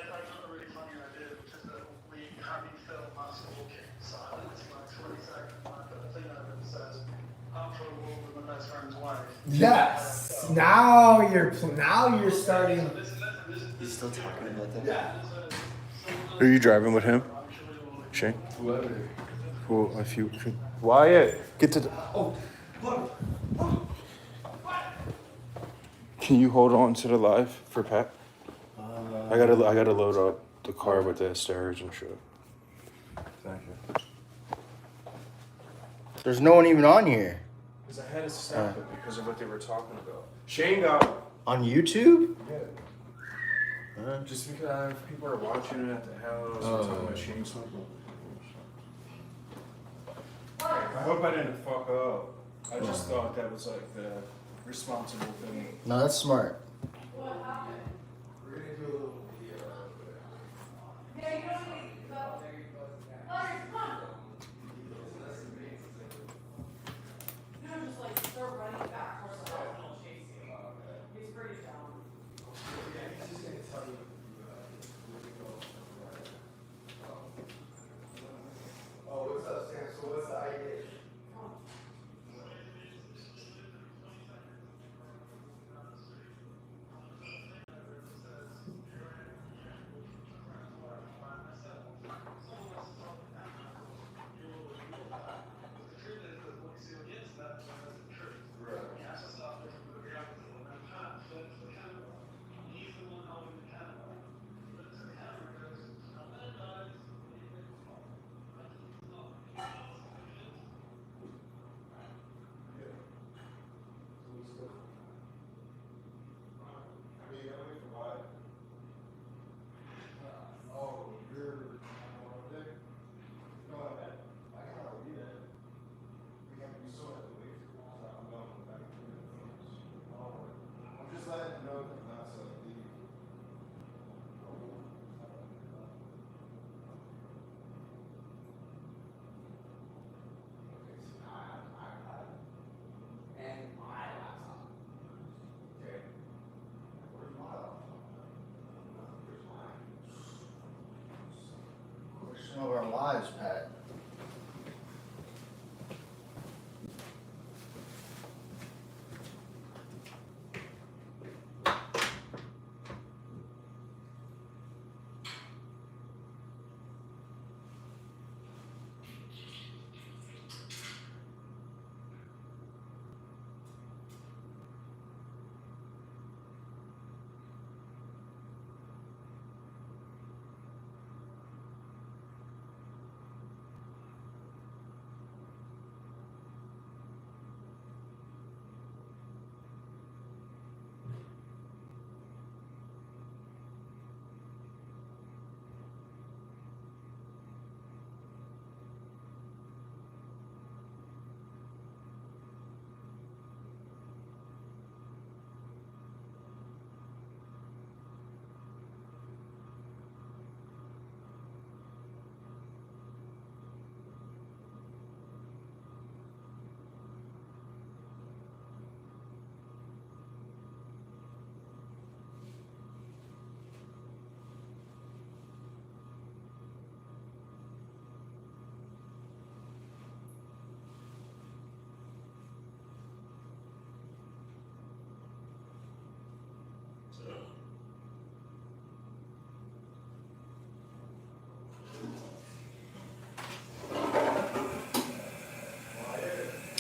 got a really funny idea, which is that we having film us walking in silence, like 20 seconds, and I put a thing over that says, "Up for a walk with my best friend's wife." Yes. Now you're starting. He's still talking about that? Yeah. Are you driving with him, Shane? Whoever. Well, if you could. Wyatt, get to the. Oh. Can you hold on to the live for Pat? I gotta load up the car with the stairs and shit. Thank you. There's no one even on here. Because I had to stop it because of what they were talking about. Shane got On YouTube? yeah. Just because people are watching it at the house and talking about Shane's something. I hope I didn't fuck up. I just thought that was like the responsible thing. No, that's smart. What happened? We're gonna do a little video. Yeah, you don't need to go. Larry, come on. You know, just like start running back towards the house and he'll chase you. He's pretty dumb. Yeah, he's just gonna tell you. Oh, what's up, Sam? So what's the idea? Some of our lives, Pat.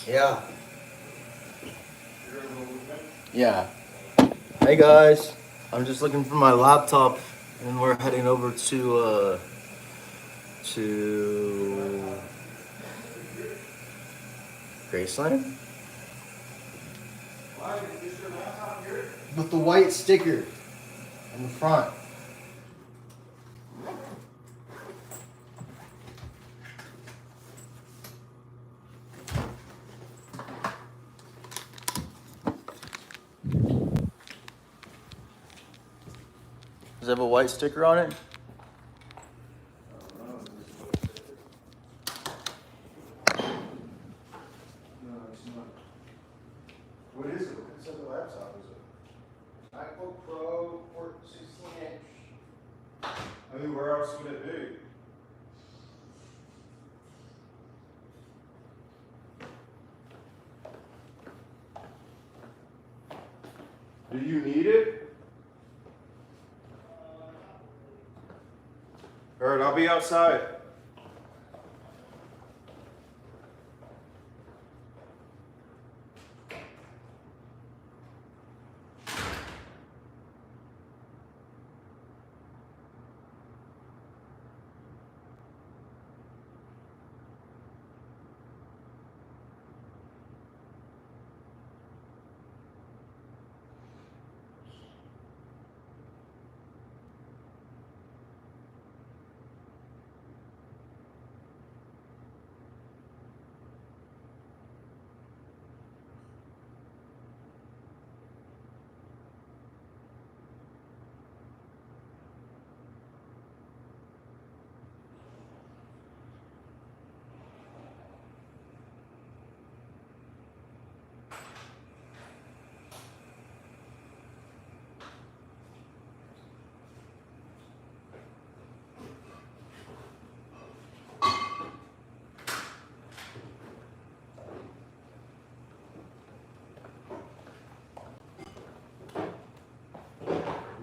Yeah. Yeah. Hey guys, I'm just looking for my laptop, and we're heading over to Graceland with the white sticker on the front. Does it have a white sticker on it? No, it's not. What is it? What type of laptop is it? MacBook Pro, 16-inch. I mean, where else would it be? Do you need it? Alright, I'll be outside.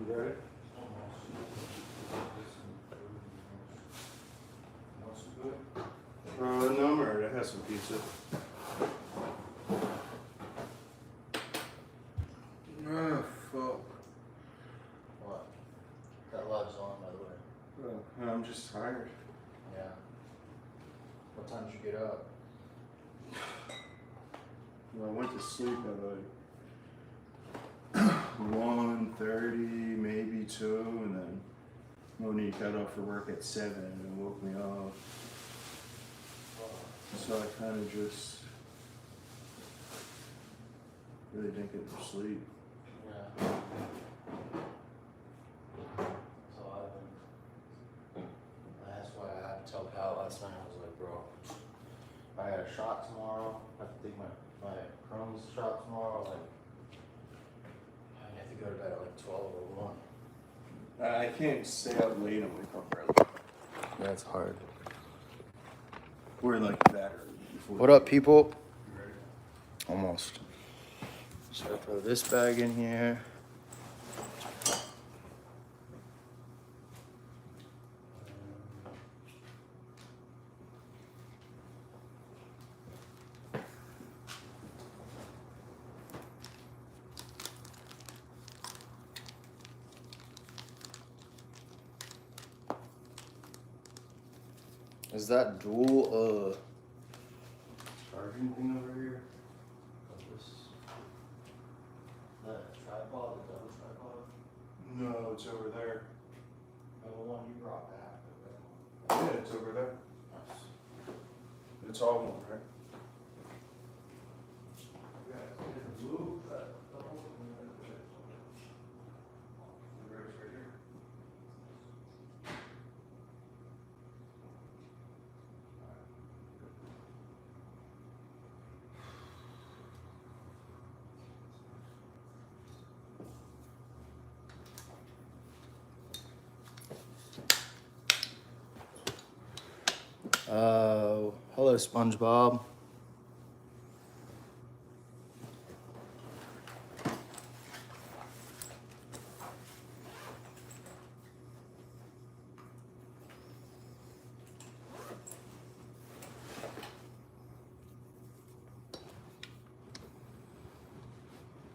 You got it? Number, it has some pizza. Oh, fuck. What? That live's on, by the way. Oh, I'm just tired. Yeah. What time did you get up? Well, I went to sleep at like 1:30, maybe 2, and then Monique got up for work at 7 and woke me up. So I kind of just really didn't get no sleep. Yeah. So that's why I had to tell Pat last night. I was like, bro, I got a shot tomorrow. I have to take my Crohn's shot tomorrow. Like, I have to go to bed at like 12 or 1. I can't stay up late and wake up early. That's hard. We're like that early. What up, people? You ready? Almost. So I throw this bag in here. Is that dual charging thing over here? That tripod, the double tripod? No, it's over there. Oh, the one you brought back. Yeah, it's over there. Nice. It's all one, right? Hello, SpongeBob.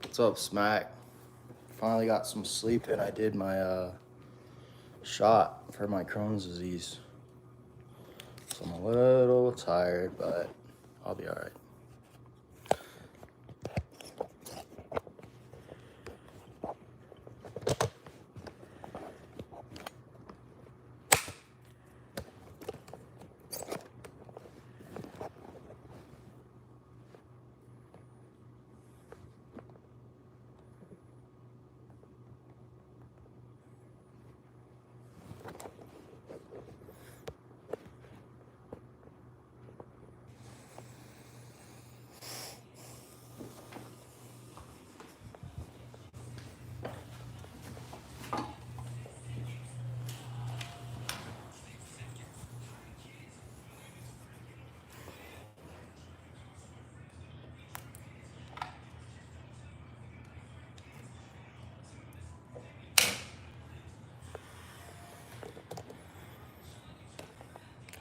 What's up, Smack? Finally got some sleep and I did my shot for my Crohn's disease. So I'm a little tired, but I'll be all right.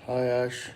Hi, Ash.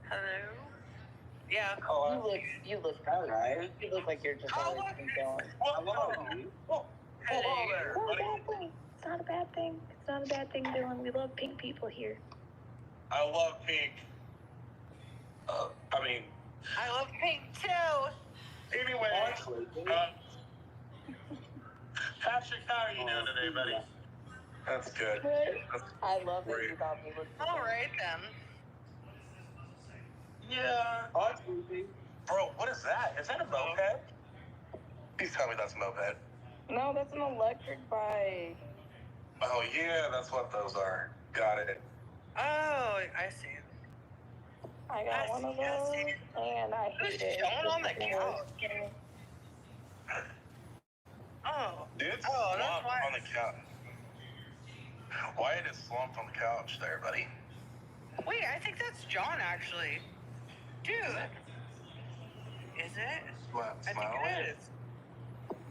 Hello? Yeah. You look alright. You look like you're just always been going. Hello there, buddy. It's not a bad thing. It's not a bad thing, Dylan. We love pink people here. I love pink. I love pink too. Anyway, Patrick, how are you doing today, buddy? That's good. I love that you got me with. All right then. Yeah. Bro, what is that? Is that a moped? Please tell me that's a moped. No, that's an electric bike. Oh, yeah, that's what those are. Got it. Oh, I see. I got one of those, and I hate it. Chilling on the couch. Oh. Dude, slumped on the couch. Wyatt is slumped on the couch there, buddy. Wait, I think that's John, actually. Dude. Is it? I think it is.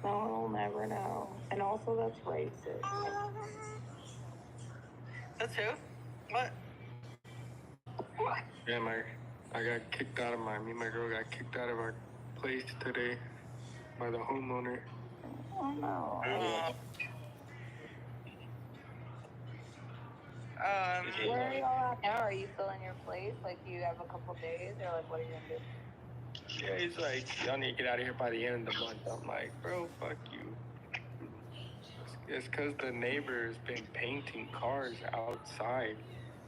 No, we'll never know. And also, that's racist. That's who? What? Yeah, I got kicked out of me and my girl got kicked out of our place today by the homeowner. Oh, no. Where are y'all at now? Are you still in your place? Like, do you have a couple days, or like, what are you gonna do? Yeah, he's like, y'all need to get out of here by the end of the month. I'm like, bro, fuck you. It's because the neighbor's been painting cars outside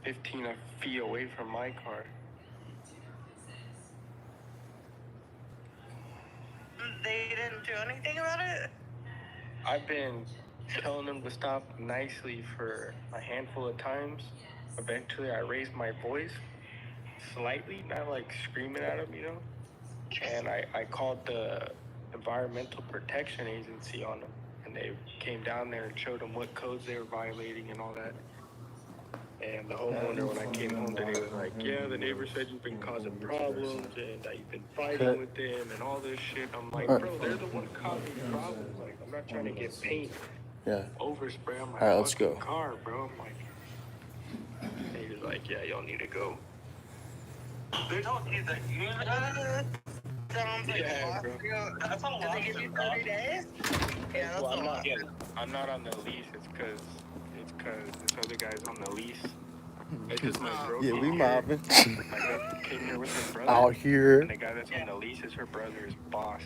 15 feet away from my car. They didn't do anything about it? I've been telling them to stop nicely for a handful of times. Eventually, I raised my voice slightly, not like screaming at them, you know? And I called the Environmental Protection Agency on them. And they came down there and showed them what codes they were violating and all that. And the homeowner, when I came home today, was like, yeah, the neighbor said you've been causing problems and that you've been fighting with them and all this shit. I'm like, bro, they're the one causing problems. Like, I'm not trying to get paint overspray on my fucking car, bro. I'm like, and he was like, yeah, y'all need to go. They don't need that. Sounds like bro. That's a lot. Did they give you 30 days? Yeah, that's Well, a lot. I'm not on the lease. It's because this other guy's on the lease. It's just my girl. Yeah, we mobbing. My girl came here with her brother. Out here. And the guy that's on the lease is her brother's boss.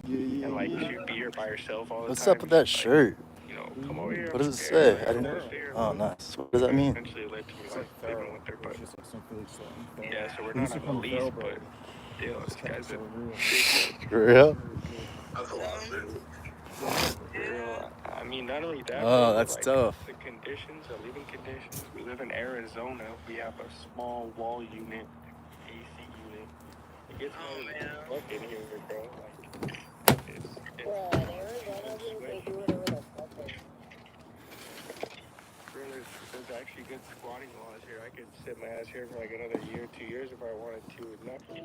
And like she'd be here by herself all the time. What's up with that shirt? You know, come over here. What does it say? I didn't. Oh, nice. What does that mean? Eventually led to me like living with her, but yeah, so we're not on the lease, but still, this guy's a big Real? That's a lot, dude. I mean, not only that. Oh, but, that's like, tough. The conditions, the living conditions. We live in Arizona. We have a small wall unit, AC unit. It gets fuck in here, bro. Like, it's in Arizona, they do whatever the fuck they want. There's actually good squatting laws here. I could sit my ass here for like another year, 2 years if I wanted to with nothing.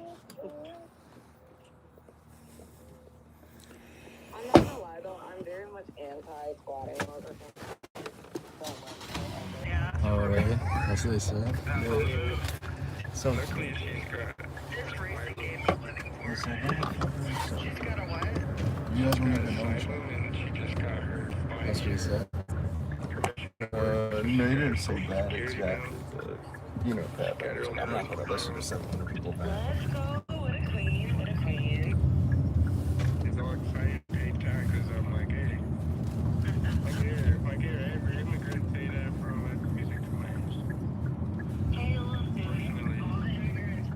I'm not gonna lie though, I'm very much anti-squatting laws or something. Yeah. Oh, really? That's what they said? Yeah. So, This racing game is living for. She's got a what? you guys won't even know And she just got her. That's what he said. No, you didn't say that exactly, but you know, Pat. I'm not gonna listen to 700 people, man. Let's go. What a queen. What a queen. It's all excited, pay taxes. I'm like, hey, if I get every immigrant pay that for all that music to my house. Hey, look, dude.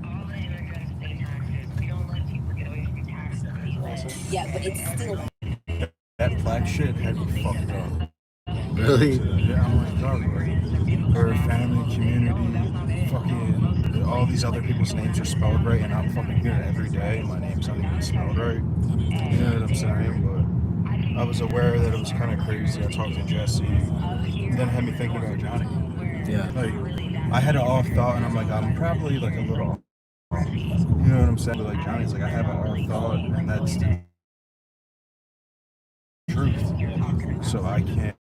All the immigrants pay taxes. We don't let people get away from taxes. Yeah, but it's still That plaque shit had me fucked up. Really? Yeah, I'm like, dog, her family, community, fucking, all these other people's names are spelled right, and I'm fucking here every day. My name's not even spelled right. You know what I'm saying? But I was aware that it was kind of crazy. I talked to Jesse, and then it had me thinking about Johnny. Yeah. Like, I had an off thought, and I'm like, I'm probably like a little off. You know what I'm saying? But like Johnny's like, I have an off thought, and that's the truth. So I can't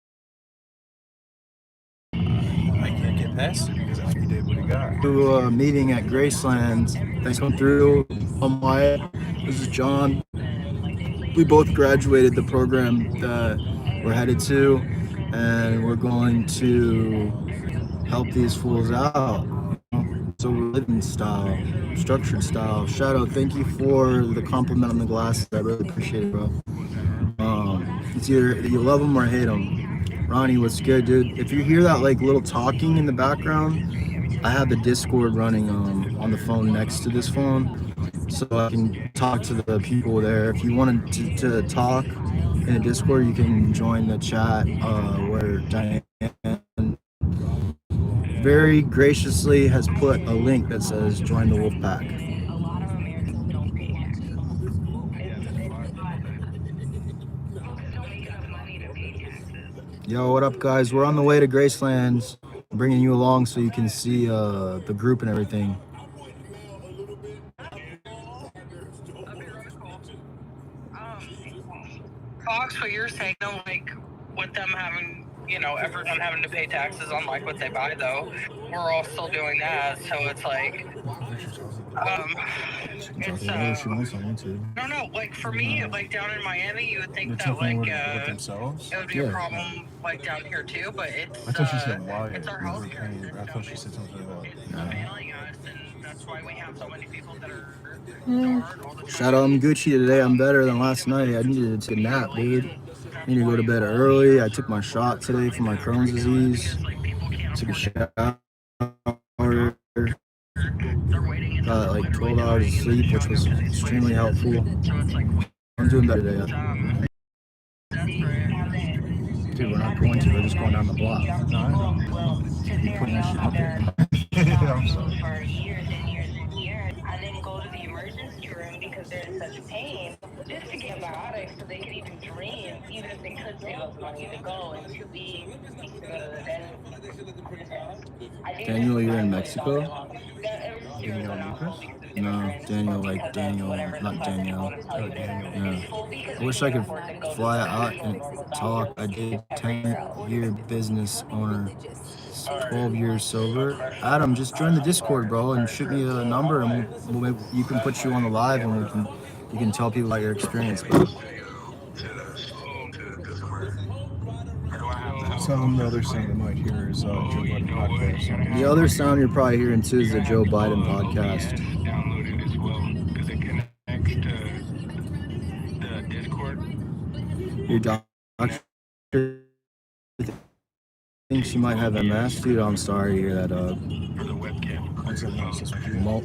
get past it because he did what he got. To a meeting at Graceland. Thanks for coming through. I'm Wyatt. This is John. We both graduated the program that we're headed to, and we're going to help these fools out. Sober living style, structured style. Shadow, thank you for the compliment on the glasses. I really appreciate it, bro. It's either you love them or hate them. Ronnie, what's good, dude? If you hear that like little talking in the background, I have the Discord running on the phone next to this phone, so I can talk to the people there. If you wanted to talk in a Discord, you can join the chat where Diane very graciously has put a link that says join the wolf pack. Yo, what up, guys? We're on the way to Graceland. I'm bringing you along so you can see the group and everything. Fox, what you're saying, like, with them having, everyone having to pay taxes on, like, what they buy, though, we're all still doing that, so it's like, no, like, for me, like, down in Miami, you would think that, like, it would be a problem, like, down here, too, but it's, I thought she said Wyatt. it's our healthcare. I thought she said something about It's failing us, and that's why we have so many people that are hard all the time. Shout out, I'm Gucci today. I'm better than last night. I needed to take a nap, dude. I need to go to bed early. I took my shot today for my Crohn's disease. Took a shower. Got like 12 hours of sleep, which was extremely helpful. I'm doing better today. Dude, we're not going to. We're just going down the block. No, I know. You're putting that shit out there. I'm sorry. For years and years and years. I didn't go to the emergency room because they're in such pain. Just to get antibiotics so they could even dream, even if they could save up money to go and to be good. Daniel, you're in Mexico? Daniel Lucas? No, Daniel, like Daniel, not Danielle. Oh, Daniel. Yeah. I wish I could fly out and talk. I did 10-year business owner, 12 years sober. Adam, just join the Discord, bro, and shoot me a number, and you can put you on the live, and you can tell people about your experience, bro. Tell them the other sound they might hear is Joe Biden podcast. The other sound you're probably hearing too is the Joe Biden podcast. Download it as well because it connects to the Discord. Your doctor thinks you might have MS, dude. I'm sorry to hear that. For the webcam.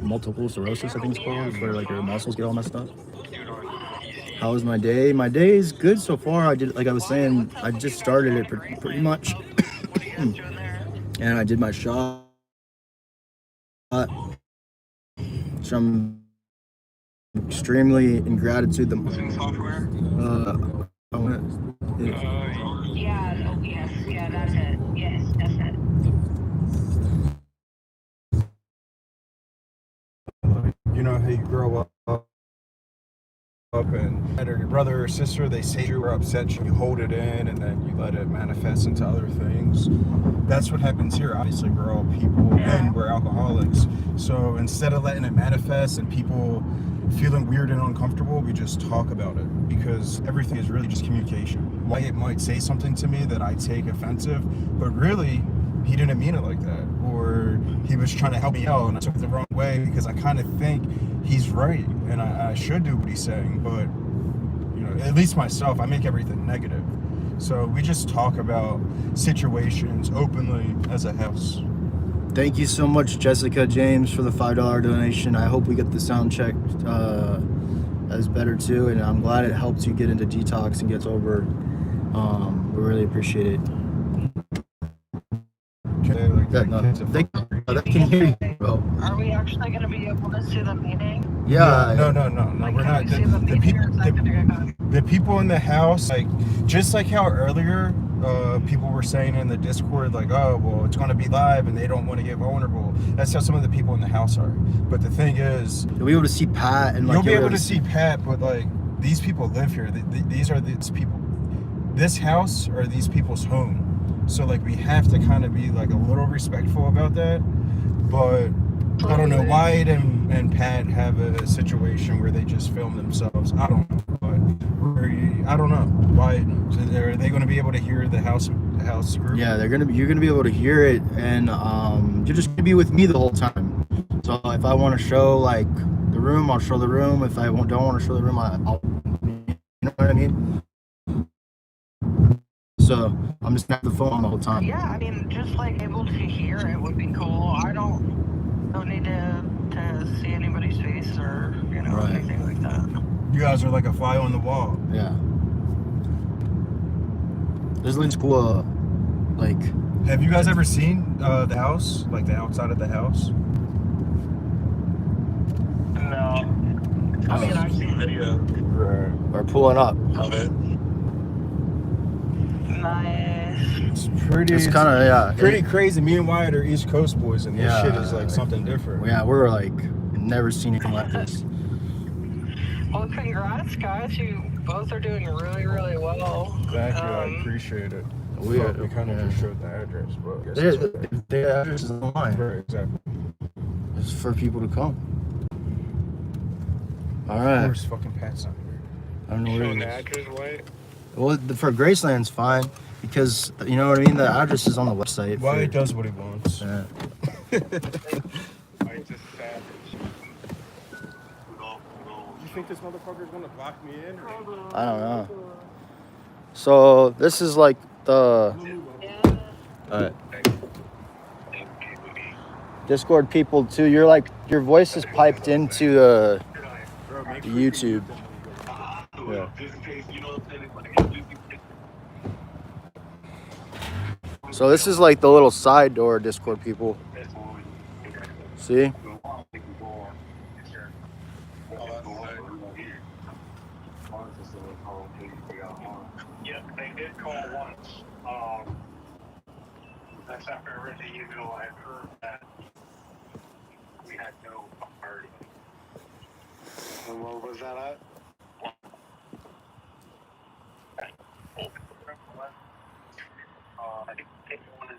Multiple sclerosis, I think it's called, where like your muscles get all messed up. How was my day? My day is good so far. Like I was saying, I just started it pretty much, and I did my shot. So I'm extremely in gratitude. Yeah, that's it. Yes, that's it. You know how you grow up and either your brother or sister, they say you were upset, you hold it in and then you let it manifest into other things. That's what happens here. Obviously, we're all people and we're alcoholics. So instead of letting it manifest and people feeling weird and uncomfortable, we just talk about it because everything is really just communication. why it might say something to me that I take offensive, but really he didn't mean it like that, or he was trying to help me out and I took it the wrong way, because I kind of think he's right and I should do what he's saying, but you know, at least myself, I make everything negative. So we just talk about situations openly as a house. Thank you so much, Jessica James, for the $5 donation. I hope we get the sound checked as better too, and I'm glad it helps you get into detox and get sober. We really appreciate it. They can hear you, bro. Are we actually going to be able to see the meeting? Yeah. No, we're not. The people in the house, like, just like how earlier people were saying in the Discord, like, oh, well, it's going to be live and they don't want to get vulnerable. That's how some of the people in the house are. But the thing is, you'll be able to see Pat, and like, you'll be able to see Pat, but like, these people live here. These are these people. This house are these people's home. So like, we have to kind of be like a little respectful about that. But I don't know, Wyatt and Pat have a situation where they just film themselves. I don't know, but I don't know. Wyatt knows. Are they going to be able to hear the house group? Yeah, you're gonna be able to hear it, and you're just gonna be with me the whole time. So if I want to show like the room, I'll show the room. If I don't want to show the room, I'll, you know what I mean? So I'm just gonna have the phone on the whole time. Yeah, I mean, just like able to hear it would be cool. I don't need to see anybody's face or, you know, anything like that. You guys are like a fly on the wall. Yeah. This looks cool. Like, have you guys ever seen the house, like the outside of the house? No. I mean, I've seen video. We're pulling up of it. Nice. It's pretty. It's kind of pretty crazy. Me and Wyatt are East Coast boys, and this shit is like something different. Yeah, we're like never seen anything like this. Well, congrats, guys. You both are doing really, really well. Thank you. I appreciate it. We kind of just showed the address, but I guess the address is online. Right, exactly. It's for people to come. All right. Where's fucking Pat's on here? I don't know where it is. Address, Wyatt? Well, for Graceland's fine, because you know what I mean. The address is on the website. Wyatt does what he wants. Yeah. Wyatt's just savage. You think this motherfucker's gonna block me in? I don't know. So this is like the Discord people too. You're like, your voice is piped into the YouTube. Yeah. So this is like the little side door, Discord people. See? Yeah, they did call once. That's after I read the email. I heard that we had no party. And where was that at? I think they wanted.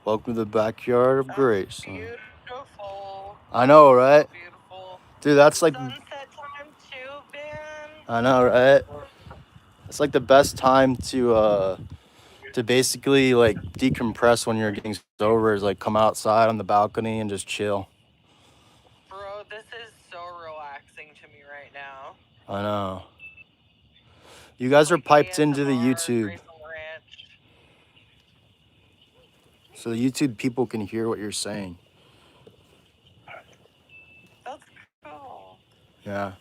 Welcome to the backyard of Grace. Beautiful. I know, right? Beautiful. Dude, that's like Sunset time too, Ben. I know, right? It's like the best time to basically like decompress when you're getting sober, is like come outside on the balcony and just chill. Bro, this is so relaxing to me right now. I know. You guys are piped into the YouTube, so the YouTube people can hear what you're saying. That's cool. Yeah.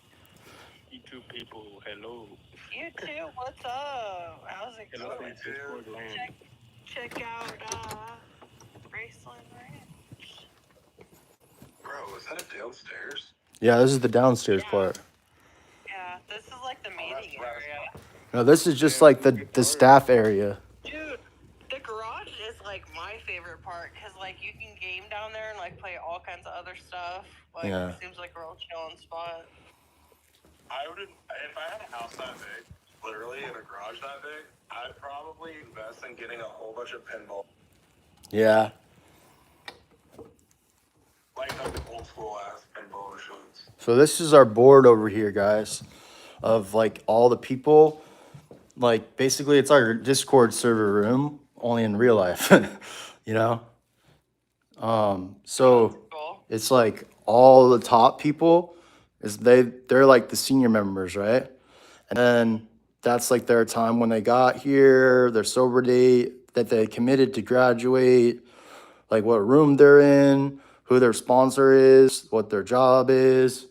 YouTube people, hello. You too, what's up? How's it Hello going? from Discord land. Check out Graceland Ranch. Bro, is that downstairs? Yeah, this is the downstairs part. Yeah, this is like the meeting area. No, this is just like the staff area. Dude, the garage is like my favorite part, because like you can game down there and like play all kinds of other stuff. Like, Yeah. it seems like a real chilling spot. I would, if I had a house that big, literally in a garage that big, I'd probably invest in getting a whole bunch of pinball. Yeah. Like old school ass pinball machines. So this is our board over here, guys, of like all the people. like basically it's our Discord server room, only in real life, you know? So Cool. it's like all the top people they're like the senior members, right? And then that's like their time when they got here, their sober date, that they committed to graduate, like what room they're in, who their sponsor is, what their job is,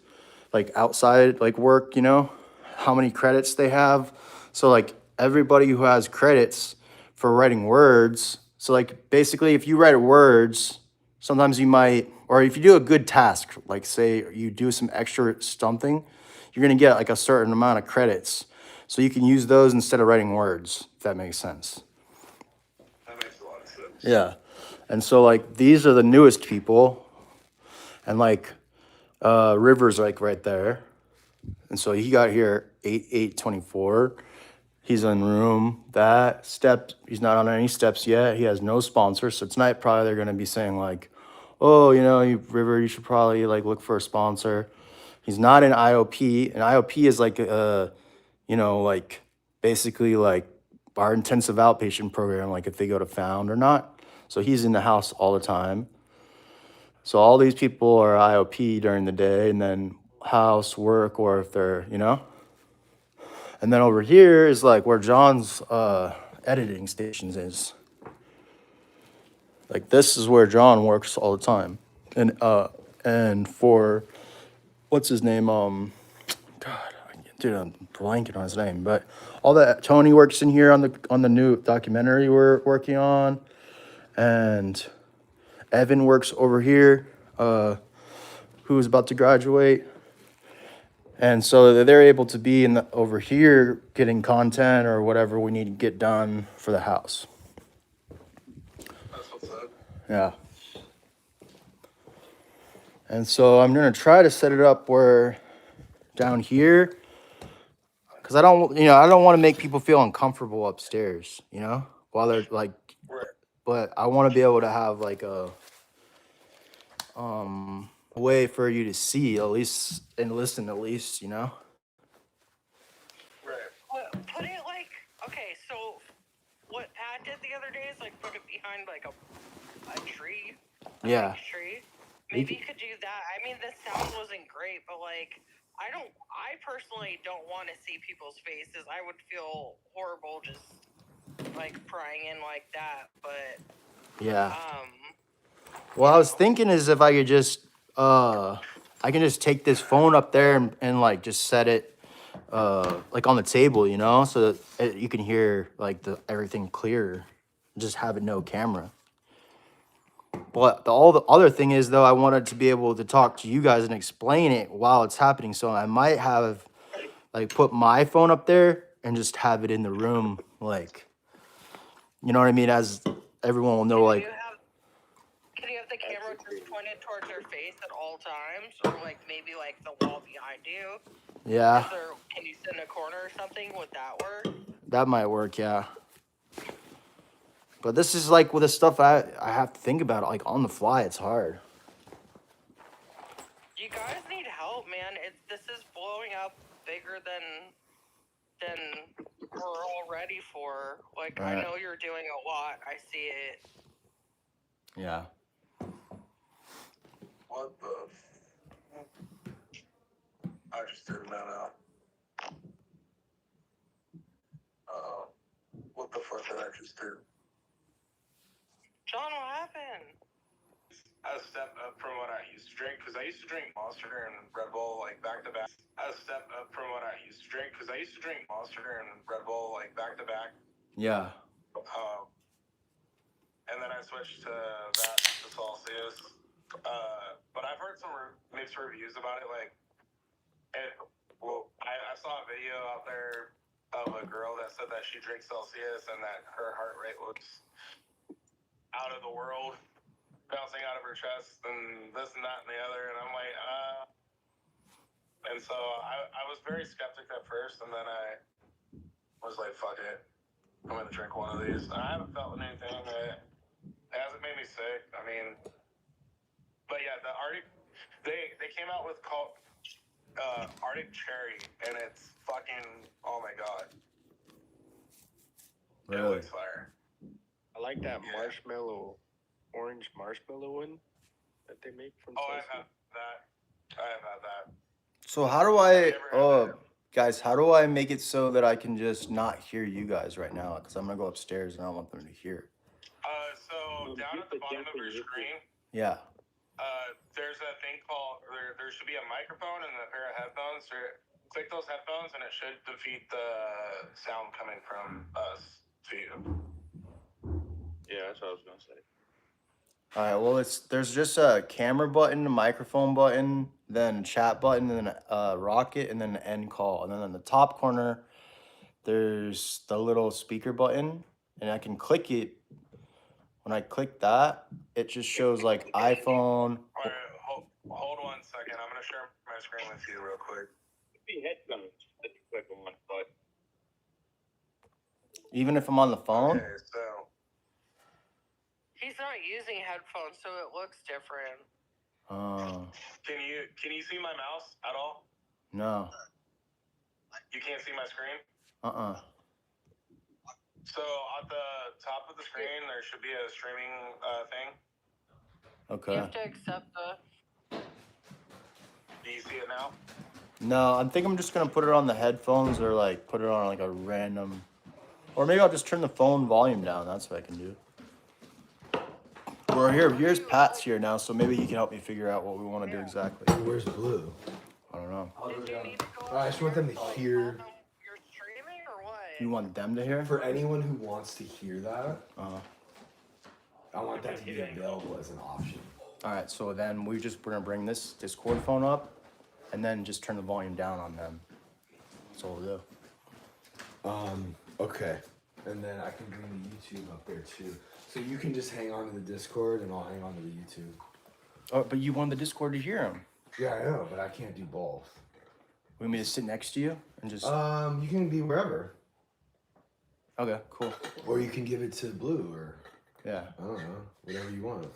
like outside like work, you know, how many credits they have. So like everybody who has credits for writing words. So like basically if you write words, sometimes you might, or if you do a good task, like say you do some extra something, you're gonna get like a certain amount of credits. So you can use those instead of writing words, if that makes sense. That makes a lot of sense. Yeah. And so like these are the newest people, and like River's like right there. And so he got here 8/8/24. He's in room that step. He's not on any steps yet. He has no sponsor. So tonight probably they're gonna be saying like, oh, you know, River, you should probably like look for a sponsor. He's not in IOP, and IOP is like you know, like basically like our intensive outpatient program, like if they go to Found or not. So he's in the house all the time. So all these people are IOP during the day, and then house, work, or if they're, you know. And then over here is like where John's editing stations is. Like this is where John works all the time. And for what's his name? God, dude, I'm blanking on his name. But all that Tony works in here on the new documentary we're working on, and Evan works over here, who's about to graduate. And so they're able to be over here getting content or whatever we need to get done for the house. That's what's up. Yeah. And so I'm gonna try to set it up where down here, because I don't want to make people feel uncomfortable upstairs, you know, while they're like, Right. but I want to be able to have like a way for you to see at least and listen at least, you know. Right. Put it like, okay, so what Pat did the other day is like put it behind like a tree. Yeah. Big tree. Maybe you could do that. I mean, the sound wasn't great, but like, I personally don't want to see people's faces. I would feel horrible just like prying in like that, but Yeah. Well, I was thinking is if I could just I can just take this phone up there and like just set it like on the table, you know, so that you can hear like everything clear. Just have it no camera. But all the other thing is though, I wanted to be able to talk to you guys and explain it while it's happening. So I might have like put my phone up there and just have it in the room, like, you know what I mean, as everyone will know, like. Can you have the camera just pointed towards your face at all times, or like maybe like the wall behind you? Yeah. Can you sit in a corner or something? Would that work? That might work, yeah. But this is like with the stuff I have to think about it, like on the fly. It's hard. You guys need help, man. This is blowing up bigger than we're all ready for. Like, Right. I know you're doing a lot. I see it. Yeah. What the? I just didn't know. What the fuck did I just do? John, what happened? I stepped up from what I used to drink, because I used to drink Monster and Red Bull like back to back. I stepped up from what I used to drink, because I used to drink Monster and Red Bull like back to back. Yeah. And then I switched to that, to Celsius. But I've heard some mixed reviews about it. Like, I saw a video out there of a girl that said that she drinks Celsius and that her heart rate was out of the world, bouncing out of her chest, and this and that and the other. And I'm like, and so I was very skeptic at first, and then I was like, fuck it, I'm gonna drink one of these. I haven't felt anything. It hasn't made me sick. I mean, but yeah, the Arctic, they came out with Arctic Cherry, and it's fucking, oh my god. It looks fire. I like that marshmallow, orange marshmallow one that they make from. Oh, I've had that. I have had that. So how do I, guys, how do I make it so that I can just not hear you guys right now? Because I'm going to go upstairs and I want them to hear. So down at the bottom of your screen, Yeah. There's a thing called, there should be a microphone and a pair of headphones. Click those headphones and it should defeat the sound coming from us to you. Yeah, that's what I was gonna say. All right, well, there's just a camera button, a microphone button, then chat button, and then a rocket, and then an end call. And then in the top corner, there's the little speaker button, and I can click it. When I click that, it just shows like iPhone. All right, hold 1 second. I'm going to share my screen with you real quick. The headphones that you click on, but Even if I'm on the phone? Okay, so He's not using headphones, so it looks different. can you see my mouse at all? No. You can't see my screen? So at the top of the screen, there should be a streaming thing. Okay. You have to accept the... Do you see it now? No, I think I'm just gonna put it on the headphones or like put it on like a random, or maybe I'll just turn the phone volume down. That's what I can do. Or here's Pat's here now, so maybe he can help me figure out what we want to do exactly. Where's Blue? I don't know. Did you need to go I just want them to hear. You're streaming or what? You want them to hear? For anyone who wants to hear that, Uh-huh. I want that to be available as an option. All right, so then we're gonna bring this Discord phone up, and then just turn the volume down on them. That's all we'll do. Okay. And then I can bring the YouTube up there too. So you can just hang on to the Discord and I'll hang on to the YouTube. Oh, but you want the Discord to hear him. Yeah, I know, but I can't do both. We want me to sit next to you and just. You can be wherever. Okay, cool. Or you can give it to Blue or Yeah. I don't know, whatever you want.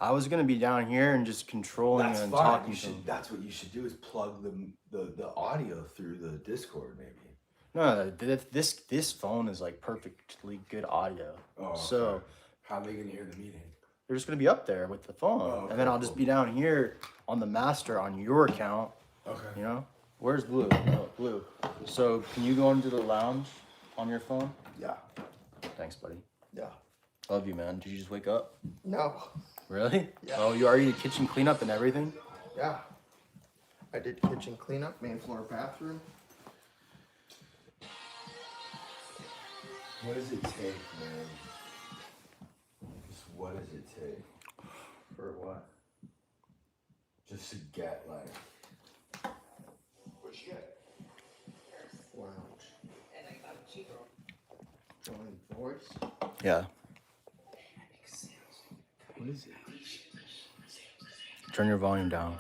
I was gonna be down here and just controlling That's and fine. talking You to should, him. that's what you should do is plug the audio through the Discord maybe. No, this phone is like perfectly good audio. Oh, So okay. How are they gonna hear the meeting? they're just gonna be up there with the phone, Oh, okay, and then I'll just be down here on the master on your account. Okay. You know, where's Blue? Oh, Blue. So can you go into the lounge on your phone? Yeah. Thanks, buddy. Yeah. Love you, man. Did you just wake up? No. Really? Yeah. Oh, you already did kitchen cleanup and everything? Yeah. I did kitchen cleanup, main floor bathroom. What does it take, man? Just what does it take? For what? Just to get like. What'd you get? Lounge. Join voice. Yeah. What is it? Turn your volume down.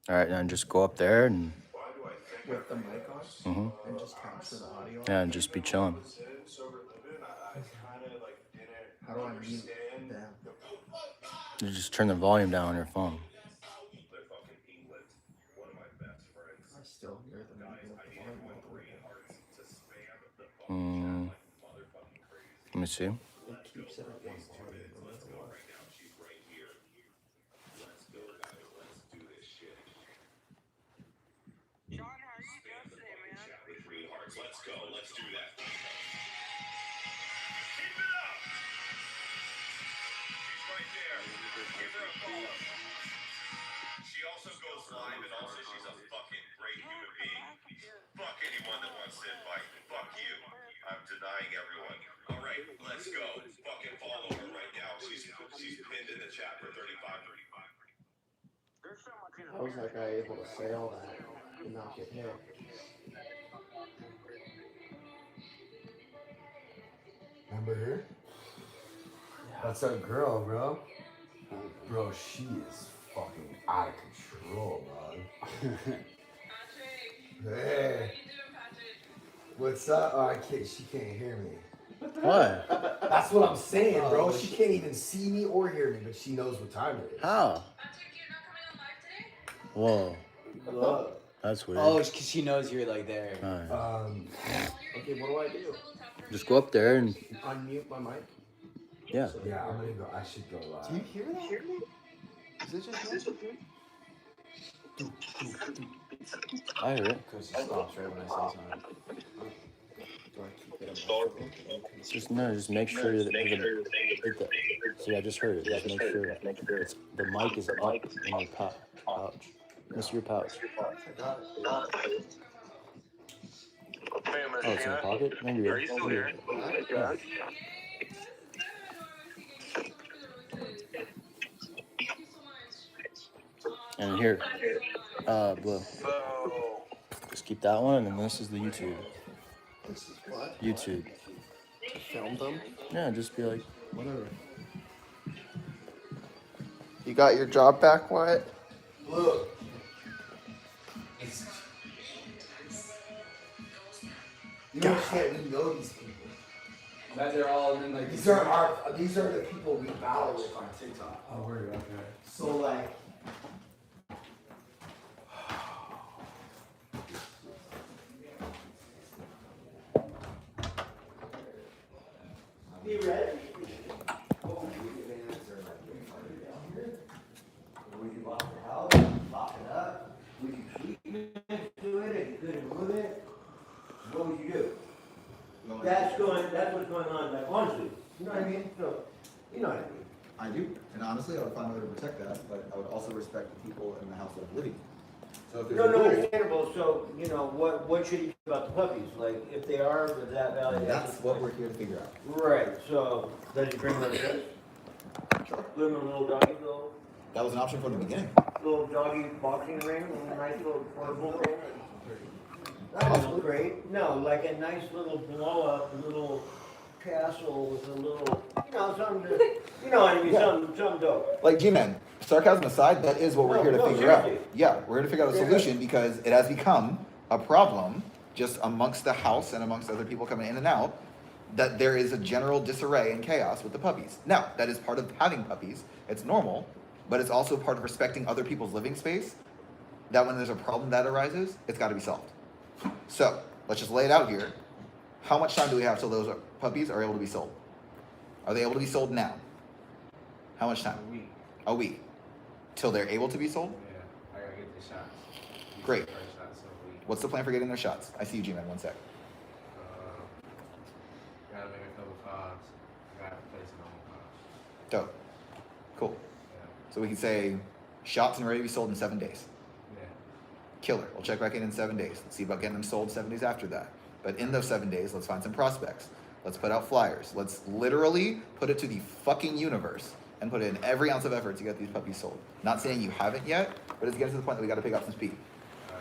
All right, then just go up there and. With the mic on. Mm-hmm. And just capture the audio. Yeah, and just be chilling. How do I mute them? You just turn the volume down on your phone. I still hear them even with the volume. Let me see. It keeps it at one volume no matter what. John, how are you doing today, man? Let's go. Let's do that. Keep it up. She's right there. Give her a follow. She also goes live, and also she's a fucking great human being. Fuck anyone that wants to invite. Fuck you. I'm denying everyone. All right, let's go. Fucking follow her right now. She's pinned in the chat for 35. How was that guy able to say all that and not get hit? Remember her? That's our girl, bro. Bro, she is fucking out of control, bro. Hey. What are you doing, Patrick? What's up? Oh, she can't hear me. What? That's what I'm saying, bro. She can't even see me or hear me, but she knows what time it is. How? Patrick, you're not coming on live today? Whoa. That's weird. Oh, because she knows you're like there. Alright. Okay, what do? Just go up there and Unmute my mic? yeah. Yeah, I'm gonna go. I should go live. Do you hear that? Is it just me? I hear it. Because she stops right when I say something. Do I keep it on my phone? Just make sure that you're gonna hit that. See, I just heard it. Just make sure it's, the mic is up in your pouch. It's your pouch. I got it. Hey, Oh, it's in your pocket? No, you're Are you still here? Yeah. And here, Blue. So, Just keep that one, and then this is the YouTube. This is what? YouTube. Film them? Yeah, just be like, whatever. You got your job back, Wyatt? Look. You understand? We know these people. That they're all in like these are the people we battle with on TikTok. Oh, word, okay. So like. Be ready. We can lock the house, lock it up. We can keep to it if you couldn't move it. What would you do? That's what's going on, like, honestly, you know what I mean? So, you know what I mean? I do, and honestly, I would find a way to protect that, but I would also respect the people in the house that I'm living in. So if there's a No, rule, understandable, so, you know, what should you do about the puppies? Like, if they are of that value. that's what we're here to figure out. Right, so, does he bring them this? Sure. Give him a little doggy, That was an option from the beginning. little doggy boxing ring, a little nice little portable thing. That was great. No, like a nice little blow up, a little castle with a little, you know, something to, you know what I mean, something dope. Like G-Man, sarcasm aside, that is what we're here to figure out. Yeah, we're here to figure out a solution because it has become a problem just amongst the house and amongst other people coming in and out, that there is a general disarray and chaos with the puppies. Now, that is part of having puppies. It's normal, but it's also part of respecting other people's living space, that when there's a problem that arises, it's got to be solved. So, let's just lay it out here. How much time do we have till those puppies are able to be sold? Are they able to be sold now? How much time? A week. A week. Till they're able to be sold? Yeah, I gotta get the shots. Great. First shots of a week. What's the plan for getting their shots? I see you, G-Man, one sec. Gotta make a couple calls. I gotta place it on calls. Dope. Cool. Yeah. So we can say shots and ready to be sold in 7 days. Yeah. Killer. We'll check back in 7 days. Let's see about getting them sold 7 days after that. But in those 7 days, let's find some prospects. Let's put out flyers. Let's literally put it to the fucking universe and put in every ounce of effort to get these puppies sold. Not saying you haven't yet, but it's getting to the point that we got to pick up some speed.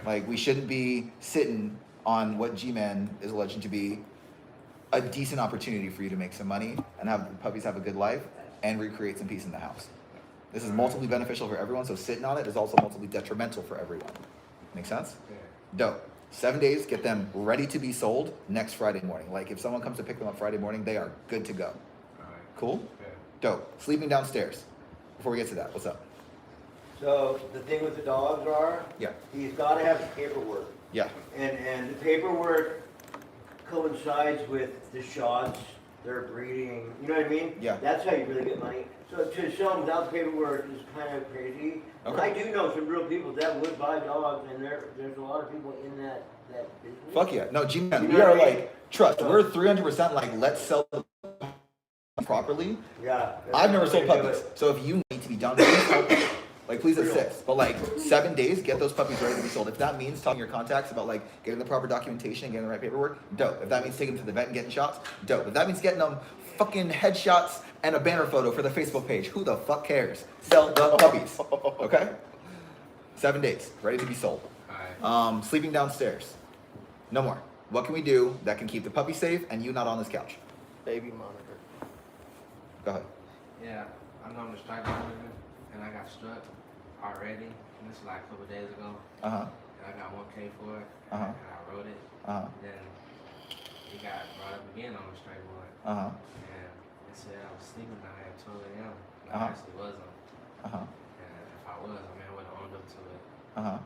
Like, we shouldn't be sitting on what G-Man is alleging to be a decent opportunity for you to make some money and have the puppies have a good life and recreate some peace in the house. This is multiply beneficial for everyone, so sitting on it is also multiply detrimental for everyone. Make sense? Yeah. Dope. 7 days, get them ready to be sold next Friday morning. Like, if someone comes to pick them up Friday morning, they are good to go. Alright. Cool? Yeah. Dope. Sleeping downstairs. Before we get to that, what's up? So, the thing with the dogs are, Yeah. he's gotta have the paperwork. Yeah. And the paperwork coincides with the shots, their breeding, you know what I mean? Yeah. That's how you really get money. So to sell them without the paperwork is kind of crazy. Okay. I do know some real people that would buy dogs, and there's a lot of people in that business. Fuck yeah. No, G-Man, You we know are what I mean? like, trust, we're 300% like, let's sell the properly. Yeah. I've never sold That's the way to puppies, do it. so if you need to be done, please help me. Like, please assist. But like 7 days, get those puppies ready to be sold. If that means talking to your contacts about like getting the proper documentation and getting the right paperwork, dope. If that means taking them to the vet and getting shots, dope. If that means getting them fucking headshots and a banner photo for the Facebook page, who the fuck cares? Sell the puppies, okay? 7 days, ready to be sold. Alright. Sleeping downstairs, no more. What can we do that can keep the puppy safe and you not on this couch? Baby monitor. Go ahead. Yeah, I'm on the strike monitor and I got struck already. And this is like a couple days ago. Uh-huh. And I got 1K for it. Uh-huh. And I wrote it. Uh-huh. Then it got brought up again on the strike board. Uh-huh. And it said I was sleeping down at 12 a.m. And Uh-huh. I actually wasn't. Uh-huh. And if I was, I mean, I would have owned up to it. Uh-huh.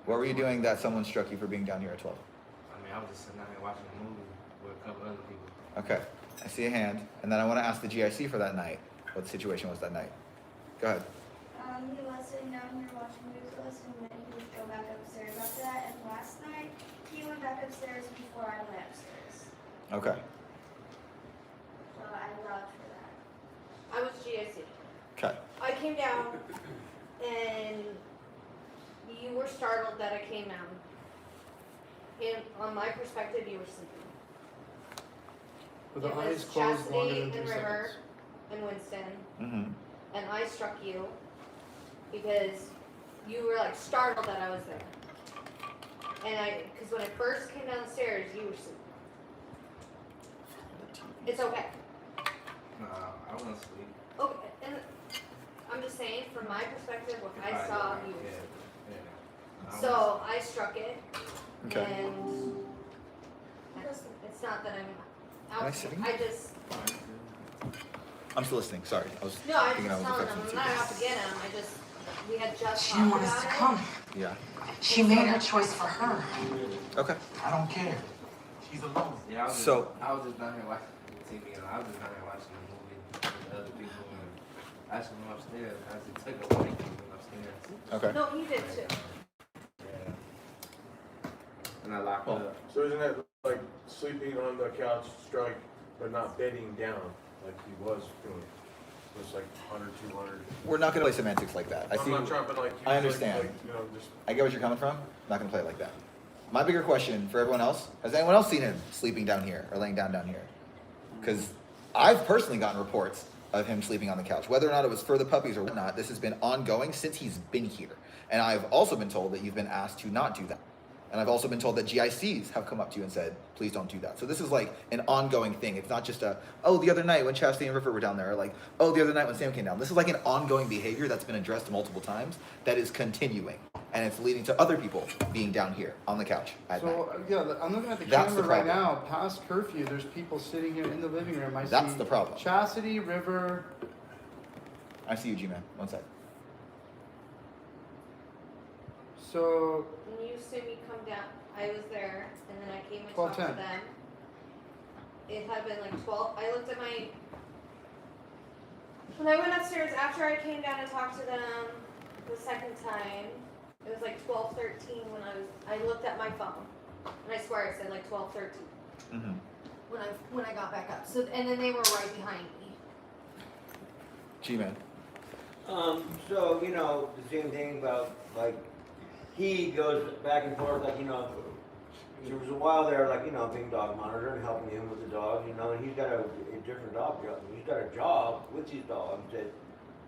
But What were you doing that someone struck you for being down here at 12? I mean, I was just sitting down here watching a movie with a couple other people. Okay, I see a hand, and then I want to ask the GIC for that night. What the situation was that night? Go ahead. He was sitting down here watching movies with us, and then he would go back upstairs after that. And last night, he went back upstairs before I went upstairs. Okay. So I vouch for that. I was GIC. Okay. I came down and you were startled that I came down. And on my perspective, you were sleeping. With the It eyes was closed longer Chastity than 3 and River seconds. and Winston. Mm-hmm. And I struck you because you were like startled that I was there. And because when I first came down the stairs, you were sleeping. It's okay. I wasn't asleep. Okay, and I'm just saying, from my perspective, what I saw, you were sleeping. So I struck it, Okay. and it's not that I'm Am I out. sitting? I just I'm still listening. Sorry. I was no. I thinking just I was telling them affecting I'm not you. out to get him. We had just She talked didn't want us about to it. come. Yeah. She made her choice for her. Okay. I don't care. She's alone. Yeah, I was So- I was just down here watching TV, and I was just down here watching a movie with other people, and I just went upstairs. I just took a break and went upstairs. Okay. No, he did too. Yeah. And I locked Well, up. So isn't that like sleeping on the couch strike, but not bedding down like he was doing? So it's like 100, 200. We're not gonna play semantics like that. I I'm see. not trying, but like, he I was understand. Like, you know, just I get what you're coming from. I'm not gonna play it like that. My bigger question for everyone else: has anyone else seen him sleeping down here or laying down here? Because I've personally gotten reports of him sleeping on the couch, whether or not it was for the puppies or whatnot. This has been ongoing since he's been here, and I've also been told that you've been asked to not do that. And I've also been told that GICs have come up to you and said, please don't do that. So this is like an ongoing thing. It's not just oh, the other night when Chastity and River were down there, or like, oh, the other night when Sam came down. This is like an ongoing behavior that's been addressed multiple times that is continuing. And it's leading to other people being down here on the couch at night. So, yeah, I'm looking at the That's camera the right problem. now, past curfew, there's people sitting here in the living room. That's the problem. Chastity, River. I see you, G-Man. One sec. So, When you see me come down, I was there, and then I came and talked to 12:10. them. It had been like 12. I looked at my. When I went upstairs after I came down and talked to them the second time, it was like 12:13 when I looked at my phone, and I swear it said like 12:13 Mm-hmm. when I got back up. So and then they were right behind me. G-Man. So, you know, the same thing about, like, he goes back and forth, like, you know, there was a while there, like, you know, being dog monitor and helping him with the dogs, you know, and he's got a different dog job. He's got a job with these dogs that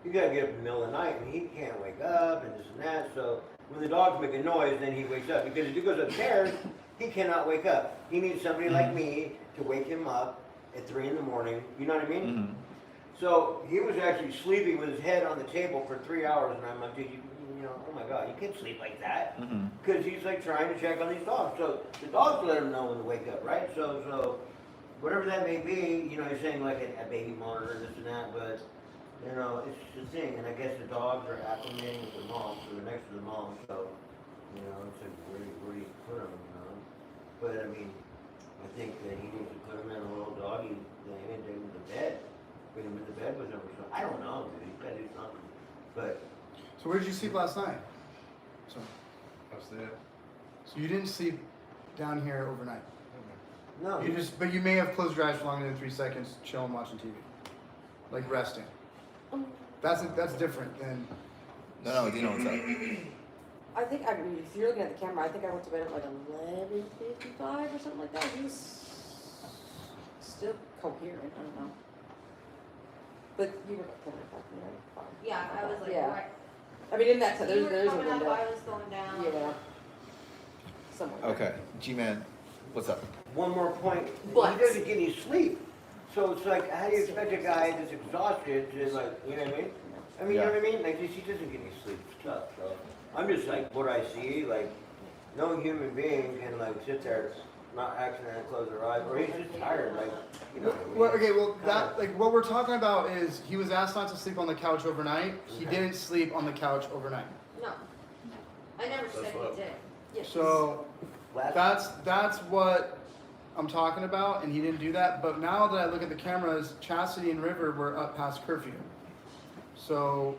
you gotta get up in the middle of the night and he can't wake up and this and that. So when the dogs make a noise, then he wakes up. Because if he goes upstairs, he cannot wake up. He needs somebody like me to wake him up at 3 in the morning. You know what I mean? Mm-hmm. So he was actually sleeping with his head on the table for 3 hours, and I'm like, dude, you know, oh my God, you can't sleep like that. Mm-hmm. Because he's like trying to check on these dogs. So the dogs let him know when to wake up, right? So whatever that may be, you know, you're saying like a baby monitor and this and that, but you know, it's the thing. And I guess the dogs are acclimating with the mom, so they're next to the mom. So you know, it's like where do you put them, you know? But I mean, I think that he needs to put him in a little doggy thing and take him to bed. Put him in the bed with him or something. I don't know, dude. He's got to do something. But so where did you sleep last night? So, Upstairs. so you didn't sleep down here overnight? no, You just, but you may have closed your eyes for longer than 3 seconds, chilling, watching TV, like resting. That's different than. No, Dino, what's up? I think, I mean, if you're looking at the camera, I think I went to bed at like 11:55 or something like that. He was still coherent, I don't know. But you were coming up, right? Yeah, I was like, Yeah. right. I mean, in that time, You were there's a coming up, window. I was going down. Yeah. Somewhere. there. Okay, G-Man, what's up? one more point. But- He doesn't get any sleep. So it's like, how do you expect a guy that's exhausted to like, you know what I mean? I mean, you know what I mean? Like, he doesn't get any sleep. It's tough. So I'm just like, what I see, like, no human being can like sit there, not accidentally close their eyes, or he's just tired, like, you know what I mean? Well, okay, well, that, like, what we're talking about is he was asked not to sleep on the couch overnight. He Okay. didn't sleep on the couch overnight. No. I never said That's what- he did. Yes. So that's what I'm talking about, and he didn't do that. But now that I look at the cameras, Chastity and River were up past curfew. So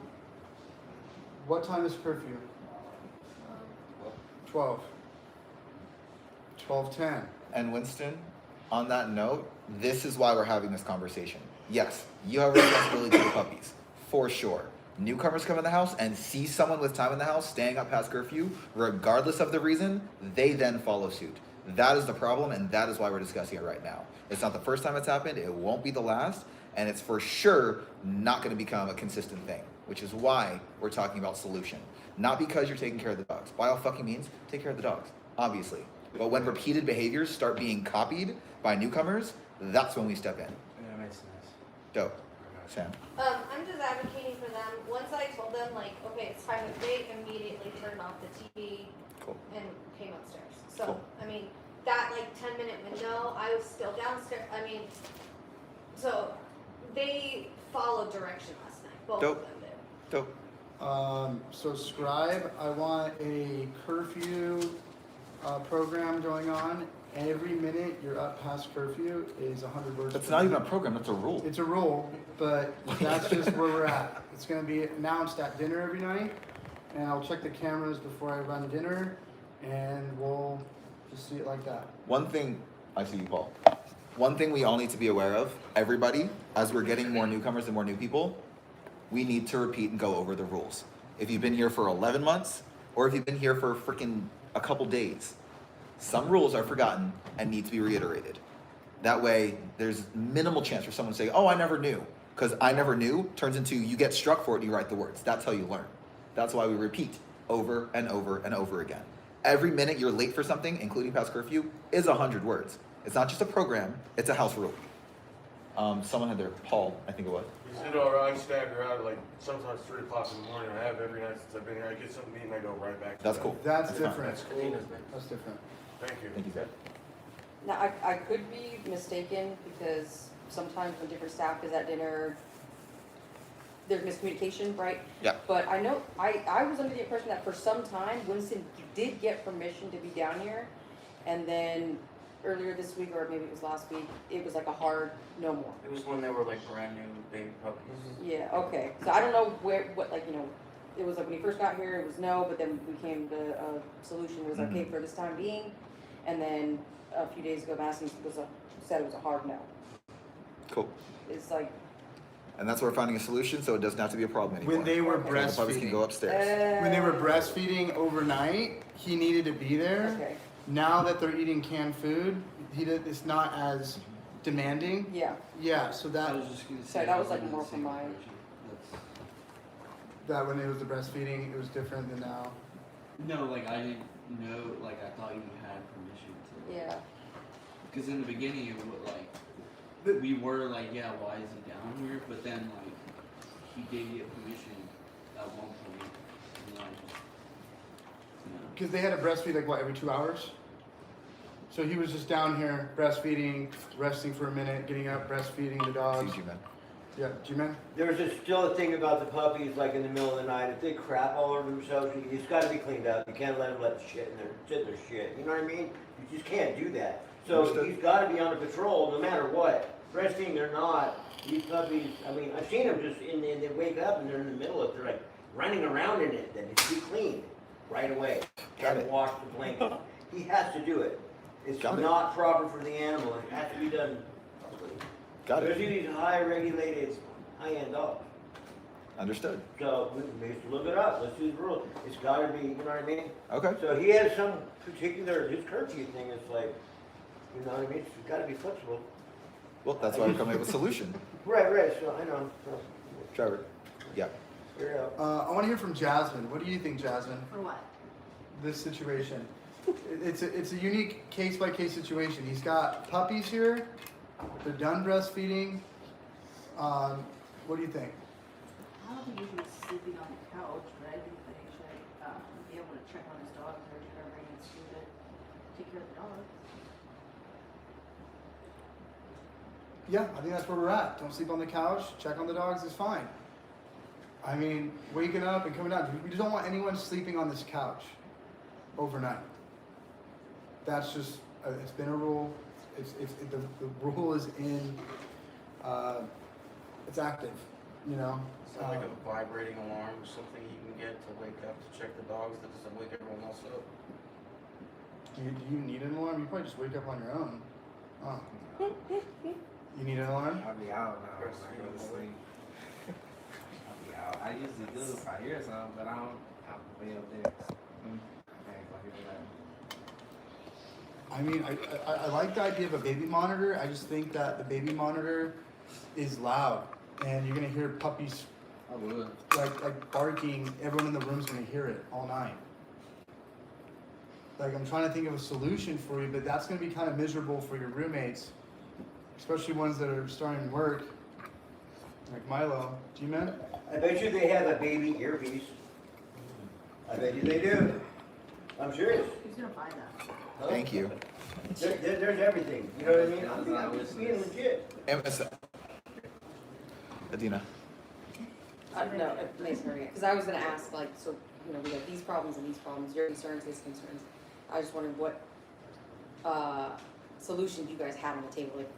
what time is curfew? 12. 12:10. And Winston, on that note, this is why we're having this conversation. Yes, you have a responsibility to the puppies, for sure. Newcomers come in the house and see someone with time in the house staying up past curfew, regardless of the reason, they then follow suit. That is the problem, and that is why we're discussing it right now. It's not the first time it's happened, it won't be the last, and it's for sure not going to become a consistent thing, which is why we're talking about solution. Not because you're taking care of the dogs. By all fucking means, take care of the dogs, obviously. But when repeated behaviors start being copied by newcomers, that's when we step in. Yeah, that makes sense. Dope. Sam? I'm just advocating for them. Once I told them, like, okay, it's time to they immediately turned off the TV and came upstairs. So, Cool. I mean, that, like, 10-minute window, I was still downstairs. I mean, so they followed direction last night. Both of them did. Dope. So Scribe, I want a curfew program going on. Every minute you're up past curfew is 100 words. That's not even a program, that's a rule. It's a rule, but that's just where we're at. It's going to be announced at dinner every night, and I'll check the cameras before I run dinner, and we'll just see it like that. One thing, I see you, Paul. One thing we all need to be aware of, everybody, as we're getting more newcomers and more new people, we need to repeat and go over the rules. If you've been here for 11 months, or if you've been here for freaking a couple days, some rules are forgotten and need to be reiterated. That way, there's minimal chance for someone to say, oh, I never knew. Because I never knew turns into you get struck for it and you write the words. That's how you learn. That's why we repeat over and over and over again. Every minute you're late for something, including past curfew, is 100 words. It's not just a program, it's a house rule. Someone had their, Paul, I think it was. You know, I stagger out like sometimes 3 o'clock in the morning. I have every night since I've been here. I get something to eat and I go right back to That's bed. cool. That's That's different. That's cool. That's different. Thank you. Thank you, Zach. Now, I could be mistaken because sometimes when different staff is at dinner, there's miscommunication, right? Yeah. But I know, I was under the impression that for some time, Winston did get permission to be down here. And then earlier this week, or maybe it was last week, it was like a hard no more. It was when they were like brand new baby puppies. Yeah, okay. So I don't know what, like, you know, it was like when he first got here, it was no, but then we came to a solution was okay for this time being. And then a few days ago, Massey said it was a hard no. Cool. It's like, And that's why we're finding a solution so it doesn't have to be a problem anymore. When they were So the puppies can breastfeeding. go upstairs. When they were breastfeeding overnight, he needed to be there. okay, Now that they're eating canned food, it's not as demanding. yeah. Yeah, so that So that was like more for my, that when it was the breastfeeding, it was different than now. No, like I didn't know, like I thought you had permission to. yeah. Because in the beginning, it was like, we were like, yeah, why is he down here? But then like, he did get permission at one point. And like, Because they had to breastfeed like what, every 2 hours? So he was just down here breastfeeding, resting for a minute, getting up, breastfeeding the dogs. G-Man. Yeah, G-Man? There's still a thing about the puppies, like in the middle of the night, if they crap all over themselves, it's gotta be cleaned up. You can't let them let the shit sit in their shit, you know what I mean? You just can't do that. So Understood. he's gotta be on a patrol no matter what. Breastfeeding or not, these puppies, I mean, I've seen them just they wake up and they're in the middle of, they're like running around in it, that needs to be cleaned right away. Got And it. wash the blanket. He has to do it. It's Got it. not proper for the animal, it has to be done properly. Got There's it. these high regulated, high-end dogs. Understood. So we used to look it up, let's do the rules. It's gotta be, you know what I mean? Okay. So he has some particular, his curfew thing is like, you know what I mean? It's gotta be flexible. Well, that's why we're coming up with a solution. Right, so I know. So, Trevor. Yeah. figure it out. I want to hear from Jasmine. What do you think, Jasmine? For what? This situation. It's a unique case-by-case situation. He's got puppies here. They're done breastfeeding. What do you think? I don't think he should be sleeping on the couch, but I think that he should be able to check on his dogs or do whatever he needs to do to take care of the dogs. Yeah, I think that's where we're at. Don't sleep on the couch. Check on the dogs is fine. I mean, waking up and coming down. We just don't want anyone sleeping on this couch overnight. that's just, it's been a rule. The rule is in, it's active, you know? It's not like a vibrating alarm or something you can get to wake up to check the dogs that doesn't wake everyone else up. Do you need an alarm? You probably just wake up on your own. Oh. You need an alarm? I'll be out now when I go to sleep. I'll be out. I usually do if I hear something, but I don't. I'll be up there. I mean, I like the idea of a baby monitor. I just think that the baby monitor is loud, and you're gonna hear puppies like barking. Everyone in the room's gonna hear it all night. Like, I'm trying to think of a solution for you, but that's gonna be kind of miserable for your roommates, especially ones that are starting work, like Milo. G-Man? I bet you they have a baby earpiece. I bet you they do. I'm serious. Who's gonna buy that? Thank you. There's everything. You know what I mean? I'm being legit. Adina. No, it makes me because I was gonna ask, like, so, you know, we have these problems and these problems, your concerns, his concerns. I just wondered what solutions you guys have on the table, like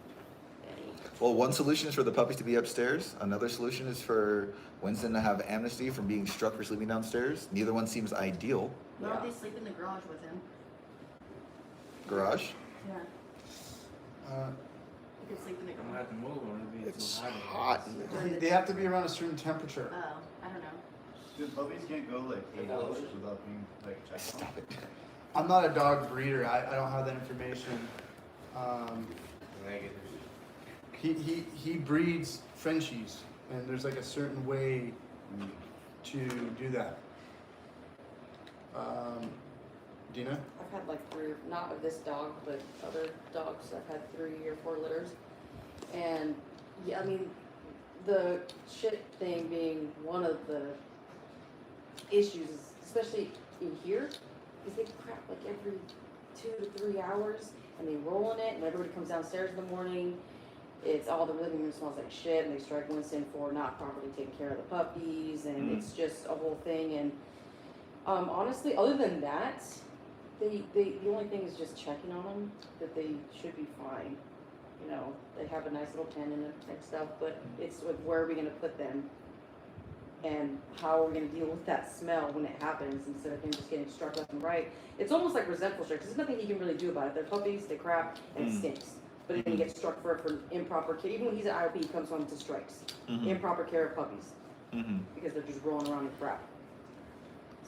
any. Well, one solution is for the puppies to be upstairs. Another solution is for Winston to have amnesty from being struck for sleeping downstairs. Neither one seems ideal. Why don't they sleep in the garage with him? Garage? Yeah. You could sleep in the garage. I'm gonna have to move them. It'll be It's too hot. They have to be around a certain temperature. Oh, I don't know. Dude, puppies can't go like 8 hours without being like checked. Stop it. I'm not a dog breeder. I don't have that information. He breeds Frenchies, and there's like a certain way to do that. Dina? I've had like 3, not of this dog, but other dogs. I've had 3 or 4 litters. And yeah, I mean, the shit thing being one of the issues, especially in here, is they crap like every 2 to 3 hours, and they roll in it, and everybody comes downstairs in the morning. It's all the living room smells like shit, and they strike Winston for not properly taking care of the puppies, and it's just a whole thing. And honestly, other than that, the only thing is just checking on them, that they should be fine. You know, they have a nice little pen and stuff, but it's like, where are we gonna put them? And how are we gonna deal with that smell when it happens, instead of him just getting struck left and right? It's almost like resentful strikes. There's nothing he can really do about it. They're puppies, they crap, and it stinks. But then he gets struck for improper care. Even when he's at IOP, he comes home to strikes. Improper care of puppies. Because they're just rolling around in crap.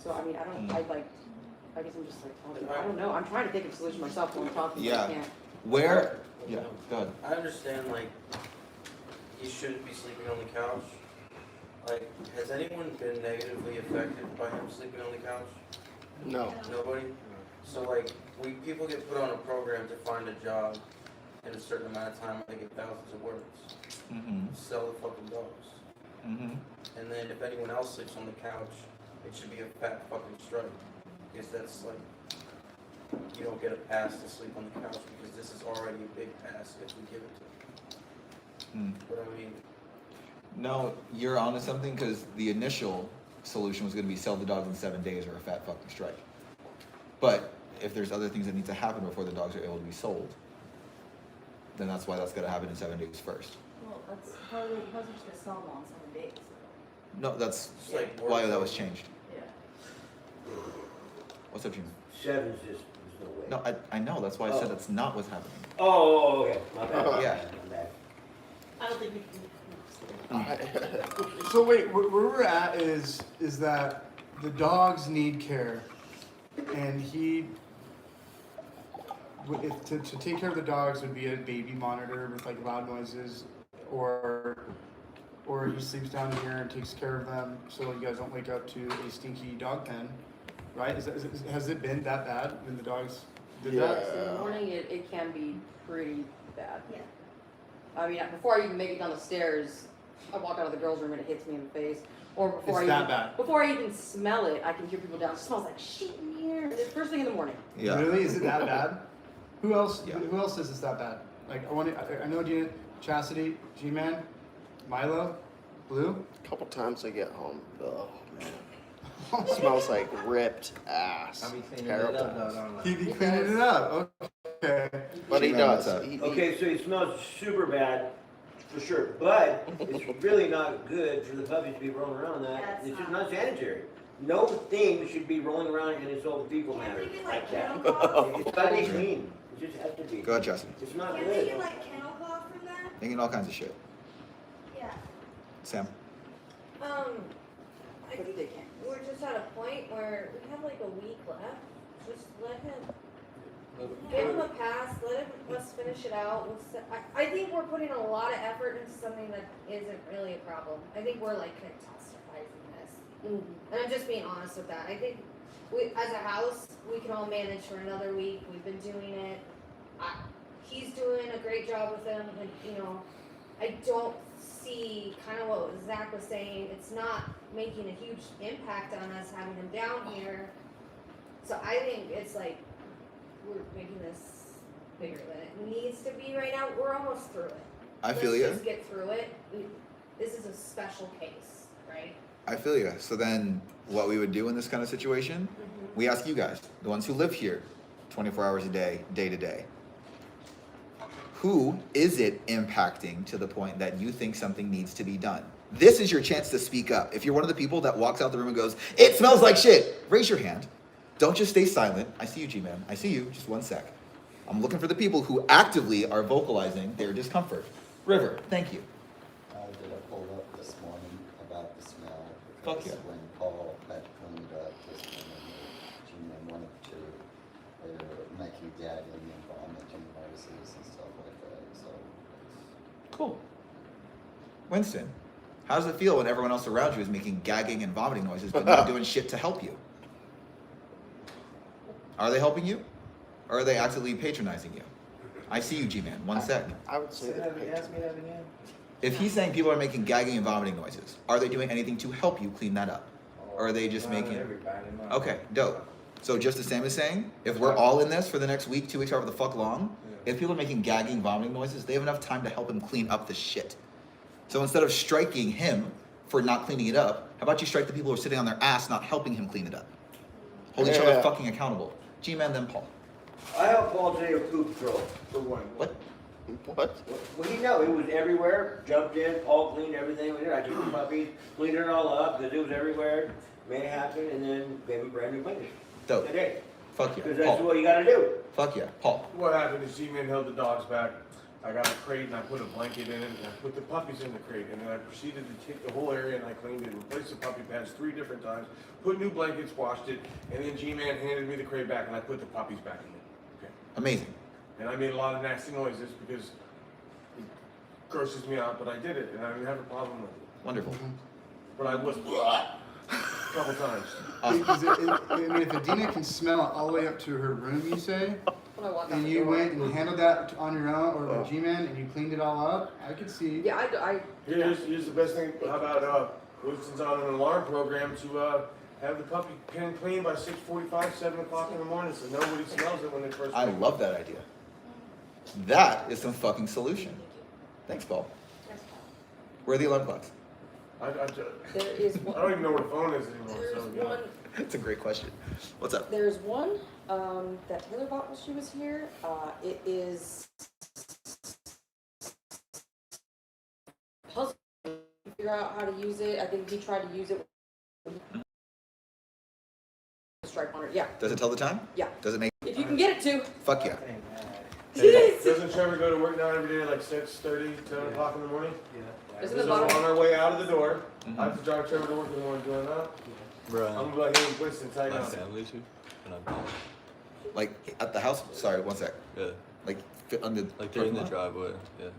So, I mean, I guess I'm just like, I don't know. I'm trying to think of a solution myself when I'm talking, but I can't. Where? Yeah, go ahead. I understand, like, he shouldn't be sleeping on the couch. Like, has anyone been negatively affected by him sleeping on the couch? No. Nobody? So, like, people get put on a program to find a job in a certain amount of time, they get thousands of words. Sell the fucking dogs. And then if anyone else sleeps on the couch, it should be a fat fucking strike. Because that's like, you don't get a pass to sleep on the couch, because this is already a big pass if we give it to him. But I mean, No, you're onto something, because the initial solution was going to be sell the dogs in 7 days or a fat fucking strike. But if there's other things that need to happen before the dogs are able to be sold, then that's why that's got to happen in 7 days first. Well, that's how's he just gonna sell them on 7 days? No, that's like why that was changed. Yeah. What's up, Jim? 7's just, there's no way. No, I know, that's why I said that's not what's happening. Oh, okay. My bad. Yeah. My bad. I don't think we can. So wait, where we're at is that the dogs need care, and to take care of the dogs would be a baby monitor with like loud noises, or he sleeps down here and takes care of them so you guys don't wake up to a stinky dog pen, right? Has it been that bad when the dogs did that? In the morning, it can be pretty bad. Yeah. I mean, before I even make it down the stairs, I walk out of the girls' room and it hits me in the face. Or before I even smell it, I can hear people down. It smells like shit in here. It's first thing in the morning. Yeah. Really? Is it that bad? Who else? Yeah. Who else says it's that bad? Like I know Gina, Chastity, G-Man, Milo, Blue. A couple times I get home. Oh man. Smells like ripped ass. I'll be cleaning Terrible. it up though, don't I? He be cleaning it up. Okay. But he does. Okay, so it smells super bad, for sure, but it's really not good for the puppies to be rolling around that. It's just not sanitary. No thing should be rolling around in its old fecal matter like that. It's gotta be clean. It just has to be. Go ahead, Justin. It's not Can't they good. get like kennel cough from that? Thinking all kinds of shit. Yeah. Sam. I think we're just at a point where we have like a week left. Just let him, give him a pass, let us finish it out. I think we're putting a lot of effort into something that isn't really a problem. I think we're like catastrophizing this. And I'm just being honest with that. I think we, as a house, we can all manage for another week. We've been doing it. He's doing a great job with them, and you know, I don't see kind of what Zach was saying. It's not making a huge impact on us having him down here. So I think it's like we're making this bigger than it needs to be right now. We're almost through it. I feel you. Let's just get through it. This is a special case, right? I feel you. So then what we would do in this kind of situation, we ask you guys, the ones who live here 24 hours a day, day to day. Who is it impacting to the point that you think something needs to be done? This is your chance to speak up. If you're one of the people that walks out the room and goes, it smells like shit, raise your hand. Don't just stay silent. I see you, G-Man. I see you. Just one sec. I'm looking for the people who actively are vocalizing their discomfort. River, thank you. Did I pull up this morning about the smell? Fuck Because yeah. when Paul had cleaned up this morning, G-Man wanted to, they were making gagging and vomiting noises and stuff like that, so. Cool. Winston, how does it feel when everyone else around you is making gagging and vomiting noises but not doing shit to help you? Are they helping you? Or are they actively patronizing you? I see you, G-Man. One sec. I would say that. Ask me that again. If he's saying people are making gagging and vomiting noises, are they doing anything to help you clean that up? Or are they just making... Okay, dope. So just the same as saying, if we're all in this for the next week, 2 weeks, however the fuck long, if people are making gagging, vomiting noises, they have enough time to help him clean up the shit. So instead of striking him for not cleaning it up, how about you strike the people who are sitting on their ass not helping him clean it up? Hold each other fucking accountable. G-Man, then Paul. I helped Paul today with poop patrol. For what? What? What? Well, you know, it was everywhere. Jumped in, Paul cleaned everything. I took the puppies, cleaned it all up because it was everywhere. Made it happen, and then gave him brand new blankets. Dope. Today. Fuck yeah. Because that's Paul. what you gotta do. Fuck yeah. Paul. What happened is G-Man held the dogs back. I got a crate and I put a blanket in it and I put the puppies in the crate and then I proceeded to take the whole area and I cleaned it and replaced the puppy pads 3 different times, put new blankets, washed it, and then G-Man handed me the crate back and I put the puppies back in it. Okay. Amazing. And I made a lot of nasty noises because it grosses me out, but I did it and I didn't have a problem with it. Wonderful. But I was a couple times. I mean, if Adina can smell it all the way up to her room, you say, and you went and handled that on your own, or with G-Man, and you cleaned it all up, I could see. Yeah, Here's the best thing. How about Winston's on an alarm program to have the puppy pen clean by 6:45, 7 o'clock in the morning, so nobody smells it when they first. I love that idea. That is some fucking solution. Thanks, Paul. Where are the alarm clocks? There is one. I don't even know where the phone is anymore. There's So, yeah. one. That's a great question. What's up? There's one that Taylor bought when she was here. It is puzzle to figure out how to use it. I think he tried to use it. Stripe on it. Yeah. Does it tell the time? Yeah. Does it make... If you can get it to. Fuck yeah. Doesn't Trevor go to work now every day at like 6:30, 7 o'clock in the morning? Yeah. Isn't So it bottom? on our way out of the door, I have to drive Trevor to work in the morning doing that. Bro, I'm gonna be like, hey, Winston, tag my on. family too, and I'm gone. Like, at the house? Sorry, one sec. Yeah. Like, fit on the... Like they're in the parking lot? driveway. Yeah.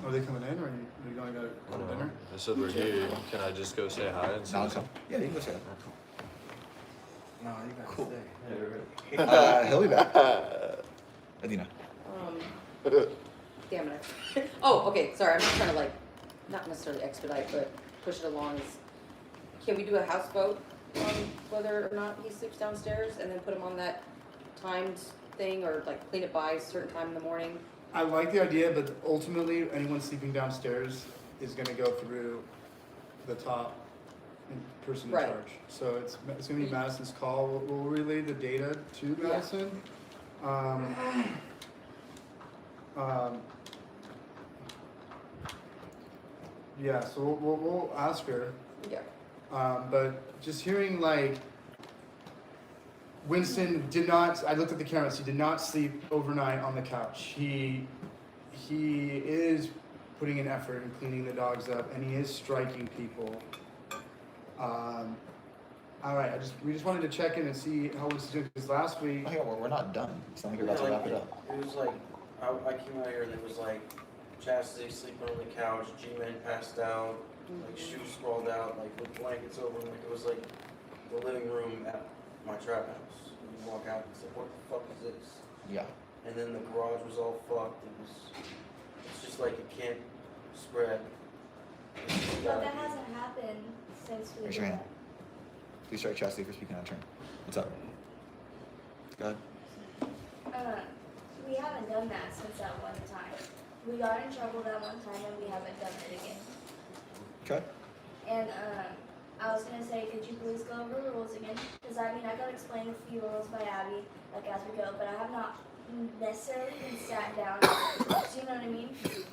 Are they coming in, or are you going to go to dinner? I said we're here. Can I just go say hi and see? No, I'll come. Yeah, you can go say hi. No, you gotta Cool. stay. He'll be back. Adina. Damn it. Oh, okay. Sorry. I'm just trying to like, not necessarily expedite, but push it along. Can we do a houseboat on whether or not he sleeps downstairs, and then put him on that timed thing, or like clean it by a certain time in the morning? I like the idea, but ultimately, anyone sleeping downstairs is going to go through the top person in Right. charge. So it's gonna be Madison's call. We'll relay the data to Yeah. Madison. Yeah, so we'll ask her. Yeah. But just hearing like Winston did not. I looked at the cameras. He did not sleep overnight on the couch. He is putting an effort in cleaning the dogs up, and he is striking people. All right, we just wanted to check in and see how Winston's doing, because last week. Oh, yeah, we're not done. It's not like you're about to wrap it up. It was like, I came out here and it was like Chastity sleeping on the couch, G-Man passed out, like shoes sprawled out, like with blankets over him, like it was like the living room at my trap house. When you walk out, it's like, what the fuck is this? Yeah. And then the garage was all fucked. It's just like it can't spread. But that hasn't happened since we Raise your hand. Please strike Chastity for speaking out of turn. What's up? Go ahead. We haven't done that since that one time. We got in trouble that one time and we haven't done it again. Okay. And I was gonna say, could you please go over the rules again? Because I mean, I got explained a few rules by Abby, like as we go, but I have not necessarily been sat down. Do you know what I mean?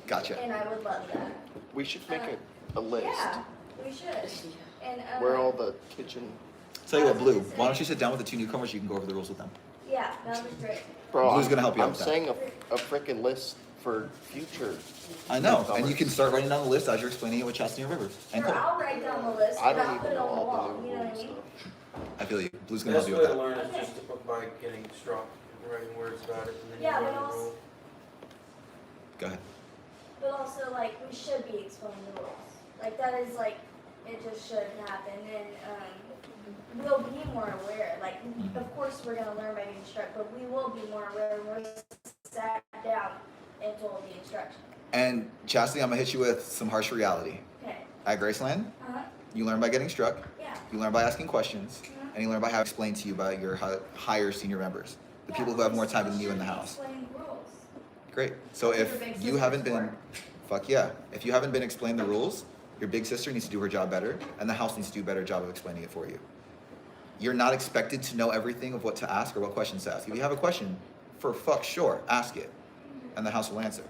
Gotcha. And I would love that. We should make a list. Yeah, we should. And Where all the kitchen. Tell you what, Blue, why don't you sit down with the two newcomers? You can go over the rules with them. yeah, that was great. Bro, Blue's gonna help you out I'm with that. saying a freaking list for future. I know, newcomers. and you can start writing down the list as you're explaining it with Chastity and River. And Sure, Cole. I'll write down the list I and don't I'll even put it know on the all wall. the new You know what I rules mean? I feel you. Blue's The gonna best help way you to with that. learn is just to put by getting struck, writing words about it, and then Yeah, you but learn the also, rule. Go ahead. but also like we should be explaining the rules. Like that is like it just should happen, and we'll be more aware. Like of course we're gonna learn by getting struck, but we will be more aware when we're sat down and told the instructions. And Chastity, I'm gonna hit you with some harsh reality. Okay. At Graceland, Uh-huh. you learn by getting struck. Yeah. You learn by asking questions, and you learn by having explained to you by your higher senior members, the people who have more time than you in the house. Explain the rules. Great. So That's if what your big you haven't sister's been, fuck yeah, if you haven't been explained the rules, your big sister needs to do her job better, and the house needs to do a better job of explaining it for you. You're not expected to know everything of what to ask or what questions to ask. If you have a question, for fuck sure, ask it, and the house will answer.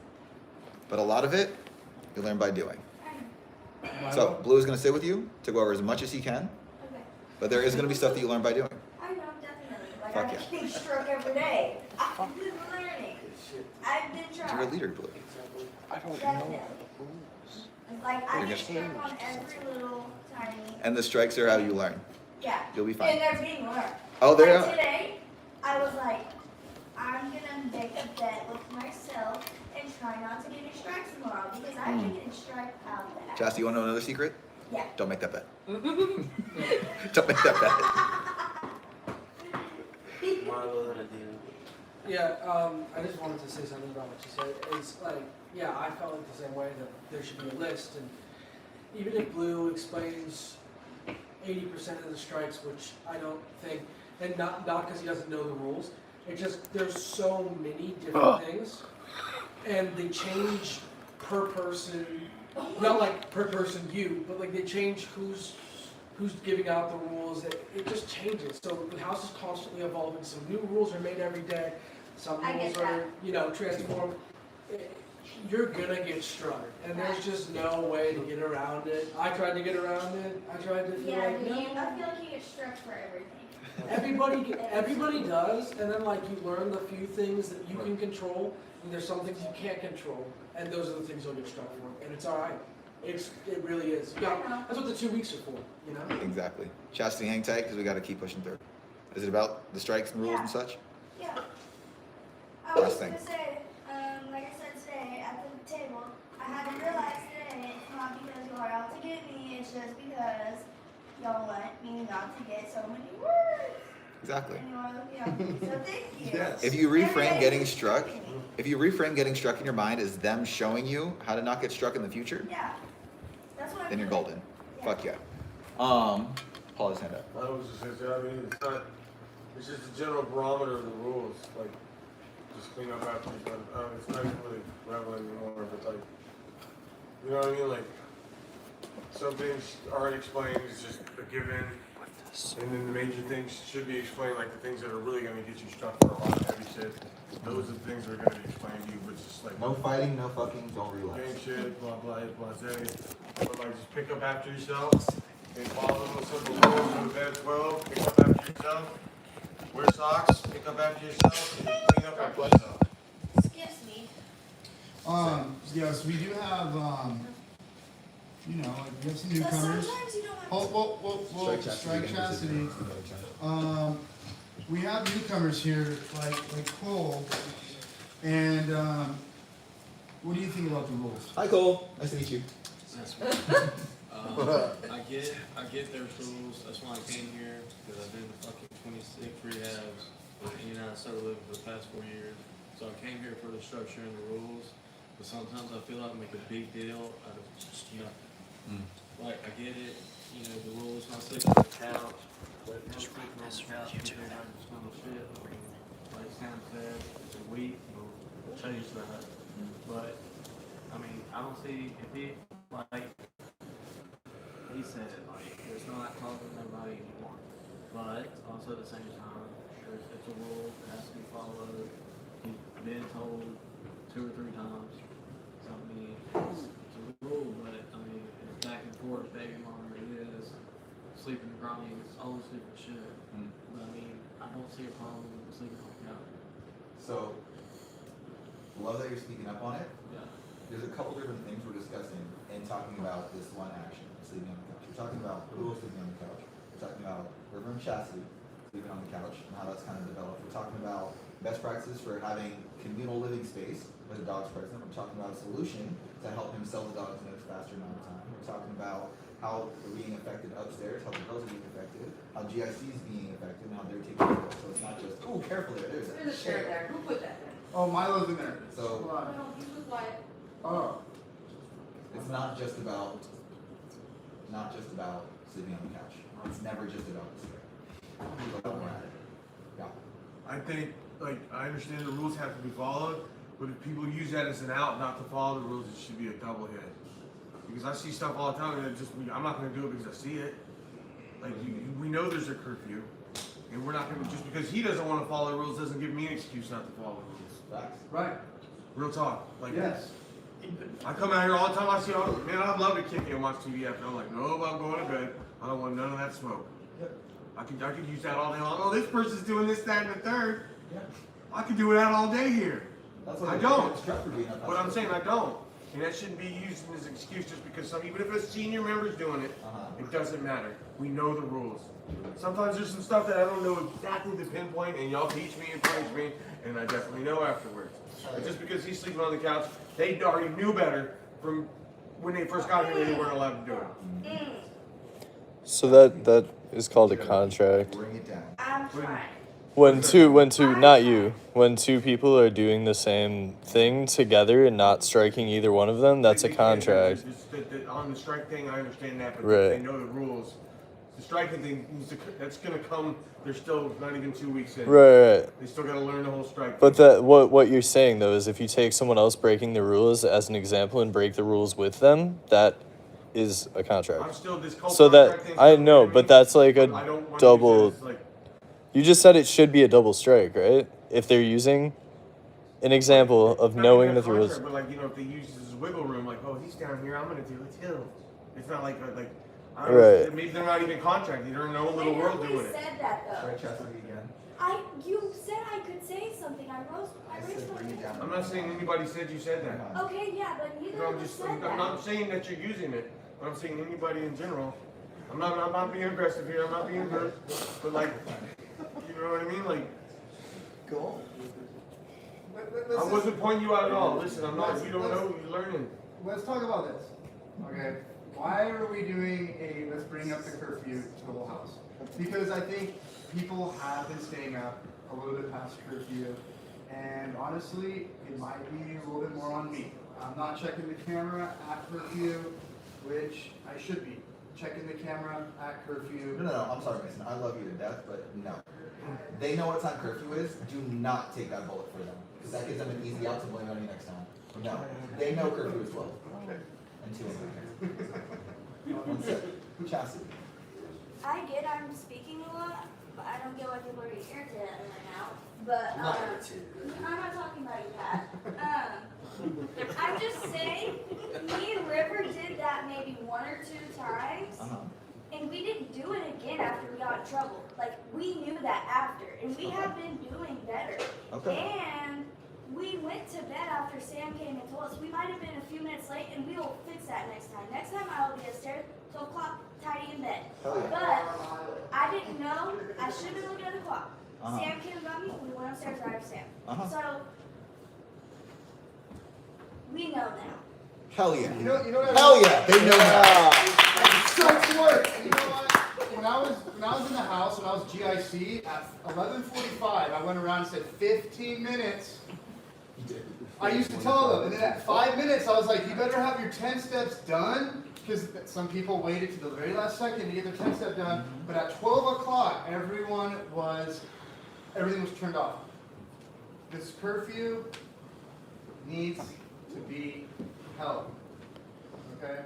But a lot of it, you learn by doing. So Blue is gonna sit with you to go over as much as he can, Okay. but there is gonna be stuff that you learn by doing. I know, definitely. Like Fuck I'm yeah. getting struck every day. I've been learning. I've been trying. You're a leader, Blue. I don't Definitely. Like I You're get gonna- struck on every little tiny. And the strikes are how you learn. Yeah. You'll be fine. And they're being learned. Oh, they like are. Today, I was like, I'm gonna make a bet with myself and try not to get any strikes tomorrow because I've been getting struck out bad. Chastity, you wanna know another secret? Yeah. Don't make that bet. Don't make that bet. Milo and Adina. Yeah, I just wanted to say something about what you said. It's like, yeah, I felt like the same way that there should be a list, and even if Blue explains 80% of the strikes, which I don't think, and not because he doesn't know the rules, it just there's so many different things, and they change per person. Not like per person you, but like they change who's giving out the rules. It just changes. So the house is constantly evolving. So new rules are made every day. Some I rules get are, that. transformed. You're gonna get struck, and there's just no way to get around it. I tried to get around it. I tried to feel Yeah, like, I no. feel like you get struck for everything. Everybody does, and then like you learn the few things that you can control, and there's some things you can't control, and those are the things you'll get struck for, and it's all right. It really is. That's what the 2 weeks are for, you know. Exactly. Chastity, hang tight because we gotta keep pushing through. Is it about the strikes and rules and such? Yeah. I was Last just thing. gonna say, like I said today at the table, I had to realize today it's not because y'all are out to get me, it's just because y'all want me not to get so many words. Exactly. And so thank you. If you reframe getting struck, in your mind as them showing you how to not get struck in the future, Yeah. That's what then you're doing. golden. Fuck yeah. Paul has hand up. I was just gonna say, I mean, it's just a general barometer of the rules, like, just clean up after you've done, it's not really relevant anymore, but like, you know what I mean, like, some things aren't explained, it's just a given. And then the major things should be explained, like the things that are really gonna get you stuck for a lot of heavy shit. Those are the things that are gonna be explained to you, but just like No fighting, no fucking, don't relapse. gang shit, blah blah, blase. But like just pick up after yourself and follow those simple rules. Go to bed at 12, pick up after yourself. Wear socks, pick up after yourself, and clean up after yourself. Excuse me. Yes, we do have, you know, like we have some But newcomers. sometimes you don't have Whoa, Strike Chastity. We have newcomers here, like Cole, and what do you think about the rules? Hi Cole, nice to meet you. I get their rules. That's why I came here, because I've been to fucking 26 rehabs and I sober living for the past 4 years. So I came here for the structure and the rules, but sometimes I feel like I make a big deal out of just nothing. Like I get it, you know, the rules, not sleeping on the couch, but no sleeping on the couch because they're not just little shit. I mean, like Sam said, it's a week, we'll change that. But I mean, I don't see if he like. He said, like, there's not talking to nobody anymore. But also at the same time, it's a rule that has to be followed. He's been told 2 or 3 times. So, I mean, it's a rule, but I mean, it's back and forth, baby monitor, it is. Sleeping groggy, it's all stupid shit. But I mean, I don't see a problem with sleeping on the couch. So, love that you're speaking up on it. Yeah. There's a couple different things we're discussing and talking about this one action, sleeping on the couch. We're talking about Lou sleeping on the couch. We're talking about River and Chastity sleeping on the couch and how that's kind of developed. We're talking about best practices for having communal living space with the dog's present. We're talking about a solution to help him sell the dogs in a faster amount of time. We're talking about how they're being affected upstairs, how the girls are being affected, how GIC is being affected, and how they're taking care of it. So it's not just, oh, careful there's There's a chair there. Who put that there? Oh, Milo's in there. So, No, he's with Wyatt. Oh. it's not just about sleeping on the couch. It's never just about the story. Yeah. I think, like, I understand the rules have to be followed, but if people use that as an out not to follow the rules, it should be a double hit. Because I see stuff all the time, and I'm not going to do it because I see it. Like, we know there's a curfew, and we're not going to, just because he doesn't want to follow the rules doesn't give me an excuse not to follow the rules. Facts. Right. Real talk. Like, Yes. I come out here all the time, I see, man, I'd love to kick it and watch TV after. I'm like, no, I'm going to bed. I don't want none of that smoke. I could use that all day long. Oh, this person's doing this, that, and the third. Yeah. I could do that all day here. I don't. But But I'm saying I don't. And that shouldn't be used as an excuse just because even if a senior member's doing it, it doesn't matter. We know the rules. Sometimes there's some stuff that I don't know exactly the pinpoint, and y'all teach me and praise me, and I definitely know afterwards. But just because he's sleeping on the couch, they already knew better from when they first got here, they weren't allowed to do it. So that is called a contract. Bring it down. I'm trying. When two people are doing the same thing together and not striking either one of them, that's a contract. On the strike thing, I understand that, but Right. they know the rules. The striking thing, that's going to come, they're still not even 2 weeks in. Right. They still got to learn the whole strike But thing. that what you're saying though is if you take someone else breaking the rules as an example and break the rules with them, that is a contract. I'm still this whole So that contract thing's I still know, weird to but me, that's like but a I don't wanna double. use it as, like, You just said it should be a double strike, right? If they're using an example of not knowing even a the rules. contract, but like, you know, if they use this as wiggle room, like, oh, he's down here, I'm going to do it too. It's not like I don't know, Right. maybe they're not even contracted. They're in their own little world doing it. said that though. Try Chastity again. You said I could say something. I raised my hand. I'm not saying anybody said you said that. Okay, yeah, but neither No, of us said I'm that. not saying that you're using it, but I'm saying anybody in general. I'm not being aggressive here. I'm not being rude, but like, you know what I mean? Like, Cool. I wasn't pointing you out at all. Listen, I'm not. You don't know. You're learning. Let's talk about this. Okay. Why are we doing let's bring up the curfew to the whole house? Because I think people have been staying up a little bit past curfew, and honestly, it might be a little bit more on me. I'm not checking the camera at curfew, which I should be. Checking the camera at curfew. No, I'm sorry, Mason. I love you to death, but no. They know what time curfew is. Do not take that bullet for them. Because that gives them an easy out to blame on you next time. No. They know curfew is 12. And 2 in the Chastity. I get I'm speaking a lot, but I don't get why people are getting irritated at me right now. But Not irritated. I'm not talking about you, Pat. I'm just saying, me and River did that maybe 1 or 2 times, and we didn't do it again after we got in trouble. Like, we knew that after, and we have been doing better. Okay. And we went to bed after Sam came and told us we might have been a few minutes late, and we will fix that next time. Next time I will be upstairs, 12 o'clock, tidy in bed. Hell yeah. But I didn't know. I should have been looking at the clock. Uh-huh. Sam came and got me. We went upstairs right after Sam. Uh-huh. So we know now. Hell yeah. You know what Hell yeah. They know that. Such work. And you know what? When I was in the house, when I was GIC, at 11:45, I went around and said 15 minutes. I used to tell them, and then at 5 minutes, I was like, you better have your 10 steps done, because some people waited to the very last second to get their 10 step done. But at 12 o'clock, everything was turned off. This curfew needs to be held. Okay?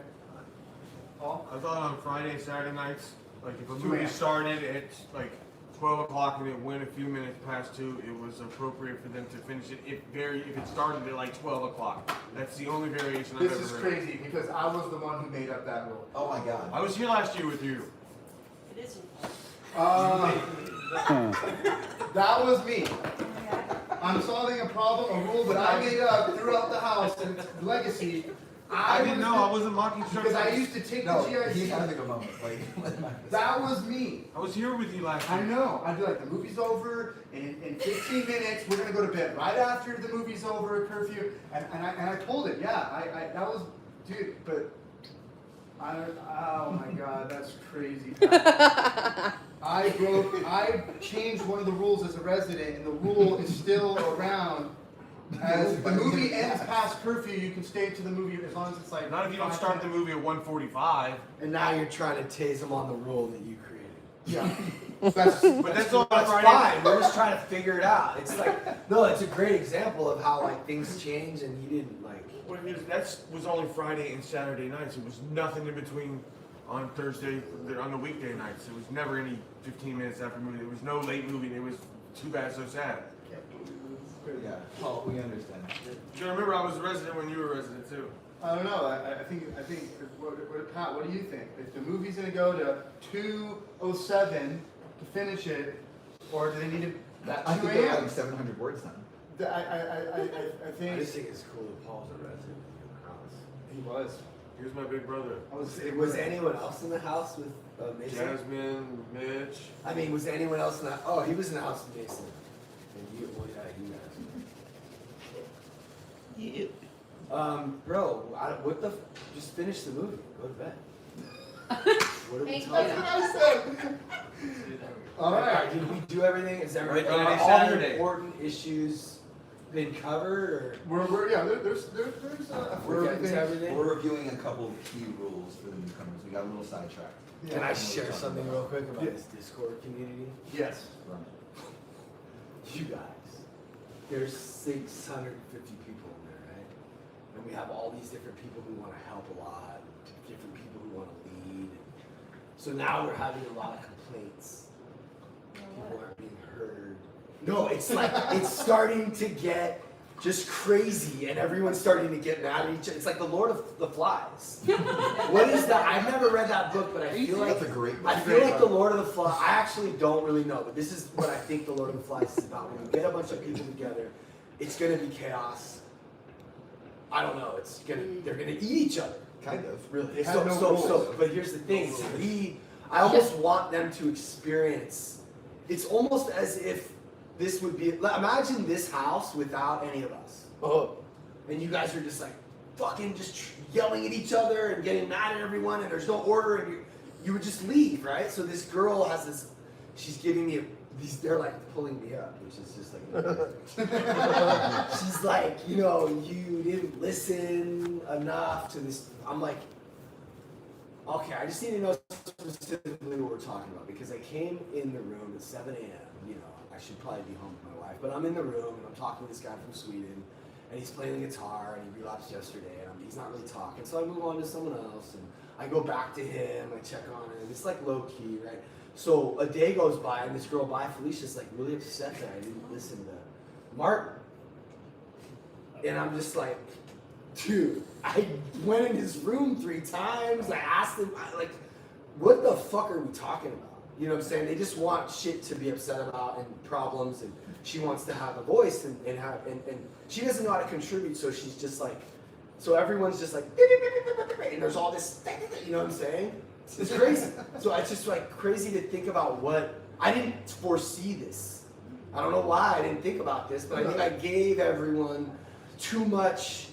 Paul? I thought on Friday and Saturday nights, like if a 2 movie a.m. started at like 12 o'clock and it went a few minutes past 2, it was appropriate for them to finish it if it started at like 12 o'clock. That's the only variation I've This ever is heard. crazy because I was the one who made up that rule. Oh my God. I was here last year with you. It is. That was me. I'm solving a problem, a rule that I made up throughout the house and legacy. I didn't know. I wasn't mocking you. Because I used to take the GIC. He's having a moment. Like, that was me. I was here with you last year. I know. I'd be like, the movie's over, and in 15 minutes, we're going to go to bed right after the movie's over, curfew. And I told it, yeah, that was, dude, but, oh my God, that's crazy. I changed one of the rules as a resident, and the rule is still around. As the movie ends past curfew, you can stay to the movie as long as it's like. Not if you don't start the movie at 1:45. And now you're trying to tase them on the rule that you created. Yeah. But that's on Friday. Fine. We're just trying to figure it out. It's like, no, it's a great example of how like things change and you didn't like. Well, that was only Friday and Saturday nights. It was nothing in between on Thursday, on the weekday nights. It was never any 15 minutes after movie. There was no late movie. It was too bad, so sad. yeah. Paul, we understand. Do you remember I was a resident when you were a resident too? I don't know. I think. Pat, what do you think? If the movie's gonna go to 2:07 to finish it, or do they need to? I think they're like 700 words then. I think. I just think it's cool that Paul's a resident in the house. He was. He was my big brother. Was anyone else in the house with Mason? Jasmine, Mitch. I mean, was anyone else in the? Oh, he was in the house with Mason. And you, well, yeah, you guys. Bro, what the? Just finish the movie. Go to bed. What are we talking That's what I said. All right. Did we do everything? Is everything? Right, Friday, All Saturday. the important issues been covered, or We're there's we're getting to everything? We're reviewing a couple of key rules for the newcomers. We got a little sidetracked. Can I share something real quick about this Discord community? Yes. You guys, there's 650 people in there, right? And we have all these different people who want to help a lot, different people who want to lead. So now we're having a lot of complaints. People aren't being heard. No, it's like, it's starting to get just crazy, and everyone's starting to get mad at each other. It's like the Lord of the Flies. What is that? I've never read that book, but I feel like That's a great book. I feel like the Lord of the Flies. I actually don't really know, but this is what I think the Lord of the Flies is about. When you get a bunch of people together, it's gonna be chaos. I don't know. They're gonna eat each other. Kind of. Really. Have no rules. But here's the thing: I almost want them to experience. It's almost as if this would be. Imagine this house without any of us. Oh. And you guys are just like fucking just yelling at each other and getting mad at everyone, and there's no order, and you would just leave, right? So this girl has this. She's giving me these. They're like pulling me up, which is just like. She's like, you didn't listen enough to this. I'm like, okay, I just need to know specifically what we're talking about, because I came in the room at 7 a.m. I should probably be home with my wife, but I'm in the room and I'm talking to this guy from Sweden, and he's playing the guitar, and he relapsed yesterday, and he's not really talking. So I move on to someone else, and I go back to him, I check on him. It's like low key, right? So a day goes by, and this girl by Felicia's like really upset that I didn't listen to Martin. And I'm just like, dude, I went in his room 3 times. I asked him, like, what the fuck are we talking about? You know what I'm saying? They just want shit to be upset about and problems, and she wants to have a voice and she doesn't know how to contribute, so she's just like, so everyone's just like, and there's all this, you know what I'm saying? It's crazy. So it's just like crazy to think about what, I didn't foresee this. I don't know why I didn't think about this, but I think I gave everyone too much.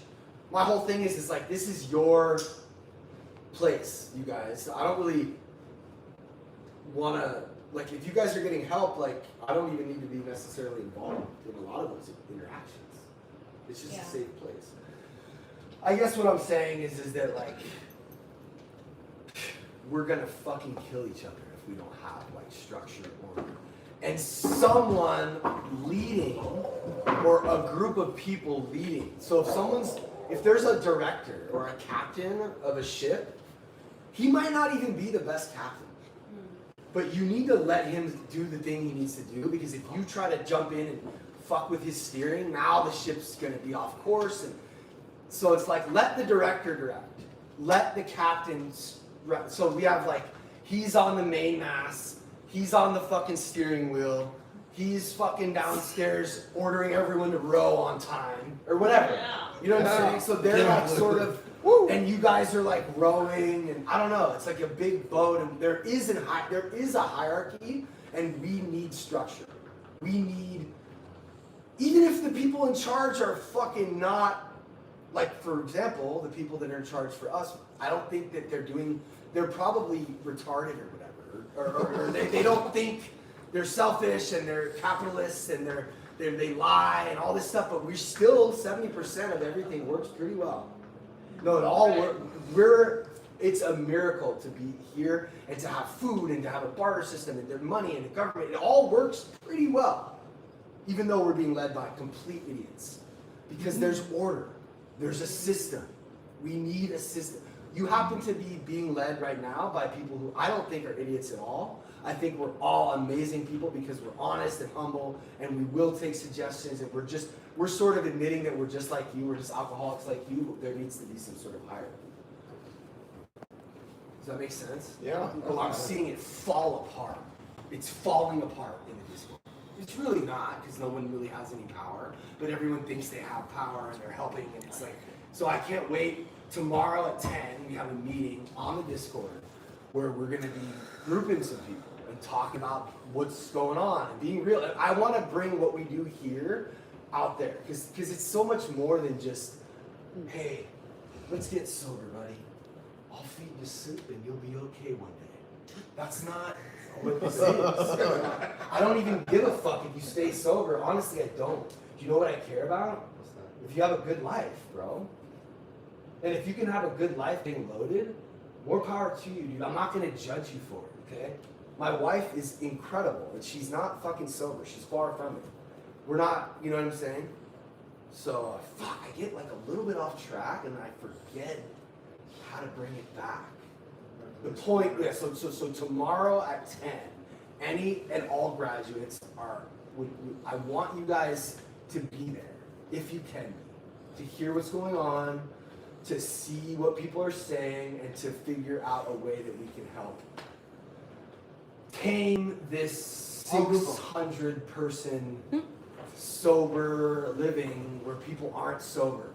My whole thing is like, this is your place, you guys. I don't really want to, like, if you guys are getting help, like, I don't even need to be necessarily involved in a lot of those interactions. It's just a safe place. I guess what I'm saying is that, like, we're gonna fucking kill each other if we don't have, like, structure or order. And someone leading, or a group of people leading. So if there's a director or a captain of a ship, he might not even be the best captain. But you need to let him do the thing he needs to do, because if you try to jump in and fuck with his steering, now the ship's gonna be off course. And so it's like, let the director direct. Let the captains, so we have like, he's on the main mast, he's on the fucking steering wheel, he's fucking downstairs ordering everyone to row on time, or whatever. You know what I'm saying? So they're like sort of, and you guys are like rowing, and I don't know, it's like a big boat, and there is a hierarchy, and we need structure. We need, even if the people in charge are fucking not, like, for example, the people that are in charge for us, I don't think that they're probably retarded or whatever, or they don't think, they're selfish and they're capitalists and they lie and all this stuff, but we're still 70% of everything works pretty well. No, it all it's a miracle to be here and to have food and to have a barter system and their money and the government. It all works pretty well, even though we're being led by complete idiots. Because there's order, there's a system. We need a system. You happen to be being led right now by people who I don't think are idiots at all. I think we're all amazing people because we're honest and humble, and we will take suggestions, and we're sort of admitting that we're just like you, we're just alcoholics like you. There needs to be some sort of hierarchy. Does that make sense? Yeah. Oh, I'm seeing it fall apart. It's falling apart in the Discord. It's really not, because no one really has any power, but everyone thinks they have power and they're helping, and it's like, so I can't wait. Tomorrow at 10, we have a meeting on the Discord where we're going to be grouping some people and talk about what's going on and being real. And I want to bring what we do here out there, because it's so much more than just, hey, let's get sober, buddy. I'll feed you soup and you'll be okay one day. That's not what this is. I don't even give a fuck if you stay sober. Honestly, I don't. Do you know what I care about? If you have a good life, bro. And if you can have a good life being loaded, more power to you, dude. I'm not gonna judge you for it, okay? My wife is incredible, and she's not fucking sober. She's far from it. We're not, you know what I'm saying? So, fuck, I get like a little bit off track, and I forget how to bring it back. The point, yeah, so tomorrow at 10, any and all graduates I want you guys to be there, if you can be, to hear what's going on, to see what people are saying, and to figure out a way that we can help tame this 600 person sober living where people aren't sober,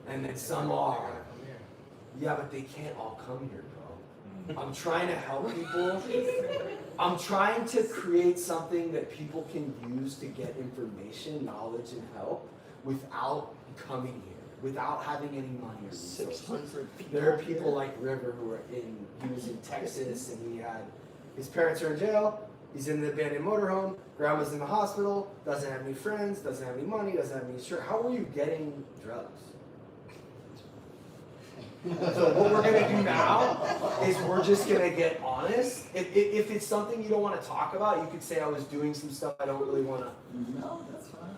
and then some are. Yeah, but they can't all come here, bro. I'm trying to help people. I'm trying to create something that people can use to get information, knowledge, and help without coming here, without having any money or resources. 600 people. There are people like River who he was in Texas, and his parents are in jail, he's in the abandoned motorhome, grandma's in the hospital, doesn't have any friends, doesn't have any money, doesn't have any insurance. How are you getting drugs? So what we're gonna do now is we're just gonna get honest. If it's something you don't want to talk about, you could say I was doing some stuff I don't really want to. No, that's fine.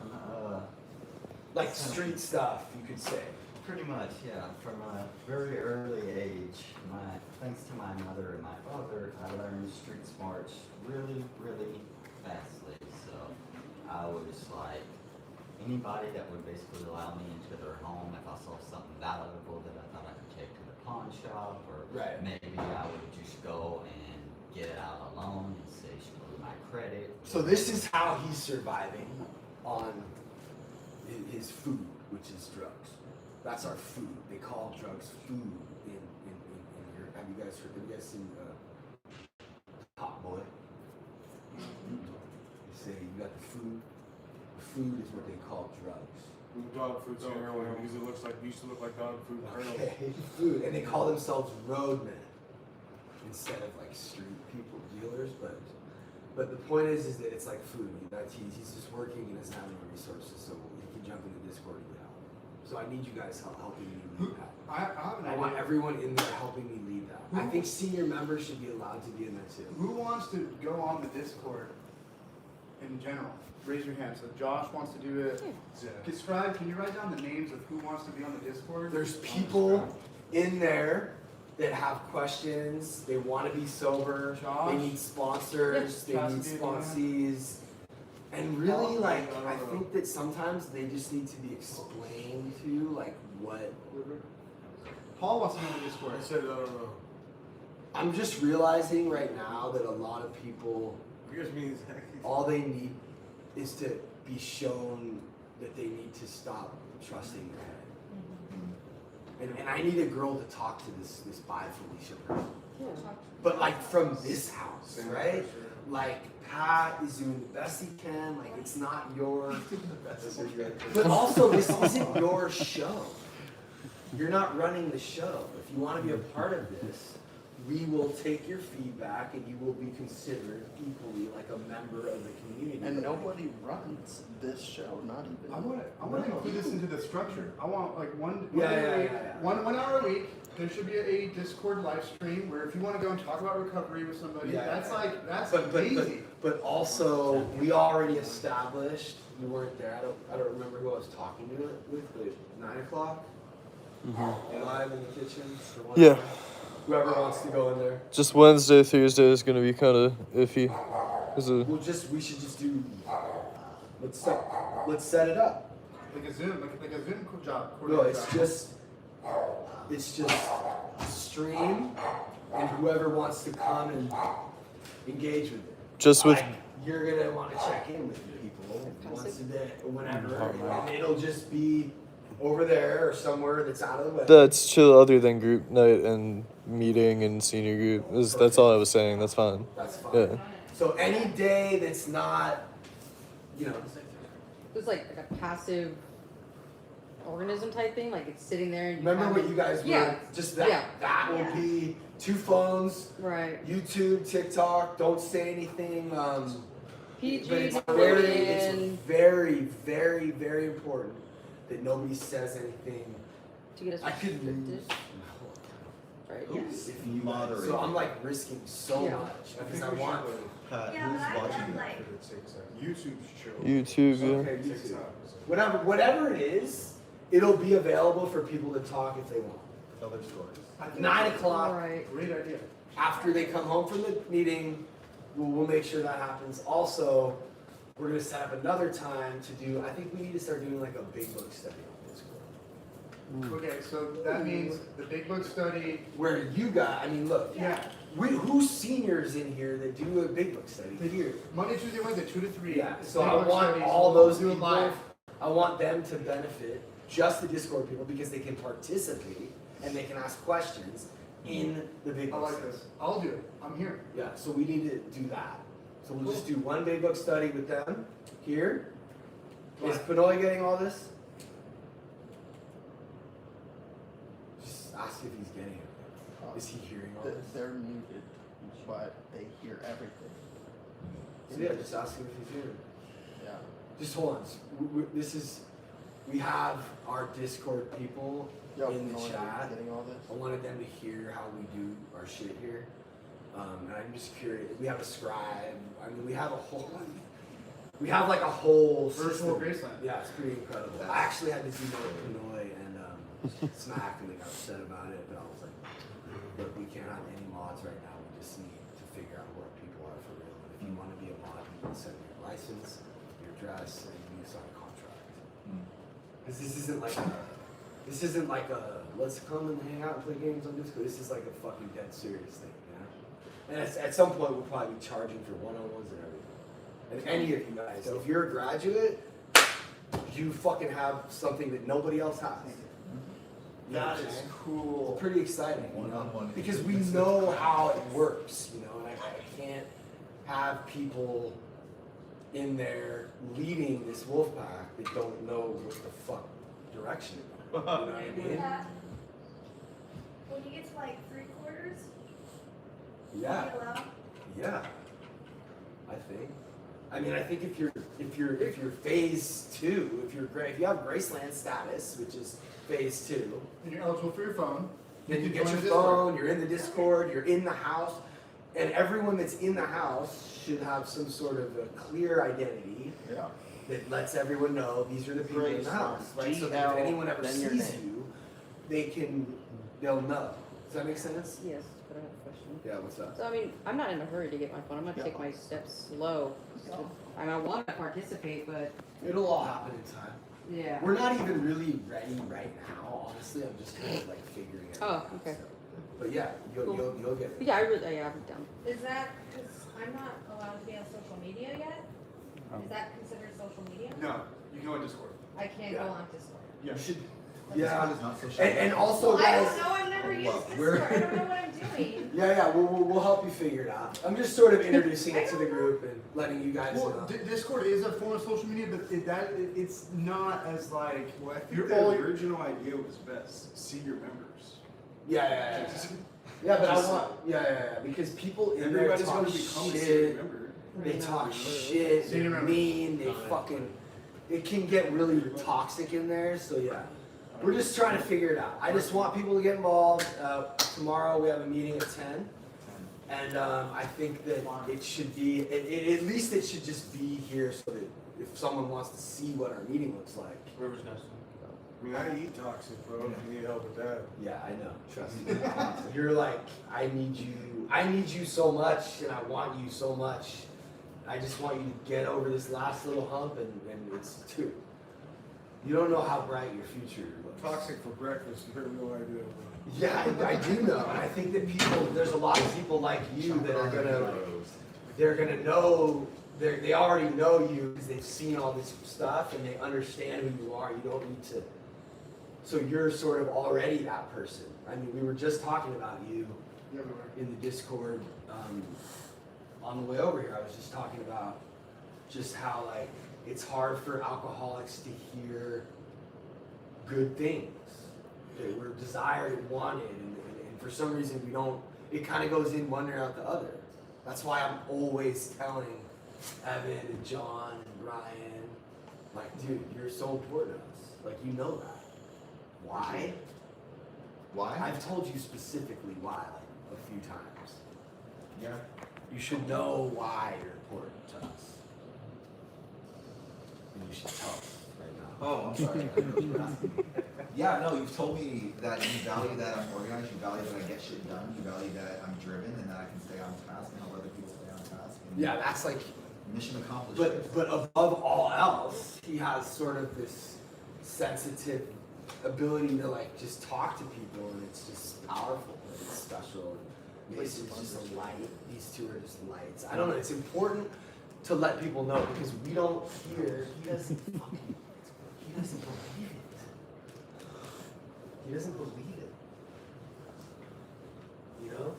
Like street stuff, you could say. Pretty much, yeah. From a very early age, thanks to my mother and my father, I learned street smarts really, really fastly. So I was like, anybody that would basically allow me into their home, if I saw something valuable that I thought I could take to the pawn shop, or maybe I would just go and get it out alone and say, screw my credit. So this is how he's surviving on his food, which is drugs. That's our food. They call drugs food in here. Have you guys seen Hot Boy? You say you got the food. The food is what they call drugs. Dog food's heroin because it used to look like dog food. Okay, food, and they call themselves roadmen instead of like street people, dealers. But the point is that it's like food. He's just working and doesn't have any resources, so he can jump into Discord and get help. So I need you guys helping me lead that. I want everyone in there helping me lead that. I think senior members should be allowed to be in there too. Who wants to go on the Discord in general? Raise your hand. So Josh wants to do it. Scribe, can you write down the names of who wants to be on the Discord? There's people in there that have questions. They want to be sober. Josh? They need sponsors. They need sponsees. And really, like, I think that sometimes they just need to be explained to, like, what. Paul wants to be on the Discord. I said, I don't know. I'm just realizing right now that a lot of people, all they need is to be shown that they need to stop trusting their head. And I need a girl to talk to this bi Felicia person. But like from this house, right? Like Pat is doing the best he can. Like it's not your. But also, this isn't your show. You're not running the show. If you want to be a part of this, we will take your feedback and you will be considered equally like a member of the community. And nobody runs this show, not even. I want to include this into the structure. I want like one hour a week. There should be a Discord live stream where if you want to go and talk about recovery with somebody, that's easy. But also, we already established. You weren't there. I don't remember who I was talking to it with. But 9 o'clock, live in the kitchen. Yeah. Whoever wants to go in there. Just Wednesday, Thursday is gonna be kind of iffy. We should just do. Let's set it up. Like a Zoom job. No, it's just stream, and whoever wants to come and engage with it. Just with. Like, you're gonna want to check in with people once a day or whenever, and it'll just be over there or somewhere that's out of the way. That's chill other than group night and meeting and senior group. That's all I was saying. That's fine. That's fine. Yeah. So any day that's not, It was like a passive organism type thing, like it's sitting there. And remember what you guys were? Just that. Yeah. That will be 2 phones. Right. YouTube, TikTok. Don't say anything. PG. But it's very, very, very important that nobody says anything. To get us I could Right. Yes. Yes. If you moderate. So I'm like risking so much because I want. Who's watching like. YouTube's chill. YouTube, yeah. Okay, YouTube. Whatever it is, it'll be available for people to talk if they want. Tell their stories. 9 o'clock. Right. Great idea. After they come home from the meeting, we'll make sure that happens. Also, we're gonna set up another time to do. I think we need to start doing like a big book study on Discord. Okay, so that means the big book study. Where you got, look. Yeah. Who's seniors in here that do a big book study? Here. Monday, Tuesday, Wednesday, 2 to 3. Yeah. So Big I book want studies, all we'll those do it people. live. I want them to benefit. Just the Discord people because they can participate and they can ask questions in the big book. I like study. this. I'll do it. I'm here. Yeah. So we need to do that. So we'll just do one big book study with them here. Is Pinoy getting all this? Just ask if he's getting it. Is he hearing all this? They're muted, but they hear everything. So yeah, just ask him if he's hearing. Yeah. Just hold on. We have our Discord people in the chat. Getting all this? I wanted them to hear how we do our shit here. And I'm just curious. We have a scribe. We have a whole. we have like a whole Virtual system. Graceland. Yeah, it's pretty incredible. I actually had to do that with Pinoy and Smack, and they got upset about it, but I was like, look, we can't have any mods right now. We just need to figure out where people are for real. And if you want to be a mod, you need to send me your license, your address, and you need to sign a contract. Because this isn't like a let's come and hang out and play games on Discord. This is like a fucking dead serious thing, you know? And at some point we'll probably be charging for one-on-ones and everything. And any of you guys, so if you're a graduate, you fucking have something that nobody else has. That is cool. It's pretty exciting, you know? One-on-one. Because we know how it works, you know, and I can't have people in there leading this wolf pack that don't know what the fuck direction to go. You know what I mean? Yeah. When you get to like 3/4, Yeah. you allow? Yeah. I think. I mean, I think if you're phase 2, if you have Graceland status, which is phase 2, And you're eligible for your phone. then you can get join your the Discord. phone, you're in the Discord, you're in the house, and everyone that's in the house should have some sort of a clear identity Yeah. that lets everyone know these are the people in the house, right? So that if GL, anyone ever then your sees name. you, they'll know. Does that make sense? Yes, but I have a question. Yeah, what's up? So I mean, I'm not in a hurry to get my phone. I'm gonna take my steps slow. I mean, I want to participate, but It'll all happen in time. yeah. We're not even really ready right now, honestly. I'm just kind of like figuring it out. Oh, okay. So. But yeah, you'll get it. Yeah, I'm done. Is that, because I'm not allowed to be on social media yet? Is that considered social media? No, you can go on Discord. I can't go on Discord. You should. Discord is not social And also, Well, I guys. don't know, I've never used Discord, we're- I don't know what I'm doing. Yeah, we'll help you figure it out. I'm just sort of introducing it to the group and letting you guys Well, know. Discord is a form of social media, but it's not as like. Well, I think You're the all- original idea was best. See your members. Yeah. Yeah, but I want. Yeah. Because people in there Everybody's talk gonna become a senior shit. member. They talk shit. Senior They're member. mean. They fucking. It can get really toxic in there. So yeah. We're just trying to figure it out. I just want people to get involved. Tomorrow we have a meeting at 10. And I think that it should be, at least it should just be here so that if someone wants to see what our meeting looks like. River's Nest. I mean, I eat toxic, bro. If you need help with that. Yeah, I know. Trust me. You're like, I need you so much, and I want you so much. I just want you to get over this last little hump, and it's too. You don't know how bright your future looks. Toxic for breakfast. You have no idea, bro. Yeah, I do know, and I think that there's a lot of people like you that are they're gonna know, they already know you because they've seen all this stuff and they understand who you are. You don't need to. So you're sort of already that person. I mean, we were just talking about you in the Discord on the way over here. I was just talking about just how like it's hard for alcoholics to hear good things. We're desired and wanted, and for some reason we don't. It kind of goes in one ear out the other. That's why I'm always telling Evan and John and Ryan, like, dude, you're so important to us. Like, you know that. Why? Why? I've told you specifically why, like, a few times. Yeah. You should know why you're important to us. And you should tell us right now. Oh, I'm sorry. I didn't know what you were asking me. Yeah, no, you've told me that you value that I'm organized, you value that I get shit done, you value that I'm driven and that I can stay on task and help other people stay on task. And Yeah, that's like mission accomplished. But above all else, he has sort of this sensitive ability to like just talk to people, and it's just powerful. And it's special. And this is just a light. These two are just lights. I don't know. It's important to let people know because we don't hear. He doesn't believe it. He doesn't believe it. You know?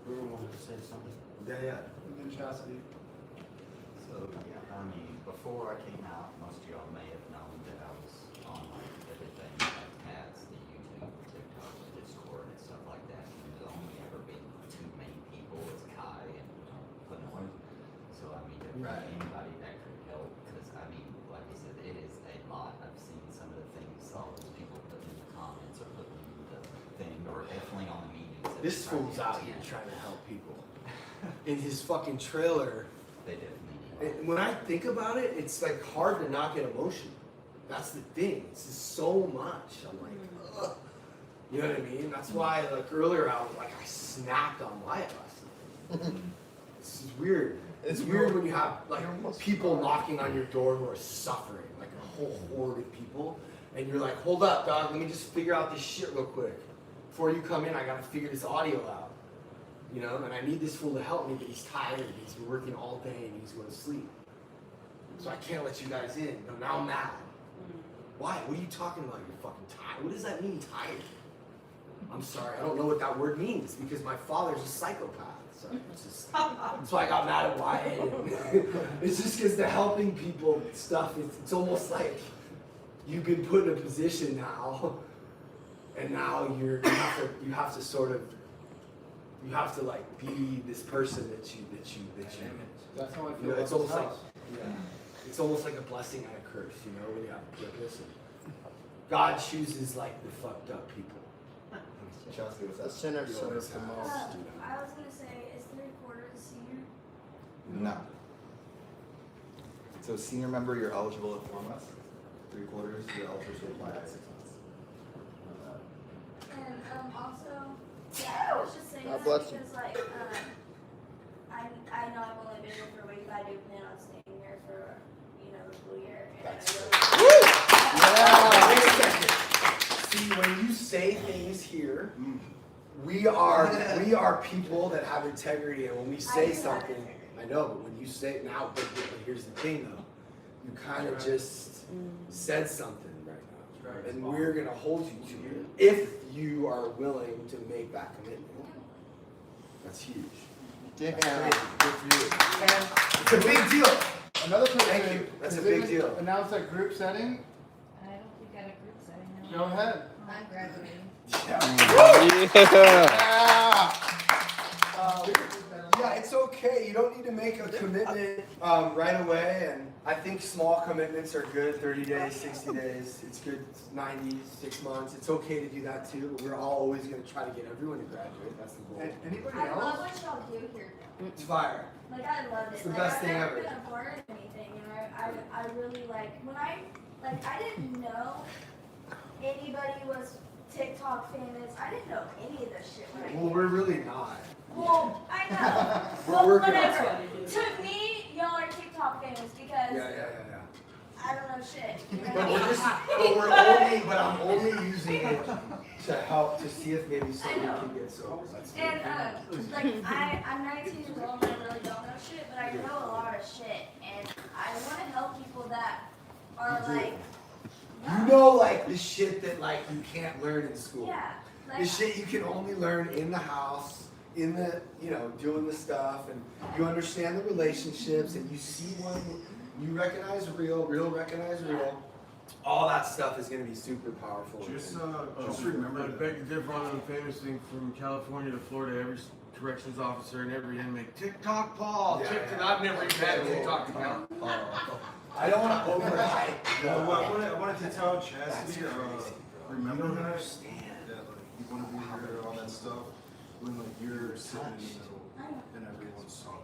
River wanted to say something. Yeah. And then Chastity. So, yeah, I mean, before I came out, most of y'all may have known that I was on like everything, like Pat's, the YouTube, TikTok, Discord, and stuff like that. And there's only ever been two main people, it's Kai and Panoy. So, I mean, if there's anybody that could help, because I mean, like I said, it is a lot. I've seen some of the things all those people put in the comments or put in the thing, or definitely on the meetings. This fool's out here trying to help people. In his fucking trailer. They definitely need And when I think about it, it's like hard to not get emotional. That's the thing. It's just so much. I'm like, ugh. You know what I mean? That's why, like earlier, I was like, I snapped on Wyatt last night. This is weird. It's weird when you have like people knocking on your door who are suffering, like a whole horde of people, and you're like, hold up, dog. Let me just figure out this shit real quick. Before you come in, I gotta figure this audio out. You know, and I need this fool to help me, but he's tired. He's been working all day and he's going to sleep. So I can't let you guys in. No, now I'm mad. Why? What are you talking about? You're fucking tired. What does that mean, tired? I'm sorry, I don't know what that word means because my father's a psychopath. So it's just, so I got mad at Wyatt. It's just because the helping people stuff, it's almost like you've been put in a position now, and now you have to sort of, you have to like be this person that you. That's how I feel. You know, it's almost like, it's almost like a blessing and a curse. You know, when you have a purpose. God chooses like the fucked up people. Chelsea, what's that? The sinner serves the most. I was gonna say, is 3/4 a senior? No. So senior member, you're eligible at 4 months. 3/4, you're eligible to apply at 6 months. And also, yeah, I was just saying God that bless you. because like I know I've only been here for a week, but I do plan on staying here for the full year. And Yeah. Wait a second. See, when you say things here, we are people that have integrity, and when we say something, I know, but when you say it now, but here's the thing though, you kind of just said something right now, and we're gonna hold you to it if you are willing to make that commitment. That's huge. Damn. That's crazy. Good for you. And it's a big deal. Another person. Thank you. That's a big deal. Announce that group setting. I don't think I had a group setting. No. Go ahead. I'm graduating. Yeah, it's okay. You don't need to make a commitment right away. And I think small commitments are good. 30 days, 60 days. It's good. 90, 6 months. It's okay to do that too. But we're all always going to try to get everyone to graduate. That's the goal. Anybody I love else? what y'all do here. It's fire. Like I loved it. It's the like, best I've thing never ever. been a part of anything, and I really like when I didn't know anybody was TikTok famous. I didn't know any of this shit when I Well, we're really not. Well, I know. We're Well, working on whatever. it. To me, y'all are TikTok famous because Yeah. I don't know shit. You know? But I'm only using it to help to see if maybe somebody can get sober. And I'm 19 years old and I really don't know shit, but I know a lot of shit, and I want to help people that are like. You know, like the shit that like you can't learn in school. Yeah. The shit you can only learn in the house, in the doing the stuff, and you understand the relationships, and you see one, you recognize real recognize real. All that stuff is gonna be super powerful. Just remember, I beg to differ on the famous thing from California to Florida. Every corrections officer and every inmate, TikTok Paul. I've never even had a TikTok account. I don't want to overhype. I wanted to tell Chastity, remember that you want to be here and all that stuff when like you're sitting in the middle and everyone's talking.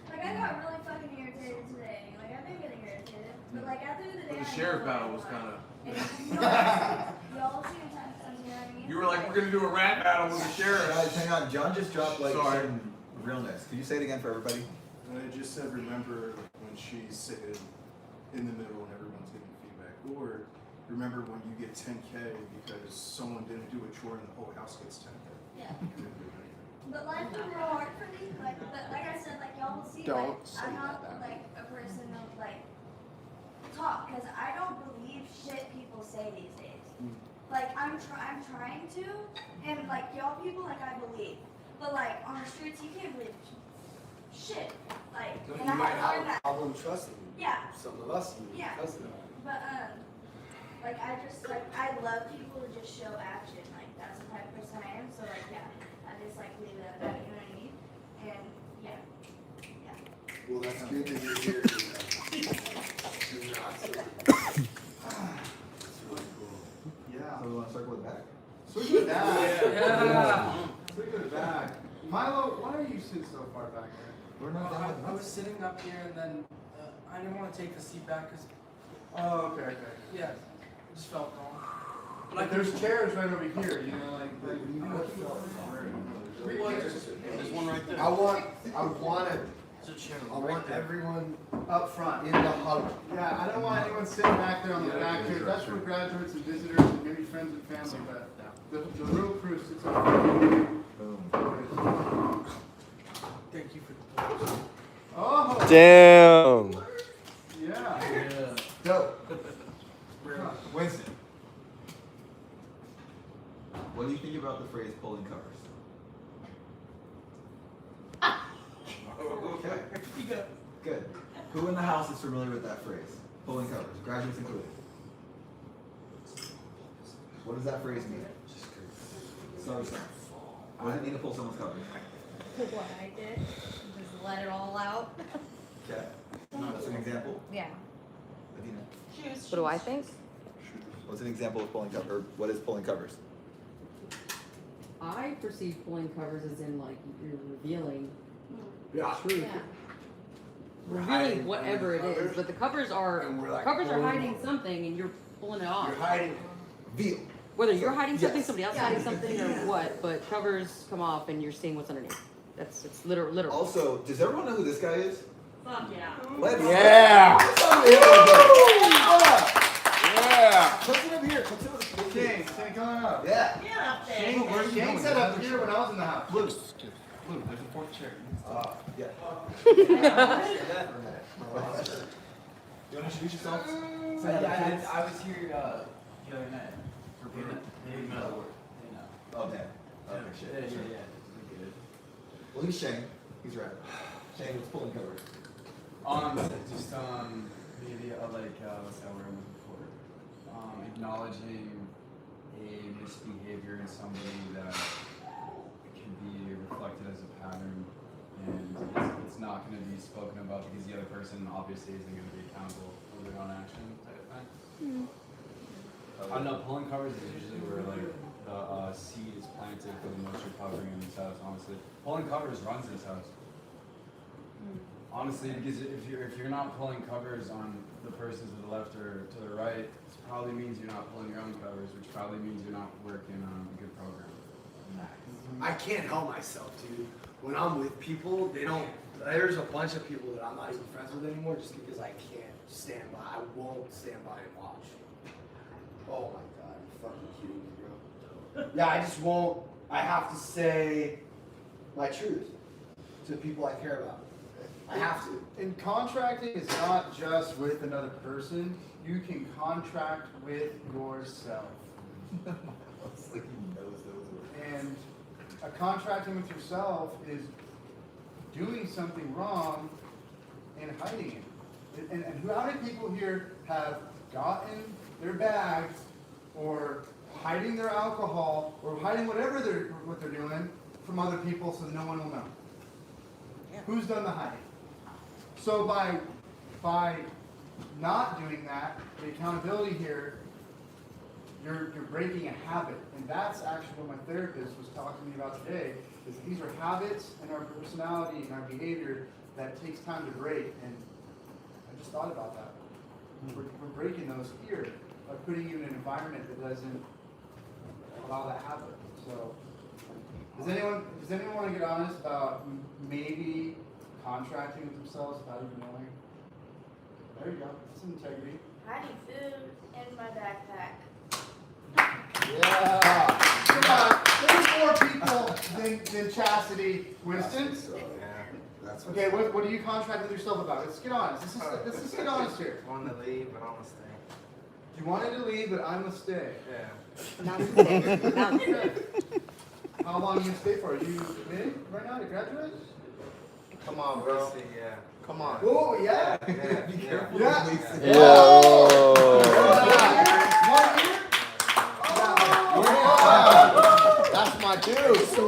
Like I got really fucking irritated today. Like I've been getting irritated, but like at the end of the day. The sheriff battle was kind of. Y'all see what You were like, we're gonna do a rat battle with the sheriff. Guys, hang on. John just dropped like Sorry. some realness. Can you say it again for everybody? And I just said, remember when she's sitting in the middle and everyone's giving feedback. Or remember when you get 10K because someone didn't do a chore and the whole house gets 10K. Yeah. But life is real hard for me. But like I said, like y'all will see, Don't like say I'm not that. like a person of like talk because I don't believe shit people say these days. Like I'm trying to, and like y'all people like I believe, but like on the streets you can't believe shit. Like You and I might had to have learn a that. problem trusting Yeah. some of us Yeah. because of that. But like I just like I love people to just show action. Like that's the type of person I am. So like yeah, I just like leave it at that. You know what I mean? And yeah. Well, that's good that you're here. You're not so- That's really cool. So we want to circle it back? Circle it back. Yeah. Circle it back. Milo, why are you sitting so far back there? We're not done with I was sitting up here and then I didn't want to take the seat back because, Oh, okay. yeah, it just felt wrong. Like there's chairs right over here, you know, like. There's one right there. I want everyone up front in the huddle. Yeah, I don't want anyone sitting back there on the back here. That's for graduates and visitors and maybe friends and family, but the real crew sits up front. Thank you for the Oh! Damn. Yeah. Dope. Winston, what do you think about the phrase pulling covers? Okay. Good. Who in the house is familiar with that phrase? Pulling covers, graduates included. What does that phrase mean? What does it mean to pull someone's covers? What I did, just let it all out. Okay. That's an example. Yeah. Adina. What do I think? What's an example of pulling cover? What is pulling covers? I perceive pulling covers as in like you're revealing Yeah. truth. Yeah. Revealing whatever it is, but the covers are hiding something, and you're pulling it off. You're hiding veal. Whether you're hiding something, Yes. somebody else hiding something, or what, but covers come off, and you're seeing what's underneath. It's literal. Also, does everyone know who this guy is? Fuck yeah. Let's Yeah. Yeah. Put it up here. Put it up here. Shane, come on up. Yeah. Get up there. Shane sat up here when I was in the house. Blue, there's a fourth chair. Yeah. You want to introduce yourself? I was here the other night. Oh, damn. Okay, shit. Yeah. Well, he's Shane. He's right. Shane was pulling covers. Just maybe what's that word I'm looking for? Acknowledging a misbehavior in somebody that can be reflected as a pattern, and it's not going to be spoken about because the other person obviously isn't going to be accountable for their own action type of thing. I don't know, pulling covers is usually where like the seed is planted for the moisture covering in this house, honestly. Pulling covers runs this house. Honestly, because if you're not pulling covers on the persons to the left or to the right, it probably means you're not pulling your own covers, which probably means you're not working on a good program. I can't help myself, dude. When I'm with people, there's a bunch of people that I'm not even friends with anymore just because I can't stand by. I won't stand by and watch. Oh my god, you fucking kidding me, bro. Yeah, I just won't. I have to say my truth to the people I care about. I have to. And contracting is not just with another person. You can contract with yourself. And contracting with yourself is doing something wrong and hiding it. And how many people here have gotten their bags or hiding their alcohol or hiding whatever what they're doing from other people so no one will know? Yeah. Who's done the hiding? So by not doing that, the accountability here, you're breaking a habit. And that's actually what my therapist was talking to me about today, is these are habits in our personality and our behavior that takes time to break. And I just thought about that. We're breaking those here by putting you in an environment that doesn't allow that happen. So does anyone want to get honest about maybe contracting with themselves without even knowing? There you go. That's integrity. Hiding food in my backpack. Yeah. Come on. There's more people than Chastity. Winston? Okay, what do you contract with yourself about? Let's get honest. Let's just get honest here. I wanted to leave, but I'm gonna stay. You wanted to leave, but I'm gonna stay. Yeah. Not stay. Not stay. How long are you gonna stay for? Are you committed right now to graduate? Come on, bro. Yeah. Come on. Oh, yeah. Be careful. Yeah. Yo. 1 year? That's my dude. So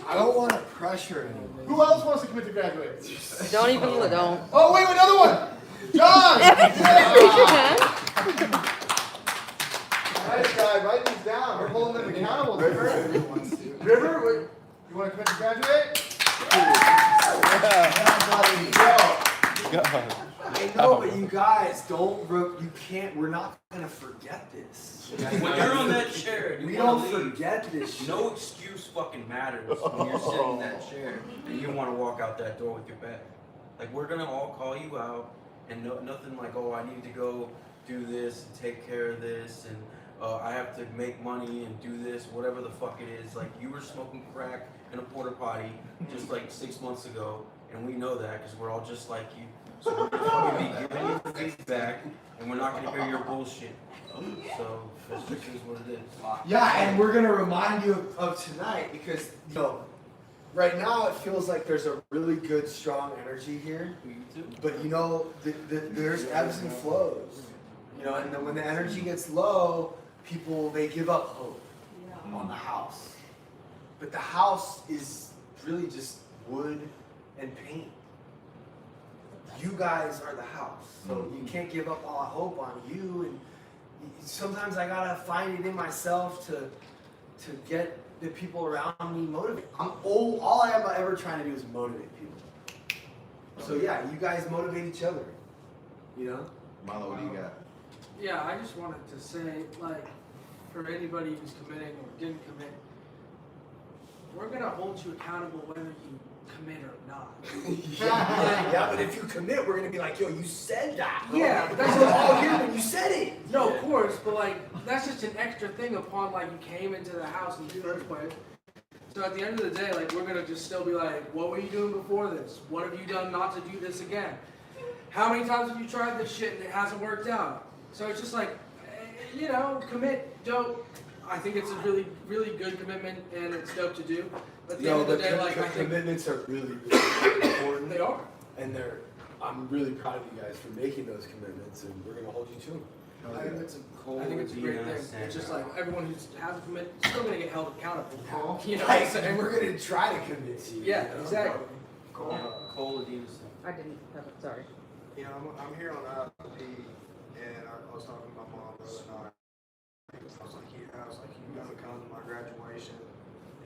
I don't want to pressure anyone. Who else wants to commit to graduate? Don't. Oh, wait, another one. John! Nice guy, write these down. We're holding them accountable. River, you want to commit to graduate? I know, but you guys you can't, we're not gonna forget this. When you're on that chair, we don't forget this shit. No excuse fucking matters when you're sitting in that chair and you want to walk out that door with your bag. Like, we're gonna all call you out, and nothing like, oh, I need to go do this and take care of this, and I have to make money and do this, whatever the fuck it is. Like, you were smoking crack in a porta potty just like 6 months ago, and we know that because we're all just like you. So we're just gonna be giving you feedback, and we're not gonna hear your bullshit. So this just is what it is. Yeah, and we're gonna remind you of tonight because right now it feels like there's a really good, strong energy here. But there's ebbs and flows. And then when the energy gets low, people they give up hope on the house. But the house is really just wood and paint. You guys are the house, so you can't give up all hope on you. And sometimes I gotta find it in myself to get the people around me motivated. All I am ever trying to do is motivate people. So yeah, you guys motivate each other. Milo, what do you got? Yeah, I just wanted to say, like, for anybody who's committing or didn't commit, we're gonna hold you accountable whether you commit or not. Yeah, but if you commit, we're gonna be like, yo, you said that. Bro. Yeah, but that's we're all here when you said it. No, of course, but like that's just an extra thing upon like you came into the house in the first place. So at the end of the day, like we're gonna just still be like, what were you doing before this? What have you done not to do this again? How many times have you tried this shit and it hasn't worked out? So it's just like, commit, don't. I think it's a really, really good commitment and it's dope to do. But at the end of the day, like I think commitments are really, really important. They are. And I'm really proud of you guys for making those commitments, and we're gonna hold you to them. I think it's a great thing. It's just like everyone who hasn't committed is still gonna get held accountable. And we're gonna try to convince you. Yeah, exactly. Cole Edinson. I didn't have it, sorry. I'm here on IFP, and I was talking to my mom the other night. I was like, you gonna come to my graduation?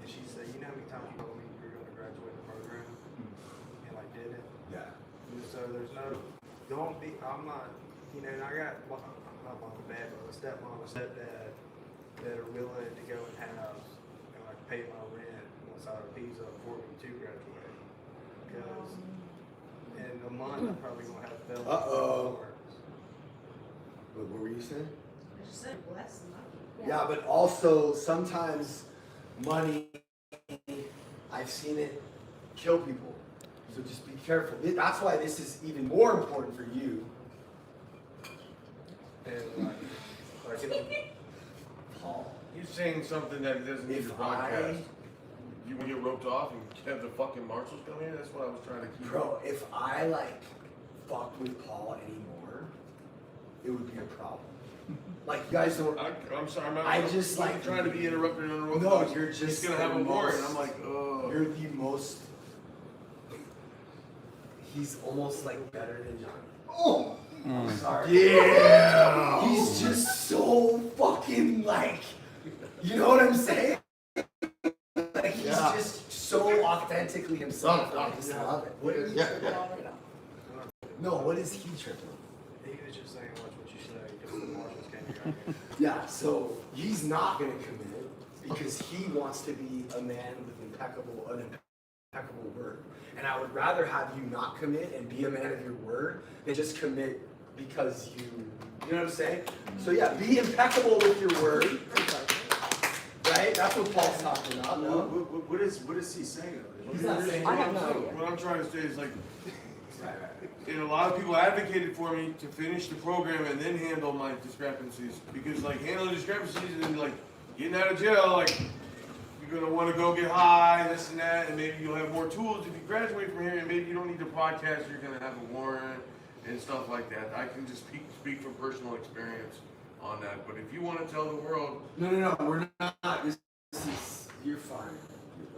And she said, you know how many times you told me you're gonna graduate the program? And like didn't? Yeah. And so I'm not, and I got, not mom and dad, but a stepmom and stepdad that are willing to go and have, and like pay my rent once IFP's up for me to graduate. Because in a month, I'm probably gonna have fellas. What were you saying? I just said less money. Yeah, but also sometimes money, I've seen it kill people. So just be careful. That's why this is even more important for you. And Paul, you're saying something that doesn't need to broadcast. You would get roped off and have the fucking marshals come in? That's what I was trying to keep. Bro, if I fucked with Paul anymore, it would be a problem. Like you guys don't. I'm sorry. I'm trying to be interrupted on the road. No, you're just. He's gonna have a warrant. I'm like, oh. You're the most. He's almost like better than Johnny. Oh. I'm sorry. Yeah. He's just so fucking you know what I'm saying? Like he's just so authentically himself. I just love it. No, what is he tripping? He was just saying watch what you say because the marshals came here. Yeah, so he's not gonna commit because he wants to be a man with an impeccable word. And I would rather have you not commit and be a man of your word than just commit because you know what I'm saying? So yeah, be impeccable with your word. Right? That's what Paul's talking about. No? What is he saying? He's not saying I have no idea. What I'm trying to say is and a lot of people advocated for me to finish the program and then handle my discrepancies because handling discrepancies and getting out of jail, you're gonna want to go get high, this and that, and maybe you'll have more tools if you graduate from here, and maybe you don't need to broadcast. You're gonna have a warrant and stuff like that. I can just speak from personal experience on that. But if you want to tell the world, no, we're not. This is you're fine.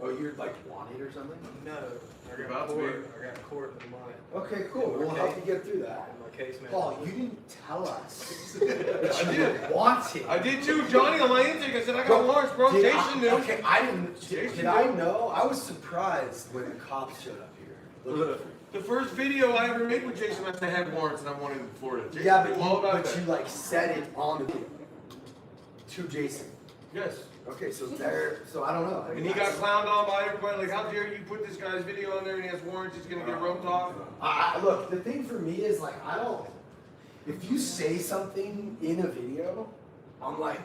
Oh, you're wanted or something? No, I got court in the month. Okay, cool. We'll help you get through that. And my case manager. Paul, you didn't tell us that you didn't want it. I did too, Johnny. On my intake, I said I got warrants, bro. Jason knew. Okay, I didn't. Did I know? I was surprised when the cops showed up here. The first video I ever made with Jason, I had warrants and I wanted in Florida. Jason Yeah, knew but all about you that. like said it on the video to Jason. Yes. Okay, so I don't know. And he got clowned on by everybody, like, how dare you put this guy's video on there and he has warrants, he's gonna get roped off. Look, the thing for me is like, if you say something in a video, I'm like,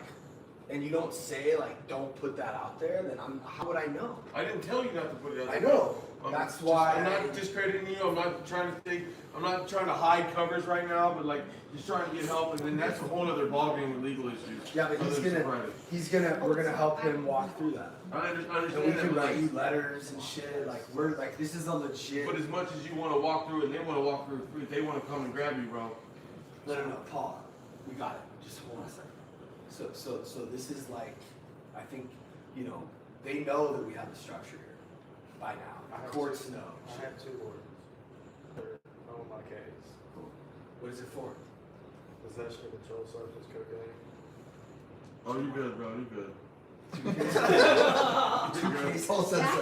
and you don't say like, don't put that out there, then how would I know? I didn't tell you not to put it out there. I know. That's why I'm not discrediting you. I'm not trying to hide covers right now, but like he's trying to get help, and then that's a whole other ballgame with legal issues. Yeah, but we're gonna help him walk through that. I understand. And we can that, write you letters and shit. Like we're like, this is a legit. But as much as you want to walk through it, and they want to walk through it, they want to come and grab you, bro. No, Paul, we got it. Just hold on a second. So this is like, I think, they know that we have a structure here by now. Courts know. I have 2 orders. They're on my case. What is it for? Possession of controlled substance, cocaine. Oh, you good, bro? You good? Paul said so.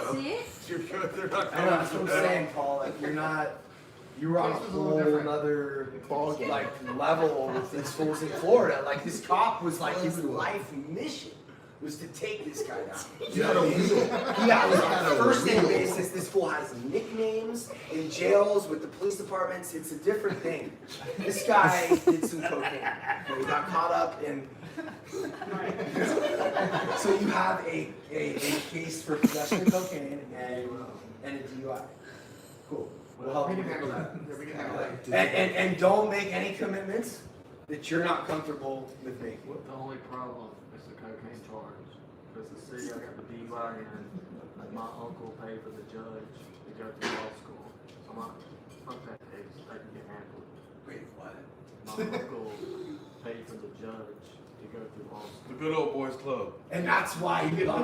You're good. They're not I know, that's what I'm saying, Paul. Like you're on a whole another level with these fools in Florida. Like this cop was like his life mission was to take this guy down. You know what I mean? Yeah, like on a first name basis, this fool has nicknames in jails with the police departments. It's a different thing. This guy did some cocaine. He got caught up in. So you have a case for possession of cocaine and a DUI. Cool. We'll help you handle that. And don't make any commitments that you're not comfortable with making. The only problem is the cocaine charge. Because the city, I got the DUI and my uncle paid for the judge to go to law school. So fuck that case, I can get handled. Wait, what? My uncle paid for the judge to go through law school. The good old boys club. And that's why you got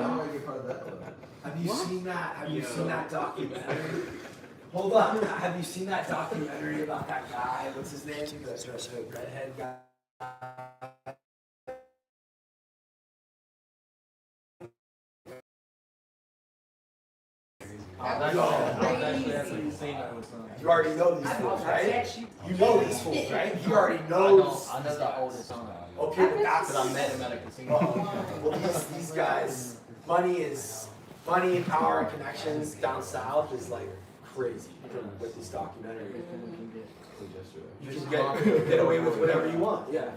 Have you seen that? Have you seen that documentary? Hold on. Have you seen that documentary about that guy? What's his name? The redhead guy. You already know these fools, right? You know these fools, right? He already knows. I know the oldest son. Okay, but that's. I met him at a casino. Well, these guys, money, power, and connections down south is like crazy with this documentary. You can get away with whatever you want, yeah.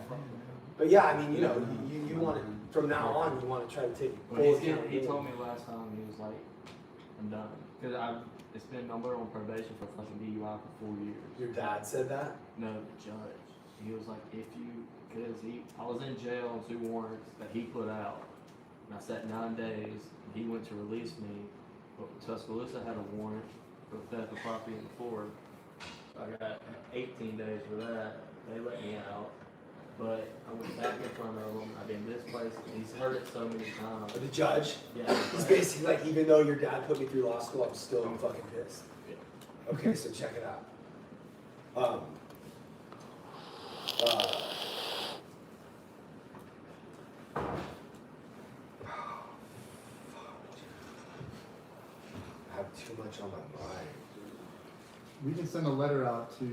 But yeah, I mean, you want to, from now on, you want to try to take full account. He told me last time, he was like, I'm done. Because it's been, I'm on probation for fucking DUI for 4 years. Your dad said that? No, the judge. He was like, because I was in jail on 2 warrants that he put out. And I sat 9 days, and he went to release me. But Tuscaloosa had a warrant for theft of property in Florida. So I got 18 days for that. They let me out. But I went back in front of him. I've been displaced. He's heard it so many times. The judge? Yeah. He's basically like, even though your dad put me through law school, I'm still fucking pissed. Yeah. Okay, so check it out. I have too much on my mind. We can send a letter out to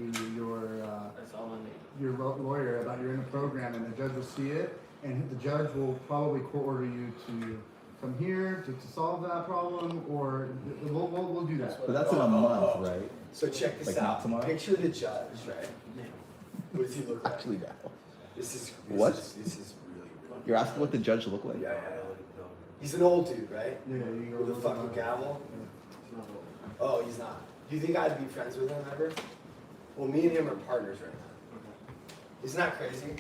That's all I need. your lawyer about you're in the program, and the judge will see it, and the judge will probably court order you to come here to solve that problem, or we'll do that. But that's in a month, right? So check this Like not out. tomorrow? Picture the judge, right? What does he look like? Actually, no. This is What? This is really. You're asking what the judge look like? Yeah. He's an old dude, right? Yeah, you go With a fucking gavel. Oh, he's not. Do you think I'd be friends with him ever? Well, me and him are partners right now. Isn't that crazy?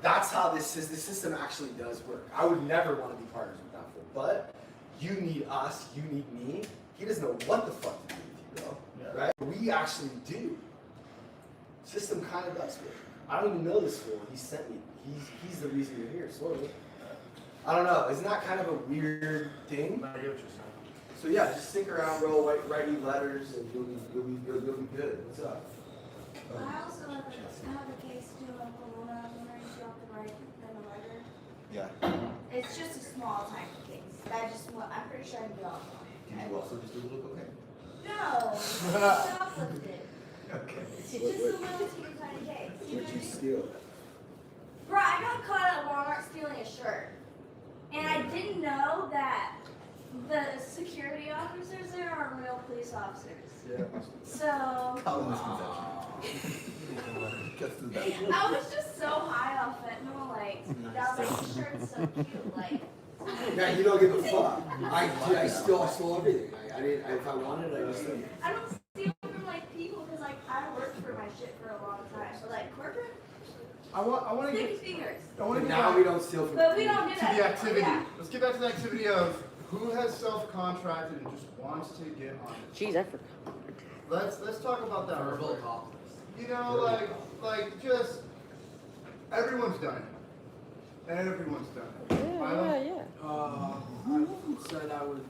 That's how the system actually does work. I would never want to be partners with that fool. But you need us, you need me. He doesn't know what the fuck to do with you, bro. Right? We actually do. System kind of does work. I don't even know this fool. He sent me. He's the reason you're here, sort of. I don't know. Isn't that kind of a weird thing? I get what you're saying. So yeah, just stick around, bro. Write you letters, and you'll be good. What's up? I also have a case too on Corona. I'm wondering if you have to write them a letter. Yeah. It's just a small type of case. I'm pretty sure I can get off on it. Can you also just do a little cocaine? No, shoplifted. Okay. It's just a little teeny tiny case. What'd you steal? Bro, I got caught at Walmart stealing a shirt. And I didn't know that the security officers there aren't real police officers. Yeah. So Common misconception. I was just so high off fentanyl, like that was like, this shirt's so cute, like. Yeah, you don't give a fuck. I stole everything. I didn't. If I wanted, I just didn't. I don't steal from like people because like I worked for my shit for a long time. So like corporate, I want to sticky get. fingers. I want to get Now back we don't steal from. But we don't do to that. the activity. Yeah. Let's get back to the activity of who has self-contracted and just wants to get on it. Jeez, I forgot. Let's talk about that. real Verbal quick. compliments. You know, like just everyone's done it. Everyone's done it. Milo? Yeah. I said I would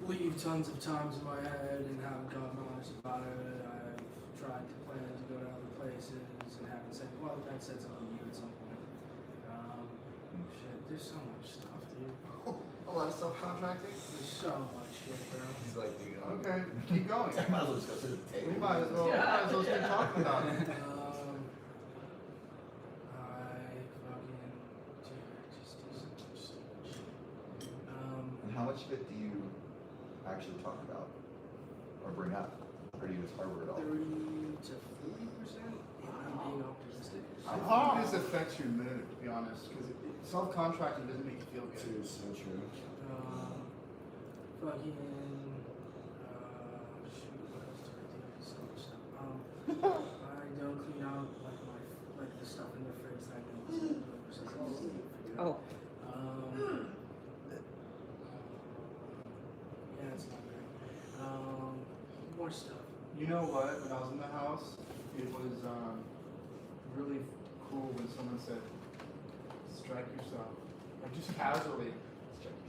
leave tons of times in my head and haven't gotten honest about it. I've tried to plan to go to other places and haven't said, well, I said something to you at some point. Shit, there's so much stuff, dude. A lot of self-contracting? There's so much shit, bro. He's like, dude, Okay, keep going. might as well just go to the table. We might as well keep talking about it. And how much of it do you actually talk about or bring up? Or do you just harbor it all? 30 to 40%. I'm being optimistic. I think this affects your mood, to be honest, because self-contracting doesn't make you feel good. Dude, so true. Fucking. Shoot, what else do I do? So much stuff. I don't clean out like the stuff in the fridge that I know. Oh. Yeah, it's not great. More stuff. You know what? When I was in the house, it was really cool when someone said, strike yourself. Like just casually.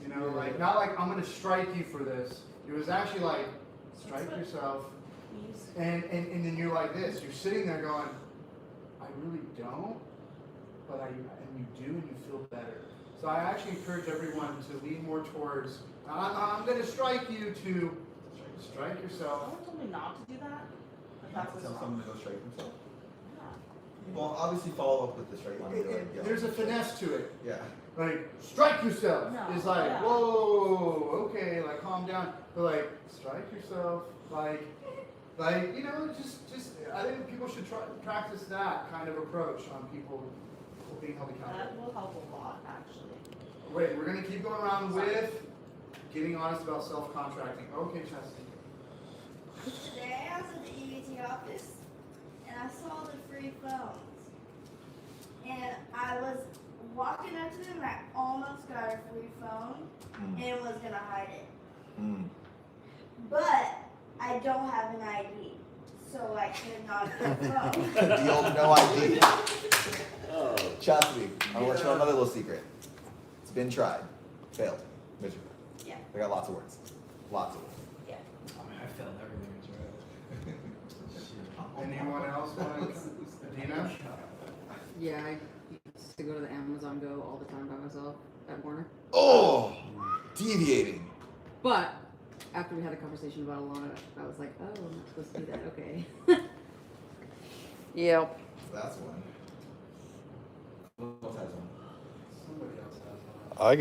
You know, like not like I'm gonna strike you for this. It was actually like, strike yourself. And then you're like this. You're sitting there going, I really don't, but and you do and you feel better. So I actually encourage everyone to lean more towards, I'm gonna strike you, to strike yourself. Someone told me not to do that, but that's what's Tell wrong. someone to go strike himself? Well, obviously follow up with the straight line. Be like, yeah. There's a finesse to it. Yeah. Like, strike yourself. No, It's like, yeah. whoa, okay, like calm down. But like, strike yourself. Like, you know, just I think people should practice that kind of approach on people being held accountable. That will help a lot, actually. Wait, we're gonna keep going around with getting honest about self-contracting. Okay, Chastity. Today I was at the EBT office and I saw the free phones. And I was walking up to them and I almost got a free phone and was gonna hide it. But I don't have an ID, so I could not get a phone. The old no ID. Oh, Chastity, I want you to know another little secret. It's been tried, failed, miserable. Yeah. I got lots of words. Lots of words. Yeah. I mean, I failed everything as well. Anyone else want to? Dina? Yeah, I used to go to the Amazon Go all the time by myself at Warner. Oh, deviating. But after we had a conversation about Alana, I was like, oh, I'm not supposed to do that. Okay. Yep. That's one. Who else has one? Somebody else has one. I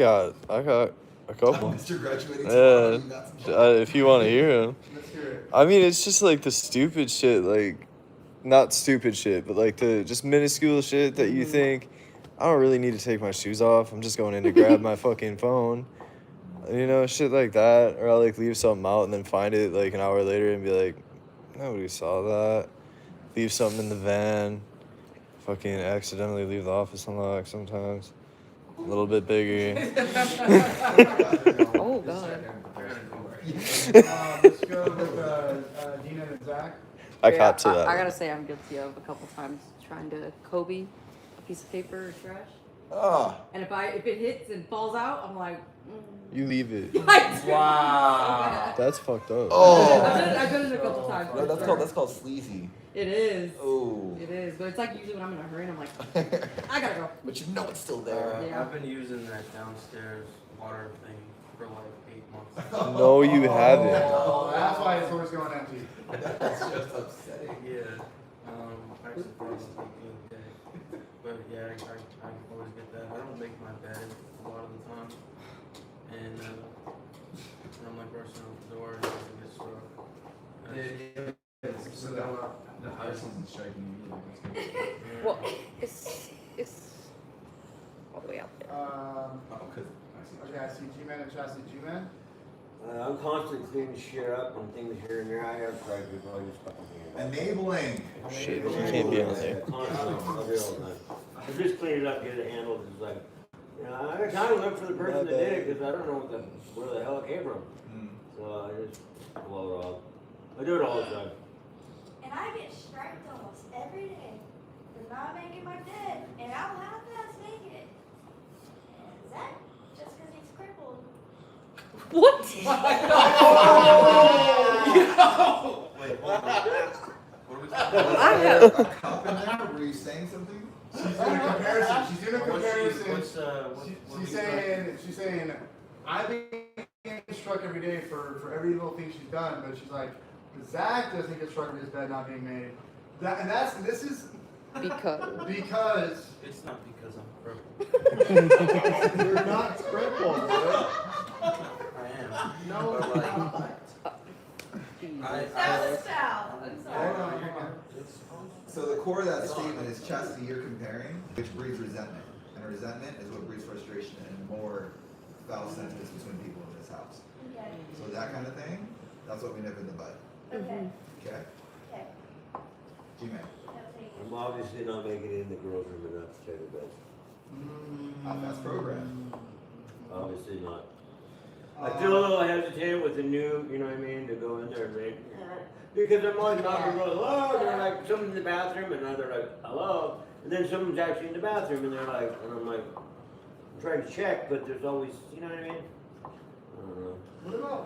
got a couple. Mr. Graduating tomorrow, you got some If you want to hear them. Let's hear it. I mean, it's just like the stupid shit, like, not stupid shit, but like the just minuscule shit that you think, I don't really need to take my shoes off. I'm just going in to grab my fucking phone. You know, shit like that. Or I'll like leave something out and then find it like an hour later and be like, nobody saw that. Leave something in the van. Fucking accidentally leave the office unlocked sometimes. A little bit bigger. Oh, God. Let's go with Dina and Zach. I caught to that. I gotta say, I'm guilty of a couple times trying to Kobe a piece of paper or trash. Oh. And if it hits and falls out, I'm like, You leave it. Wow. That's fucked up. Oh. I've done it a couple times. No, that's called sleazy. It is. Oh. It is, but it's like usually when I'm in a hurry and I'm like, I gotta go. But you know it's still there. Yeah. I've been using that downstairs water thing for like 8 months. No, you haven't. Oh, that's why it's always going empty. That's just upsetting. Yeah. Actually, probably sleeping day. But yeah, I always get that. I don't make my bed a lot of the time. And I'm like rushing out the door and I get struck. So the house isn't striking you either. Well, it's all the way out there. Okay, I see G-Man and Chastity. G-Man? I'm constantly cleaning shit up and things here and there. I have tried to probably just fucking Enabling. Shit, you can't be on there. Constantly, I'll do it all the time. I just clean it up, get it handled. It's like, you know, I kind of look for the person that did it because I don't know where the hell it came from. So I just blow it off. I do it all the time. And I get striked almost every day for not making my bed, and I'll half-ass make it. And Zach, just because he's crippled. What? Wait, hold on. What are we talking I about? have- A cup in there? Were you saying something? She's doing a comparison. She's doing a comparison. She's saying, I've been getting struck every day for every little thing she's done, but she's like, Zach doesn't get struck with his bed not being made. This is because It's not because I'm crippled. you're not crippled, dude. I am. No, But like, That was foul. I'm sorry. So the core of that statement is chastity you're comparing, which breeds resentment. And resentment is what breeds frustration and more foul sentiments between people in this house. Okay. So that kind of thing, that's what we nip in the bud. Okay. Okay? Okay. G-Man. I'm obviously not making it in the girls' room enough to take a bed. That's program. Obviously not. I feel a little hesitant with the new, you know what I mean, to go in there and make, because I'm always knocking, going, hello, they're like, someone's in the bathroom, and now they're like, hello, and then someone's actually in the bathroom, and they're like, and I'm like, I'm trying to check, but there's always, you know what I mean? I don't know. What about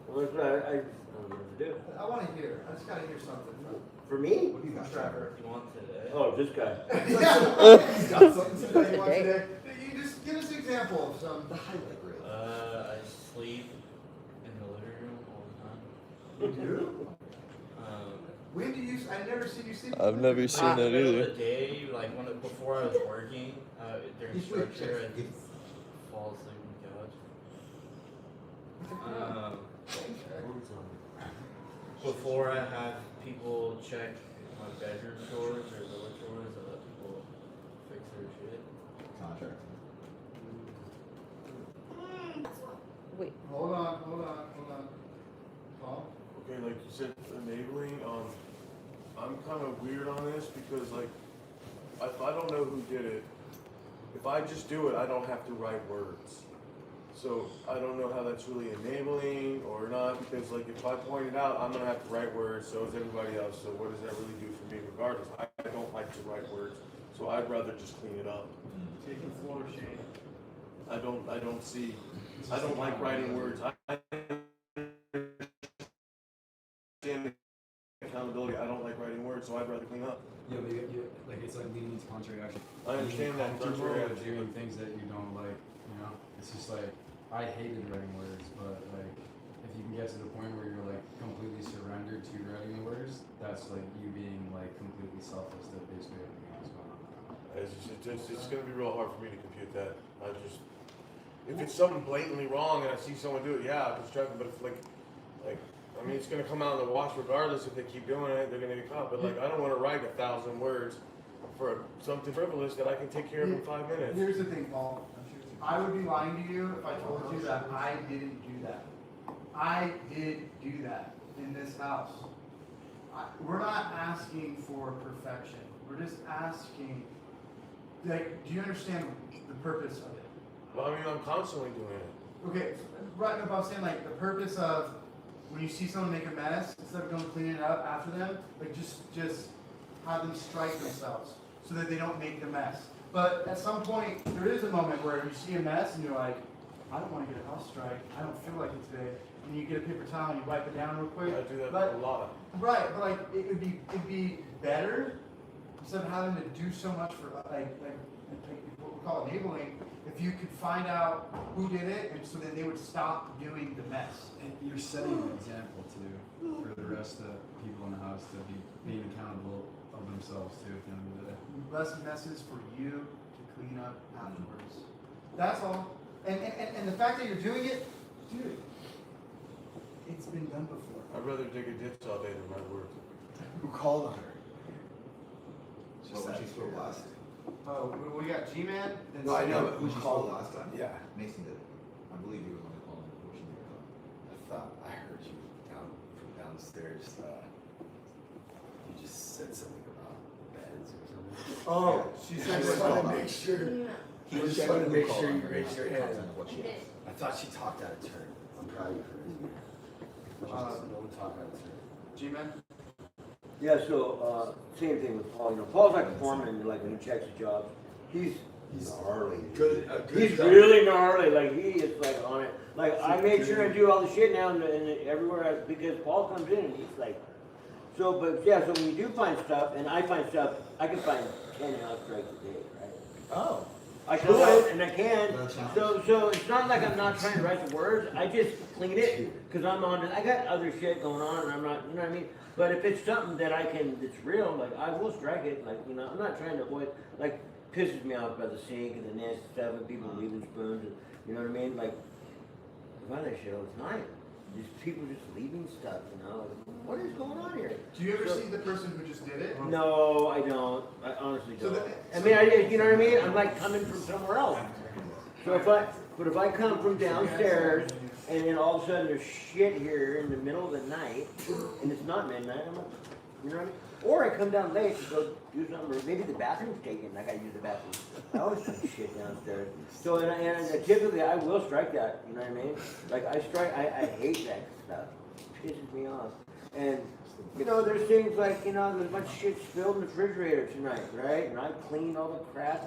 Well, that's what I don't know what to do. I want to hear. I just got to hear something For me? What do you got, Trevor? you want today? Oh, this guy. He's got something to What you want today? You just give us an example of some. The highlight reel. I sleep in the living room all the time. You do? When do you? I never seen you sleep. I've never seen that In the middle either. of the day, like before I was working, during structure, I just fall asleep on the couch. Before I have people check my bedroom drawers or lower drawers, I let people fix their shit. Contract. Wait. Hold on. Paul? Okay, like you said, enabling, I'm kind of weird on this because like, if I don't know who did it, if I just do it, I don't have to write words. So I don't know how that's really enabling or not, because like if I point it out, I'm gonna have to write words, so is everybody else, so what does that really do for me regardless? I don't like to write words, so I'd rather just clean it up. Take the floor, Shane. I don't like writing words. I understand accountability, I don't like writing words, so I'd rather clean up. Yeah, but like it's like leading to contrary action. I understand that, Comfortable contrary with action, doing things that you don't like, you know? It's just like, I hated writing words, but like, if you can get to the point where you're like completely surrendered to writing the words, that's like you being like completely selfless to basically everything else going on. It's gonna be real hard for me to compute that. If it's something blatantly wrong and I see someone do it, yeah, I'm distracted, but if I mean, it's gonna come out in the wash regardless if they keep doing it, they're gonna get caught, but like, I don't wanna write 1,000 words for something frivolous that I can take care of in 5 minutes. Here's the thing, Paul. I would be lying to you if I told you that I didn't do that. I did do that in this house. We're not asking for perfection. We're just asking, like, do you understand the purpose of it? Well, I mean, I'm constantly doing it. Okay, right now, I'm saying like the purpose of when you see someone make a mess, instead of going clean it up after them, like just have them strike themselves so that they don't make the mess. But at some point, there is a moment where you see a mess and you're like, I don't want to get a house strike. I don't feel like it today. And you get a paper towel and you wipe it down real quick. I do that but, a lot. Right, but like it'd be better instead of having to do so much for like what we call enabling. If you could find out who did it, and so then they would stop doing the mess. And you're setting an example too for the rest of the people in the house to be being accountable of themselves too at the end of the day. Less messes for you to clean up afterwards. That's all. And the fact that you're doing it, dude, it's been done before. I'd rather dig a ditch all day than my work. Who called on her? What was she spoke last? Oh, we got G-Man. No, I know, but who who she called? spoke last time? Yeah. Mason did. I believe he was on the call. What she did. I thought I heard you down from downstairs. You just said something about beds or something. Oh, she I just wanted to make sure. He I was just checking wanted to who make called sure on you her, raised your not hand. content of what she did. I thought she talked out of turn. I'm proud of her. Don't talk out of turn. G-Man? Yeah, so, same thing with Paul, you know, Paul's like a foreman, like when he checks his jobs, he's gnarly. Good. He's really gnarly, like he is like on it. Like I make sure I do all the shit now and everywhere because Paul comes in and he's like, so, but yeah, so when you do find stuff, and I find stuff, I can find 10 house strikes a day, right? Oh. I could, and I can. So it's not like I'm not trying to write the words. I just clean it because I'm on. I got other shit going on, and I'm not. You know what I mean? But if it's something that I can, that's real, like I will strike it. Like you know, I'm not trying to avoid. Like pisses me off by the sink and the nasty stuff and people leaving spoons. And, you know what I mean? Like I find that shit all the time. Just people just leaving stuff. You know, like, what is going on here? Do you ever see the person who just did it? No, I don't. I honestly So don't. the- I mean, you know what I mean? I'm like coming from somewhere else. So if I come from downstairs and then all of a sudden there's shit here in the middle of the night and it's not midnight, I'm like, you know what I mean? Or I come down late to go do something, or maybe the bathroom's taken, I gotta use the bathroom. I always do shit downstairs. So, and typically I will strike that, you know what I mean? Like I hate that stuff. It pisses me off. And, you know, there's things like, you know, there's a bunch of shit spilled in the refrigerator tonight, right? And I cleaned all the crap.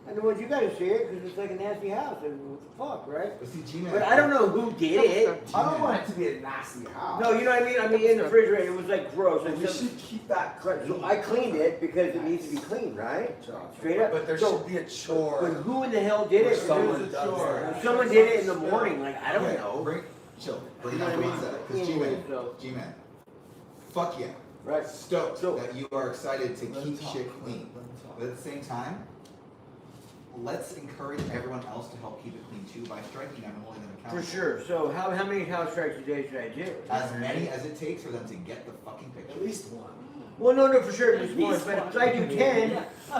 And once you guys see it, because it's like a nasty house. And what the fuck, right? But see, G-Man. But I don't know who did it. I don't want it to be a nasty house. No, you know what I mean? I mean, in the refrigerator, it was like gross. Like We should keep that clean. so I cleaned it because it needs to be clean, right? Straight up. But there So- should be a chore. But who in the hell did where it? someone does it. Someone did it in the morning. Like, I don't Okay, know. Bring You it know down what I to mean? mindset. Because Anyway, G-Man, G-Man, fuck yeah. Right. Stoked that you are excited to keep shit clean. But at the same time, let's encourage everyone else to help keep it clean too by striking them and holding them For accountable. sure. So how many house strikes a day should I do? As many as it takes for them to get the fucking picture. At least one. Well, no, for sure, at least one. But if I do 10,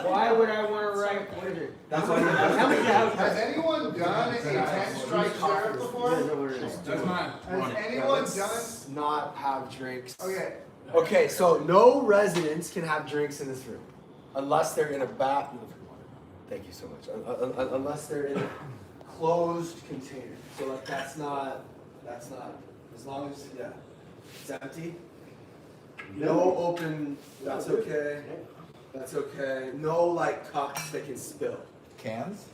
why would I want to write? What is it? That's why How many house Has strikes? anyone done a 10-strike sheriff before? That's mine. Has anyone done? Let's not have drinks. Okay. Okay, so no residents can have drinks in this room unless they're in a bathroom. Thank you so much. Unless they're in a closed container. So like that's not as long as it's empty. No open. That's okay. That's okay. No like cups that can spill. Cans?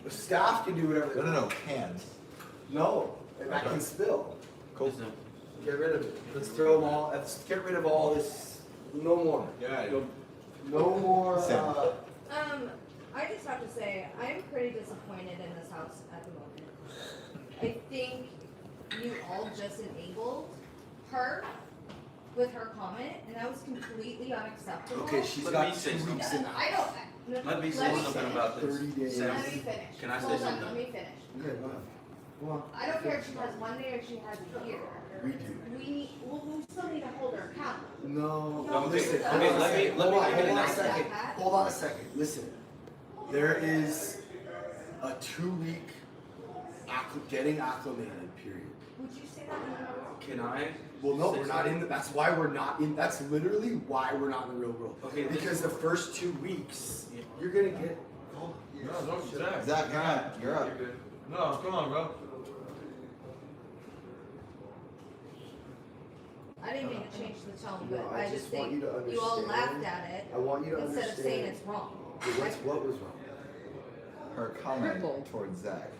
The staff can do whatever they want. No, cans. No, and that can spill. Cool. Get rid of it. Let's throw them all. Let's get rid of all this. No more. Yeah. No more. I just have to say, I'm pretty disappointed in this house at the moment. I think you all just enabled her with her comment, and that was completely unacceptable. Okay, she's Let got me say 2 weeks in the house. I don't. Let me say something finish. about this. 30 days. Sam, Let me finish. Can I say Hold on, something? let me finish. Okay, go ahead. Go on. I don't care if she has one day or she has a year. We do. We still need to hold her accountable. No. No, Listen. okay, hold on a let me- second. let me Hold on, give you hold on a an second. example. Hold on a second. Listen. There is a 2-week getting acclimated period. Would you say that in another? Can I? Well, no, say we're not something? in. That's why we're not in. That's literally why we're not in the real world. Okay, Because the first 2 weeks, you're gonna get. No, don't sit down. Zach, you're up. You're good. No, come on, bro. I didn't mean to change the tone, No, but I I just just want think you to you all understand. laughed at it I want you to instead of saying understand. it's wrong. What was wrong? Her comment Crippled. towards Zach.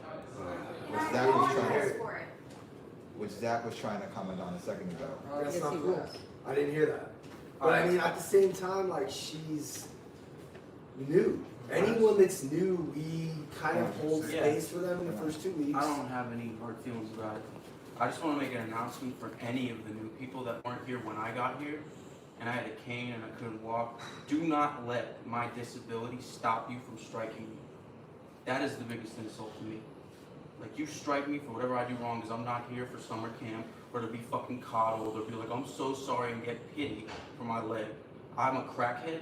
And I Zach was apologize trying, for it. which Zach was trying to comment on a second ago. That's Yes, not he cool. was. I didn't hear that. But I mean, at the same time, like, she's new. Anyone that's new, we kind of hold Yeah. space for them in the first 2 weeks. I don't have any hard feelings about it. I just want to make an announcement for any of the new people that weren't here when I got here, and I had a cane and I couldn't walk. Do not let my disability stop you from striking me. That is the biggest insult to me. Like, you strike me for whatever I do wrong because I'm not here for summer camp or to be fucking coddled or be like, I'm so sorry and get pity for my leg. I'm a crackhead.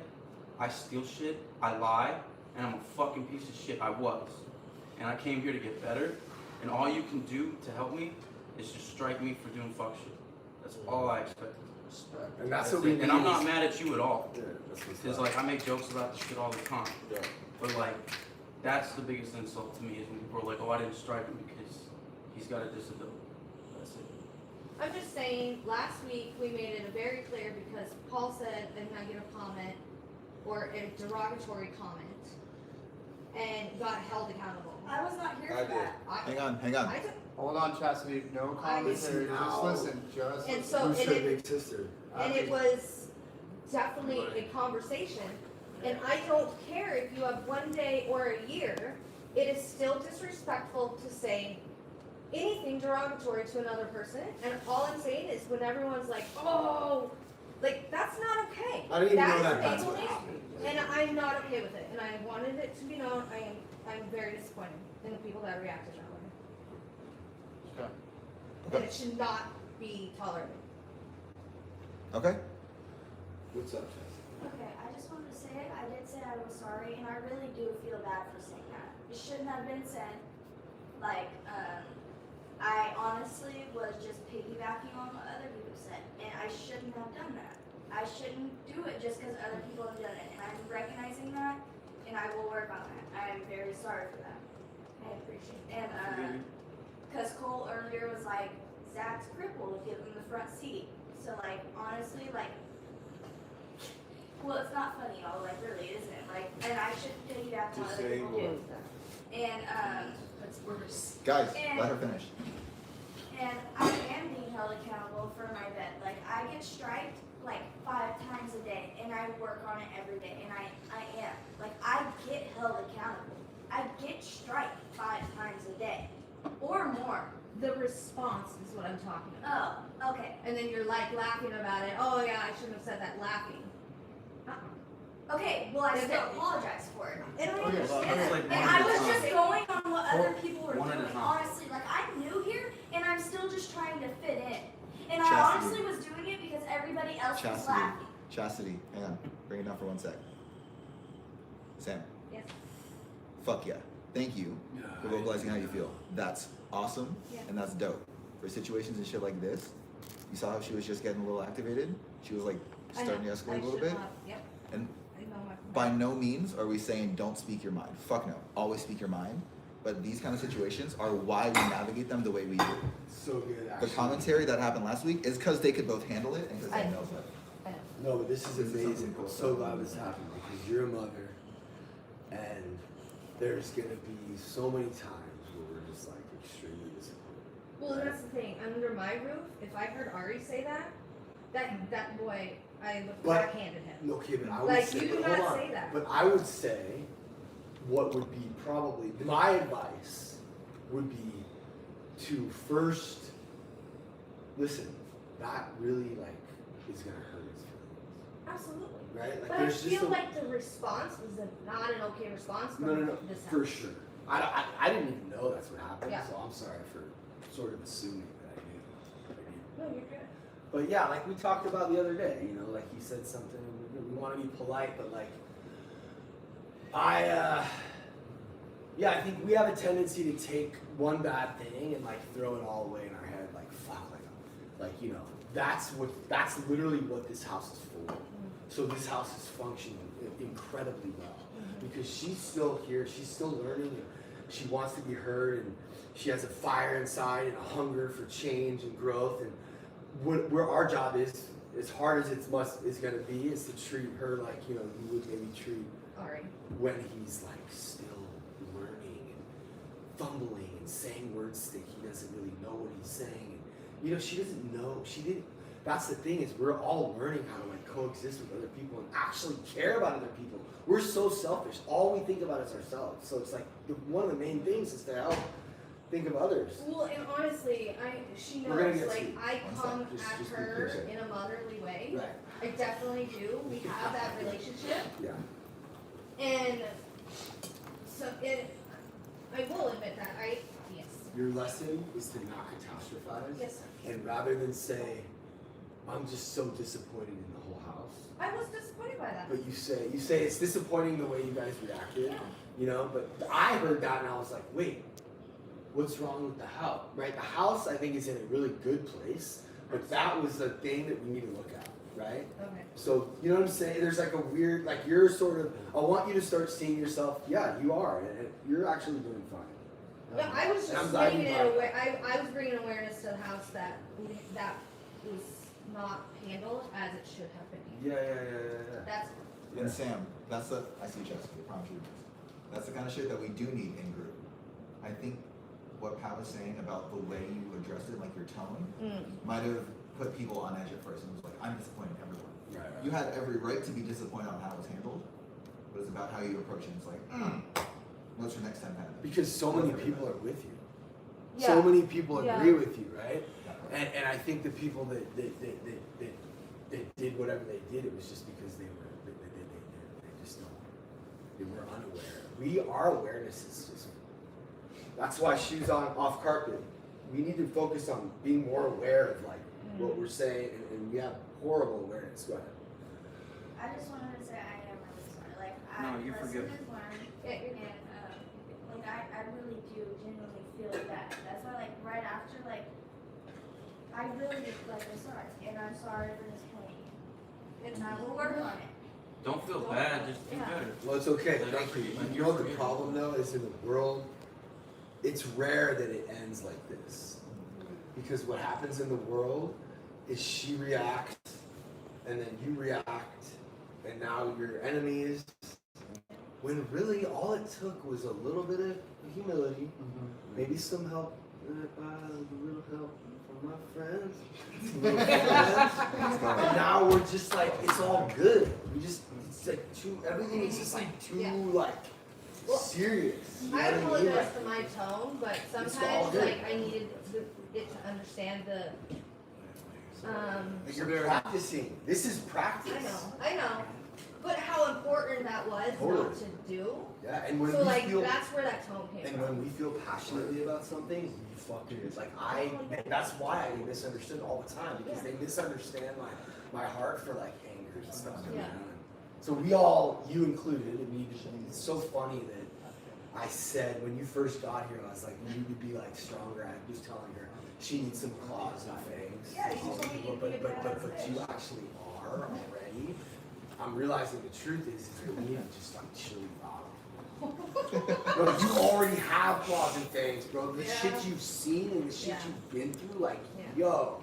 I steal shit. I lie. And I'm a fucking piece of shit. I was. And I came here to get better. And all you can do to help me is just strike me for doing fuck shit. That's all I expect. And that's what we it. need. And I'm not mad at you at all. Yeah, that's what's Because, up. like, I make jokes about this shit all the time. Yeah. But, like, that's the biggest insult to me is when people are like, oh, I didn't strike him because he's got a disability. That's it. I'm just saying, last week we made it very clear because Paul said a negative comment or a derogatory comment and got held accountable. I was not here I for did. that. Hang on. I took, Hold on, Chastity. No commentary. Just Now. listen. Just and listen. so, Who's and her it, big sister? and it was definitely a conversation. And I don't care if you have 1 day or a year, it is still disrespectful to say anything derogatory to another person. And all I'm saying is when everyone's like, oh, like, that's not okay. I didn't even know is that that's what enabling, happened. and I'm not okay with it. And I wanted it to be known, I'm very disappointed in the people that reacted that way. Okay. And it should not be tolerated. Okay. What's up, Chess? Okay, I just wanted to say I did say I was sorry, and I really do feel bad for saying that. It shouldn't have been said. Like, I honestly was just piggybacking on what other people said, and I shouldn't have done that. I shouldn't do it just because other people have done it, and I'm recognizing that, and I will work on that. I am very sorry for that. I appreciate it. And, because Cole earlier was like, Zach's crippled, give him the front seat. So, like, honestly, like, well, it's not funny, y'all, like, really, isn't it? Like, and I should piggyback on what other people do. And, That's worse. Guys, And- let her finish. and I am being held accountable for my bed. Like, I get striked, like, 5 times a day, and I work on it every day, and I am. Like, I get held accountable. I get striked 5 times a day, or more. The response is what I'm talking about. Oh, okay. And then you're like laughing about it. Oh yeah, I shouldn't have said that laughing. Okay, well, I Yeah, still but- apologize for it. And I Okay, understand and that. like and one I at a was time. just going on what other people were One at a doing. time. Honestly, like, I'm new here, and I'm still just trying to fit in. And I Chastity. honestly was doing it because everybody else was Chastity. laughing. Chastity. Hang on. Bring it down for 1 sec. Sam. Yes. Fuck yeah. Thank you for vocalizing how you feel. That's awesome Yeah. and that's dope. For situations and shit like this, you saw how she was just getting a little activated? She was like I starting know. to escalate I a little should bit. not- Yep. And I know my. by no means are we saying don't speak your mind. Fuck no. Always speak your mind. But these kind of situations are why we navigate them the way we do. So good, The actually. commentary that happened last week is because they could both handle it and because I they know. know better. I know. No, but this is This is amazing. something cool. I'm so glad this happened because you're a mother, and there's gonna be so many times where we're just like extremely disappointed. Well, that's the thing. Under my roof, if I heard Ari say that boy, I would But- backhanded him. Okay, but I would Like, say, you do but hold not on. say that. But I would say, what would be probably my advice would be to first listen. That really like is gonna hurt his feelings, Absolutely. right? Like But I there's just feel a, like the response was not an okay response. no, from no, this for house. sure. I didn't even know that's what happened, Yeah. so I'm sorry for sort of assuming that I knew. No, you're good. But yeah, like we talked about the other day, you know, like he said something, we want to be polite, but like, I think we have a tendency to take one bad thing and like throw it all away in our head, like fuck, like you know, that's literally what this house is for. So this house is functioning incredibly well because she's still here, she's still learning, and she wants to be heard, and she has a fire inside and a hunger for change and growth, and where our job is, as hard as is going to be, is to treat her like, you know, you would maybe treat Sorry. when he's like still learning and fumbling and saying words that he doesn't really know what he's saying. And, she doesn't know. She didn't. That's the thing, is we're all learning how to like coexist with other people and actually care about other people. We're so selfish. All we think about is ourselves. So it's like one of the main things is to help think of others. Well, and honestly, she We're gonna knows, get like, to- I one come sec, at just be her patient. in a motherly way. Right. I definitely do. We have that relationship. Yeah. And so I will admit that. Yes. Your lesson is to not catastrophize. Yes, sir. And rather than say, I'm just so disappointed in the whole house. I was disappointed by that. But you say it's disappointing the way you guys reacted. But I heard that and I was like, wait, what's wrong with the house? Right? The house I think is in a really good place, but that was the thing that we need to look at, right? Okay. So you know what I'm saying? There's like a weird, like you're sort of, I want you to start seeing yourself, yeah, you are, and you're actually doing fine. No, I was And I'm just glad bringing you it brought it. I was bringing awareness to the house that was not handled as it should have been handled. Yeah. That's And Sam, that's the, I see Jessica, I promise you. That's the kind of shit that we do need in group. I think what Pat was saying about the way you addressed it, like your tone, might have put people on edge at first. And it was like, I'm disappointing everyone. Right. You had every right to be disappointed on how it was handled, but it's about how you approach it. It's like, what's your next time, Pat? Because so many people are with you. Yeah. So many people agree Yeah. with you, right? And I think the people that did whatever they did, it was just because they just don't, they were unaware. Our awareness is just, that's why shoes on off carpet. We need to focus on being more aware of like what we're saying, and we have horrible awareness. Go ahead. I just wanted to say I am really sorry. Like, No, lesson you forgive. is learned, and I really do genuinely feel that. That's why, like, right after, like, I really I'm sorry, and I'm sorry for disappointing you, and I will work on it. Don't feel bad, just do better. Well, it's okay. Like, Thank you. like, You know what the problem though is in the world? It's rare that it ends like this. Because what happens in the world is she reacts, and then you react, and now you're enemies. When really all it took was a little bit of humility, maybe some help, a little help from my friends. And now we're just like, it's all good. It's like everything is just like too like serious. You know I what mean? apologize Like, for my tone, but It's all sometimes good. like I needed it to understand the But you're practicing. This is practice. I know. But how important that was Totally. not to do. Yeah, and when So we like feel, that's where that tone came and from. when we feel passionately about something, we fucking, it's like and that's why I get misunderstood all the time, because they misunderstand my heart for like anger and stuff. Yeah. So we all, you included, and it's so funny that I said when you first got here, I was like, you need to be like stronger. I was telling her she needs some claws and fangs. Yeah, you told me you'd be a but badass you bitch. actually are already. I'm realizing the truth is that we need to just like chill you out. Bro, you already have claws and fangs, bro. The shit you've seen and the shit you've been through, like, yo.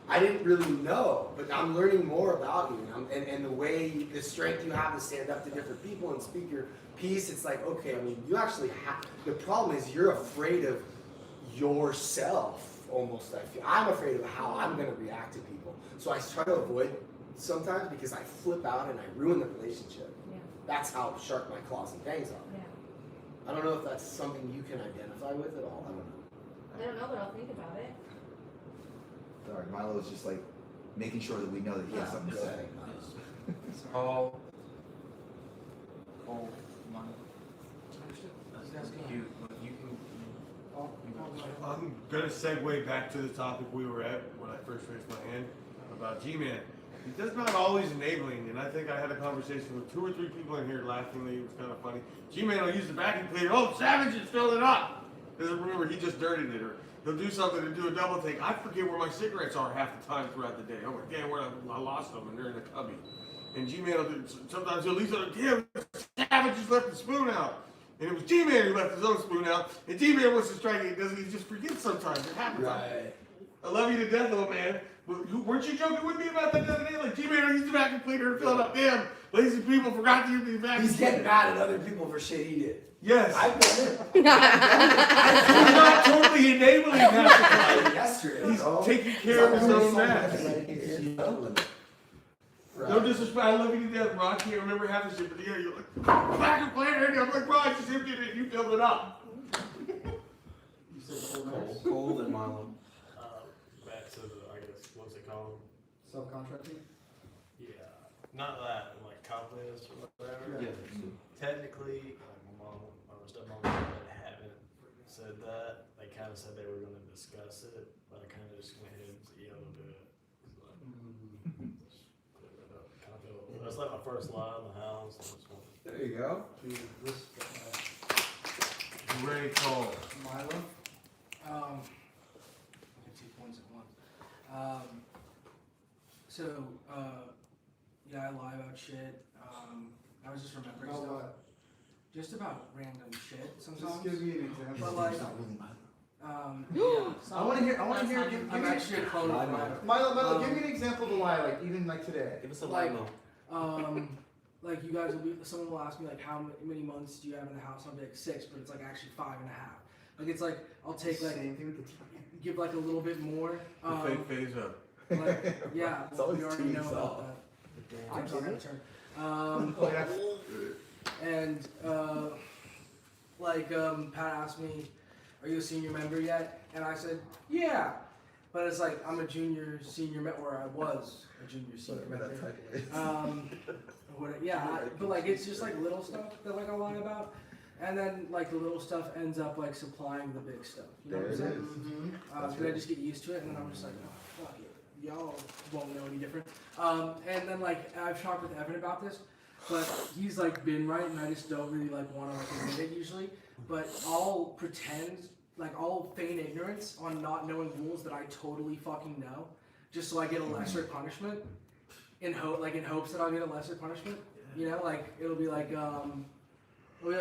I didn't really know, but I'm learning more about you, and the way, the strength you have to stand up to different people and speak your piece. It's like, okay, I mean, you actually have, the problem is you're afraid of yourself, almost, I feel. I'm afraid of how I'm gonna react to people. So I try to avoid sometimes because I flip out and I ruin the relationship. Yeah. That's how sharp my claws and fangs are. Yeah. I don't know if that's something you can identify with at all. I don't know. I don't know, but I'll think about it. Sorry, Milo's just like making sure that we know that he has something to Go say. ahead. Call mine. You can. I'm gonna segue back to the topic we were at when I first raised my hand about G-Man. He does not always enabling, and I think I had a conversation with 2 or 3 people in here laughingly. It was kind of funny. G-Man will use the vacuum cleaner. Oh, Savage is filling up. Doesn't remember he just dirtied it, or he'll do something and do a double take. I forget where my cigarettes are half the time throughout the day. I'm like, damn, where I lost them, and they're in the cubby. And G-Man will do, sometimes he'll leave something, damn, Savage just left the spoon out. And it was G-Man who left his own spoon out, and G-Man wants to strike it, doesn't he just forgets sometimes, it happens. Right. I love you to death, old man. Weren't you joking with me about that the other day? Like, G-Man used to vacuum cleaner and fill it up. Damn, lazy people forgot to use the vacuum. He's getting mad at other people for shit he did. Yes. I've done it. He's not totally enabling that. Yesterday, He's bro. taking care of his own mess. mess. No disrespect, I love you to death, bro. I can't remember half the shit, but yeah, you're like, vacuum cleaner, and I'm like, bro, I just emptied it, and you filled it up. You said Cold and Milo. Back to the, I guess, what's it called? Subcontracting? Yeah. Not that, like confidence or whatever. Yeah. Technically, like my mom or stepmom haven't said that. They kind of said they were going to discuss it, but I kind of just went ahead and said, yeah, we'll do it. That's like my first lie in the house. There you go. Great call. Milo. 2 points at once. Yeah, I lie about shit. I was just remembering About stuff. what? Just about random shit sometimes. Just give me an example. But like, I want to hear. Give I'm me- actually a clone of Milo. Milo, give me an example of a lie, like even like today. Give us a Like, Milo. like you guys will be, someone will ask me like how many months do you have in the house? I'll be like 6, but it's like actually 5.5. Like it's like I'll take like Same thing with the give like a little bit more. The fake phase up. Like, yeah, It's always we already 2 know weeks about off. that. I I'm sorry, did. my turn. Oh, yeah. And Pat asked me, "Are you a senior member yet?" And I said, "Yeah," but it's like I'm a senior member, or I was a junior senior member. But like it's just like little stuff that like I lie about, and then like the little stuff ends up like supplying the big stuff. You know what I'm saying? Because I just get used to it, and then I'm just like, oh, fuck it, y'all won't know any different. And then like I've talked with Evan about this, but he's like been right, and I just don't really like want to like admit it usually. But I'll pretend, like I'll feign ignorance on not knowing rules that I totally fucking know, just so I get a lesser punishment. In hopes that I'll get a lesser punishment. You know, like it'll be like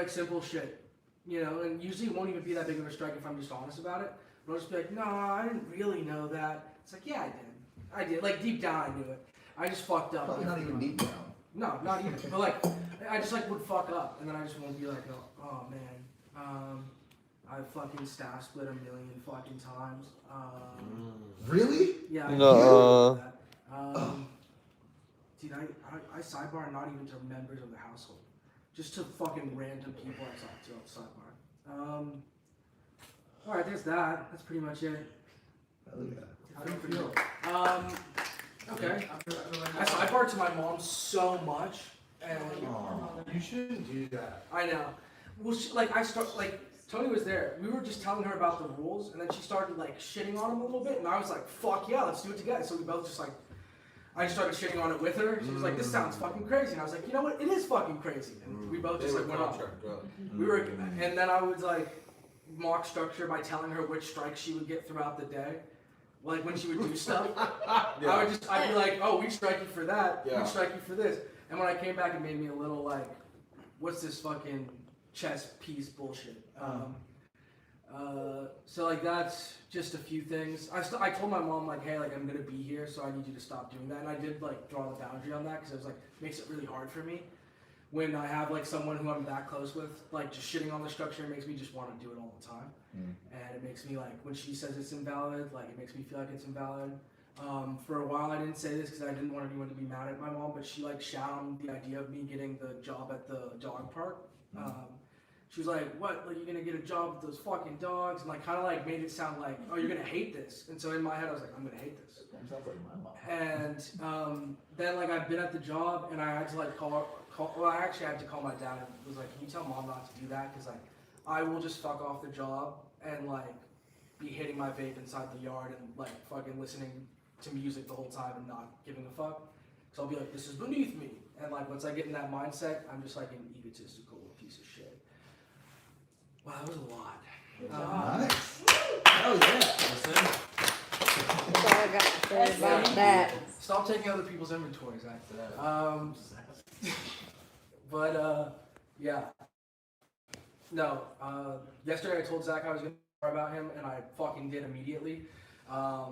simple shit. You know, and usually it won't even be that big of a strike if I'm just honest about it. But I'll just be like, no, I didn't really know that. It's like, yeah, I did. Like deep down I knew it. I just fucked up. Probably not even deep down. No, not even. But like, I just like would fuck up, and then I just won't be like, oh man, I fucking staff split 1 million fucking times. Really? Yeah. No. Dude, I sidebar not even to members of the household, just to fucking random people I talk to on sidebar. All right, there's that. That's pretty much it. Hell yeah. How do you feel? Okay. I sidebar to my mom so much, and You shouldn't do that. I know. Well, Tony was there. We were just telling her about the rules, and then she started like shitting on them a little bit, and I was like, "Fuck yeah, let's do it together." So we both just like, I just started shitting on it with her. She was like, "This sounds fucking crazy," and I was like, "You know what? It is fucking crazy." And we both just like went off. We were, and then I would like mock structure by telling her which strikes she would get throughout the day. Like when she would do stuff, I'd be like, "Oh, we strike you for that. We strike you for this." And when I came back, it made me a little like, "What's this fucking chess piece bullshit?" So like that's just a few things. I told my mom like, "Hey, like I'm gonna be here, so I need you to stop doing that." And I did like draw the boundary on that because it was like makes it really hard for me when I have like someone who I'm that close with, like just shitting on the structure. It makes me just want to do it all the time, and it makes me like when she says it's invalid, like it makes me feel like it's invalid. For a while I didn't say this because I didn't want anyone to be mad at my mom, but she like shot on the idea of me getting the job at the dog park. She was like, "What? Like you're gonna get a job with those fucking dogs?" And like kind of like made it sound like, "Oh, you're gonna hate this." And so in my head I was like, "I'm gonna hate this." Sounds like my mom. And then like I've been at the job and I had to like I actually had to call my dad and was like, "Can you tell mom not to do that? Because like I will just fuck off the job and like be hitting my vape inside the yard and like fucking listening to music the whole time and not giving a fuck. So I'll be like, this is beneath me." And like once I get in that mindset, I'm just like an egotistical piece of shit. Wow, that was a lot. Nice. Hell yeah. That's all I got to say about that. Stop taking other people's inventories after that. Yeah. No, yesterday I told Zach I was going to talk about him, and I fucking did immediately. I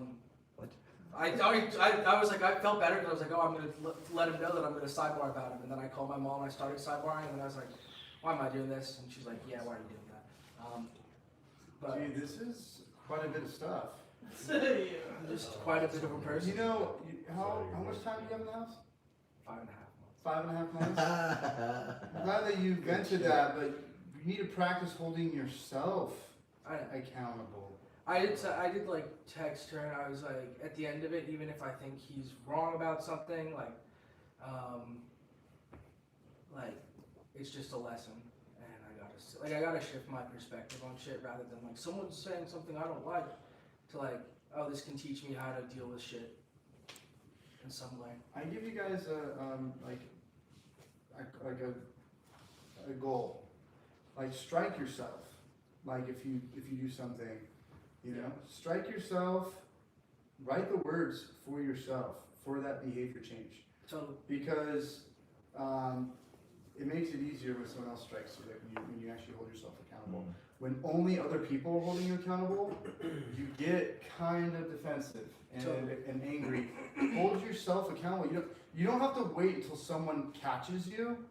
was like, I felt better because I was like, oh, I'm going to let him know that I'm going to sidebar about him. And then I called my mom and I started sidebarring, and then I was like, why am I doing this? And she's like, yeah, why are you doing that? Gee, this is quite a bit of stuff. I'm just quite a bit of a person. You know, how much time do you have in the house? 5.5 months. 5.5 months? I'm glad that you ventured that, but you need to practice holding yourself accountable. I did like text her, and I was like, at the end of it, even if I think he's wrong about something, like it's just a lesson, and I gotta shift my perspective on shit rather than like someone's saying something I don't like, to like, oh, this can teach me how to deal with shit in some way. I give you guys a goal, like strike yourself, like if you do something. You know, strike yourself, write the words for yourself, for that behavior change. Totally. Because it makes it easier when someone else strikes you, when you actually hold yourself accountable. When only other people are holding you accountable, you get kind of defensive and angry. Hold yourself accountable. You don't have to wait until someone catches you.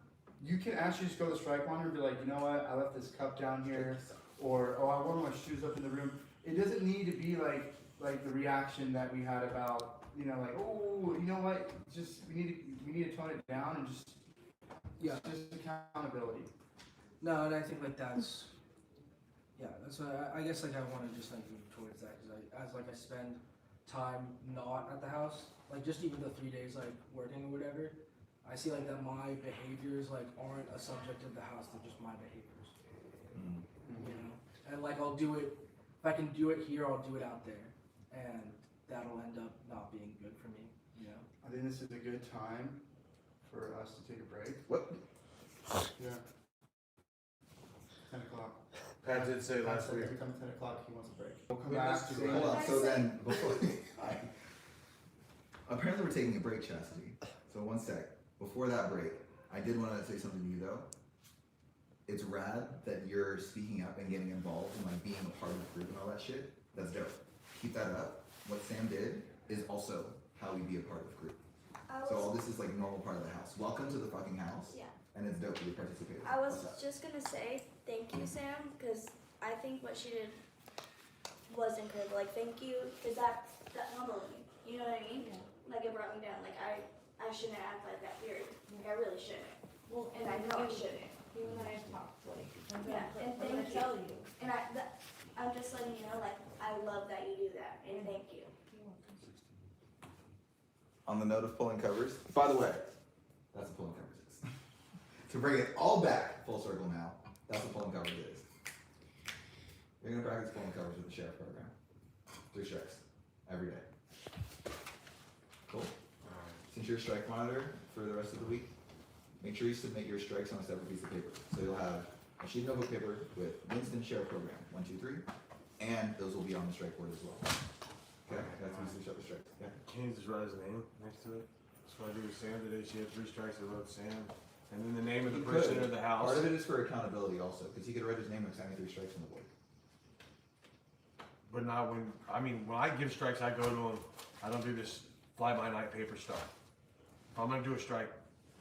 You can actually just go to the strike monitor and be like, you know what, I left this cup down here, or oh, I wore my shoes up in the room. It doesn't need to be like the reaction that we had about, like, oh, you know what? Just we need to tone it down and just accountability. No, and I think like that's what I guess like I want to just like move towards that, because as I spend time not at the house, like just even the 3 days like working or whatever, I see like that my behaviors like aren't a subject of the house, they're just my behaviors. You know, and like I'll do it. If I can do it here, I'll do it out there, and that'll end up not being good for me, you know? I think this is a good time for us to take a break. What? Yeah. 10 o'clock. Pat did say last week. Every time 10 o'clock, he wants a break. We'll come Wait, back to hold on. So then, before apparently we're taking a break, Chastity. So one sec. Before that break, I did want to say something to you though. It's rad that you're speaking up and getting involved and like being a part of the group and all that shit. That's dope. Keep that up. What Sam did is also how we be a part of the group. So all this is like normal part of the house. Welcome to the fucking house. Yeah. And it's dope that you participated. I was just gonna say thank you, Sam, because I think what she did was incredible. Like, thank you, because that humbled me. You know what I mean? Yeah. Like, it brought me down. Like, I shouldn't act like that, period. Like, I really shouldn't. Well, and I know I shouldn't. You and I have talked, like, Yeah, and I'm gonna thank tell you. you. And I'm just letting you know, like, I love that you do that, and thank you. On the note of pulling covers, by the way, that's what pulling covers is. To bring it all back full circle now, that's what pulling covers is. You're gonna practice pulling covers with the sheriff program. 3 strikes every day. Cool. Since you're a strike monitor for the rest of the week, make sure you submit your strikes on a separate piece of paper. So you'll have a sheet of notebook paper with Winston Sheriff Program 1, 2, 3, and those will be on the strike board as well. Okay, that's easy to show the strikes. Yeah. Can you just write his name next to it? That's what I do with Sam today. She had 3 strikes. I wrote Sam, and then the name of the You person could. or the house. Part of it is for accountability also, because he could write his name next time 3 strikes on the board. But not when I give strikes, I go to them. I don't do this fly-by-night paper stuff. If I'm gonna do a strike,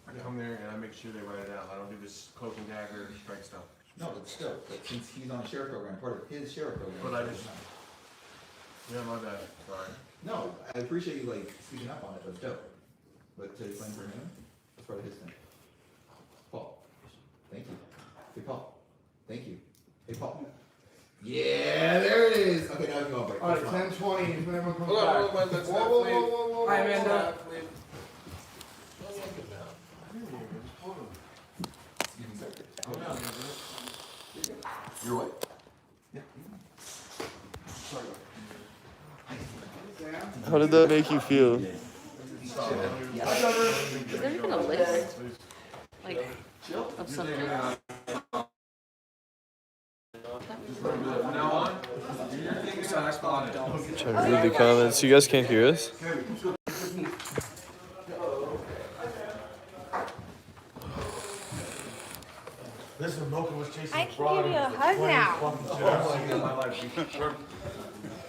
I come there and I make sure they write it out. I don't do this cloak and dagger strike stuff. No, but still, since he's on a sheriff program, part of his sheriff program. But I just, yeah, my bad, sorry. No, I appreciate you like speaking up on it, that's dope. But to explain for him, that's part of his thing. Paul, thank you. Hey Paul, thank you. Hey Paul. Yeah, there it is. Okay, now we can go on break. Alright, 10:20, if everyone comes Hold on, back. hold on, let's not Whoa, leave. whoa, whoa, whoa, Hi, whoa, Amanda. You're what? Yeah. How did that make you feel? Is there even a list? Like, of something? Trying to read the comments. You guys can't hear us? Listen, Mocha was chasing I can give you a hug now.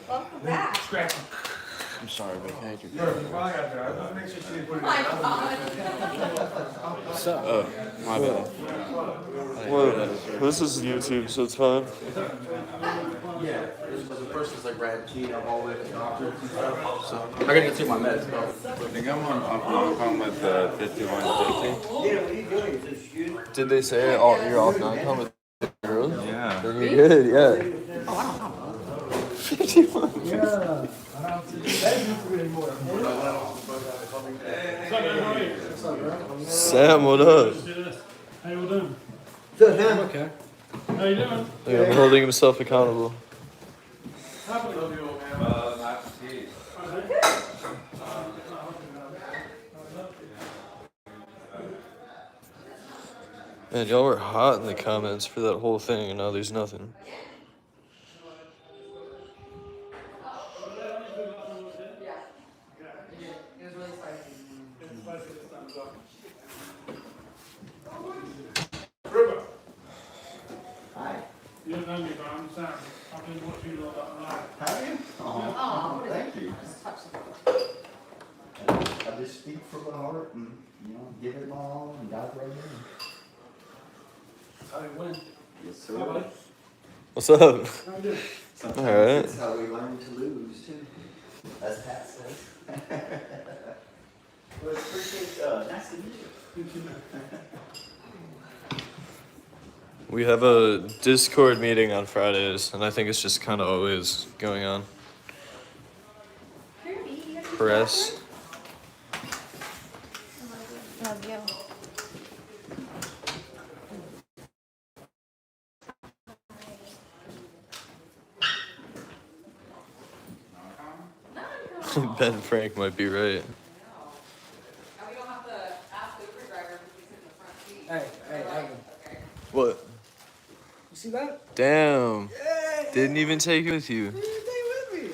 Welcome back. Scratch. I'm sorry, but thank you. Make sure she didn't put it in. My God. Oh, my bad. Well, this is YouTube, so it's fine. Yeah, the person's like Brad T. I'm all the way to the doctor and stuff. So I gotta get to my meds, bro. I think I'm on with 5150. Yeah, what are you doing? Is this you? Did they say you're off non-com with girls? Yeah. Then you're good, yeah. 51. Sam, what up? How you all doing? Good, man. Okay. How you doing? Yeah, holding himself accountable. Man, y'all were hot in the comments for that whole thing, and now there's nothing. Hi. You don't know me, but I'm Sam. I've been watching you all that night. Have you? Oh, thank you. I just speak from the heart and, give it my all and dive right in. I win. Yes, How about it? What's up? How you doing? Sometimes Alright. it's how we learn to lose, too. As Pat says. Well, appreciate, nice to meet you. We have a Discord meeting on Fridays, and I think it's just kind of always going on. Press. Love you. Ben Frank might be right. Hey, Evan. What? You see that? Damn. Didn't even take it with you. Stay with me.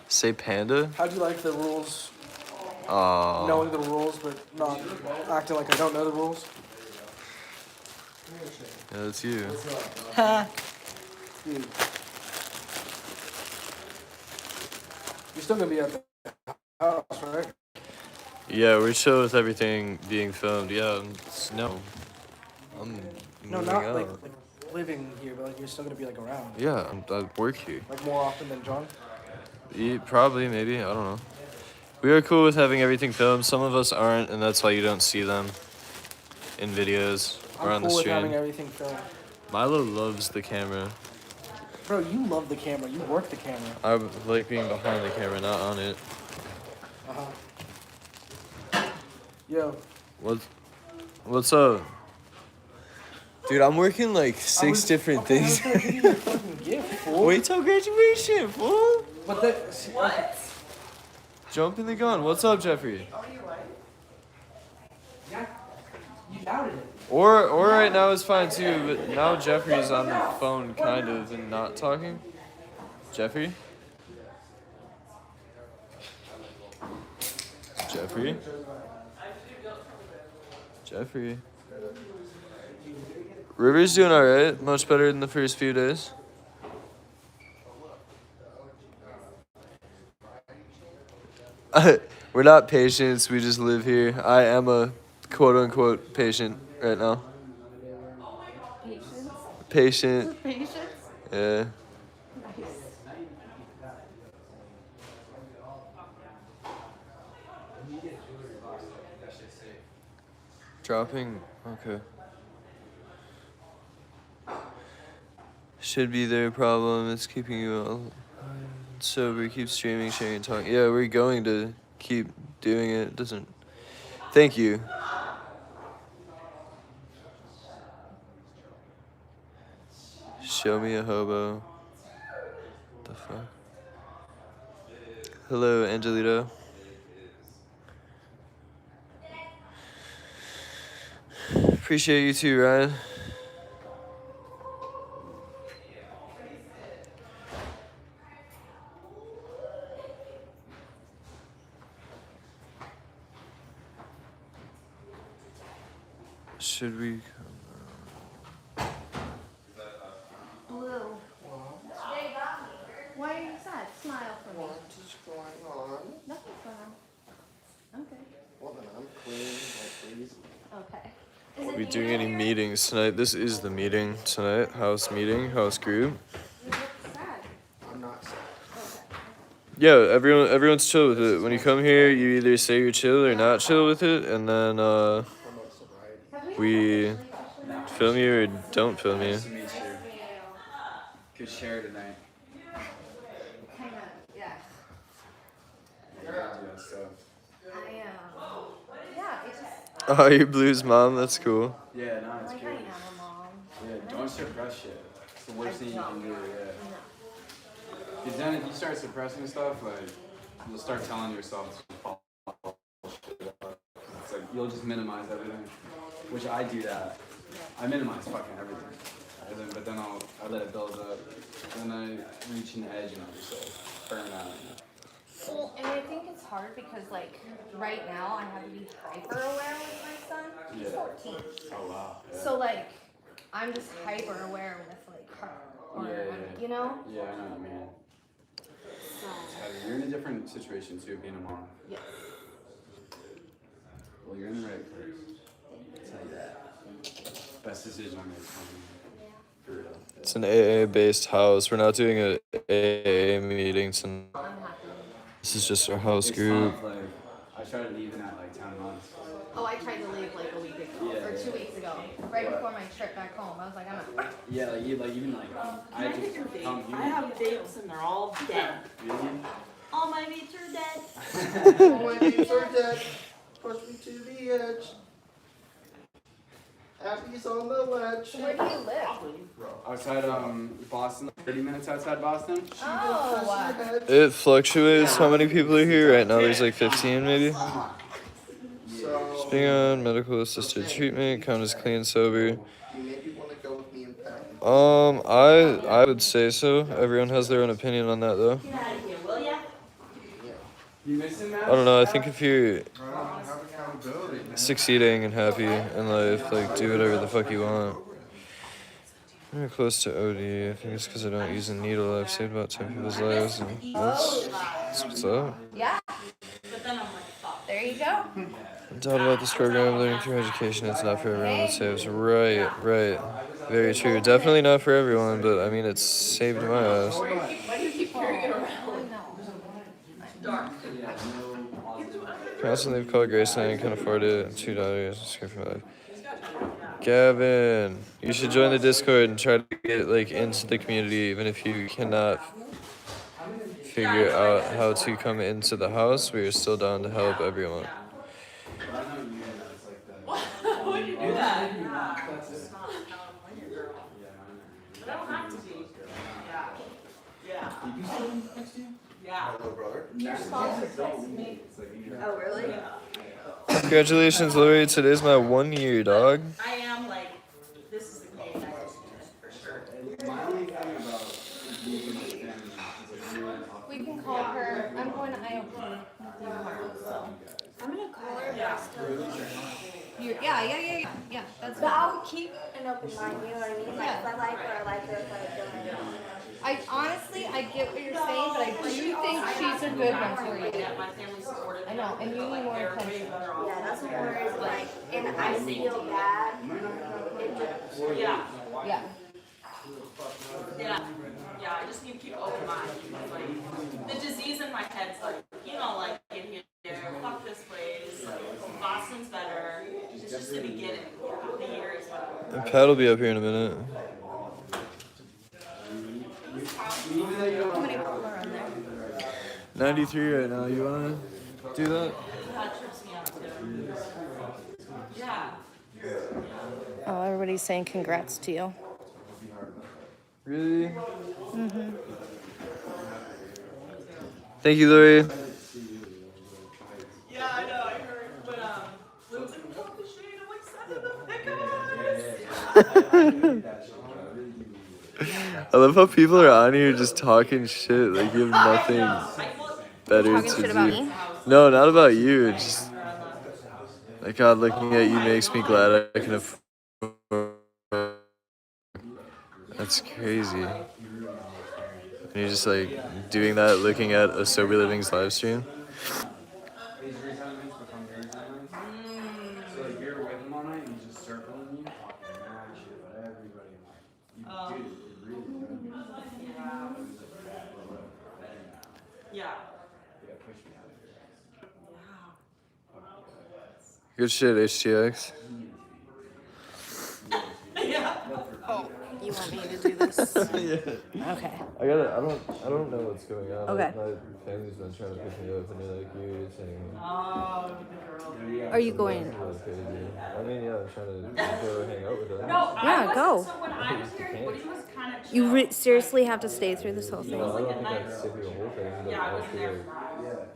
Say panda? How'd you like the rules? Aw. Knowing the rules, but not acting like I don't know the rules? Yeah, that's you. Dude. You're still gonna be at the house, right? Yeah, we're chill with everything being filmed. Yeah, no. I'm No, moving not out. like living here, but like you're still gonna be like around. Yeah, I work here. Like more often than John. Probably, maybe, I don't know. We are cool with having everything filmed. Some of us aren't, and that's why you don't see them in videos or I'm on cool the with having stream. everything filmed. Milo loves the camera. Bro, you love the camera. You work the camera. I like being behind the camera, not on it. Yo. What's up? Dude, I'm working like six different things. Wait till graduation, fool. But that. What? Jump in the gun. What's up, Jeffrey? Yeah. You doubted it. Or right now is fine too, but now Jeffrey's on the phone kind of and not talking. Jeffrey? Jeffrey? Jeffrey? River's doing alright, much better than the first few days. We're not patients, we just live here. I am a quote-unquote patient right now. Patient. Patience? Yeah. Nice. Dropping? Okay. Should be their problem. It's keeping you all sober. Keep streaming, sharing, and talking. Yeah, we're going to keep doing it. It doesn't. Thank you. Show me a hobo. The fuck? Hello, Angelito. Appreciate you too, Ryan. Should we? Blue. Why are you we doing any meetings tonight. This is the meeting tonight. House meeting, house group. I'm not sad. Yeah, everyone's chill with it. When you come here, you either say you're chill or not chill with it, and then Promote sobriety. we film you or don't film you. Nice to meet you. Good share tonight. Yeah. Yeah, so. Yeah, it's just. Oh, your blues mom. That's cool. Yeah, no, it's Like, good. I am a mom. Yeah, don't suppress shit. It's the worst thing you can do, yeah. Because then if you start suppressing stuff, like, you'll start telling yourself it's like, you'll just minimize everything. Which I do that. I minimize fucking everything. And then, but then I let it build up. Then I reach an edge and I'll just like burn out. Well, and I think it's hard because, like, right now I have to be hyper aware with my son. He's 14. Oh, wow. Yeah. So, like, I'm just hyper aware with, like, her. Or, you know? Yeah, I know what you mean. You're in a different situation too, being a mom. Yes. Well, you're in the right place. I'll tell you that. Best decision I made. For real. It's an AA based house. We're not doing a AA meeting tonight. This is just our house It's group. tough, like, I tried leaving at like 10 months. Oh, I tried to leave, like, a week ago. Or 2 weeks ago. Right before my trip back home. I was like, I'm not. Yeah, like even like I had to come here. I have vapes and they're all dead. Really? All my vapes are dead. All my beats are dead. Push me to the edge. Happy's on the ledge. Where do you live? Outside Boston, 30 minutes outside Boston. Oh, It fluctuates how many people are here. Right now there's like 15 maybe. Just being on medical assisted treatment, count as clean, sober. You maybe want to go with me and Pat. I would say so. Everyone has their own opinion on that though. Get out of here, will ya? You missing that? I don't know. I think if you're Have accountability. succeeding and happy in life, like do whatever the fuck you want. We're close to OD. I think it's because I don't use a needle. I've saved about 10 people's lives, and that's what's up. yeah. But then I'm like, fuck. There you go. I doubt about this program. Learning through education, it's not for everyone. It saves. Right. Very true. Definitely not for everyone, but I mean, it's saved my ass. Why do you keep carrying it around? Dark. Constantly call Graceland, can afford it. $2. It's good for my life. Gavin, you should join the Discord and try to get like into the community, even if you cannot figure out how to come into the house. We are still down to help everyone. Why would you do that? I don't have to be. Yeah. Yeah. My little brother. Your sponsor texted me. Oh, really? Congratulations, Lori. Today's my 1 year, dog. I am like, this is the day I just for sure. My only thing about leaving my family is like really awkward. We can call her. I'm going to IOP tomorrow, so. I'm gonna call her, but I still Yeah. That's But fine. I'll keep an open mind, you know what I mean? Like, if I like her, I like her, if I don't. I honestly, I get what you're saying, but I do think she's a good one for you. My family supported. I know, and you need more attention. Yeah, that's what worries, like, and I feel bad. Yeah. Yeah. Yeah, I just need to keep open mind. Like, the disease in my head's like, you don't like it here, fuck this place, like, Boston's better. It's just the beginning. The year is better. And Pat will be up here in a minute. How many people are on there? 93 right now. You wanna do that? That trips me out too. Yeah. Oh, everybody's saying congrats to you. Really? Mm-hmm. Thank you, Lori. Yeah, I know, I heard. But, Luke's like, fuck the shade. I'm like, son of a thick I love how people are on here just talking shit. Like you have nothing better Talking to shit do. about me? No, not about you. Just like God, looking at you makes me glad I can afford. That's crazy. And you're just like doing that, looking at a Sober Living's live stream. These retirements become your retirements. So like you're with them all night and you just circle Yeah. Good shit, HTX. Yeah. Oh, you want me to do this? Yeah. Okay. I don't know what's going on. Okay. My family's been trying to pick me up, and they're like, you're saying. Oh, the girl. Are you going? Really crazy. I mean, yeah, I'm trying to go hang out with them. No, Yeah, I go. wasn't. So when I was here, Woody was kind of chill. You seriously have to stay through this whole thing? No, I don't think I can stay through the whole thing. But Yeah, I wasn't there like, for that.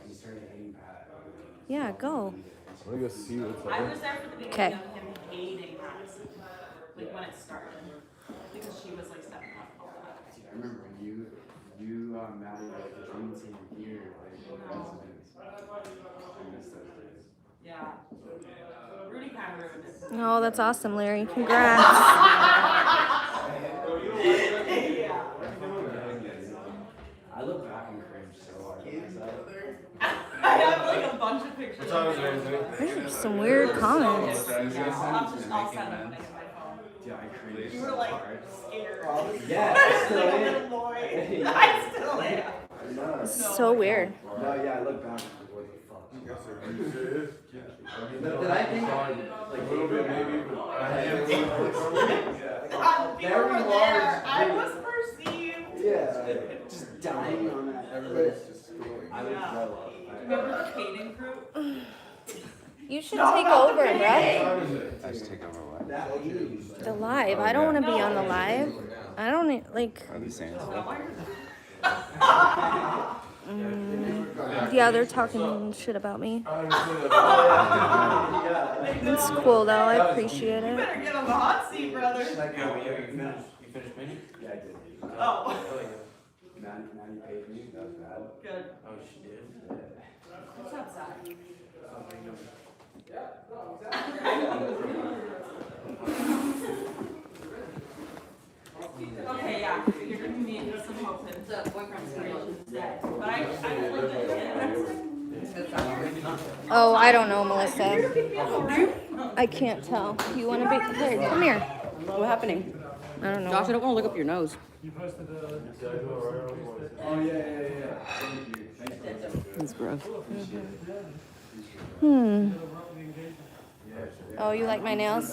Yeah, go. I'm gonna go see what's up. I was there for the beginning Okay. of him hating Madison, like when it started, because she was like stepping up and all that. I remember when you married like the dream team here, like residents. I miss those days. Yeah. Rudy kind of ruined it. Oh, that's awesome, Larry. Congrats. Yeah. I look back and cringe so hard. I have like a bunch of pictures. There's some weird comments. I'll send them when I get my phone. Yeah, I cringe. You were like scared. Yeah, I still like a am. little boy. I still am. No. So weird. No, yeah, I look back and what the fuck. Are you serious? But did I think Like a little bit maybe, but I am. You were there. I was perceived. Yeah, just dying on that. Everybody's just screaming. I would grow up. Remember the Caden group? You should take over, bro. I should take over what? The live. I don't want to be on the live. I don't like. Are they saying Yeah, they're talking shit about me. It's cool though. I appreciate You it. better get on the hot seat, brother. You finished painting? Yeah, I did. Oh. Maddie paid me, that was bad. Good. Oh, she did? What's up, Zach? Okay, yeah, you're gonna be in some hope and the boyfriend's dead. But I believe it. Oh, I don't know, Melissa. I can't tell. You want to be? Hey, come here. What's happening? I don't know. Josh, I don't want to look up your nose. You posted Oh, yeah. Thank you. That's gross. Oh, you like my nails?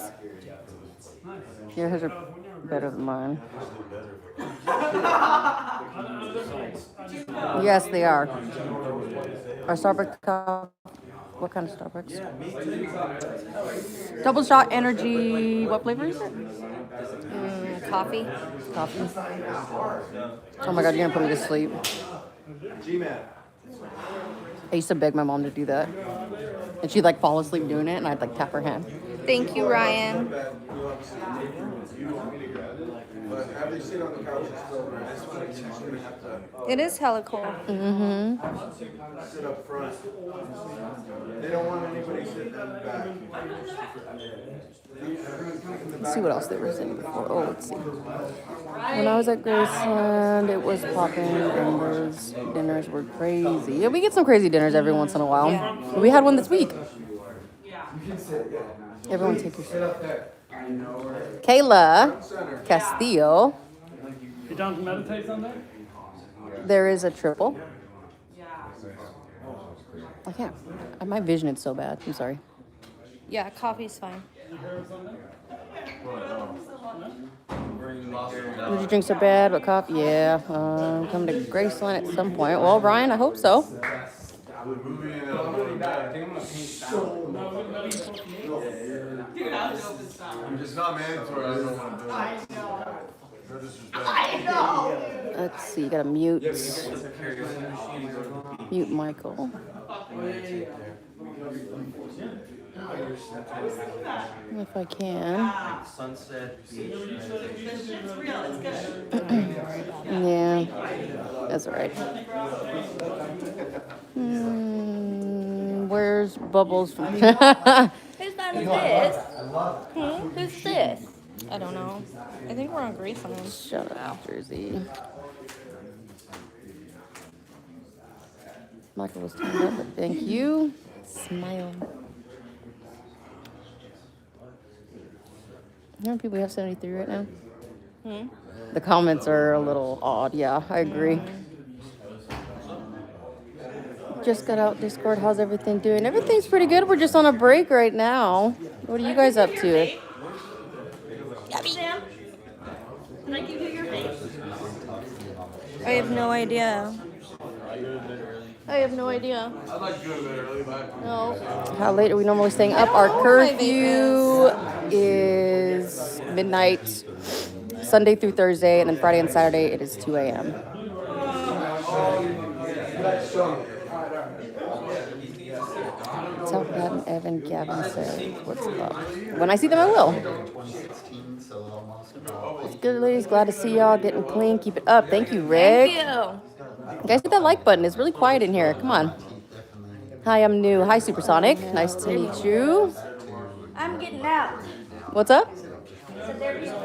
Your hairs are better than mine. Yes, they are. Our Starbucks cup. What kind of Starbucks? Double shot energy. What flavor is it? Coffee. Coffee. Oh my god, you're gonna put me to sleep. G-Man. I used to beg my mom to do that. And she'd like fall asleep doing it and I'd like tap her hand. Thank you, Ryan. But have they sit on the couch and still, I just want to check, we have to It is hella cool. Mm-hmm. sit up front. They don't want anybody sitting in the back. Let's see what else they were saying before. Oh, let's see. When I was at Graceland, it was popping and those dinners were crazy. Yeah, we get some crazy dinners every once in a while. Yeah. We had one this week. Yeah. Everyone take your seat. Kayla Castillo. You down to meditate on that? There is a triple. Yeah. I can't. My vision is so bad. I'm sorry. Yeah, coffee's fine. Energy drinks are bad, but coffee, yeah. Come to Graceland at some point. Well, Ryan, I hope so. Dude, how dope is that? It's not mandatory, I don't want to do it. I know. No disrespect. I know. Let's see, you gotta mute. Mute Michael. If I can. Sunset Beach. This shit's real, it's good. Yeah, that's all right. Where's Bubbles from? Whose band is this? Who's this? I don't know. I think we're on Graceland. Shut up, Jersey. Michael was turned up, but thank you. Smile. How many people we have 73 right now? The comments are a little odd. Yeah, I agree. Just got out Discord. How's everything doing? Everything's pretty good. We're just on a break right now. What are you guys up to? Sam, can I give you your vape? I have no idea. I have no idea. I'd like to go to bed early, but No. How late are we normally staying up? Our curfew is midnight, Sunday through Thursday, and then Friday and Saturday it is 2 a.m. Tell Pat and Evan, Gavin said, what's up? When I see them, I will. It's good, ladies. Glad to see y'all getting clean. Keep it up. Thank you, Rick. Thank you. Guys, hit that like button. It's really quiet in here. Come on. Hi, I'm new. Hi, Supersonic. Nice to meet you. I'm getting out. What's up? So they're being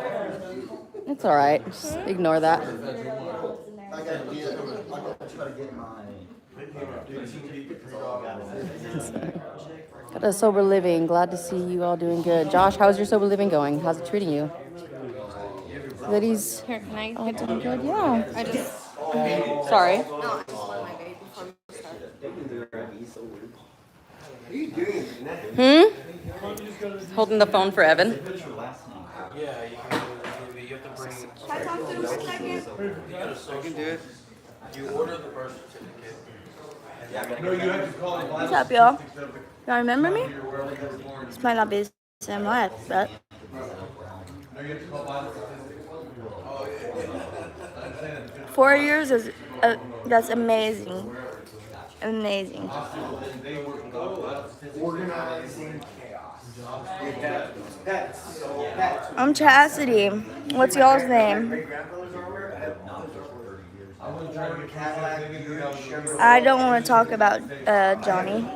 It's all right. Just ignore that. I gotta try to get my. Got a sober living. Glad to see you all doing good. Josh, how's your sober living going? How's it treating you? Ladies, Here, can I all doing good? Yeah. I just. Sorry. No, I just want my vape before we start. What are you doing? Holding the phone for Evan. Yeah, you have to bring. Can I talk to him for a second? You got a social. can do it. You order the birth certificate. No, you have to call it. What's up, y'all? Y'all remember me? This might not be the same life, but. 4 years is that's amazing. Amazing. Organizing chaos. I'm Chastity. What's y'all's name? I don't want to talk about Johnny.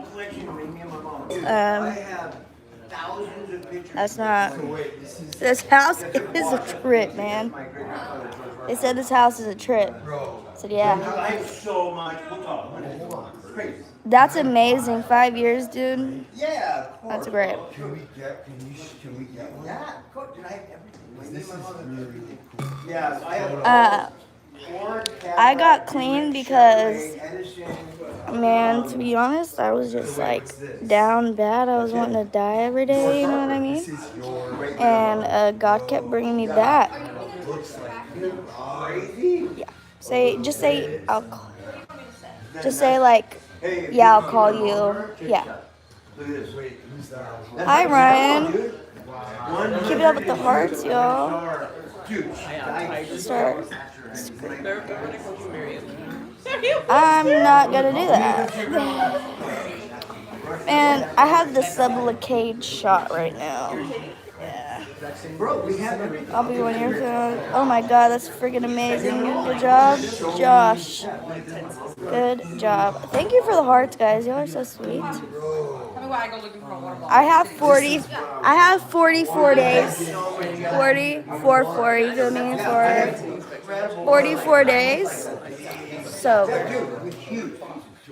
That's not. This house is a trip, man. They said this house is a trip. I said, yeah. So much. We'll talk. That's amazing. 5 years, dude. Yeah. That's great. Can we get one? Yeah. Did I have everything? This is really cool. Yeah, I have. I got clean because, man, to be honest, I was just like down bad. I was wanting to die every day, you know what I mean? And God kept bringing me back. Yeah. Just say, like, yeah, I'll call you. Yeah. Hi, Ryan. Keep it up with the hearts, y'all. Start. I'm not gonna do that. And I have the Sublocade shot right now. Yeah. I'll be 1 year soon. Oh my god, that's freaking amazing. Good job, Josh. Good job. Thank you for the hearts, guys. Y'all are so sweet. I have 44 days. 44, you feel me? For 44 days. So.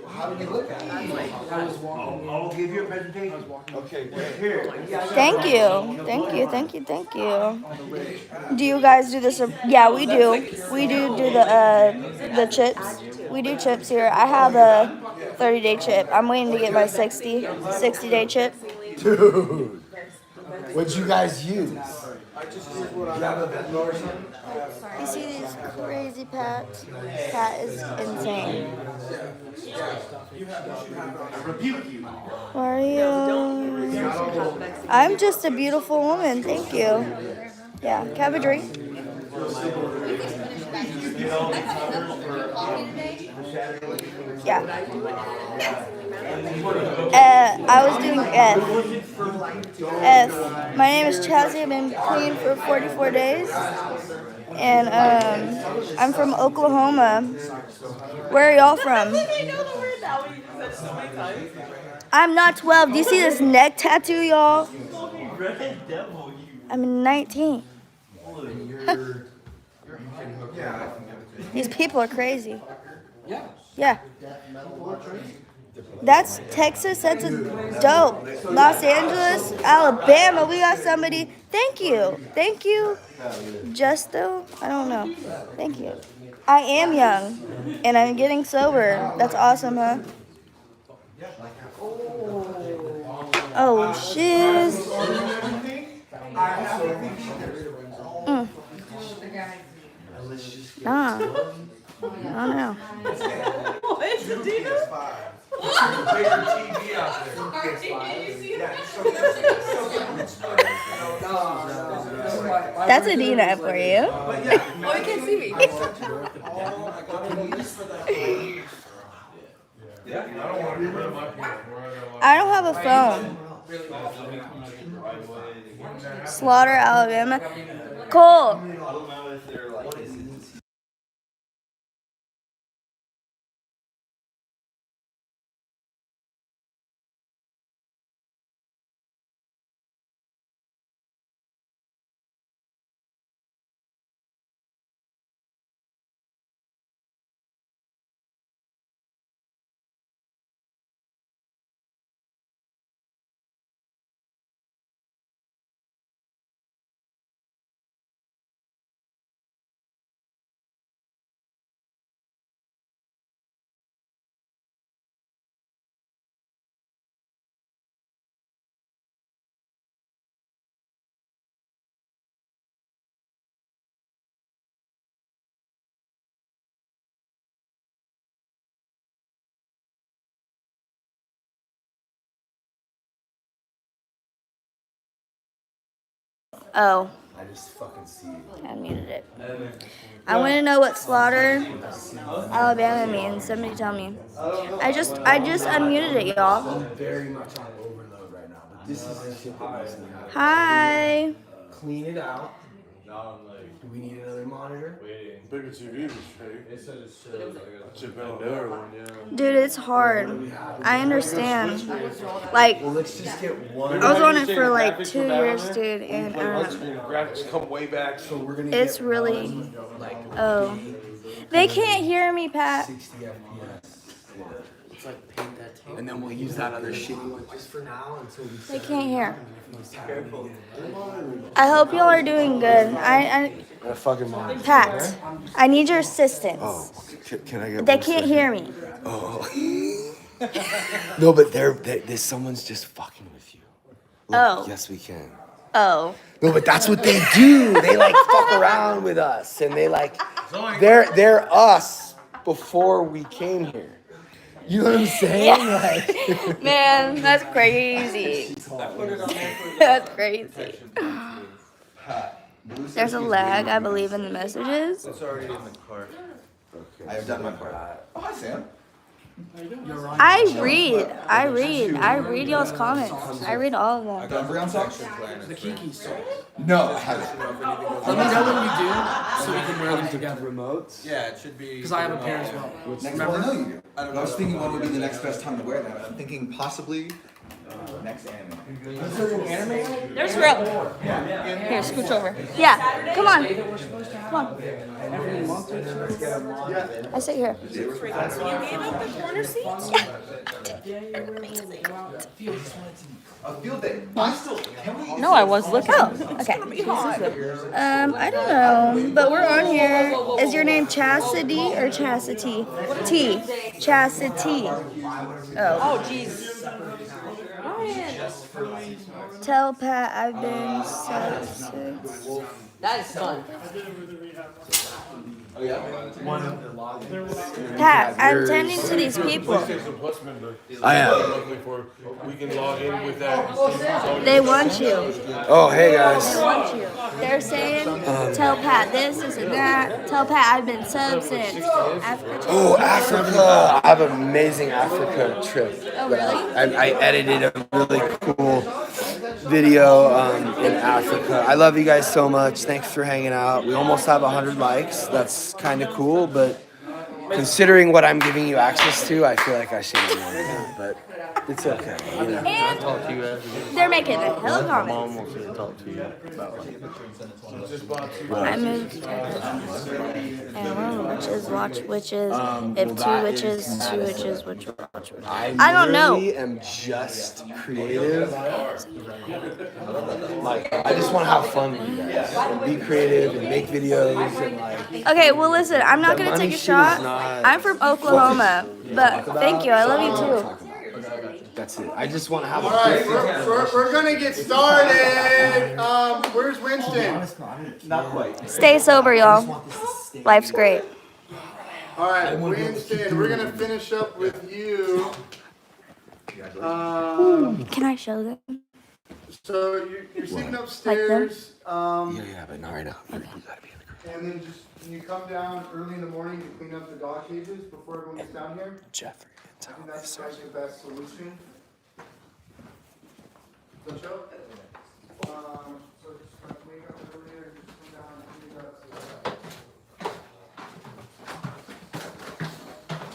How do you look at it? I'll give you a presentation. Okay, here. Thank you. Do you guys do this? Yeah, we do. We do the chips. We do chips here. I have a 30-day chip. I'm waiting to get my 60-day chip. Dude, what'd you guys use? You see these crazy pats? Pat is insane. Why are you? I'm just a beautiful woman. Thank you. Yeah, can I have a drink? Yeah. I was doing F. My name is Chelsea. I've been clean for 44 days. And I'm from Oklahoma. Where are y'all from? I'm not 12. Do you see this neck tattoo, y'all? I'm 19. These people are crazy. Yeah. That's Texas. That's a dope. Los Angeles, Alabama. We got somebody. Thank you. Justo? I don't know. Thank you. I am young, and I'm getting sober. That's awesome, huh? Oh, shiz. Nah. I don't know. What? Dina? That's Adina for you. Oh, you can't see me. I don't have a phone. Slaughter, Alabama. Cole. Oh. I just fucking see you. I muted it. I want to know what slaughter, Alabama means. Somebody tell me. I just unmuted it, y'all. I'm very much on overload right now, but this is the shit that makes me happy. Hi. Clean it out. Do we need another monitor? Bigger TV was straight. It said it's chip in another one, yeah. Dude, it's hard. I understand. Like, Well, let's just get one. I was on it for like 2 years, dude, and Graphics come way back, so we're gonna. it's really. Oh, they can't hear me, Pat. 60 FPS. It's like paint that tape. And then we'll use that other shitty one just for now until we. They can't hear. I hope y'all are doing good. I A fucking monitor. Pat, I need your assistance. Oh, can I get? They can't hear me. Oh. No, but there's someone's just fucking with you. Look, Oh. Yes, we can. Oh. No, but that's what they do. They like fuck around with us, and they like they're us before we came here. You know what I'm saying? Like, Man, that's crazy. That's crazy. There's a lag, I believe, in the messages. It's already in the cart. I have done my part. Oh, hi, Sam. I read y'all's comments. I read all of them. Dumber on socks? The Kiki song. No, I haven't. Let me know when you do, so we can wear them together. Remotes? Yeah, it should be. Because I have a pair as well. Next one, I know you do. I was thinking what would be the next best time to wear them. I'm thinking possibly next anime. There's rope. Here, scooch over. Yeah, come on. Come on. I sit here. You gave up the corner seats? A field day. I still. Can we? No, I was looking. Oh, okay. I don't know, but we're on here. Is your name Chastity or Chastity? T. Chastity. Oh, jeez. Tell Pat I've been sub-6. That is fun. Oh, yeah? Pat, I'm tending to these people. I am. We can log in with that. They want you. Oh, hey guys. They want you. They're saying, tell Pat this and that. Tell Pat I've been sub since Africa. Oh, Africa! I have an amazing Africa trip. Oh, really? I edited a really cool video in Africa. I love you guys so much. Thanks for hanging out. We almost have 100 likes. That's kind of cool, but considering what I'm giving you access to, I feel like I should have more than that, but it's okay. You know. And Talk to you after. they're making a hell of Mom comments. wants me to talk to you about I moved to and one witches watch witches. If two witches, watch witches. I don't know. I am just creative. Like, I just want to have fun with you guys. And be creative and make videos and like. Okay, well listen, I'm not The gonna money take a shit is shot. not- I'm from Oklahoma, but thank you. I love you too. That's it. I just want to have All a right, different we're gonna get started. Where's Winston? Not quite. Stay sober, y'all. Life's great. All right, Winston, we're gonna finish up with you. Can I show them? So you're sitting upstairs. Yeah, but not right now. Okay. And then just can you come down early in the morning to clean up the dog cages before everyone gets down here? Jeffrey. I think that's probably the best solution. Don't you? So just kind of wake up earlier and just come down and clean up.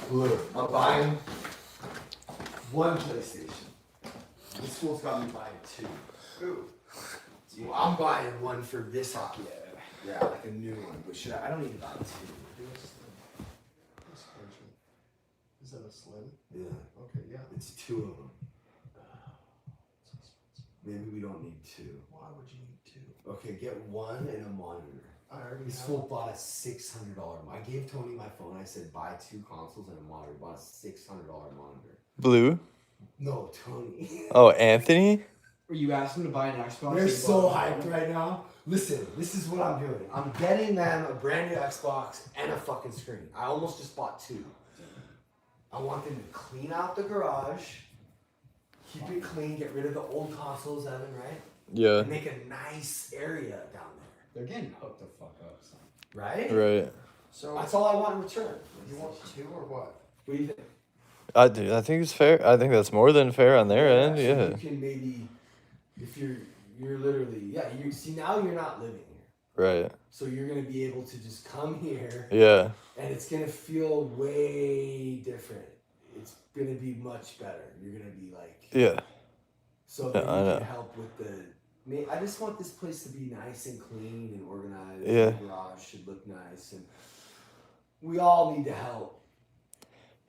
Blue. I'm buying one PlayStation. The school's got me buying two. Well, I'm buying one for this hockey. Yeah, like a new one. But should I don't need to buy two. Is that a slim? Yeah. Okay, yeah. It's two of them. Maybe we don't need two. Why would you need two? Okay, get one and a monitor. I already This have fool bought a $600. I gave Tony my phone. I said buy two consoles and a monitor. Bought a $600 monitor. Blue? No, Tony. Oh, Anthony? Were you asking to buy an Xbox? They're so hyped right now. Listen, this is what I'm doing. I'm getting them a brand new Xbox and a fucking screen. I almost just bought two. I want them to clean out the garage, keep it clean, get rid of the old consoles, Evan, right? Yeah. And make a nice area down there. They're getting hooked the fuck up, son. Right? Right. So that's all I want in return. You want two or what? What do you think? I think it's fair. I think that's more than fair on their end. So Yeah. you can maybe, if you're literally, you see now you're not living here. Right. So you're gonna be able to just come here. Yeah. And it's gonna feel way different. It's gonna be much better. You're gonna be like. Yeah. So Yeah, then I you know. can help with the. I just want this place to be nice and clean and organized. Yeah. The garage should look nice, and we all need to help.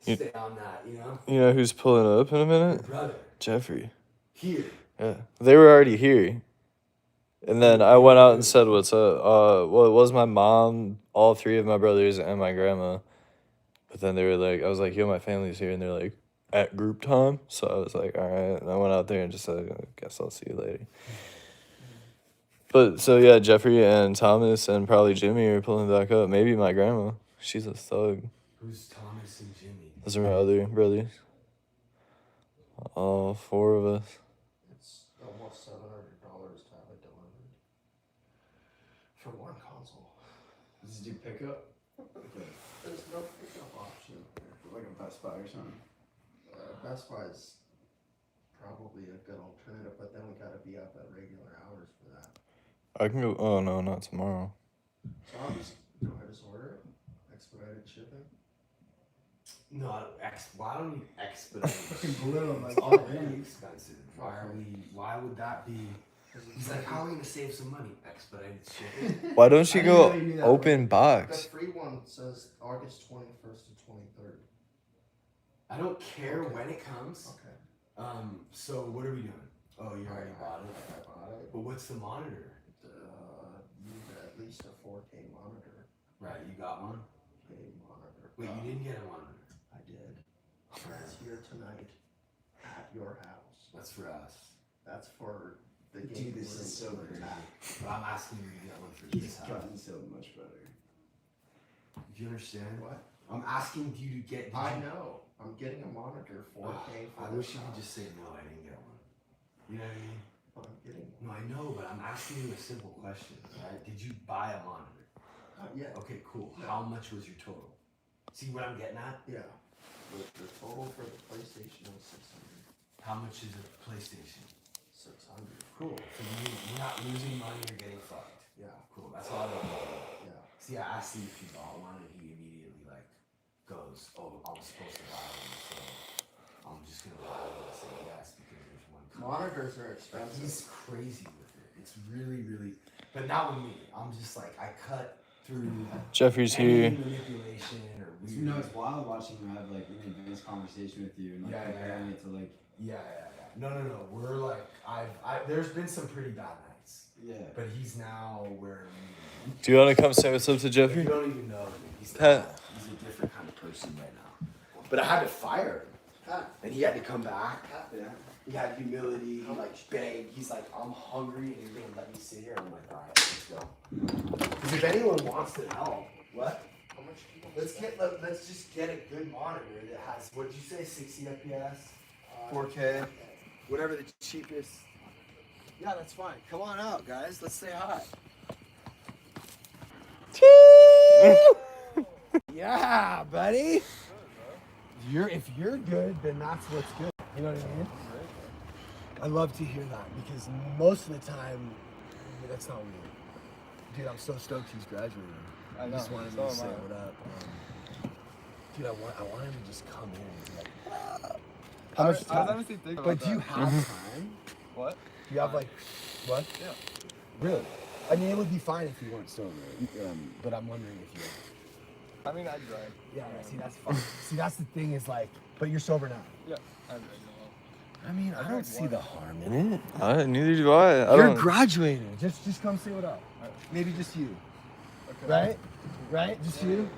Stay on that, you know. You know who's pulling up in a minute? Your brother. Jeffrey. Here. Yeah. They were already here. And then I went out and said what's up. Well, it was my mom, all three of my brothers, and my grandma. But then they were like, I was like, yo, my family's here. And they're like, at group time. So I was like, all right. And I went out there and just said, I guess I'll see you later. But so, yeah, Jeffrey and Thomas and probably Jimmy are pulling back up. Maybe my grandma. She's a thug. Who's Thomas and Jimmy? Those are my other brothers. All four of us. It's almost $700 to have it delivered. For one console. Does it do pickup? There's no pickup option. Like a Best Buy or something? Best Buy is probably a good alternative, but then we gotta be up at regular hours for that. I can go. Oh, no, not tomorrow. So do I just order it? Expedited shipping? No, why don't we expedite? Fucking blue, I'm like, It's already expensive. Why would that be? He's like, how are we gonna save some money? Expedited shipping. Why don't you I go didn't know you knew that open one. box? The free one says August 21st to 23rd. I don't care when it comes. Okay. So what are we doing? Oh, you already bought it. I bought it. But what's the monitor? You need at least a 4K monitor. Right, you got one. A monitor. Wait, you didn't get a monitor. I did. It's here tonight at your house. That's for us. That's for the Dude, game. this is so great. But I'm asking you to get one for this house. so much better. Do you understand? What? I'm asking you to get. I know. I'm getting a monitor 4K. I wish you could just say no. I didn't get one. You know what I mean? I'm getting one. No, I know, but I'm asking you a simple question. Right? Did you buy a monitor? Not yet. Okay, cool. How much was your total? See what I'm getting at? Yeah. The total for the PlayStation was 600. How much is a PlayStation? 600. Cool. So you're not losing money. You're getting fucked. Yeah. Cool. That's all I want to know. Yeah. See, I asked him if he bought one, and he immediately goes, "Oh, I was supposed to buy one, so I'm just gonna buy one." And say yes because there's one. Monitors are expensive. He's crazy with it. It's really, really, but not with me. I'm just like I cut through. Jeffrey's any here. manipulation or weird. You know, it's wild watching him have like an advanced conversation with you and like comparing it to like. Yeah. No. We're like, there's been some pretty bad nights. Yeah. But he's now where. Do you want to come say what's up to Jeffrey? You don't even know him. He's Pat. a different kind of person right now. But I had to fire him. And he had to come back. He had humility. He like begged. He's like, I'm hungry, and you're gonna let me sit here. I'm like, all right, let's go. Because if anyone wants to help, what? Let's just get a good monitor that has, what did you say, 60 FPS, 4K, whatever the cheapest. Yeah, that's fine. Come on out, guys. Let's say hi. Yeah, buddy. If you're good, then that's what's good. You know what I mean? I love to hear that because most of the time, that's not weird. Dude, I'm so stoked he's graduating. I just wanted to say what up. Dude, I want him to just come in and be like, how much time? But do you have time? What? Do you have like, what? Yeah. Really? I mean, it would be fine if you weren't sober, but I'm wondering if you. I mean, I drank. Yeah, see, that's fine. See, that's the thing is like, but you're sober now. Yeah, I mean, I don't see the harm in it. Neither do I. You're graduating. Just come say what up. Maybe just you. Okay. Right? Right? Just you?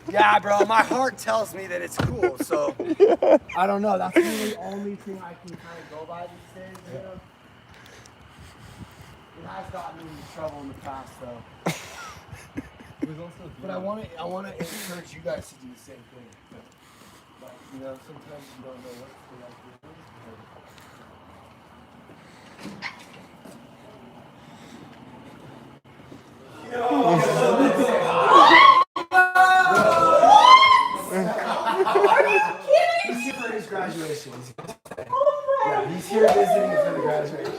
Yeah, bro. My heart tells me that it's cool, so I don't know. That's really the only thing I can kind of go by these days. You know? It has gotten me into trouble in the past, though. But I want to encourage you guys to do the same thing. Like, you know, sometimes you don't know what's the right He's here for his graduation. Yeah, he's here visiting for the graduation.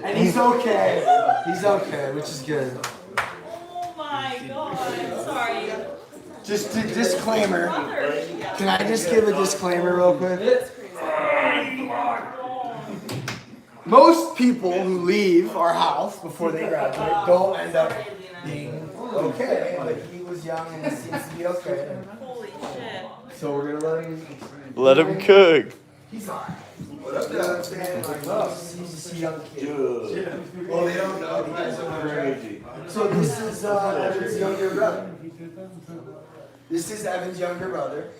And he's okay. He's okay, which is good. Oh my god, sorry. Just a disclaimer. Can I just give a disclaimer real quick? Most people who leave our house before they graduate don't end up being okay. Like he was young and he seems to be okay. Holy shit. So we're gonna Let him cook. He's alright. What up, I'm saying? Like, he's just a young kid. Well, they don't know. You guys are crazy. So this is Evan's younger brother. This is Evan's younger brother,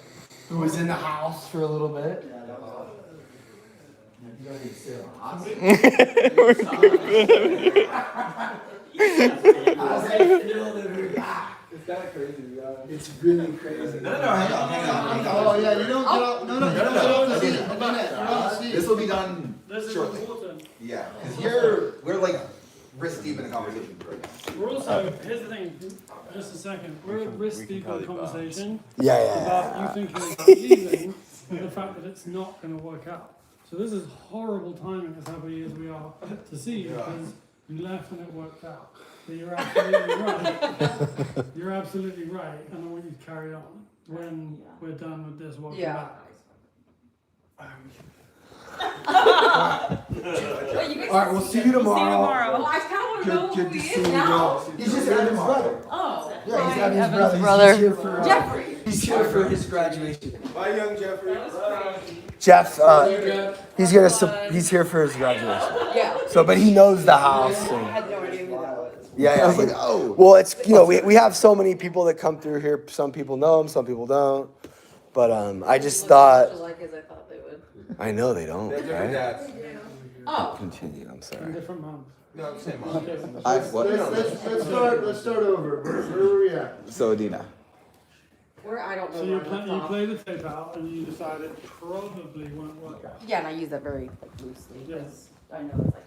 who was in the house for a little bit. You don't need to sit on It's kind of crazy, yeah. It's really crazy. No, hang on. Oh, yeah, you don't get up. No. This will be done shortly. Yeah, because we're like wrist deep in a conversation right now. We're also, here's the thing, just a second, we're wrist deep in a conversation Yeah. about you thinking about leaving and the fact that it's not going to work out. So this is horrible timing as happy as we are to see you because you left and it worked out. But you're absolutely right. You're absolutely right, and I want you to carry on. When we're done with this, welcome back. Alright, we'll see you tomorrow. Well, I kind of want to know Good who to he see is you. now. He's just Evan's brother. Oh. Yeah, he's Evan's Evan's brother. brother. He's here for Jeffrey. He's here for his graduation. Bye, young Jeffrey. Jeff, he's here for his graduation. Yeah. So, but he knows the house. I had no idea who that was. Yeah. I was like, oh. Well, it's we have so many people that come through here. Some people know him, some people don't. But I just thought. Like as I thought they would. I know they don't, They're different right? dads. Oh. Continue. I'm sorry. Different moms. No, same mom. Let's start over. Where were we at? So, Adina. Where I don't know. So where you I'm from. play the tape out and you decided it probably won't work out. Yeah, and I use that very loosely because I know it's like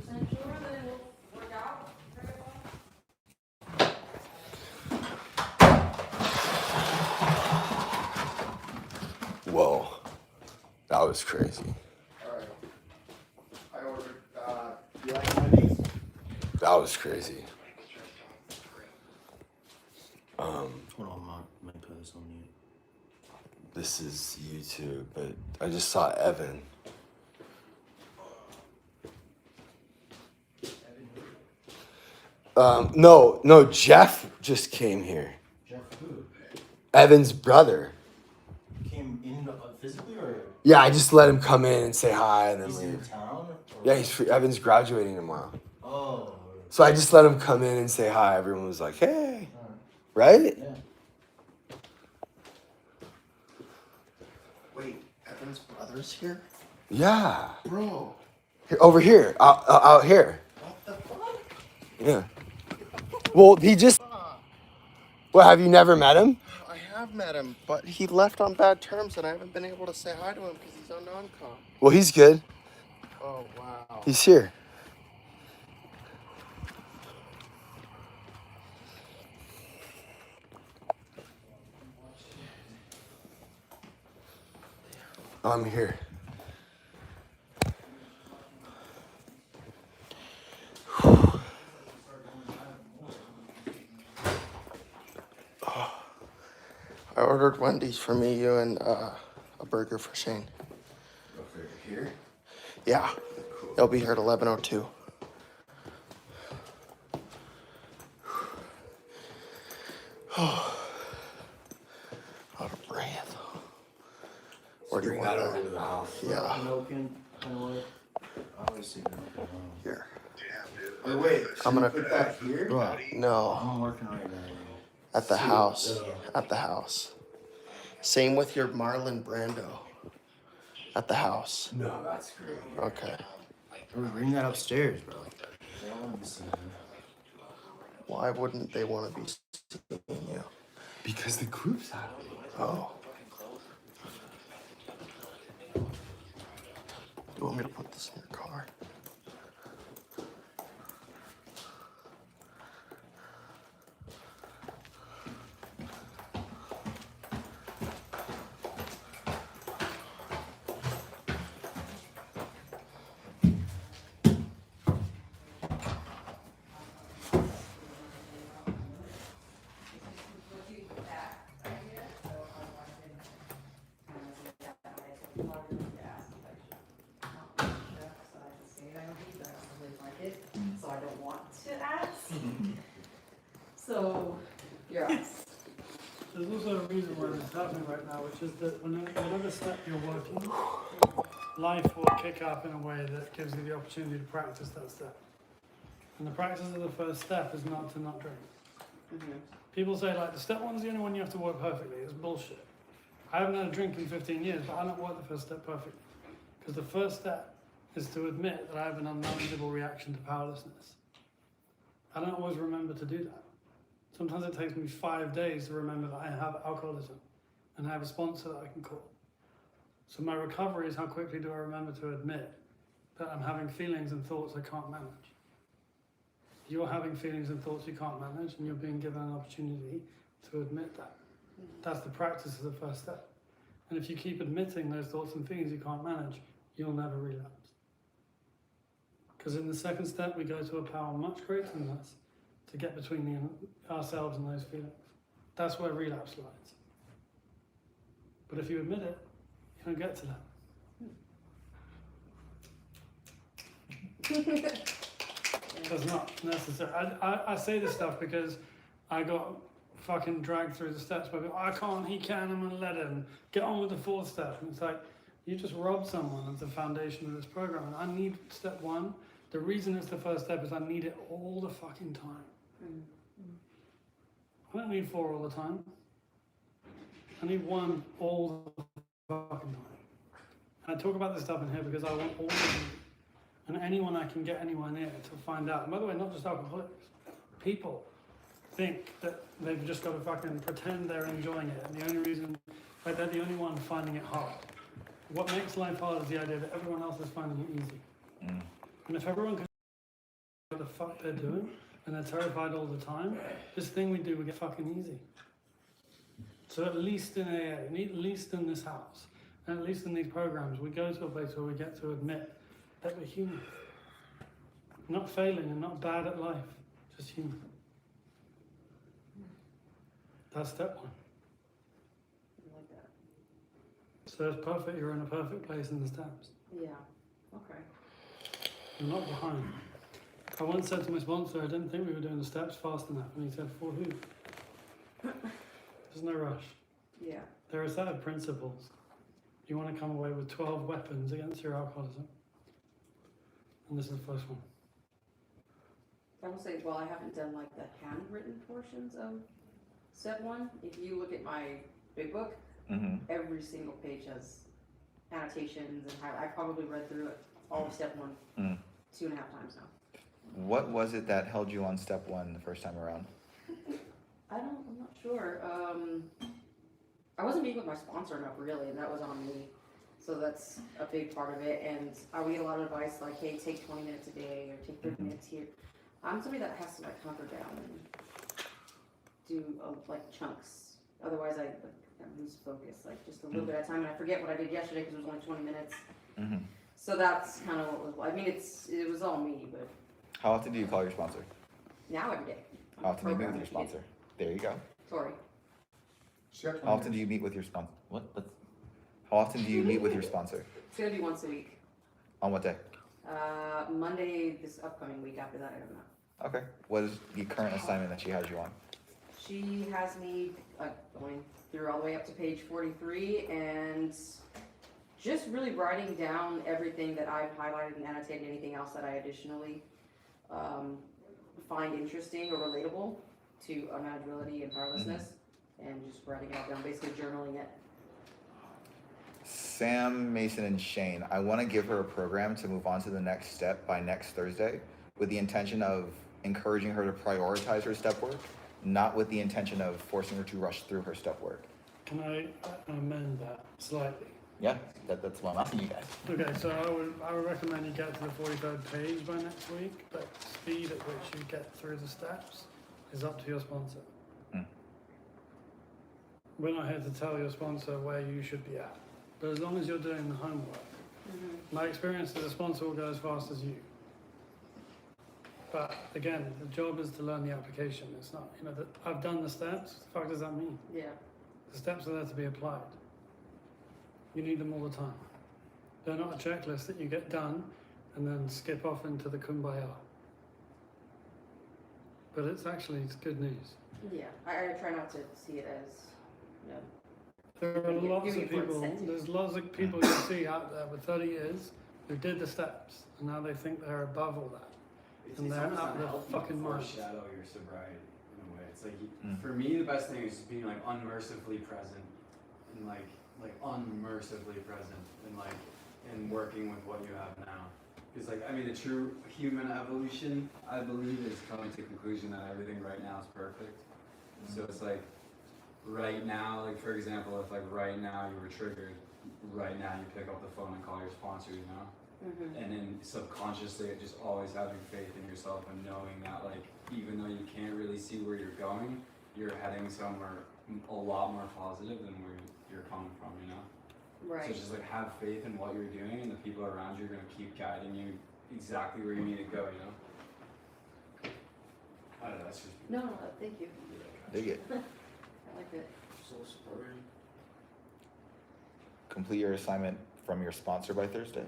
95% sure that it will work out very well. Whoa, that was crazy. Alright. I ordered, you like Wendy's? That was crazy. Hold on, my put this on you. This is YouTube, but I just saw Evan. No, Jeff just came here. Jeff who? Evan's brother. Came in physically or? Yeah, I just let him come in and say hi and then He's leave. in town? Yeah, Evan's graduating tomorrow. Oh. So I just let him come in and say hi. Everyone was like, hey. Right? Yeah. Wait, Evan's brother's here? Yeah. Bro. Here, over here. Out here. What the fuck? Yeah. Well, he just... Well, have you never met him? I have met him, but he left on bad terms, and I haven't been able to say hi to him because he's on non-com. Well, he's good. Oh, wow. He's here. I'm here. I ordered Wendy's for me, you, and a burger for Shane. Over here? Yeah. They'll be here at 11:02. Out of breath. Where do you Bring want that that? over to the house. Yeah. I always see that. Here. Or wait, I'm gonna put that here? No. I'm working right now. At the house. At the house. Same with your Marlon Brando. At the house. No, that's great. Okay. Bring that upstairs, bro. They don't want to be seeing you. Why wouldn't they want to be seeing you? Because the group's happening. Oh. You want me to put this in your car? So I don't want to ask. So, You're us. There's also a reason why this is happening right now, which is that whenever step you're working, life will kick up in a way that gives you the opportunity to practice that step. And the practice of the first step is not to not drink. People say like the step one's the only one you have to work perfectly. It's bullshit. I haven't had a drink in 15 years, but I don't work the first step perfectly. Because the first step is to admit that I have an unmanageable reaction to powerlessness. I don't always remember to do that. Sometimes it takes me 5 days to remember that I have alcoholism and I have a sponsor that I can call. So my recovery is how quickly do I remember to admit that I'm having feelings and thoughts I can't manage. You're having feelings and thoughts you can't manage, and you're being given an opportunity to admit that. That's the practice of the first step. And if you keep admitting those thoughts and feelings you can't manage, you'll never relapse. Because in the second step, we go to a power much greater than us to get between ourselves and those feelings. That's where relapse lies. But if you admit it, you don't get to that. That's not necessary. I say this stuff because I got fucking dragged through the steps by I can't, he can, I'm gonna let him. Get on with the fourth step. And it's like, you just robbed someone of the foundation of this program. And I need step one. The reason it's the first step is I need it all the fucking time. I don't need 4 all the time. I need 1 all the fucking time. And I talk about this stuff in here because I want all of you and anyone I can get anyone near to find out. And by the way, not just alcoholics. People think that they've just got to fucking pretend they're enjoying it. And the only reason, like, they're the only one finding it hard. What makes life hard is the idea that everyone else is finding it easy. And if everyone could what the fuck they're doing, and they're terrified all the time, this thing we do, we get fucking easy. So at least in AA, at least in this house, and at least in these programs, we go to a place where we get to admit that we're human. Not failing and not bad at life, just human. That's step 1. I like that. So it's perfect, you're in a perfect place in the steps. Yeah. Okay. You're not behind. I once said to my sponsor, I didn't think we were doing the steps fast enough, and he said, for who? There's no rush. Yeah. There are a set of principles. You want to come away with 12 weapons against your alcoholism. And this is the first one. I will say, well, I haven't done like the handwritten portions of Step 1, if you look at my big book, every single page has annotations and highlights. I probably read through it all of step 1 2.5 times now. What was it that held you on step 1 the first time around? I'm not sure. I wasn't meeting with my sponsor enough, really, and that was on me. So that's a big part of it. And I would get a lot of advice like, hey, take 20 minutes a day or take 30 minutes here. I'm somebody that has to like hunker down and do like chunks. Otherwise, I lose focus, like just a little bit at a time, and I forget what I did yesterday because it was only 20 minutes. So that's kind of what was. I mean, it was all me, but. How often do you call your sponsor? Now every day. How often do you meet with your sponsor? There you go. Sorry. How often do you meet with your sponsor? What? How often do you meet with your sponsor? It's gonna be once a week. On what day? Monday this upcoming week. After that, I don't know. Okay. What is the current assignment that she has you on? She has me going through all the way up to page 43 and just really writing down everything that I've highlighted and annotated, anything else that I additionally find interesting or relatable to unmanageability and powerlessness, and just writing it all down, basically journaling it. Sam, Mason, and Shane, I want to give her a program to move on to the next step by next Thursday with the intention of encouraging her to prioritize her step work, not with the intention of forcing her to rush through her step work. Can I amend that slightly? Yeah, that's what I'm asking you guys. Okay, so I would recommend you get to the 43rd page by next week, but the speed at which you get through the steps is up to your sponsor. We're not here to tell your sponsor where you should be at, but as long as you're doing the homework, my experience as a sponsor will go as fast as you. But again, the job is to learn the application. It's not, that I've done the steps. What the fuck does that mean? Yeah. The steps are there to be applied. You need them all the time. They're not a checklist that you get done and then skip off into the kumbaya. But it's good news. Yeah, I try not to see it as, There are lots of people, there's lots of people you see out there with 30 years who did the steps and now they think they're above all that. And they're out of their fucking mind. Foreshadow your sobriety in a way. It's like, for me, the best thing is just being like unmercifully present and like unmercifully present and working with what you have now. Because the true human evolution, I believe, is coming to the conclusion that everything right now is perfect. So it's like, right now, for example, if right now you were triggered, right now you pick up the phone and call your sponsor, And then subconsciously, just always having faith in yourself and knowing that, even though you can't really see where you're going, you're heading somewhere a lot more positive than where you're coming from, Right. So just have faith in what you're doing, and the people around you are going to keep guiding you exactly where you need to go, I don't know, that's just... No, thank you. Dig it. I like it. Complete your assignment from your sponsor by Thursday.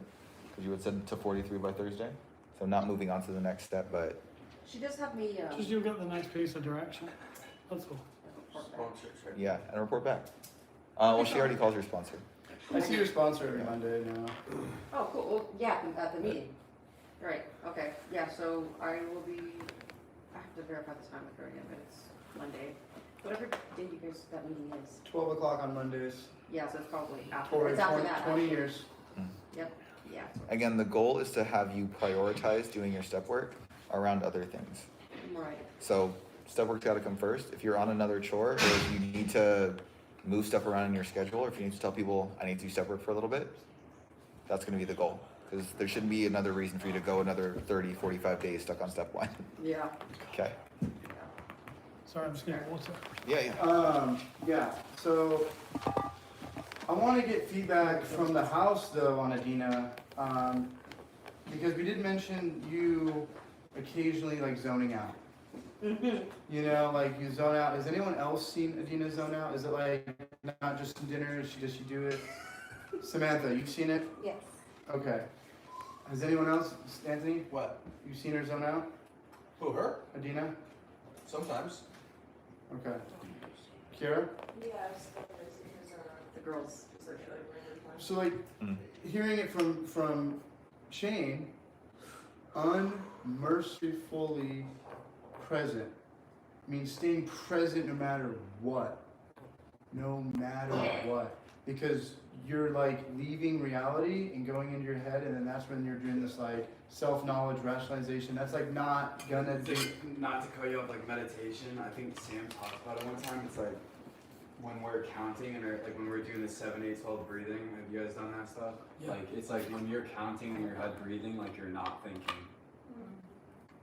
Because you had said to 43 by Thursday. So not moving on to the next step, but... She does have me... Just you'll get the next piece of direction. That's all. Yeah, and report back. Well, she already calls her sponsor. I see your sponsor every Monday now. Oh, cool. Well, yeah, at the meeting. Right, okay. Yeah, so I will be... I have to verify the time with her again, but it's Monday. Whatever day you guys, that meeting is. 12 o'clock on Mondays. Yeah, so it's probably after, it's after that. 20 years. Yep, yeah. Again, the goal is to have you prioritize doing your step work around other things. Right. So step work's got to come first. If you're on another chore, or if you need to move stuff around in your schedule, or if you need to tell people, I need to do step work for a little bit, that's going to be the goal. Because there shouldn't be another reason for you to go another 30, 45 days stuck on step 1. Yeah. Okay. Sorry, I'm just getting water. Yeah. Yeah, so I want to get feedback from the house though on Adina, because we did mention you occasionally zoning out. You zone out. Has anyone else seen Adina zone out? Is it not just in dinner? Does she do it? Samantha, you've seen it? Yes. Okay. Has anyone else, Anthony? What? You seen her zone out? Who, her? Adina? Sometimes. Okay. Kira? Yeah, the girls. So hearing it from Shane, unmercifully present means staying present no matter what. No matter what. Because you're like leaving reality and going into your head, and then that's when you're doing this like self-knowledge rationalization. That's like not gonna do. Not to cut you off, like meditation, I think Sam talked about it one time. It's like when we're counting and like when we're doing the 7, 8, 12 breathing. Have you guys done that stuff? Yeah. Like it's like when you're counting in your head breathing, like you're not thinking.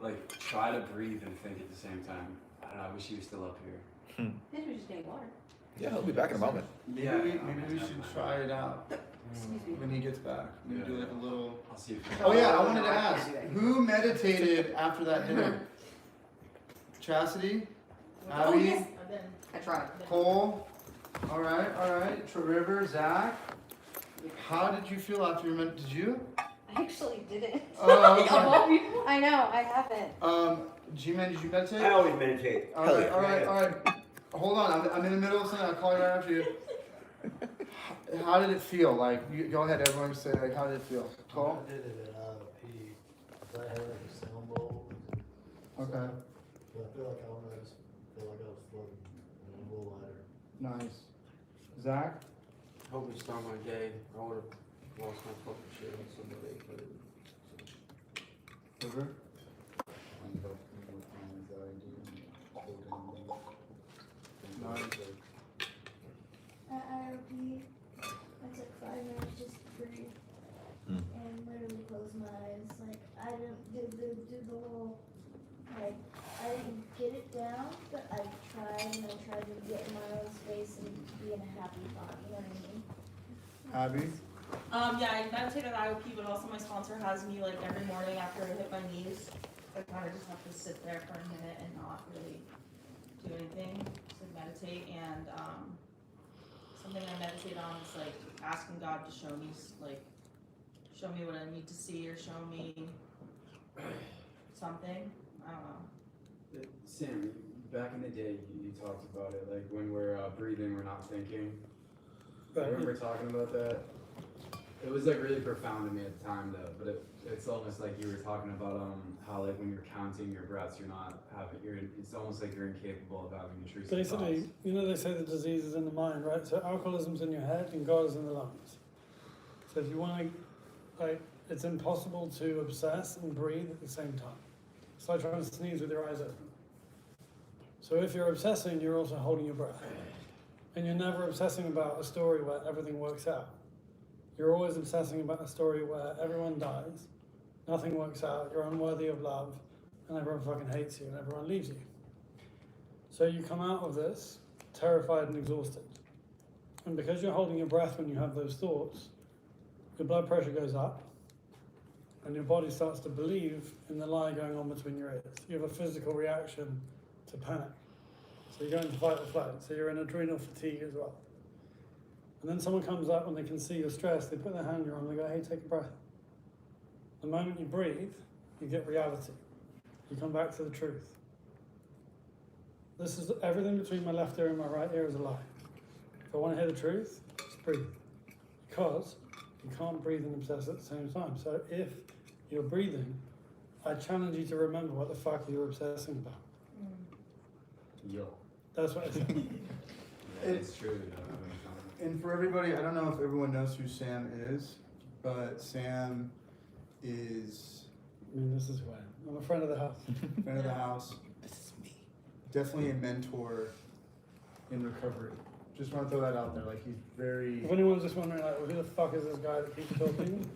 Like try to breathe and think at the same time. I don't know, I wish he was still up here. Maybe we just getting water. Yeah, he'll be back in a moment. Maybe we should try it out when he gets back. Maybe do like a little. I'll see if Oh yeah, I wanted to ask, who meditated after that dinner? Chastity? Abby? I tried. Cole? All right. River, Zach? How did you feel after your did you? I actually didn't. Oh, okay. Of all people, I know, I haven't. G-Man, did you meditate? I always meditate. All right. Hold on, I'm in the middle of something. I'll call you right after you. How did it feel? Like, go ahead, everyone say, like, how did it feel? Cole? I did it at I had like a sound bowl. Okay. But I feel like I was floating a little lighter. Nice. Zach? Hope it's not my day. I would have lost my fucking shit on somebody. River? At IRP, I took 5 minutes just to breathe and literally close my eyes. Like I didn't do the whole like I didn't get it down, but I tried and I tried to get in my own space and be in a happy thought. You know what I mean? Abby? Yeah, I meditate at IOP, but also my sponsor has me like every morning after I hit my knees. I kind of just have to sit there for a minute and not really do anything, just like meditate. And something I meditate on is like asking God to show me what I need to see or show me something. I don't know. Sam, back in the day, you talked about it, like when we're breathing, we're not thinking. I remember talking about that. It was like really profound to me at the time though, but it's almost like you were talking about how like when you're counting your breaths, it's almost like you're incapable of having intrusive Basically, thoughts. you know they say the disease is in the mind, right? So alcoholism's in your head and God is in the lungs. So if you want to, like, it's impossible to obsess and breathe at the same time. It's like trying to sneeze with your eyes open. So if you're obsessing, you're also holding your breath. And you're never obsessing about a story where everything works out. You're always obsessing about a story where everyone dies, nothing works out, you're unworthy of love, and everyone fucking hates you and everyone leaves you. So you come out of this terrified and exhausted. And because you're holding your breath when you have those thoughts, your blood pressure goes up and your body starts to believe in the lie going on between your ears. You have a physical reaction to panic. So you go into fight or flight. So you're in adrenal fatigue as well. And then someone comes up and they can see you're stressed, they put their hand on your arm, they go, hey, take a breath. The moment you breathe, you get reality. You come back to the truth. This is everything between my left ear and my right ear is a lie. If I want to hear the truth, just breathe. Because you can't breathe and obsess at the same time. So if you're breathing, I challenge you to remember what the fuck you're obsessing about. Yo. That's what I think. It's true. And for everybody, I don't know if everyone knows who Sam is, but Sam is... I mean, this is who I am. I'm a friend of the house. Friend of the house. This is me. Definitely a mentor in recovery. Just want to throw that out there. Like, he's very... If anyone's just wondering, like, well, who the fuck is this guy that keeps talking?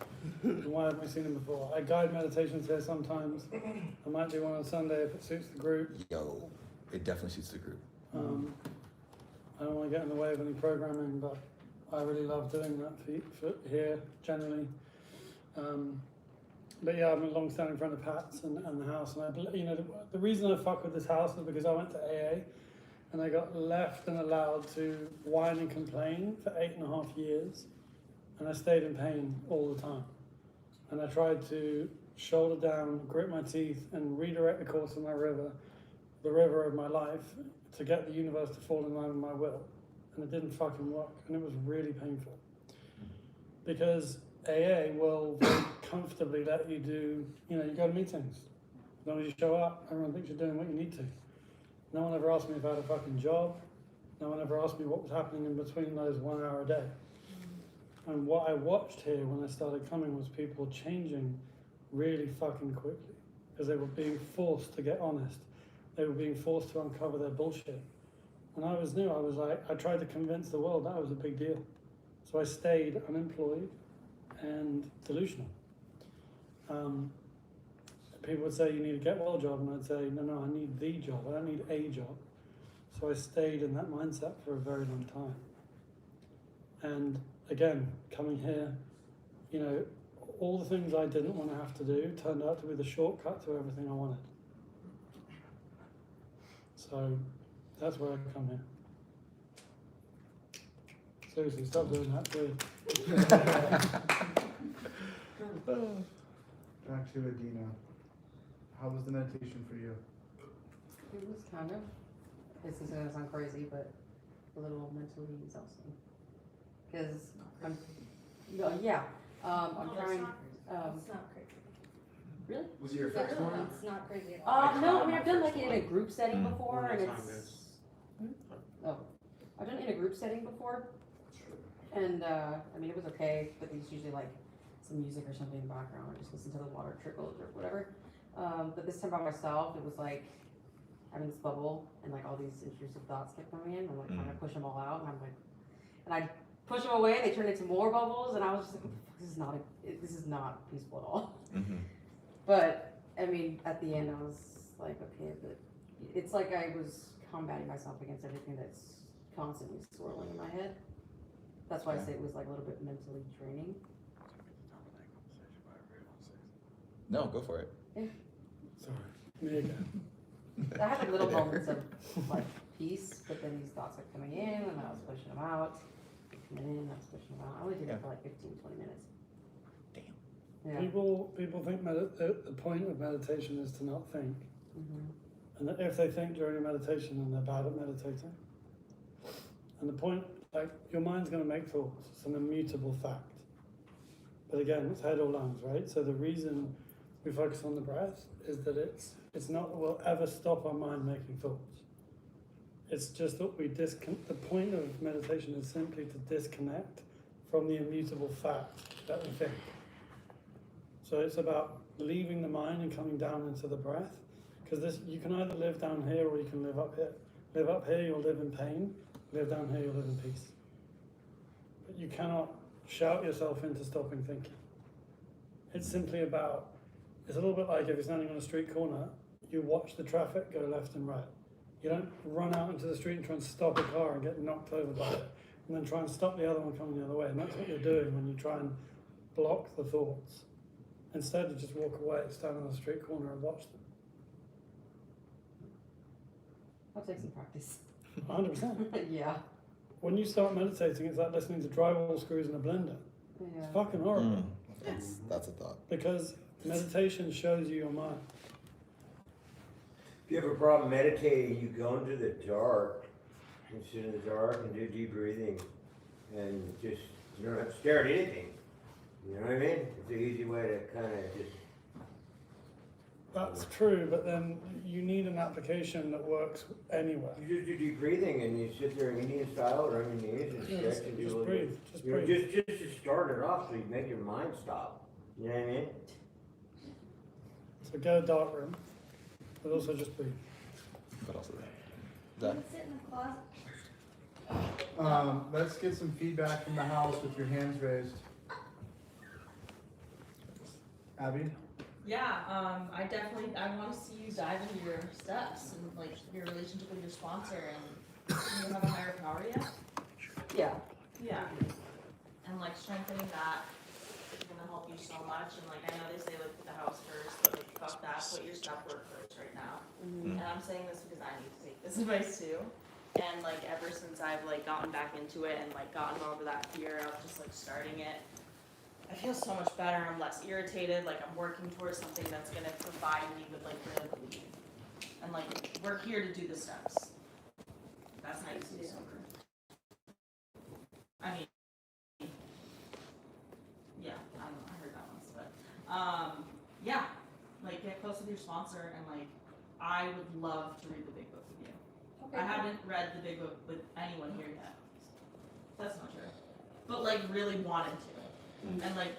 And why haven't we seen him before? I guide meditations here sometimes. I might do one on Sunday if it suits the group. Yo, it definitely suits the group. I don't want to get in the way of any programming, but I really love doing that for here, generally. But yeah, I'm a long-standing friend of Pat's and the house. And the reason I fuck with this house is because I went to AA and I got left and allowed to whine and complain for 8.5 years. And I stayed in pain all the time. And I tried to shoulder down, grit my teeth, and redirect the course of my river, the river of my life, to get the universe to fall in line with my will. And it didn't fucking work. And it was really painful. Because AA will very comfortably let you do, you go to meetings. As long as you show up, everyone thinks you're doing what you need to. No one ever asked me if I had a fucking job. No one ever asked me what was happening in between those 1 hour a day. And what I watched here when I started coming was people changing really fucking quickly because they were being forced to get honest. They were being forced to uncover their bullshit. And I was new. I was like, I tried to convince the world that was a big deal. So I stayed unemployed and delusional. People would say, you need a get well job. And I'd say, no, I need the job. I don't need a job. So I stayed in that mindset for a very long time. And again, coming here, you know, all the things I didn't want to have to do turned out to be the shortcut to everything I wanted. So that's where I come here. Seriously, stop doing that, please. Back to Adina. How was the meditation for you? It was kind of, this is gonna sound crazy, but a little mentally exhausting. Because I'm, no, yeah, I'm trying, It's not crazy. Really? Was it your first one? It's not crazy at all. No, I mean, I've done like it in a group setting before, and it's, oh, I've done it in a group setting before, and, I mean, it was okay, but there's usually like some music or something in the background, or just listen to the water trickles or whatever. But this time by myself, it was like having this bubble, and like all these intrusive thoughts kept coming in, and like trying to push them all out, and I'm like, and I push them away, and they turned into more bubbles, and I was just like, this is not peaceful at all. But I mean, at the end, I was like, okay, but it's like I was combating myself against everything that's constantly swirling in my head. That's why I say it was like a little bit mentally draining. No, go for it. Yeah. Sorry, me again. I had like little moments of like peace, but then these thoughts kept coming in, and I was pushing them out. Coming in, I was pushing them out. I only did it for like 15, 20 minutes. Yeah. People think the point of meditation is to not think. And that if they think during a meditation, then they're bad at meditating. And the point, like, your mind's going to make thoughts. It's an immutable fact. But again, it's head or lungs, right? So the reason we focus on the breath is that it's not that we'll ever stop our mind making thoughts. It's just that the point of meditation is simply to disconnect from the immutable fact that we think. So it's about leaving the mind and coming down into the breath. Because you can either live down here or you can live up here. Live up here, you'll live in pain. Live down here, you'll live in peace. But you cannot shout yourself into stopping thinking. It's simply about, it's a little bit like if you're standing on a street corner, you watch the traffic go left and right. You don't run out into the street and try and stop a car and get knocked over by it, and then try and stop the other one coming the other way. And that's what you're doing when you try and block the thoughts. Instead, you just walk away, stand on the street corner and watch them. I'll take some practice. 100%. Yeah. When you start meditating, it's like listening to drywall screws in a blender. Yeah. It's fucking horrible. That's a thought. Because meditation shows you your mind. If you have a problem meditating, you go into the dark, and sit in the dark and do deep breathing, and just, you don't have to stare at anything. You know what I mean? It's an easy way to kind of just... That's true, but then you need an application that works anywhere. You just do deep breathing and you sit there Indian style or on your knees and stretch and do a Just little breathe. bit. Just You know, breathe. just to start it off so you make your mind stop. You know what I mean? So get a dark room, but also just breathe. What else is Can you sit in the closet? Let's get some feedback from the house with your hands raised. Abby? Yeah, I want to see you dive into your steps and like your relationship with your sponsor, and do you have a higher power yet? Yeah. Yeah. And like strengthening that is gonna help you so much. And like I know they say like put the house first, but like fuck that, put your step work first right now. And I'm saying this because I need to take this advice too. And like ever since I've like gotten back into it and like gotten over that fear of just like starting it, I feel so much better. I'm less irritated. Like I'm working towards something that's gonna provide me with like real relief. And like we're here to do the steps. That's how you stay sober. I mean, yeah, I don't know, I heard that once, but yeah, like get close with your sponsor, and like I would love to read the big book with you. I haven't read the big book with anyone here yet. That's not true. But like really wanted to. And like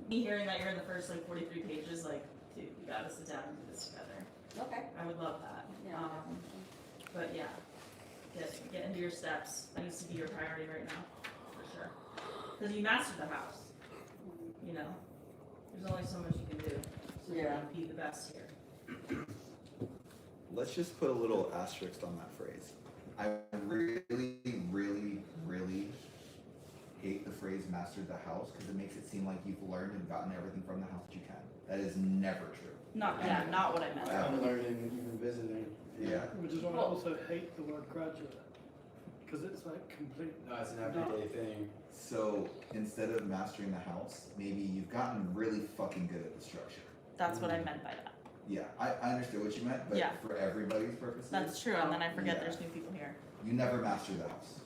me hearing that you're in the first like 43 pages, like, dude, we gotta sit down and do this together. Okay. I would love that. Yeah. But yeah, get into your steps. That needs to be your priority right now, for sure. Because you mastered the house. You know, there's only so much you can do. So you can be the best here. Let's just put a little asterisk on that phrase. I really, really, really hate the phrase mastered the house because it makes it seem like you've learned and gotten everything from the house that you can. That is never true. Not what I meant. I'm learning, even visiting. Yeah. Which is why I also hate the word graduate. Because it's like complete. No, it's an everyday thing. So instead of mastering the house, maybe you've gotten really fucking good at the structure. That's what I meant by that. Yeah, I understood what you meant, but for everybody's purposes. That's true, and then I forget there's new people here. You never master the house.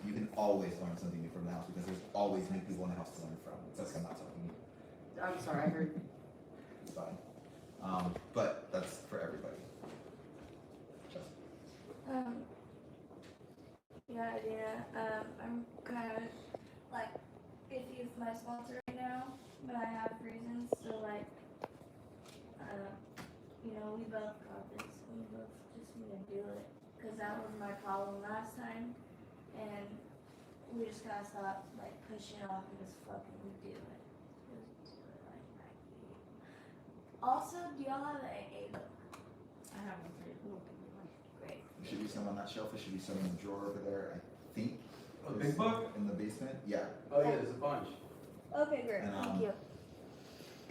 You can always learn something new from the house because there's always new people in the house to learn from. It's like I'm not talking to you. I'm sorry, I heard. It's fine. But that's for everybody. Yeah, Adina, I'm kind of like iffy with my sponsor right now, but I have reasons. So like, you know, we both got this. We both just need to do it because that was my problem last time, and we just gotta stop like pushing off and just fucking do it. Just do it like Also, do y'all have an AA book? I have one for you. Great. There should be some on that shelf. There should be some in the drawer over there. I think. A big book? In the basement. Yeah. Oh yeah, there's a bunch. Okay, great. And, Thank you.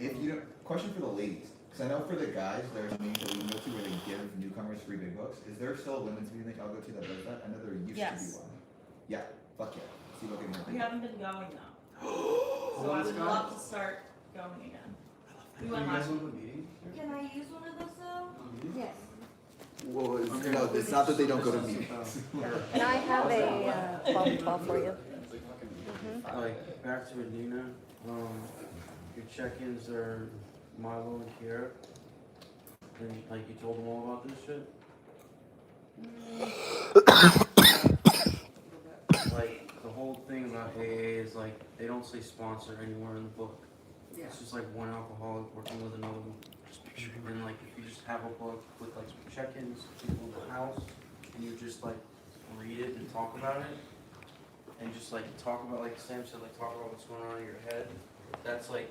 If you don't, question for the ladies, because I know for the guys, there's meetings that we can go to where they give newcomers free big books. Is there still a women's meeting that I'll go to that does that? I know there used to be one. Yeah, fuck yeah. See what can We happen. haven't been going though. So I would love to start going again. We went last week. Can I use one of those though? Yes. Well, no, it's not that they don't go to meetings. And I have a ball for you. Like, back to Adina, your check-ins are Milo and Kiera. And, like, you told them all about this shit? Like, the whole thing about AA is, like, they don't say sponsor anywhere in the book. Yeah. It's just, like, one alcoholic working with another one. And, like, if you just have a book with, like, some check-ins, people in the house, and you just, like, read it and talk about it, and just like talk about, like Sam said, like talk about what's going on in your head. That's like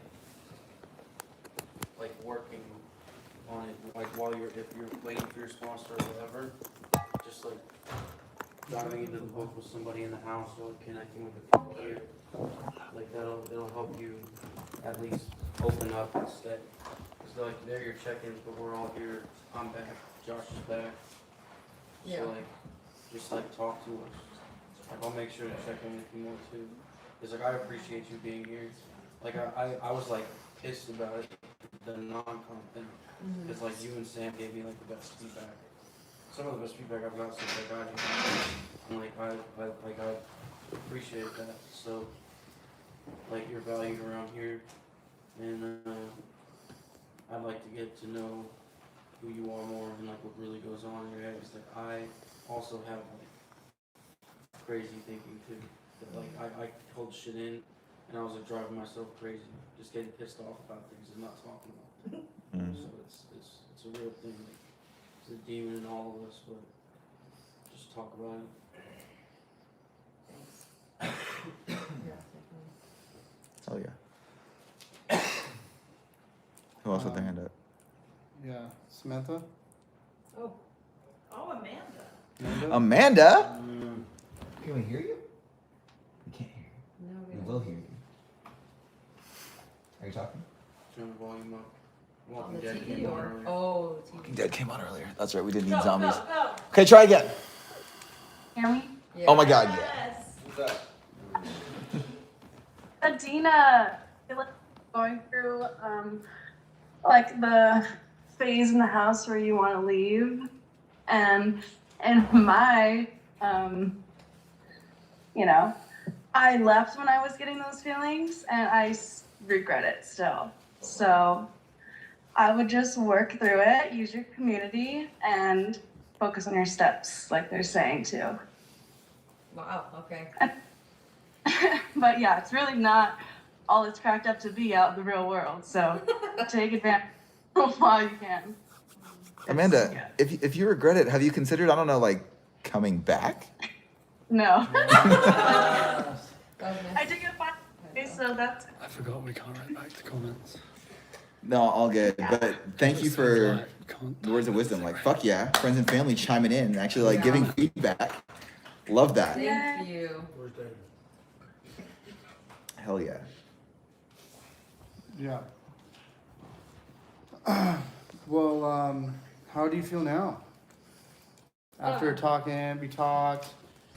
working on it, like while if you're waiting for your sponsor or whatever, just like diving into the book with somebody in the house or connecting with the people here. Like it'll help you at least open up and stay. Cause like they're your check-ins, but we're all here. I'm back. Josh is back. Yeah. So like, just like talk to us. Like I'll make sure to check in with you more too. Cause like I appreciate you being here. Like I was like pissed about it, the non-com thing. Cause like you and Sam gave me like the best feedback. Some of the best feedback I've got since I got here. And like I appreciate that. So like you're valued around here, and I'd like to get to know who you are more and like what really goes on in your head. It's like I also have like crazy thinking too. That, like I hold shit in, and I was like driving myself crazy, just getting pissed off about things and not talking about them. So it's a real thing. Like, it's a demon in all of us, but just talk about it. Oh yeah. Who else with their hand up? Yeah, Samantha. Oh, Amanda. Amanda? Can we hear you? We can't hear you. No, We will hear you. Are you talking? Turn the volume up. On Walking the Dead TV came on or earlier. oh, TV. Walking Dead came on earlier. That's right. We didn't need Go, zombies. go, go. Okay, try again. Hear me? Yeah. Oh my god, yeah. What's that? Adina, I feel like going through like the phase in the house where you want to leave, and my you know, I left when I was getting those feelings, and I regret it still. So I would just work through it, use your community, and focus on your steps, like they're saying too. Wow, okay. But yeah, it's really not all it's cracked up to be out in the real world. So take advantage while you can. Amanda, if you regret it, have you considered, I don't know, like coming back? No. I did get fine. Okay, so that's. I forgot we can't write back to comments. No, all good. But thank you for the words of wisdom. Like, fuck yeah, friends and family chiming in and actually like giving feedback. Love that. Thank you. Hell yeah. Yeah. Well, how do you feel now? After we talked,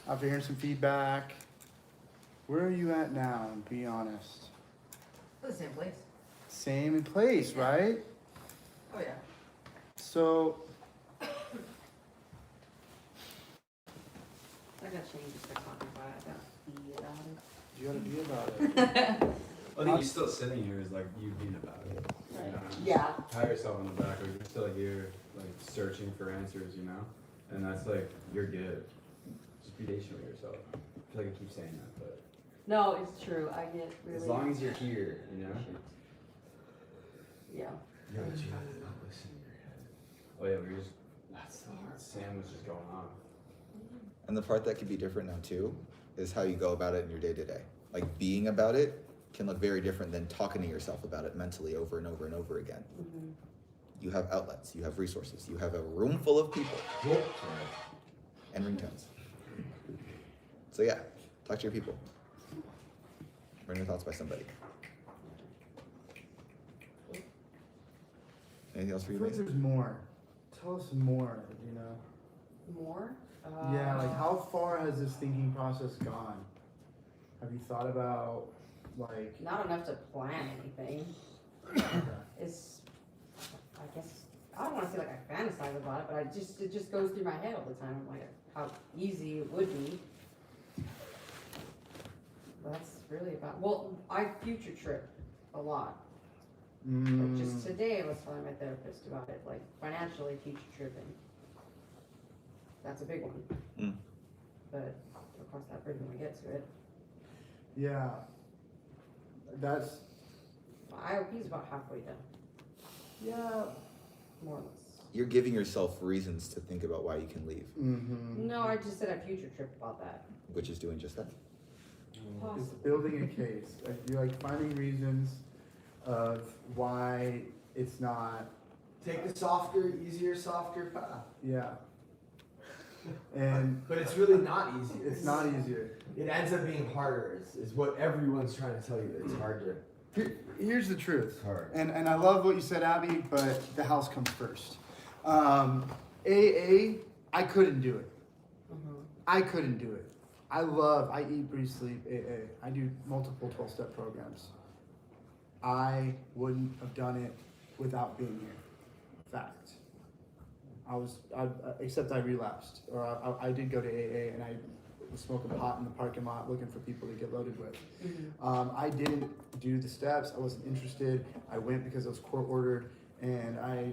after hearing some feedback, where are you at now? Be honest. The same place. Same in place, right? Oh yeah. So, I gotta change this to talking about it. I gotta be about it. you gotta be about it. I think you still sitting here is like you being about it. Right. You know? Yeah. Pat yourself on the back, like you're still here, like searching for answers, you know? And that's like, you're good. Just be patient with yourself. I feel like I keep saying that, but. No, it's true. I get really. As long as you're here, you know? Yeah. Yeah, but you have to not listen in your head. Oh yeah, we just, Sam was just going on. And the part that could be different now too is how you go about it in your day to day. Like being about it can look very different than talking to yourself about it mentally over and over and over again. Mm-hmm. You have outlets, you have resources, you have a room full of people and ringtones. So yeah, talk to your people. Run your thoughts by somebody. Anything else for you, I feel like Mason? there's more. Tell us more, you know? More? Yeah, like how far has this thinking process gone? Have you thought about, like... Not enough to plan anything. It's, I guess, I don't want to say like I fantasize about it, but it just goes through my head all the time. I'm like, how easy it would be. That's really about, well, I future trip a lot. Like just today I was telling my therapist about it, like financially future tripping. That's a big one. But we'll cross that bridge when we get to it. Yeah. That's... My IOP is about halfway done. Yeah. More or less. You're giving yourself reasons to think about why you can leave. No, I just said a future trip about that. Which is doing just that. It's building a case. Like, you're like finding reasons of why it's not... Take the softer, softer path. Yeah. And but it's really not easy. It's not easier. It ends up being harder, is what everyone's trying to tell you. It's harder. Here's the truth. It's hard. And I love what you said, Abby, but the house comes first. AA, I couldn't do it. I couldn't do it. I eat, breathe, sleep, AA. I do multiple 12-step programs. I wouldn't have done it without being here. Fact. Except I relapsed, or I did go to AA and I was smoking pot in the parking lot looking for people to get loaded with. I didn't do the steps. I wasn't interested. I went because I was court ordered, and I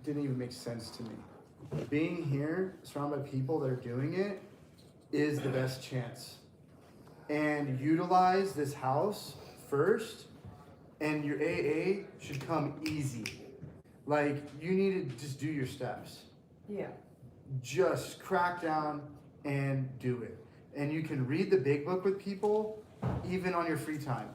didn't even make sense to me. Being here, surrounded by people that are doing it, is the best chance. And utilize this house first, and your AA should come easy. Like, you need to just do your steps. Yeah. Just crack down and do it. And you can read the big book with people, even on your free time.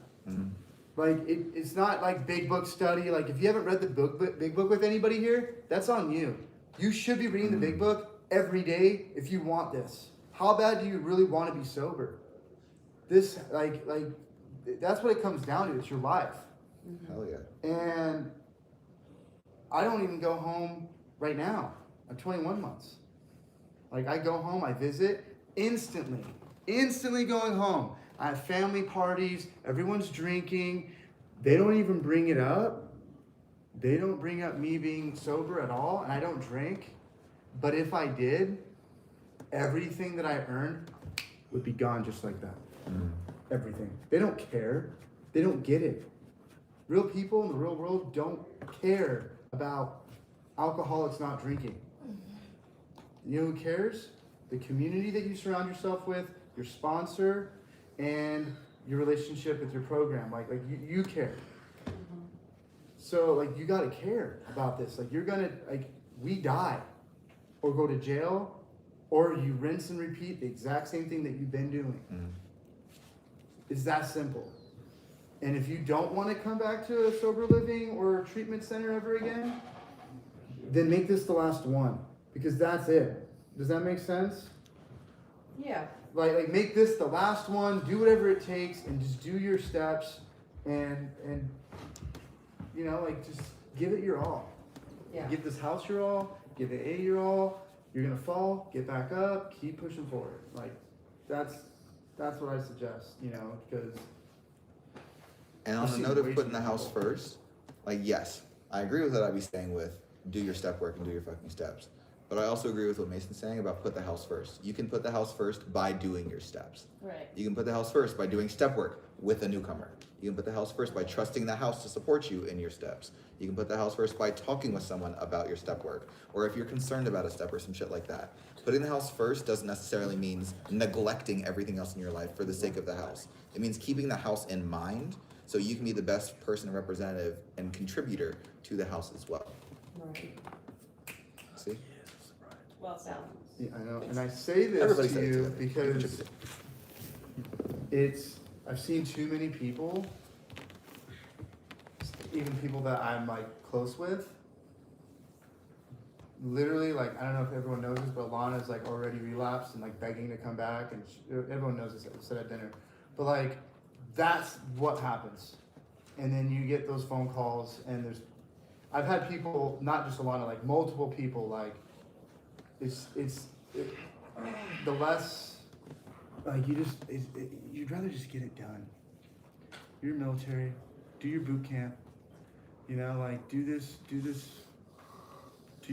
Like, it's not like big book study. Like, if you haven't read the big book with anybody here, that's on you. You should be reading the big book every day if you want this. How bad do you really want to be sober? This, like, that's what it comes down to. It's your life. Hell yeah. And I don't even go home right now. I'm 21 months. Like, I go home, I visit, instantly going home. I have family parties, everyone's drinking. They don't even bring it up. They don't bring up me being sober at all, and I don't drink. But if I did, everything that I earned would be gone just like that. Everything. They don't care. They don't get it. Real people in the real world don't care about alcoholics not drinking. You know who cares? The community that you surround yourself with, your sponsor, and your relationship with your program. Like you care. So like you gotta care about this. Like you're gonna we die, or go to jail, or you rinse and repeat the exact same thing that you've been doing. It's that simple. And if you don't want to come back to a sober living or treatment center ever again, then make this the last one, because that's it. Does that make sense? Yeah. Like make this the last one. Do whatever it takes, and just do your steps, and you know, like just give it your all. Yeah. Give this house your all. Give the A your all. You're gonna fall. Get back up. Keep pushing forward. Like that's what I suggest. You know, because. And on the note of putting the house first, like, yes, I agree with what I'd be saying with do your step work and do your fucking steps. But I also agree with what Mason's saying about put the house first. You can put the house first by doing your steps. Right. You can put the house first by doing step work with a newcomer. You can put the house first by trusting the house to support you in your steps. You can put the house first by talking with someone about your step work. Or if you're concerned about a step or some shit like that. Putting the house first doesn't necessarily mean neglecting everything else in your life for the sake of the house. It means keeping the house in mind so you can be the best person, representative, and contributor to the house as well. Right. See? Well said. Yeah, I know. And I say this Everybody to say it you together. because I've seen too many people, even people that I'm like close with, literally, like, I don't know if everyone knows this, but Alana's like already relapsed and like begging to come back, and everyone knows this, I said at dinner, but like, that's what happens. And then you get those phone calls, and I've had people, not just Alana, like multiple people, like, the less, like, you'd rather just get it done. You're military, do your boot camp, you know, like, do this, do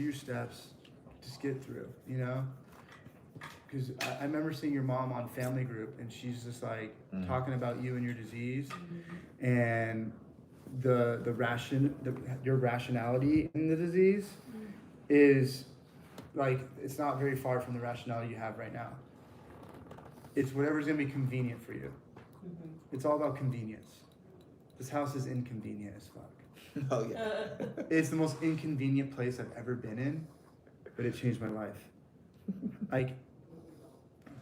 your steps, just get through, you know? Because I remember seeing your mom on Family Group, and she's just like talking about you and your disease, and your rationality in the disease is like, it's not very far from the rationality you have right now. It's whatever's gonna be convenient for you. It's all about convenience. This house is inconvenient as fuck. Oh yeah. It's the most inconvenient place I've ever been in, but it changed my life. Like,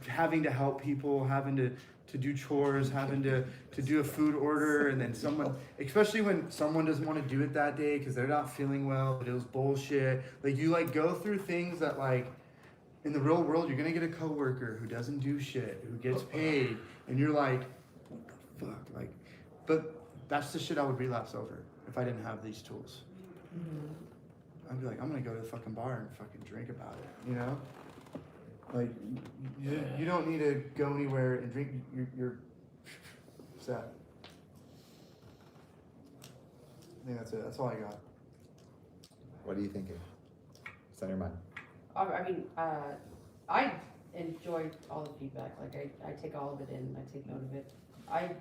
having to help people, having to do chores, having to do a food order, and then someone, especially when someone doesn't want to do it that day because they're not feeling well, but it was bullshit. Like, you like go through things that, like, in the real world, you're gonna get a coworker who doesn't do shit, who gets paid, and you're like, what the fuck? Like, but that's the shit I would relapse over if I didn't have these tools. I'd be like, I'm gonna go to the fucking bar and fucking drink about it, you know? Like, you don't need to go anywhere and drink. You're set. I think that's it. That's all I got. What are you thinking? What's on your mind? I mean, I enjoy all the feedback. Like, I take all of it in. I take note of it. I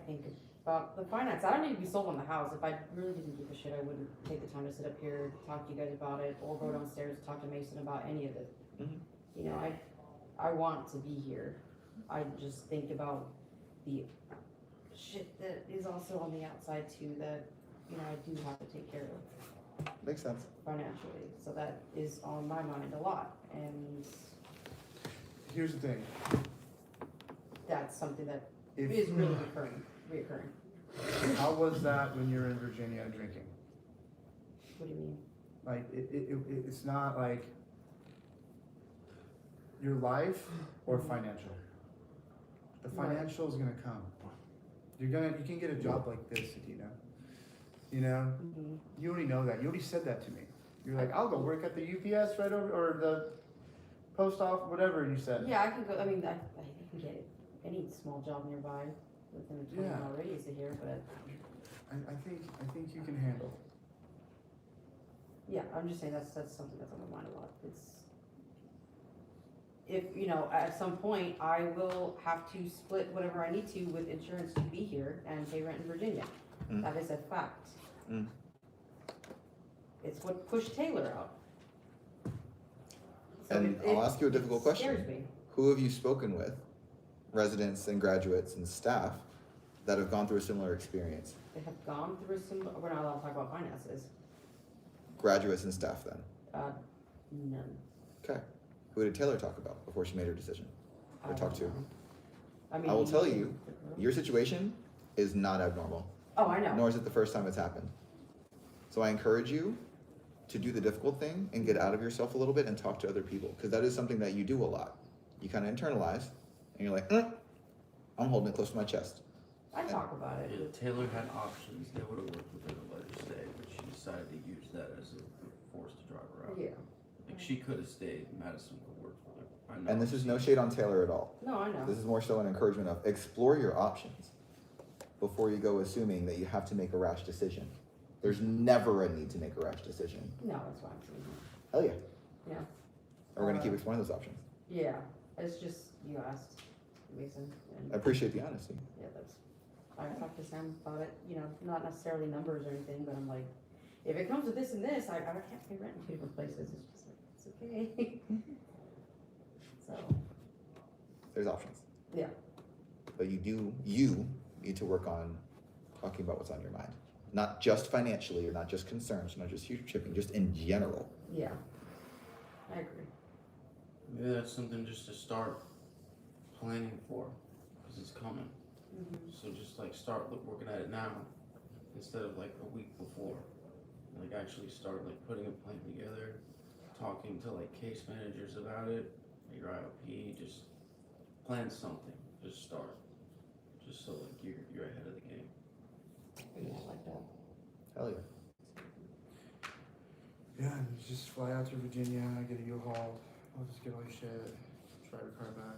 think about the finance. I don't need to be sold on the house. If I really didn't give a shit, I wouldn't take the time to sit up here, talk to you guys about it, or go downstairs and talk to Mason about any of it. You know, I want to be here. I just think about the shit that is also on the outside too, that, you know, I do have to take care of. Makes sense. Financially. So that is on my mind a lot. And here's the thing. That's something that is really reoccurring. How was that when you were in Virginia drinking? What do you mean? Like, it's not like your life or financial. The financial is gonna come. You can get a job like this, Adina. You know, you already know that. You already said that to me. You're like, I'll go work at the UPS right over, or the post office, whatever you said. Yeah, I can go. I mean, I can get any small job nearby within a 20-mile radius of here, but I think you can handle. Yeah, I'm just saying that's something that's on my mind a lot. If, you know, at some point I will have to split whatever I need to with insurance to be here and pay rent in Virginia. That is a fact. It's what pushed Taylor out. So And it I'll ask you a difficult question. scares me. Who have you spoken with, residents and graduates and staff, that have gone through a similar experience? They have gone through some, we're not allowed to talk about finances. Graduates and staff then? None. Okay. Who did Taylor talk about before she made her decision? Or talk to? I mean, I will tell you, your situation is not abnormal. Oh, I know. Nor is it the first time it's happened. So I encourage you to do the difficult thing and get out of yourself a little bit and talk to other people, because that is something that you do a lot. You kind of internalize, and you're like, I'm holding it close to my chest. I talk about it. If Taylor had options, they would have worked with her to let her stay, but she decided to use that as a force to drive her out. Yeah. Like, she could have stayed, Madison would have worked with her. I know. And this is no shade on Taylor at all. No, I know. This is more so an encouragement of explore your options before you go assuming that you have to make a rash decision. There's never a need to make a rash decision. No, that's why I'm saying Hell yeah. that. Yeah. And we're gonna keep exploring those options. Yeah, it's just, you asked, Mason. And I appreciate the honesty. yeah, I talked to Sam about it, you know, not necessarily numbers or anything, but I'm like, if it comes with this and this, I can't pay rent in 2 different places, it's just like, it's okay. So, There's options. yeah, But you need to work on talking about what's on your mind. Not just financially, or not just concerns, not just huge shipping, just in general. yeah, I agree. Maybe that's something just to start planning for, because it's coming. So just like start working at it now, instead of like a week before. Like actually start like putting a plan together, talking to like case managers about it, your IOP, just plan something, just start. Just so like you're ahead of the game. Yeah, I like that. Hell yeah. Yeah, and you just fly out to Virginia, get a U-Haul, I'll just get all your shit, drive your car back.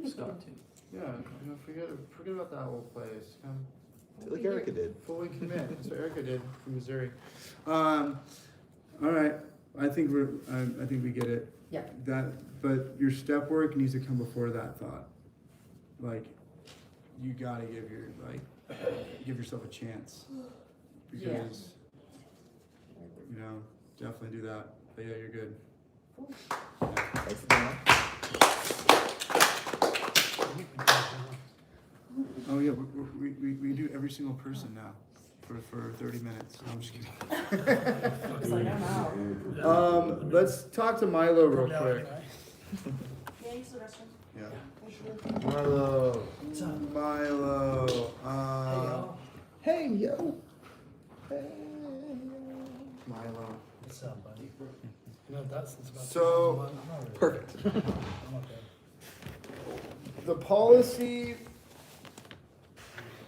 Scott too. Yeah, you know, forget about that old place. Like Erica did. Fully commit. That's what Erica did from Missouri. All right, I think we get it. Yeah. But your step work needs to come before that thought. Like, you gotta give yourself a chance, because you know, definitely do that. But yeah, you're good. Thanks for being on. Oh yeah, we do every single person now for 30 minutes. No, I'm just kidding. Let's talk to Milo real quick. Yeah, use the restroom. Yeah. Milo. Milo. Hey, yo. Milo. What's up, buddy? You know that since about So, 2001. Perfect. I'm okay. The policy,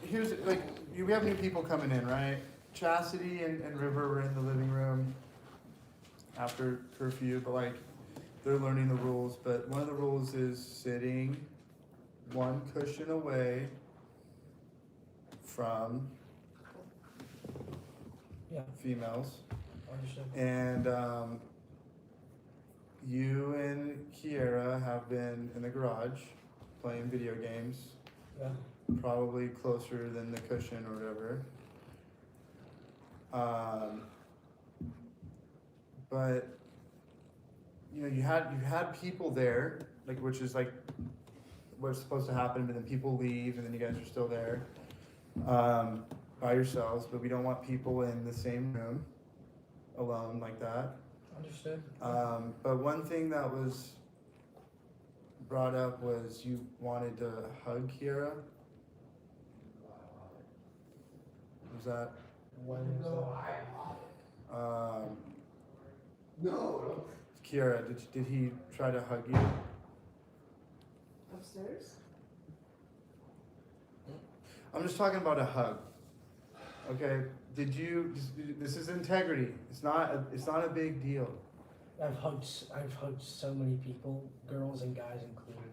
here's, like, we have new people coming in, right? Chastity and River were in the living room after curfew, but like, they're learning the rules, but one of the rules is sitting 1 cushion away from females. Understood. And you and Kiera have been in the garage playing video games. Yeah. Probably closer than the cushion or whatever. But you know, you had people there, like, which is like what's supposed to happen, but then people leave and then you guys are still there by yourselves, but we don't want people in the same room alone like that. Understood. But one thing that was brought up was you wanted to hug Kiera. Was that? When was that? No. Kiera, did he try to hug you? Upstairs? I'm just talking about a hug. Okay. Did you? This is integrity. It's not a big deal. I've hugged so many people, girls and guys included,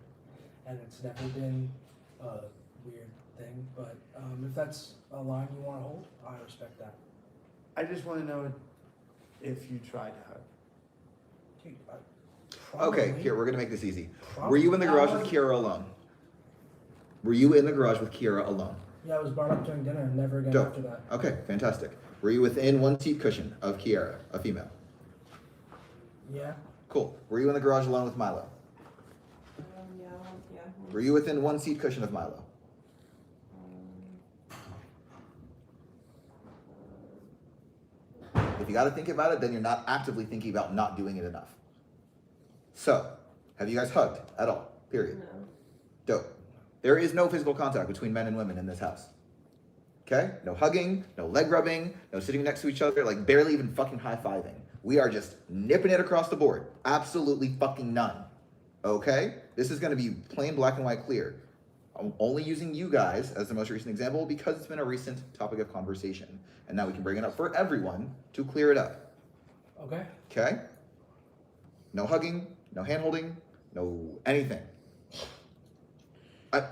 and it's never been a weird thing. But if that's a line you want to hold, I respect that. I just want to know if you tried to hug. Dude, Okay, here, we're gonna make this easy. Were you in the garage with Kiera alone? Were you in the garage with Kiera alone? Yeah, I was brought up during dinner and never again Dope. after that. Okay, fantastic. Were you within 1 seat cushion of Kiera, a female? Yeah. Cool. Were you in the garage alone with Milo? Yeah. Were you within 1 seat cushion of Milo? If you got to think about it, then you're not actively thinking about not doing it enough. So, have you guys hugged at all? Period. No. Dope. There is no physical contact between men and women in this house. Okay? No hugging, no leg rubbing, no sitting next to each other, like barely even fucking high-fiving. We are just nipping it across the board. Absolutely fucking none. Okay? This is going to be plain black and white clear. I'm only using you guys as the most recent example because it's been a recent topic of conversation. And now we can bring it up for everyone to clear it up. Okay. Okay? No hugging, no hand-holding, no anything.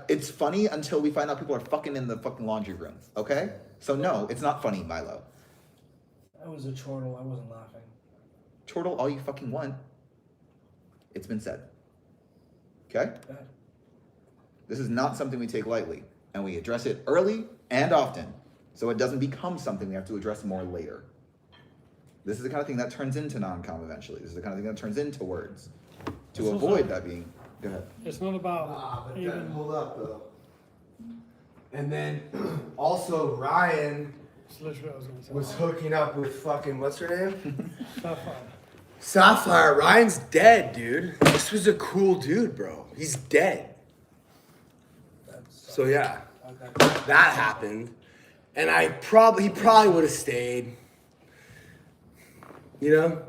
It's funny until we find out people are fucking in the fucking laundry room, okay? So no, it's not funny, Milo. That was a chortle. I wasn't laughing. Chortle all you fucking want. It's been said. Okay? Bad. This is not something we take lightly, and we address it early and often, so it doesn't become something we have to address more later. This is the kind of thing that turns into non-com eventually. This is the kind of thing that turns into words. To avoid that being... Go ahead. It's not about but even... then hold up though. And then also Ryan That's literally what I was going to say. was hooking up with fucking, what's her name? Sapphire. Sapphire. Ryan's dead, dude. This was a cool dude, bro. He's dead. So yeah, that happened. And he probably would have stayed. You know,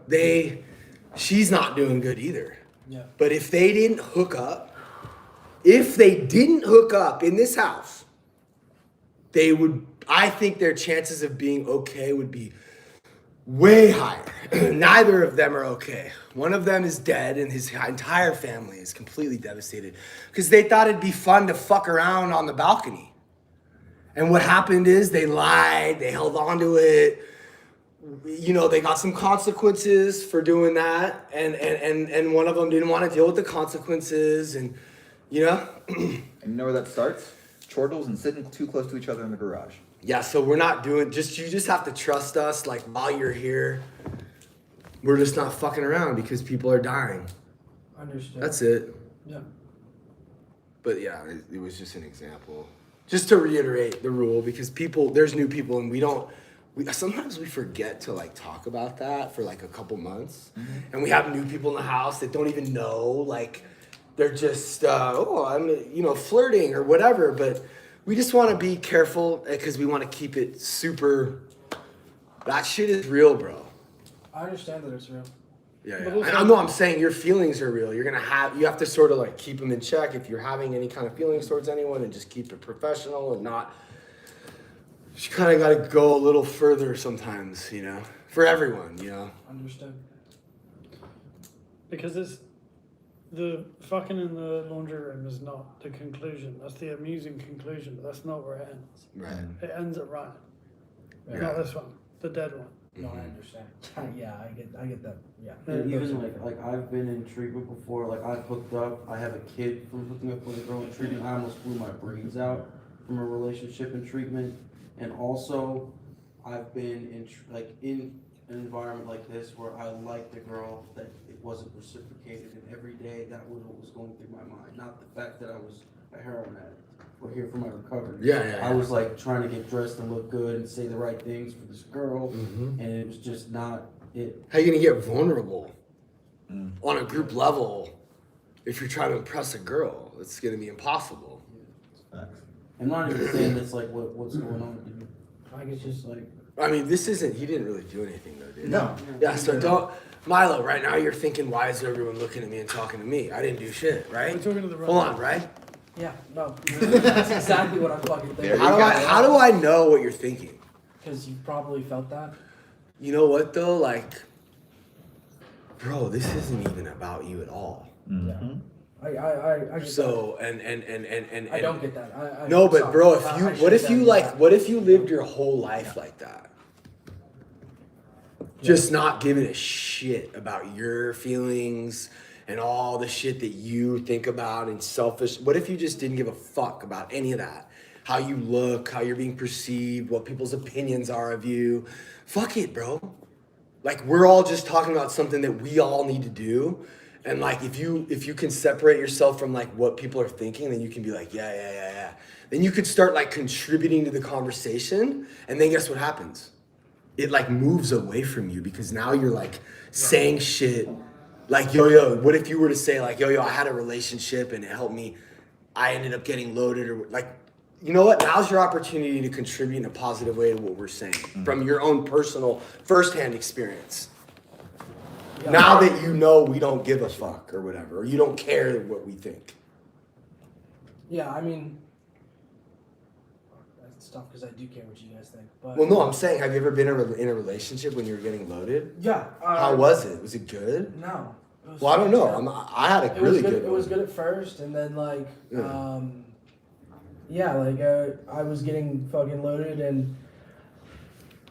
she's not doing good either. Yeah. But if they didn't hook up in this house, I think their chances of being okay would be way higher. Neither of them are okay. One of them is dead and his entire family is completely devastated because they thought it'd be fun to fuck around on the balcony. And what happened is they lied, they held on to it. You know, they got some consequences for doing that, and one of them didn't want to deal with the consequences, and you know. And you know where that starts? Chortles and sitting too close to each other in the garage. Yeah, so we're not doing you just have to trust us. Like while you're here, we're just not fucking around because people are dying. Understood. That's it. Yeah. But yeah, it was just an example, just to reiterate the rule because there's new people and sometimes we forget to like talk about that for like a couple months. Mm-hmm. And we have new people in the house that don't even know, like they're just, I'm flirting or whatever. But we just want to be careful because we want to keep it super, that shit is real, bro. I understand that it's real. Yeah. I know I'm saying your feelings are real. You have to sort of like keep them in check if you're having any kind of feelings towards anyone and just keep it professional and not. You kind of got to go a little further sometimes, you know, for everyone, you know. Understood. Because it's the fucking in the laundry room is not the conclusion. That's the amusing conclusion, but that's not where it ends. Right. It ends at Ryan. Yeah. Not this one, the dead one. No, I understand. Yeah, I get that. Yeah. And even like I've been in treatment before. Like I've hooked up. I have a kid from hooking up with a girl in treatment. I almost blew my brains out from a relationship in treatment. And also, I've been in an environment like this where I liked a girl that it wasn't reciprocated, and every day that was what was going through my mind. Not the fact that I was a heroin addict. We're here for my recovery. Yeah. I was like trying to get dressed and look good and say the right things for this girl, and it was just not it. How are you gonna get vulnerable on a group level if you're trying to impress a girl? It's gonna be impossible. I'm not even saying that's like what's going on, dude. I guess just like. I mean, he didn't really do anything though, did he? No. Yeah, so don't, Milo, right now you're thinking, why is everyone looking at me and talking to me? I didn't do shit, right? We're talking to the right. Hold on, right? Yeah, no. That's exactly what I'm fucking thinking. How do I know what you're thinking? Because you probably felt that. You know what though? Like, bro, this isn't even about you at all. Mm-hmm. I get so that. and I don't get that. No, but sorry. bro, what if you lived your whole life like that? Just not giving a shit about your feelings and all the shit that you think about and selfish. What if you just didn't give a fuck about any of that? How you look, how you're being perceived, what people's opinions are of you. Fuck it, bro. Like we're all just talking about something that we all need to do. And like if you can separate yourself from like what people are thinking, then you can be like, yeah. Then you could start like contributing to the conversation, and then guess what happens? It like moves away from you because now you're like saying shit like, yo, what if you were to say like, yo, I had a relationship and it helped me, I ended up getting loaded, or like, you know what? Now's your opportunity to contribute in a positive way to what we're saying from your own personal firsthand experience. Yeah. Now that you know we don't give a fuck or whatever, or you don't care what we think. Yeah, I mean, that's tough because I do care what you guys think. But well, no, I'm saying, have you ever been in a relationship when you were getting loaded? Yeah. How was it? Was it good? No. Well, I don't know. I had a really good. It was good at first, and then like, I was getting fucking loaded, and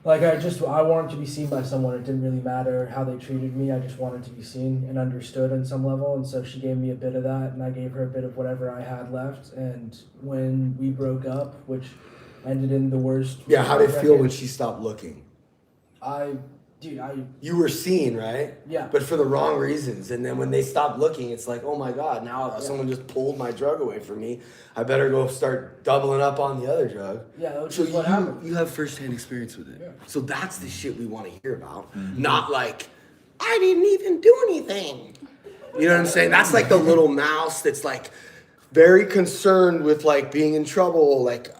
like I wanted to be seen by someone. It didn't really matter how they treated me. I just wanted to be seen and understood on some level, and so she gave me a bit of that, and I gave her a bit of whatever I had left. And when we broke up, which ended in the worst. Yeah, how did it feel when she stopped looking? You were seen, right? Yeah. But for the wrong reasons. And then when they stopped looking, it's like, oh my God, now someone just pulled my drug away from me. I better go start doubling up on the other drug. Yeah, so what happened. You have firsthand experience with it. Yeah. So that's the shit we want to hear about. Not like, I didn't even do anything. You know what I'm saying? That's like the little mouse that's like very concerned with like being in trouble. Like,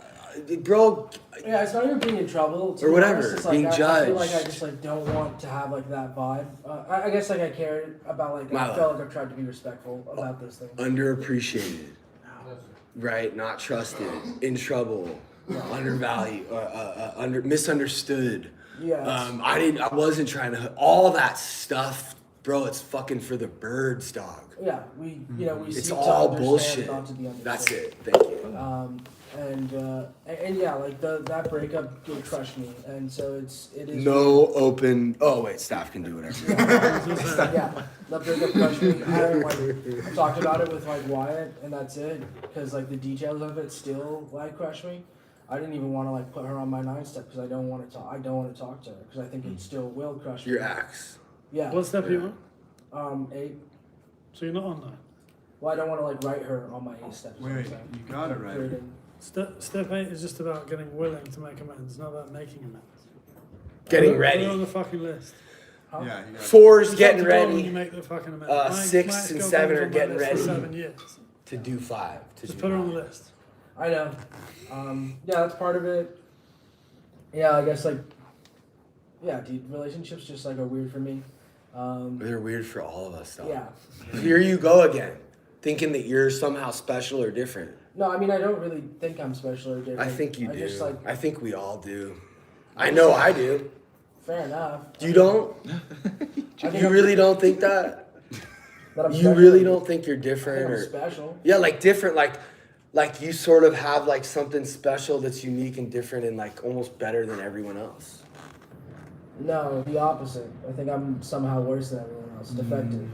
bro. Yeah, it's not even being in trouble. Or whatever, it's like, being judged. I feel like I just like don't want to have like that vibe. I guess like I care about like, I felt like I've tried to be respectful about those things. Underappreciated. Right? Not trusted. In trouble. Undervalued. Misunderstood. Yeah. I wasn't trying to, all that stuff, bro, it's fucking for the birds, dog. Yeah, we it's seek all to bullshit. not to be understood. That's it. Thank you. And yeah, like that breakup did crush me, and so it is no open. Oh wait, staff can do whatever. Yeah, that breakup crushed me. I talked about it with like Wyatt, and that's it, because like the details of it still like crush me. I didn't even want to like put her on my 9-step because I don't want to talk. I don't want to talk to her because I think it still will crush me. Your ex. Yeah. What step are you on? 8. So you're not on 9. Well, I don't want to like write her on my 8 steps. Wait, you got it right. Step 8 is just about getting willing to make amends, not about making amends. Getting ready. Put it on the fucking list. Huh? Yeah, 4's getting ready. When you make the fucking amends. 6 and 7 are getting ready. For 7 years. To do 5. Just put it on the list. I know. Yeah, that's part of it. Yeah, I guess like, yeah, dude, relationships just like are weird for me. They're weird for all of us, though. Yeah. Here you go again, thinking that you're somehow special or different. No, I mean, I don't really think I'm special or different. I think you do. Just, like, I think we all do. I know I do. Fair enough. You don't? You really don't think that? I'm You special. really don't think you're different? I Or think I'm special. Yeah, like different, like you sort of have like something special that's unique and different and like almost better than everyone else. No, the opposite. I think I'm somehow worse than everyone else. Defective.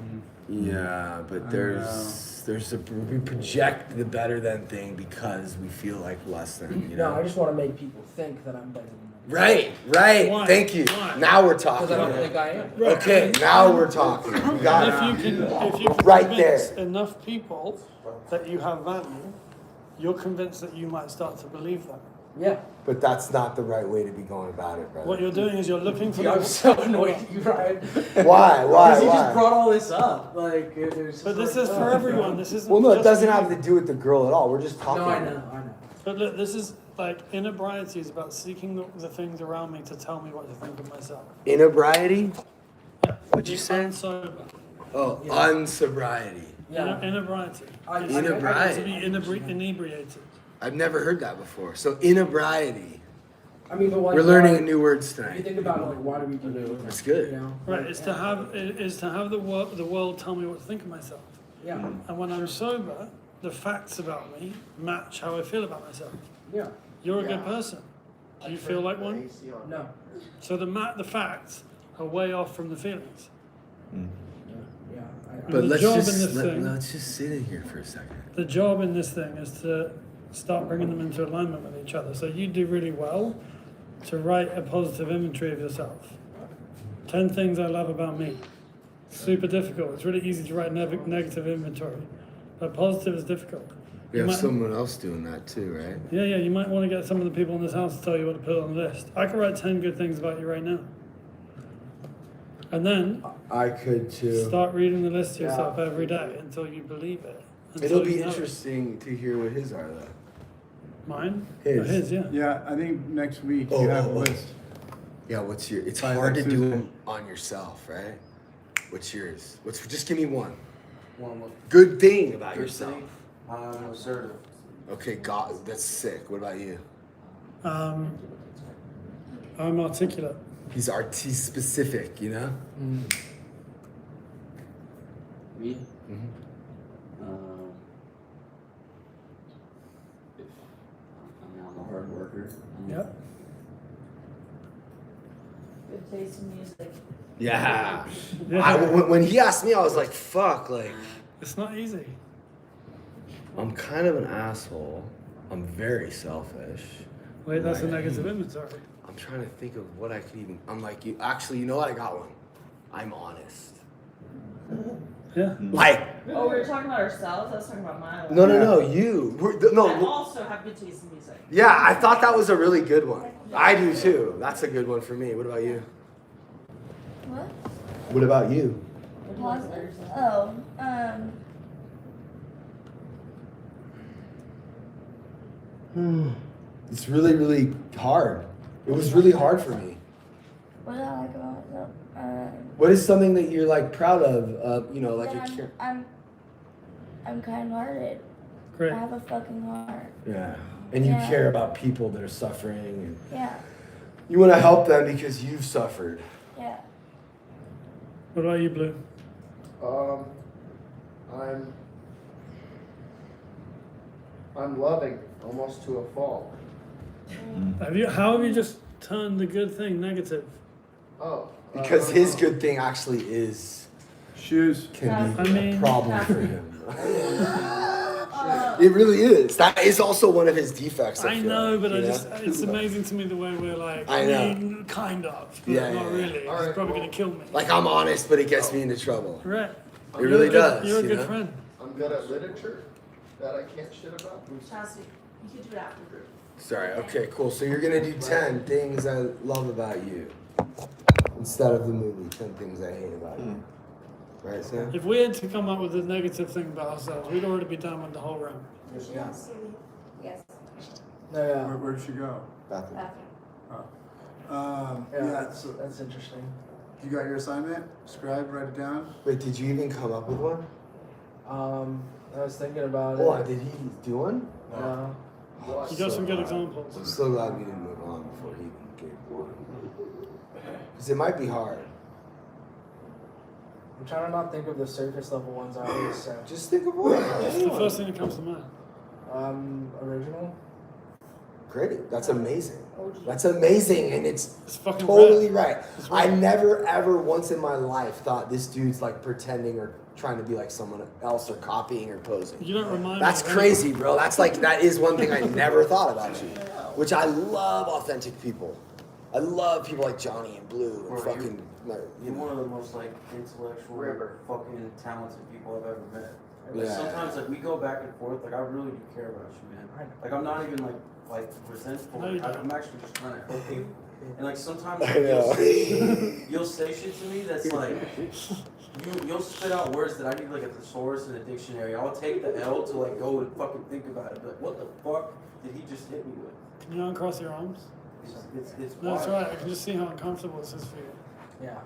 Yeah, but we project the better than thing because we feel like less than, you know? No, I just want to make people think that I'm better than them. Right. Why? Thank you. Why? Now we're talking. Because I don't think I am. Okay, now we're talking. You got And if you can right convince there. enough people that you have value, you're convinced that you might start to believe that. Yeah. But that's not the right way to be going about it, brother. What you're doing is you're looking for. Dude, I'm so annoyed at you, Ryan. Why? Because he just brought all this up. Like, But this is for everyone. This isn't. Well, no, it just doesn't for have you. to do with the girl at all. We're just talking. No, I know. But look, this is like inebriety is about seeking the things around me to tell me what to think of myself. Inebriety? What'd you say? Unsober. Oh, unsobriety. Yeah. Inebriety. Inebriety. To be inebriated. I've never heard that before. So inebriety. I mean, but like, We're learning new words If you tonight. think about it, like, why do we do it? That's good. You know? Right. It's to have the world tell me what to think of myself. Yeah. And when I'm sober, the facts about me match how I feel about myself. Yeah. You're a good person. Do you feel like one? No. So the facts are way off from the feelings. Yeah. But let's just sit in here for a second. The job in this thing is to start bringing them into alignment with each other. So you do really well to write a positive inventory of yourself. 10 things I love about me. Super difficult. It's really easy to write negative inventory, but positive is difficult. We You have might- someone else doing that too, right? Yeah, you might want to get some of the people in this house to tell you what to put on the list. I could write 10 good things about you right now. And then I could too. start reading the list to yourself every day until you believe it. It'll Until be you know it. interesting to hear what his are though. Mine? His. Oh, his, yeah. Yeah, I think next week you have a list. Yeah, what's your? It's By hard to next do Tuesday. them on yourself, right? What's yours? Just give me one. One more. Good thing about Good yourself. thing, I'm assertive. Okay, God, that's sick. What about you? I'm articulate. He's specific, you know. Me? Mhm. I'm a hard worker. Yep. Good taste in music. Yeah. Yeah. When he asked me, I was like, "Fuck!" Like, It's not easy. I'm kind of an asshole. I'm very selfish. Wait, that's a Like, negative inventory. I'm trying to think of what I could even. I'm like, you actually, you know what? I got one. I'm honest. Yeah. Like, Oh, we were talking about ourselves? I was talking about my life. no, you. I No. also have good taste in music. Yeah, I thought that was a really good one. I do too. That's a good one for me. What about you? What? What about you? Positive? Oh, It's really, really hard. It was really hard for me. what do I like about myself? What is something that you're like proud of? You know, like That you're. I'm kind-hearted. Great. I have a fucking heart. Yeah. And you Yeah. care about people that are suffering, and Yeah, you want to help them because you've suffered. yeah. What about you, Blue? I'm loving almost to a fault. How have you just turned the good thing negative? Oh. Because his good thing actually is shoes can be I mean- a problem for him. It really is. That is also one of his defects. I feel know, like, but you know? it's amazing to me the way we're like, I know. mean, kind of, but Yeah, not yeah, yeah. really. It's probably going to kill me. Like I'm honest, but it gets me into trouble. Right. It really does. You're a you good know? friend. I'm good at literature that I can't shit about. Chastity, you can do it after group. Sorry. Okay. Cool. So you're gonna do 10 things I love about you instead of the movie 10 things I hate about you. Right, Sam? If we had to come up with a negative thing about ourselves, we'd already be done with the whole room. Yes. Yes. Yeah. Where'd she go? Bathroom. Yeah, that's interesting. You got your assignment? Scribe, write it down. Wait, did you even come up with one? I was thinking about Hold on, it. did he do one? No. You got some good examples. I'm so glad we didn't move on before he gave one. Because it might be hard. I'm trying to not think of the surface level ones I always say. Just think of one. It's the first thing that comes to mind. Original. Great. That's amazing. That's amazing, and it's fucking totally right. right. It's I right. never ever once in my life thought this dude's like pretending or trying to be like someone else or copying or posing. You don't remind That's me. of crazy, bro. That's like that is one thing I never thought about you. Which I love authentic people. I love people like Johnny and Blue and Bro, fucking You're one of the most like intellectual, fucking talented people I've ever met. Like, Yeah. sometimes like we go back and forth. Like I really do care about you, man. Like I'm not even like resentful. No, you Like, don't. I'm actually just trying to help you. And like sometimes I like, know. you'll say shit to me that's like you'll spit out words that I need like a thesaurus and a dictionary. I'll take the L to like go and fucking think about it. But what the fuck did he just hit me with? Can you uncross your arms? It's No, that's wild. right. I can just see how uncomfortable this is for you. Yeah.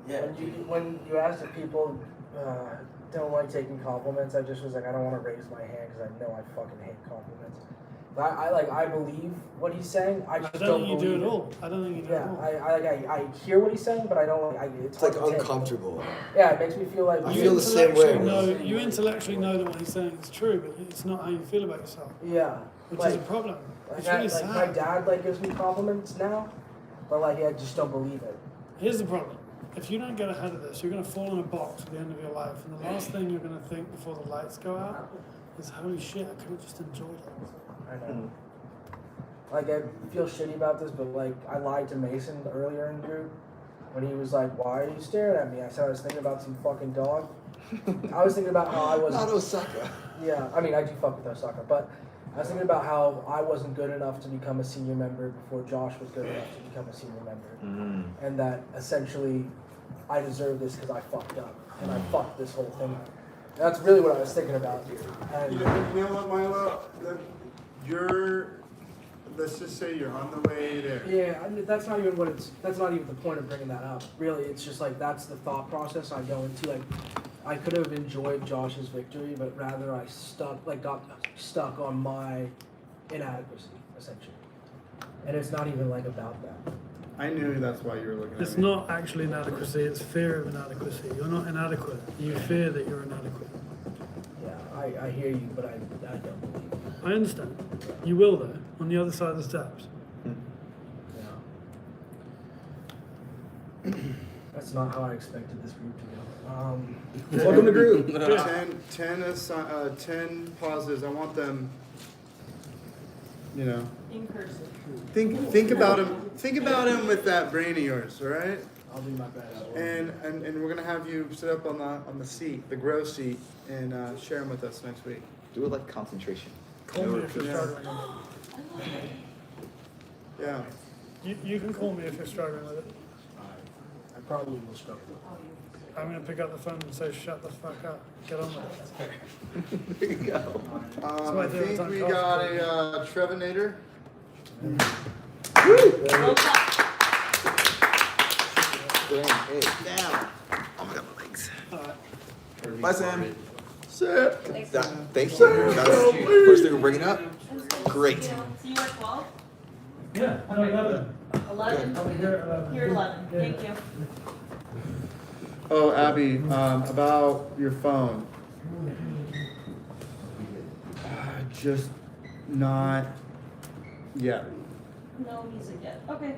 Yeah. When you asked if people don't like taking compliments, I just was like, I don't want to raise my hand because I know I fucking hate compliments. But I believe what he's saying. I just don't think you believe do it. at all. I don't think you do at all. I hear what he's saying, but I don't. It's like hard to take. uncomfortable. Yeah, it makes me feel like I feel the same way. You intellectually know that what he's saying is true, but it's not how you feel about yourself. Yeah, Which like, is a problem. Like, It's really like sad. my dad like gives me compliments now, but like I just don't believe it. Here's the problem. If you don't get ahead of this, you're going to fall in a box at the end of your life. And the last thing you're going to think before the lights go out is, holy shit, I could have just enjoyed it. I know. Like I feel shitty about this, but like I lied to Mason earlier in group. when he was like, "Why are you staring at me?" I said I was thinking about some fucking dog. I was thinking about how I was. Not Osaka. Yeah, I mean I do fuck with Osaka, but I was thinking about how I wasn't good enough to become a senior member before Josh was good enough to become a senior member, and that essentially I deserve this because I fucked up and I fucked this whole thing up. That's really what I was thinking about. And You know what, Milo? Let's just say you're on the way there. yeah, I mean, that's not even the point of bringing that up. Really, it's just like that's the thought process I go into. Like, I could have enjoyed Josh's victory, but rather I got stuck on my inadequacy, essentially. And it's not even like about that. I knew that's why you were looking at me. It's not actually inadequacy, it's fear of inadequacy. You're not inadequate. You fear that you're inadequate. Yeah, I hear you, but I don't believe you. I understand. You will, though, on the other side of the steps. Yeah. That's not how I expected this group to go. Welcome to group. 10 pauses. I want them, In cursive. think about him. Think about him with that brain of yours, all right? I'll do my best. And we're gonna have you sit up on the seat, the grow seat, and share them with us next week. Do it like concentration. Call me if you're struggling. Yeah. You can call me if you're struggling with it. I probably will struggle. I'm going to pick up the phone and say, shut the fuck up. Get on with it. There you go. I think we got a Trevinator. Hey, down. Oh my god, my legs. Bye, Sam. Thanks. Thank you. That's the first thing we're bringing up. Great. So you work 12? Yeah, no, 11. 11? I'll be here at 11. Here at 11. Thank you. Oh, Abby, about your phone. Just not yet. No music yet. Okay.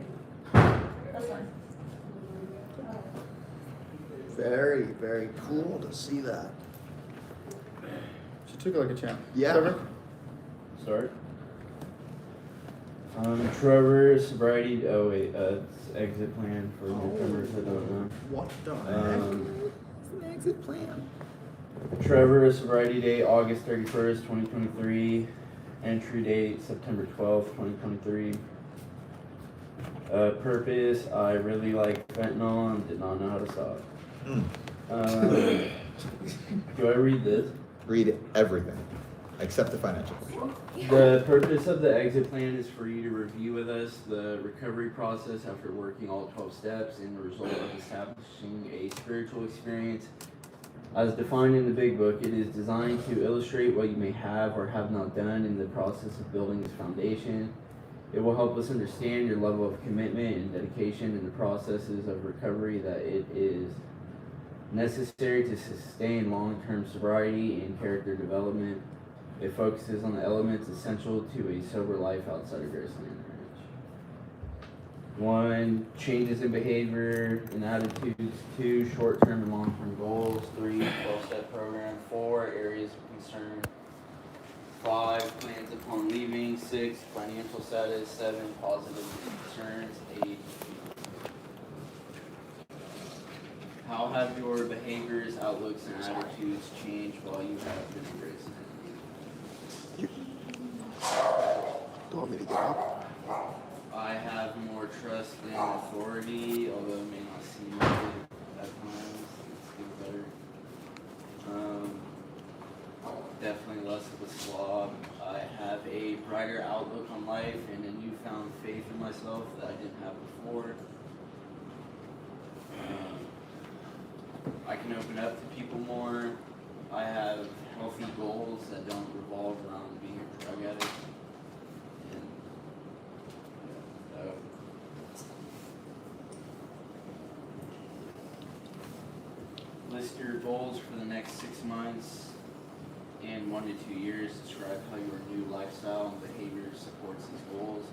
That's fine. Very, very cool to see that. She took it like a champ. Yeah. Trevor? Start. Trevor, sobriety. Oh wait, it's exit plan for newcomers that don't know. What the heck? It's an exit plan. Trevor, sobriety date August 31st, 2023. Entry date September 12th, 2023. Purpose: I really like fentanyl and did not know how to stop. Do I read this? Read everything, except the financials. The purpose of the exit plan is for you to review with us the recovery process after working all 12 steps and the result of establishing a spiritual experience. As defined in the Big Book, it is designed to illustrate what you may have or have not done in the process of building this foundation. It will help us understand your level of commitment and dedication in the processes of recovery, that it is necessary to sustain long-term sobriety and character development. It focuses on the elements essential to a sober life outside of Graceland Ranch. 1, changes in behavior and attitudes. 2, short-term and long-term goals. 3, 12-step program. 4, areas of concern. 5, plans upon leaving. 6, financial status. 7, positive concerns. 8, how have your behaviors, outlooks, and attitudes changed while you have been in Graceland? Do you want me to get up? I have more trust in authority, although it may not seem like it at times. It's getting better. Definitely less of a slob. I have a brighter outlook on life and a newfound faith in myself that I didn't have before. I can open up to people more. I have healthy goals that don't revolve around being a drug addict. List your goals for the next 6 months and 1 to 2 years. Describe how your new lifestyle and behavior supports these goals.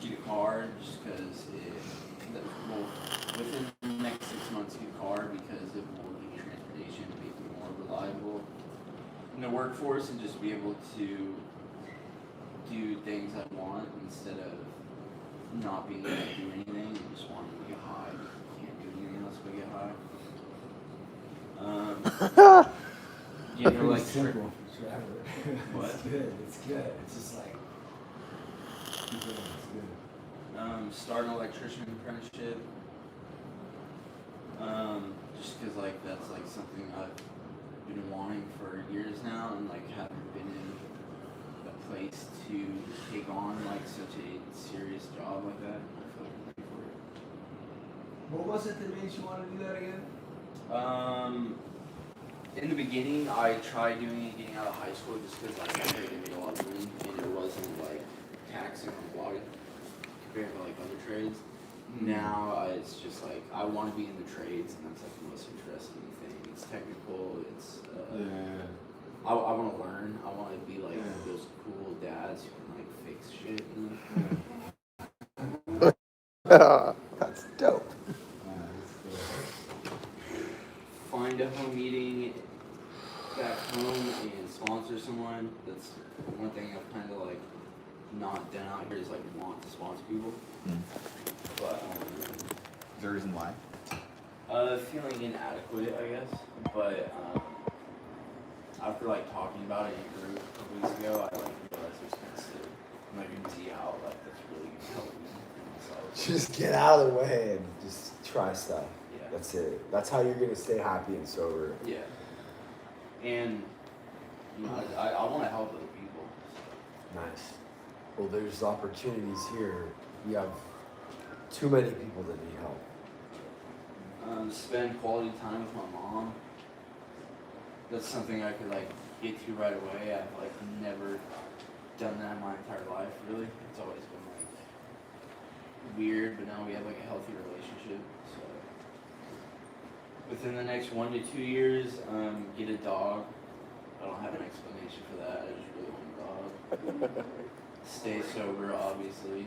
Get a car just because within the next 6 months get a car because it will give you transportation to make you more reliable in the workforce and just be able to do things I want instead of not being able to do anything and just wanting to get high. You can't do anything else but get high. Yeah, Pretty like simple. What? It's good. It's good. It's just like. It's good. Start an electrician apprenticeship. Just cause like that's like something I've been wanting for years now, and like haven't been in a place to take on like such a serious job like that. I feel like I'm ready for it. What was it that made you want to do that again? In the beginning, I tried doing it getting out of high school just because like I heard it made a lot of money and it wasn't like taxing on the body compared to like other trades. Now it's just like I want to be in the trades, and that's like the most interesting thing. It's technical. It's I want to learn. I want to be like those cool dads who can like fix shit. You know? That's dope. Find a home meeting back home and sponsor someone. That's one thing I've kind of like not done out here is like want to sponsor people. But Is there a reason why? feeling inadequate, I guess. But after like talking about it in a group a couple weeks ago, I like realized it's expensive. I'm like gonna see how like that's really gonna help me. Just get out of the way and just try stuff. Yeah. That's it. That's how you're gonna stay happy and sober. Yeah. And you know, I want to help other people. Nice. Well, there's opportunities here. We have too many people that need help. Spend quality time with my mom. That's something I could like get to right away. I've like never done that my entire life, really. It's always been like weird, but now we have like a healthy relationship. So within the next 1 to 2 years, get a dog. I don't have an explanation for that. I just really want a dog. Stay sober, obviously.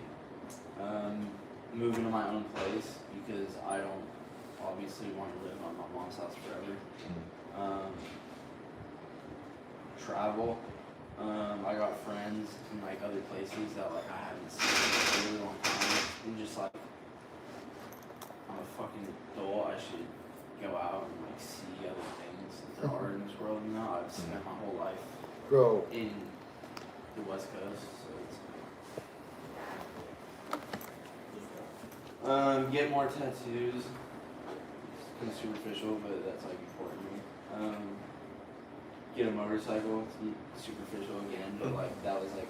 Move into my own place because I don't obviously want to live on my mom's house forever. Travel. I got friends in like other places that like I haven't seen in a really long time. And just like I'm a fucking adult, I should go out and like see other things that there are in this world. You know, I've spent my whole life in the West Coast, so it's get more tattoos. It's kind of superficial, but that's like important to me. Get a motorcycle. It's superficial again, but like that was like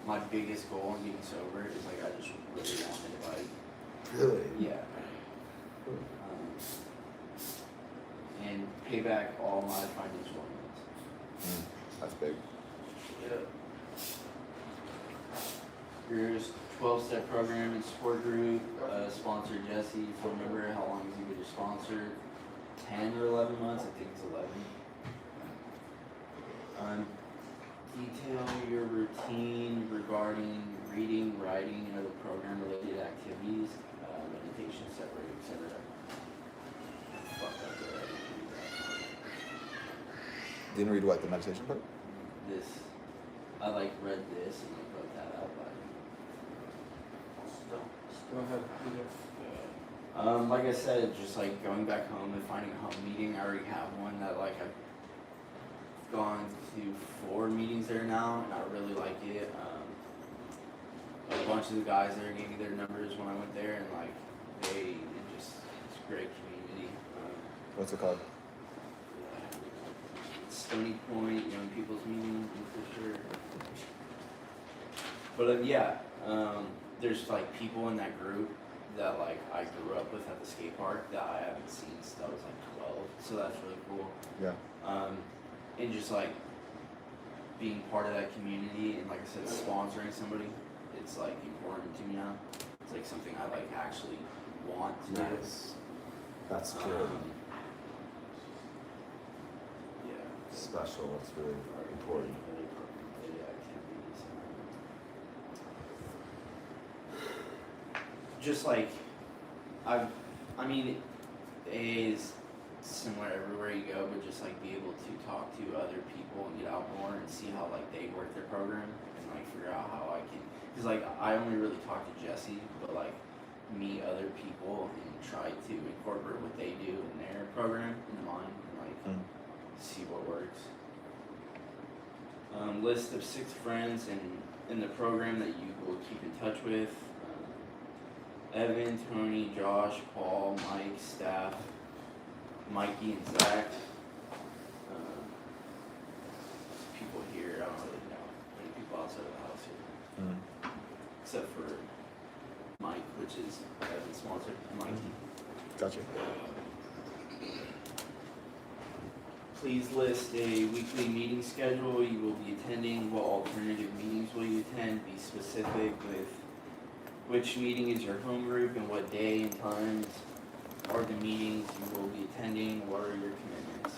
my biggest goal in getting sober. Is like I just really wanted a bike. Really? Yeah. And pay back all my financial loans. That's big. Yeah. Your 12-step program and support group, sponsor Jesse. So remember how long has he been your sponsor? 10 or 11 months? I think it's 11. Detail your routine regarding reading, writing, and other program-related activities, meditation, separate, etc. Fuck up there. Didn't read what, the meditation part? This, I like read this and like wrote that out. Go ahead. Like I said, just like going back home and finding a home meeting. I already have one that like I've gone to 4 meetings there now, and I really like it. A bunch of the guys there gave me their numbers when I went there, and like it's a great community. What's it called? Stony Point Young People's Meeting for sure. But there's like people in that group that like I grew up with at the skate park that I haven't seen since I was like 12, so that's really cool. Yeah. And just like being part of that community and like I said, sponsoring somebody, it's like important to me now. It's like something I like actually want to do. That's true. Yeah. Special. That's really important. Just like I mean, AA is similar everywhere you go, but just like be able to talk to other people and get out more and see how like they work their program and like figure out how I can, because like I only really talk to Jesse, but like meet other people and try to incorporate what they do in their program into mine and like see what works. List of 6 friends in the program that you will keep in touch with. Evan, Tony, Josh, Paul, Mike, Staff, Mikey, and Zach. People here, I don't really know any people outside of the house here. Except for Mike, which is Evan's sponsor, Mikey. Gotcha. Please list a weekly meeting schedule you will be attending. What alternative meetings will you attend? Be specific with which meeting is your home group and what day and times are the meetings you will be attending. What are your commitments?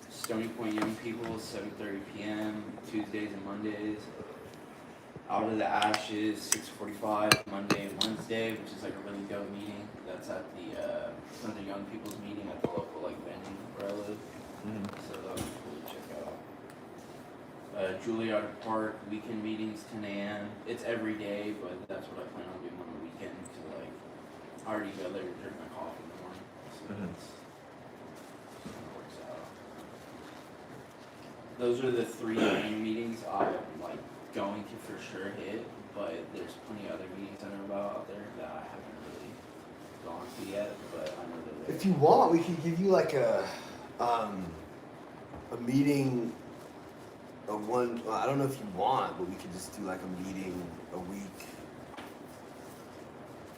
Stony Point Young People, 7:30 p.m. Tuesdays and Mondays. Out of the Ashes, 6:45 Monday and Wednesday, which is like a really dope meeting. That's at the Young People's meeting at the local like venue where I live. So that was cool to check out. Juilliard Park weekend meetings, 10 a.m. It's every day, but that's what I plan on doing on the weekend. So like, I already go there to drink my coffee in the morning. So that's that works out. Those are the 3 main meetings I'm like going to for sure hit, but there's plenty of other meetings I know about out there that I haven't really gone to yet, but I know they're there. If you want, we can give you like a meeting, I don't know if you want, but we could just do like a meeting a week.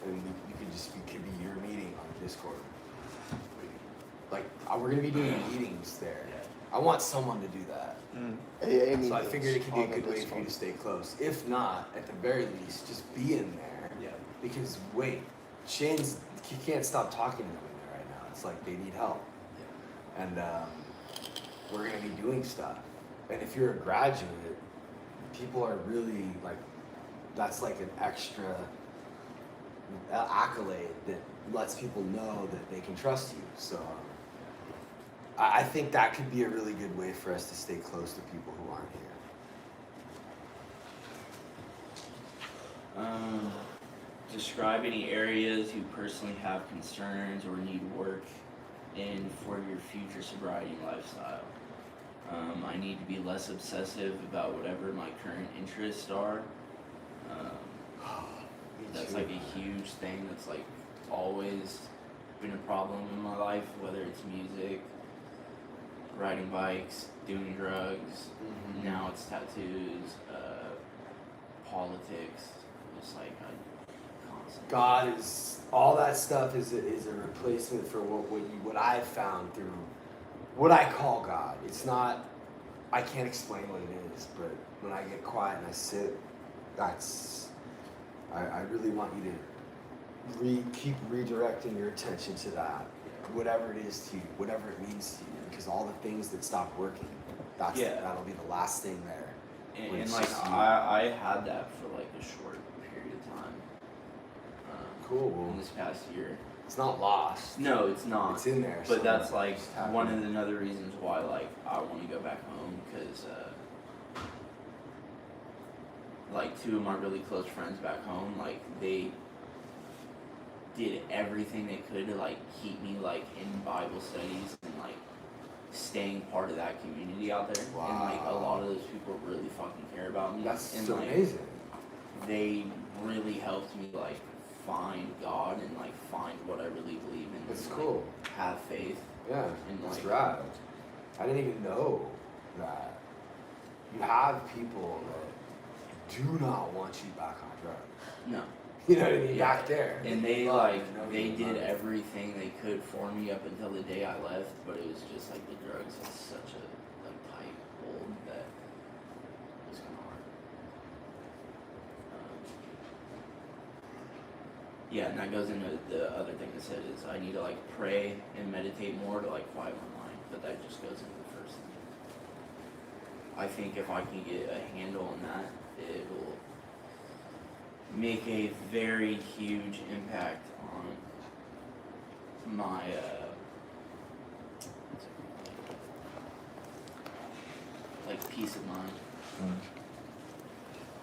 And you could just, it could be your meeting on Discord. Like, we're gonna be doing meetings there. I want someone to do that. So I figured it could be a good way for you to stay close. If not, at the very least, just be in there. Yeah. Because wait, he can't stop talking to them in there right now. It's like they need help. Yeah. And we're gonna be doing stuff. And if you're a graduate, people are really like, that's like an extra accolade that lets people know that they can trust you. So I think that could be a really good way for us to stay close to people who aren't here. Describe any areas you personally have concerns or need work in for your future sobriety lifestyle. I need to be less obsessive about whatever my current interests are. That's like a huge thing that's like always been a problem in my life, whether it's music, riding bikes, doing drugs, now it's tattoos, politics, just like constant. God is, all that stuff is a replacement for what I've found through what I call God. It's not, I can't explain what it is, but when I get quiet and I sit, I really want you to keep redirecting your attention to that, whatever it is to you, whatever it means to you, because all the things that stop working, that'll be the last thing there. And like I had that for like a short period of time. Cool. In this past year. It's not lost. No, it's not. It's in there. But that's like one of the another reasons why like I want to go back home, because like 2 of my really close friends back home, like they did everything they could to like keep me like in Bible studies and like staying part of that community out there. Wow. And like a lot of those people really fucking care about me. That's and, so like, amazing. They really helped me like find God and like find what I really believe in. That's and, cool. Like, have faith. Yeah, and that's like, right. I didn't even know that. You have people that do not want you back on drugs. No. You know what I mean? Yeah. Back there. And they did everything they could for me up until the day I left, but it was just like the drugs is such a like tight hold that it was kind of hard. Yeah, and that goes into the other thing I said is I need to like pray and meditate more to like quiet my mind, but that just goes into the first thing. I think if I can get a handle on that, it will make a very huge impact on my peace of mind.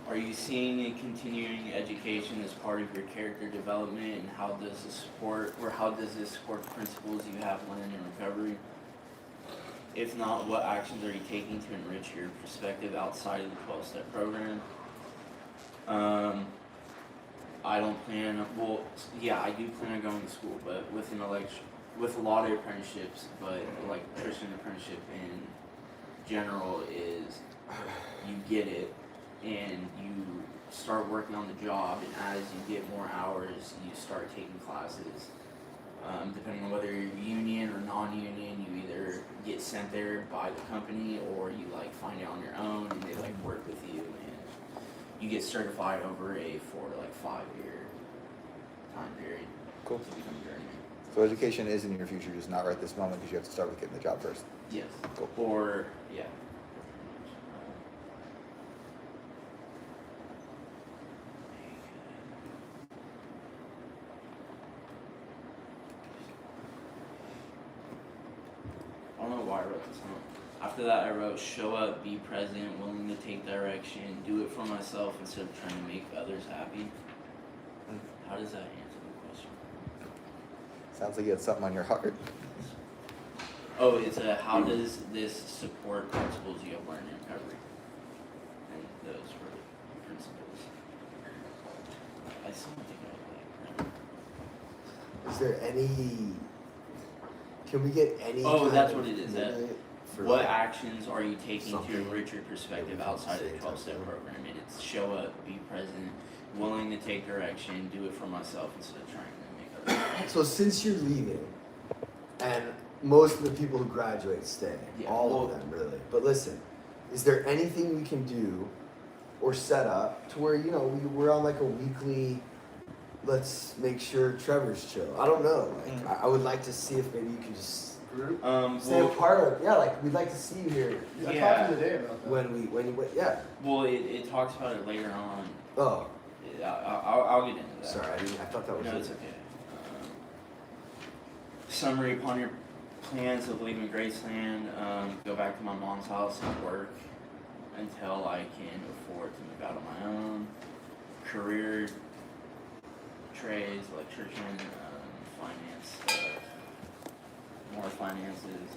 Are you seeing a continuing education as part of your character development, and how does this support the principles you have learned in recovery? If not, what actions are you taking to enrich your perspective outside of the 12-step program? I don't plan, well, yeah, I do plan on going to school, but with a lot of apprenticeships, but like Christian apprenticeship in general is you get it and you start working on the job, and as you get more hours, you start taking classes. Depending on whether you're union or non-union, you either get sent there by the company or you like find it on your own and they like work with you, and you get certified over a 5-year time period. Cool. To become a journeyman. So education is in your future, just not right this moment because you have to start with getting the job first. Yes. Cool. Or yeah. I don't know why I wrote this down. After that, I wrote, show up, be present, willing to take direction, do it for myself instead of trying to make others happy. How does that answer the question? Sounds like you had something on your heart. Oh, it's how does this support principles you have learned in recovery? And those were principles. I still don't think I Is there any? Can we get any? Oh, that's what it is. What like actions are you taking to something enrich your perspective outside of the 12-step program? And it's show up, be present, willing to take direction, do it for myself instead of trying to make others happy. So since you're leaving, and most of the people who graduate stay, all of them really. But listen, is there anything we can do or set up to where we're on like a weekly? Let's make sure Trevor's chill. I don't know. Like I would like to see if maybe you can just stay a part of. Yeah, like we'd like to see you here. I talked to the day about that. When you yeah. Well, it talks about it later on. Oh. I'll get into that. Sorry, I thought that was. No, it's okay. Summary upon your plans of leaving Graceland, go back to my mom's house and work until I can afford to move out on my own. Career, trades, electrician, finance stuff, more finances.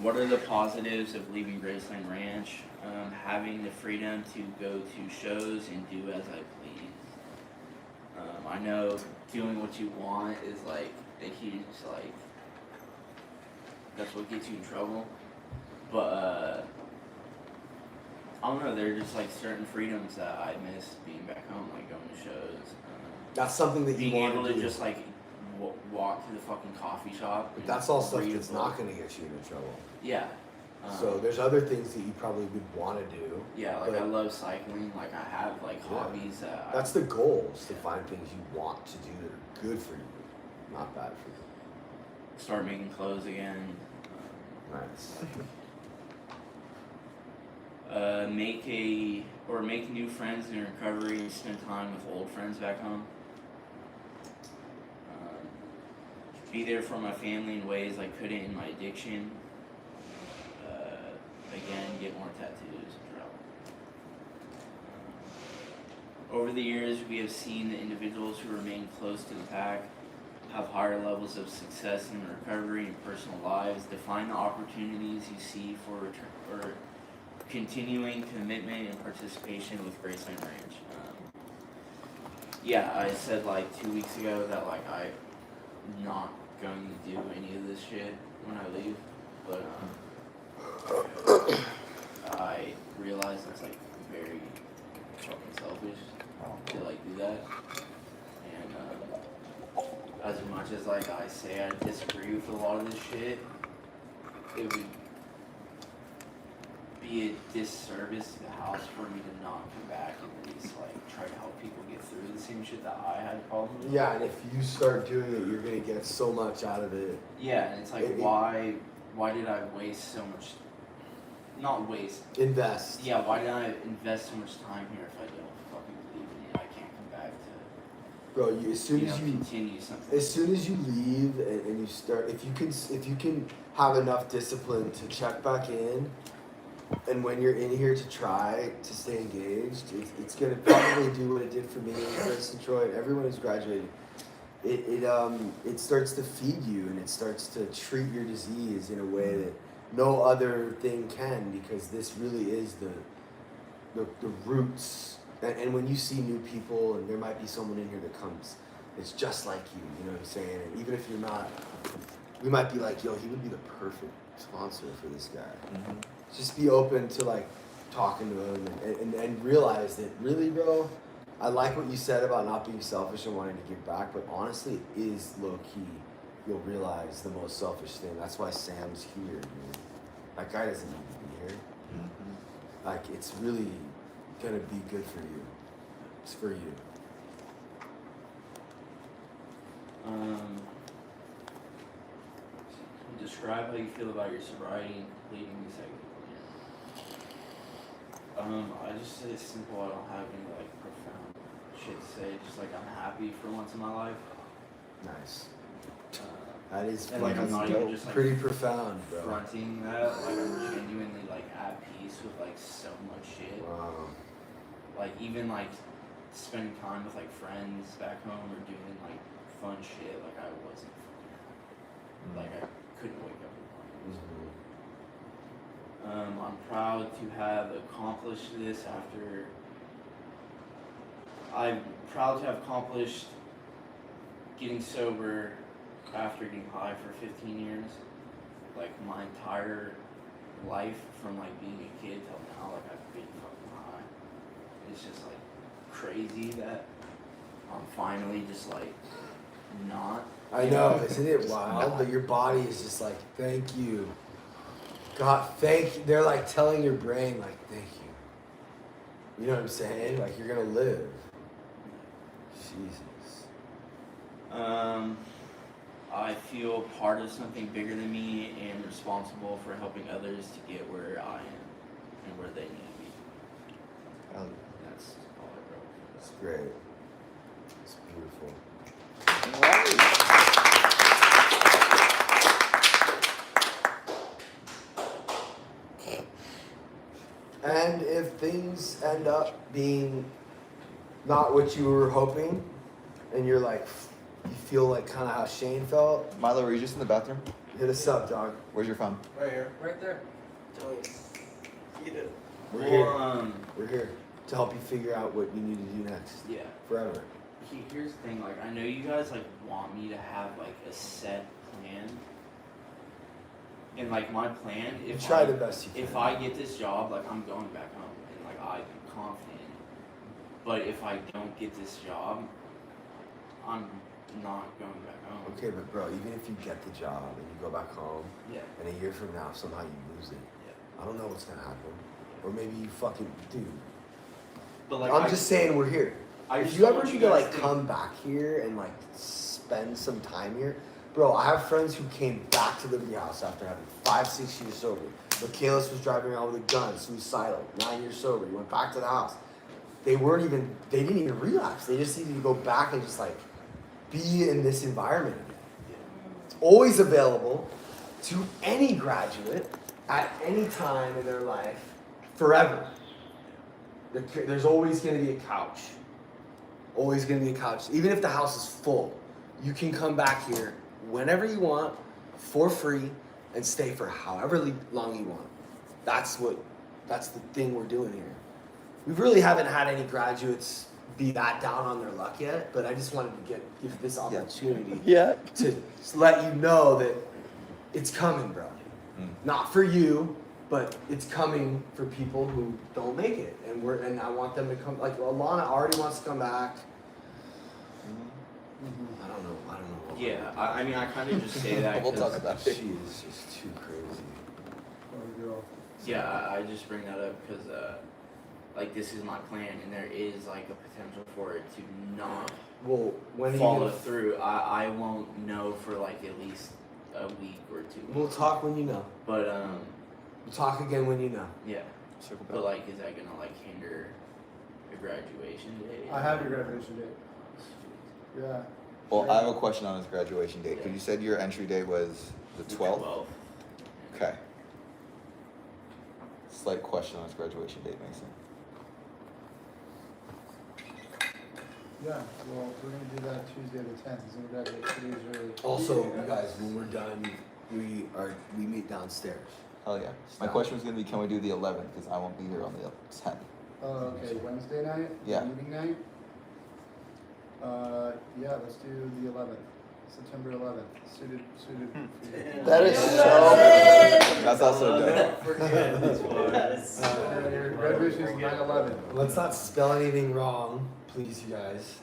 What are the positives of leaving Graceland Ranch? Having the freedom to go to shows and do as I please. I know doing what you want is like a huge that's what gets you in trouble. But I don't know, there are just like certain freedoms that I miss being back home, like going to shows. That's something that you being want able to to do. just like walk to the fucking coffee shop. But that's all stuff that's not going to get you into trouble. Yeah. So there's other things that you probably would want to do. Yeah, like I love cycling. Like I have like hobbies that. That's the goal, is to find things you want to do that are good for you, not bad for you. Start making clothes again. Nice. Make new friends in recovery and spend time with old friends back home. Be there for my family in ways I couldn't in my addiction. Again, get more tattoos and travel. Over the years, we have seen the individuals who remain close to the pack have higher levels of success in recovery and personal lives. Define the opportunities you see for continuing commitment and participation with Graceland Ranch. Yeah, I said like 2 weeks ago that like I'm not going to do any of this shit when I leave, but I realized it's like very fucking selfish to like do that. And as much as like I say I disagree with a lot of this shit, it would be a disservice to the house for me to not come back and at least like try to help people get through the same shit that I had problems with. Yeah, and if you start doing it, you're gonna get so much out of it. Yeah, and it's like why did I waste so much? Not waste. Invest. Yeah, why did I invest so much time here if I don't fucking believe in it? I can't come back to Bro, as soon as continue something. as soon as you leave and you start, if you can have enough discipline to check back in, and when you're in here to try to stay engaged, it's gonna probably do what it did for me in Princeton, Detroit. Everyone who's graduated, it starts to feed you and it starts to treat your disease in a way that no other thing can, because this really is the roots. And when you see new people, and there might be someone in here that comes, it's just like you know what I'm saying? And even if you're not, we might be like, yo, he would be the perfect sponsor for this guy. Mm-hmm. Just be open to like talking to him and realize that really, bro, I like what you said about not being selfish and wanting to give back, but honestly, it is low key. You'll realize the most selfish thing. That's why Sam's here, dude. That guy doesn't need to be here. Mm-hmm. Like, it's really gonna be good for you. It's for you. Describe how you feel about your sobriety and completing this exit plan. I just say it's simple. I don't have any like profound shit to say. Just like I'm happy for once in my life. Nice. That is and like I'm not even just like pretty profound, bro. Fronting that, like I'm genuinely like at peace with like so much shit. Wow. Like even like spending time with like friends back home or doing like fun shit. Like I wasn't like I couldn't wake up in the morning. I'm proud to have accomplished this after. I'm proud to have accomplished getting sober after getting high for 15 years. Like my entire life from like being a kid till now, like I've been fucking high. It's just like crazy that I'm finally just like not. I know, isn't it wild? But your body is just like, thank you. God, thank you. They're like telling your brain, like, thank you. You know what I'm saying? Like, you're gonna live. Jesus. I feel part of something bigger than me and responsible for helping others to get where I am and where they need to be. That's all I wrote. It's great. It's beautiful. And if things end up being not what you were hoping, and you're like, you feel like kind of how Shane felt. Milo, were you just in the bathroom? Hit us up, dog. Where's your phone? Right here. Right there. We're here. We're here to help you figure out what you need to do next. Yeah. Forever. Here's the thing, like I know you guys like want me to have like a set plan. And like my plan, if try the best you can. If I get this job, like I'm going back home and like I'm confident. But if I don't get this job, I'm not going back home. Okay, but bro, even if you get the job and you go back home, and a year from now somehow you lose it, I don't know what's gonna happen. Or maybe you fucking, dude. But like I'm just saying we're here. If you ever need to like come back here and like spend some time here, bro, I have friends who came back to Liberty House after having 5-6 years sober. Michaelis was driving around with a gun, suicidal, 9 years sober. He went back to the house. They didn't even relapse. They just needed to go back and just like be in this environment again. It's always available to any graduate at any time in their life, forever. There's always going to be a couch. Always going to be a couch. Even if the house is full, you can come back here whenever you want, for free, and stay for however long you want. That's the thing we're doing here. We really haven't had any graduates be that down on their luck yet, but I just wanted to give this opportunity to let you know that it's coming, bro. Not for you, but it's coming for people who don't make it, and I want them to come. Like Alana already wants to come back. I don't know. Yeah, I mean, I kind of just say that. We'll talk about it. She is just too crazy. Yeah, I just bring that up because, like, this is my plan, and there is like a potential for it to not follow through. I won't know for like at least a week or 2 weeks. We'll talk when you know. But we'll talk again when you know. Yeah. But like, is that gonna like hinder the graduation date? I have your graduation date. Yeah. Well, I have a question on his graduation date, because you said your entry date was the 12th? Okay. Slight question on his graduation date, Mason. Yeah, well, we're gonna do that Tuesday the 10th, he's gonna graduate 2 days early. Also, you guys, when we're done, we meet downstairs. Hell yeah. My question was gonna be, can we do the 11th, because I won't be here on the 10th. Oh, okay, Wednesday night? Yeah. Meeting night? Yeah, let's do the 11th, September 11th, suited for you. That is so. That's also dope. Your graduation is 9/11. Let's not spell anything wrong, please, you guys.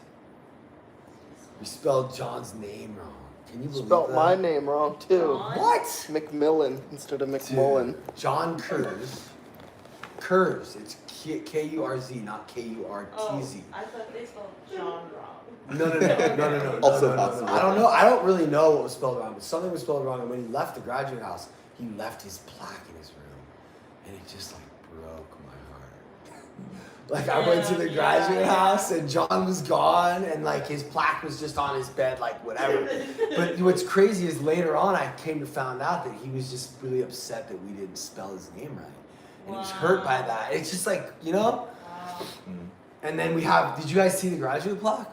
We spelled John's name wrong. Can you believe Spelt that? my name wrong too. What? McMillan instead of McMullen. John Kurz. Kurz. It's Kurz, not Kurtz. Oh, I thought they spelled John wrong. No. Also no. possible. I don't know. I don't really know what was spelled wrong, but something was spelled wrong. And when he left the graduate house, he left his plaque in his room, and it just like broke my heart. Like I went to the graduate house, and John was gone, and like his plaque was just on his bed, like whatever. But what's crazy is later on, I came to find out that he was just really upset that we didn't spell his name right, and he was hurt by that. It's just like, you know. And then we have. Did you guys see the graduate plaque?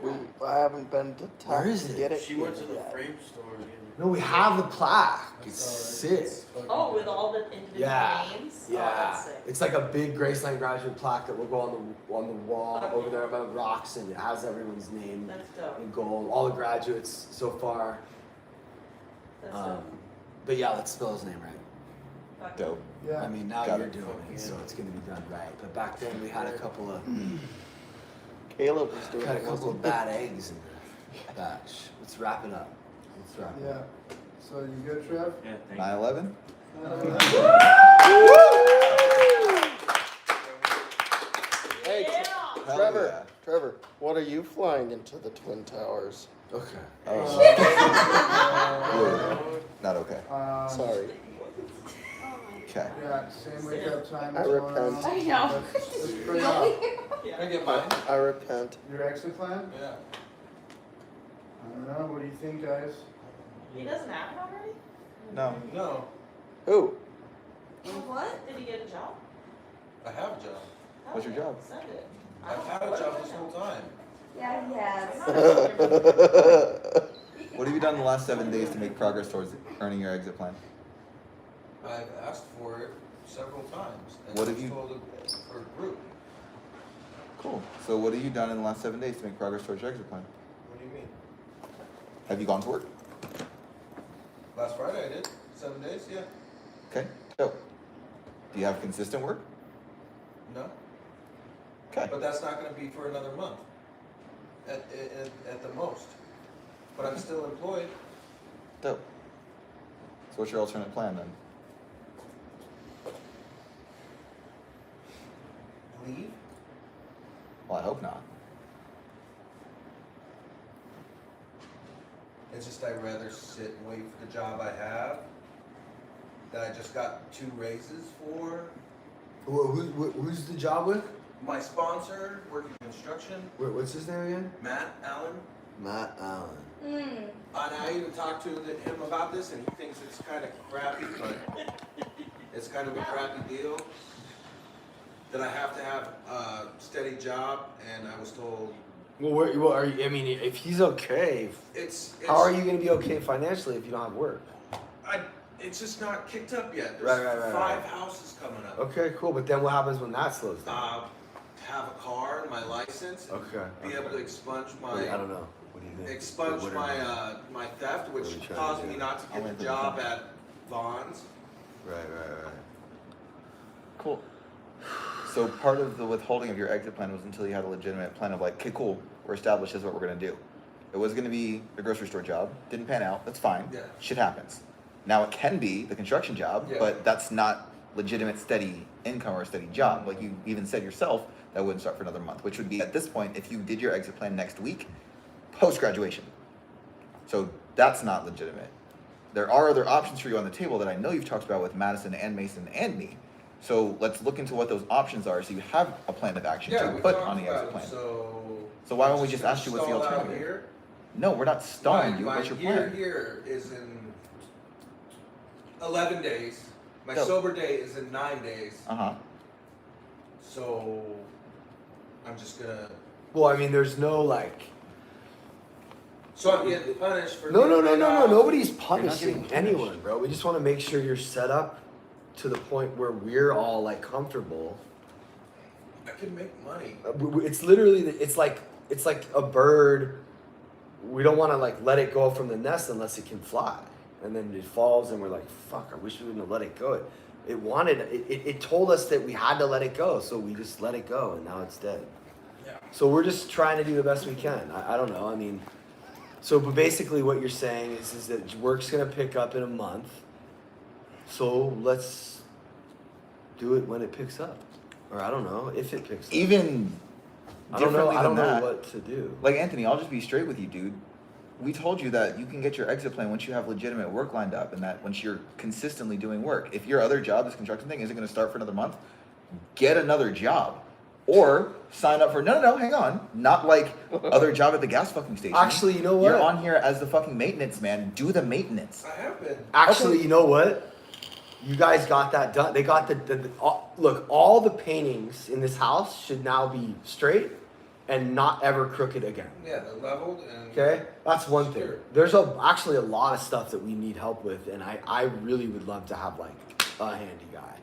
Bro, I haven't been to town Where is to it? get it. She went to the frame store. no, we have the plaque. It's sick. Oh, with all the individual names? Oh, Yeah. that's sick. It's like a big Graceland graduate plaque that will go on the wall over there by the rocks, and it has everyone's name That's dope. in gold. All the graduates so far. That's dope. But yeah, let's spell his name right. Dope. Yeah. I mean, now Got you're it. doing it, so it's gonna be done right. But back then we had a couple of Caleb was doing it. bad eggs in the batch. Let's wrap it up. Yeah. So you good, Trev? Yeah, thank 9/11? Hey, Hell Trevor, yeah. Trevor, what are you flying into the Twin Towers? Okay. Oh. Not okay. Sorry. Okay. Yeah, same wake up time I tomorrow. repent. I know. Let's pray out. Can I get mine? I repent. Your exit plan? Yeah. I don't know, what do you think, guys? He doesn't have it already? No. No, Who? What? Did he get a job? I have a job. What's your job? Send it. I've had a job this whole time. Yeah, he has. What have you done in the last 7 days to make progress towards earning your exit plan? I've asked for it several times. And What I have was you- told it for a group. Cool. So what have you done in the last 7 days to make progress towards your exit plan? What do you mean? Have you gone to work? Last Friday I did. 7 days, yeah. Okay. Dope. Do you have consistent work? No. Okay. But that's not gonna be for another month. At the most. But I'm still employed. Dope. So what's your alternate plan then? Leave? Well, I hope not. It's just I'd rather sit and wait for the job I have that I just got 2 raises for. Who's the job with? My sponsor, working construction, What's his name again? Matt Allen. Matt Allen. Mm. And I even talked to him about this, and he thinks it's kind of crappy, but it's kind of a crappy deal. That I have to have a steady job, and I was told Well, are you? I mean, if he's okay, how are you going to be okay financially if you don't have work? It's just not kicked up yet. Right, There's right. 5 houses coming up. Okay, cool. But then what happens when that slows down? Have a car, my license, and be able to expunge my. I don't know. What do you think? Expunge my theft, which caused me not to get the job at Vaughn's. Right. Cool. So part of the withholding of your exit plan was until you had a legitimate plan of like, okay, cool, we're established, this is what we're gonna do. It was gonna be the grocery store job, didn't pan out, that's fine. Yeah. Shit happens. Now it can be the construction job, Yeah. but that's not legitimate steady income or a steady job. Like you even said yourself, that wouldn't start for another month, which would be at this point, if you did your exit plan next week, post-graduation. So that's not legitimate. There are other options for you on the table that I know you've talked about with Madison and Mason and me. So let's look into what those options are so you have a plan of action to we put talked on the about exit it. plan. So why don't we just ask you what's the Stall out alternative? here? No, we're not stalling you. My What's your year plan? here is in 11 days. My So- sober day is in 9 days. Uh-huh. So I'm just gonna. Well, I mean, there's no like. So I'm getting punished for. No, no, being no, laid no, no. off. Nobody's not punishing getting punished. anyone, bro. We just want to make sure you're set up to the point where we're all like comfortable. I can make money. It's literally, it's like a bird. We don't want to like let it go from the nest unless it can fly, and then it falls, and we're like, fuck. I wish we wouldn't have let it go. It told us that we had to let it go, so we just let it go, and now it's dead. Yeah. So we're just trying to do the best we can. I don't know. I mean, so but basically what you're saying is that work's gonna pick up in a month. So let's do it when it picks up, or I don't know if it picks up. Even I don't know. differently I don't than know that, what to do. Like Anthony, I'll just be straight with you, dude. We told you that you can get your exit plan once you have legitimate work lined up, and that once you're consistently doing work. If your other job, this construction thing, isn't going to start for another month, get another job, or sign up for no, hang on, not like other job at the gas fucking station. Actually, you know what? You're on here as the fucking maintenance man. Do the maintenance. I have been. Actually, Okay. you know what? You guys got that done. They got look. All the paintings in this house should now be straight and not ever crooked again. Yeah, they're leveled and. Okay, that's one thing. There's actually a lot of stuff that we need help with, and I really would love to have like a handy guy.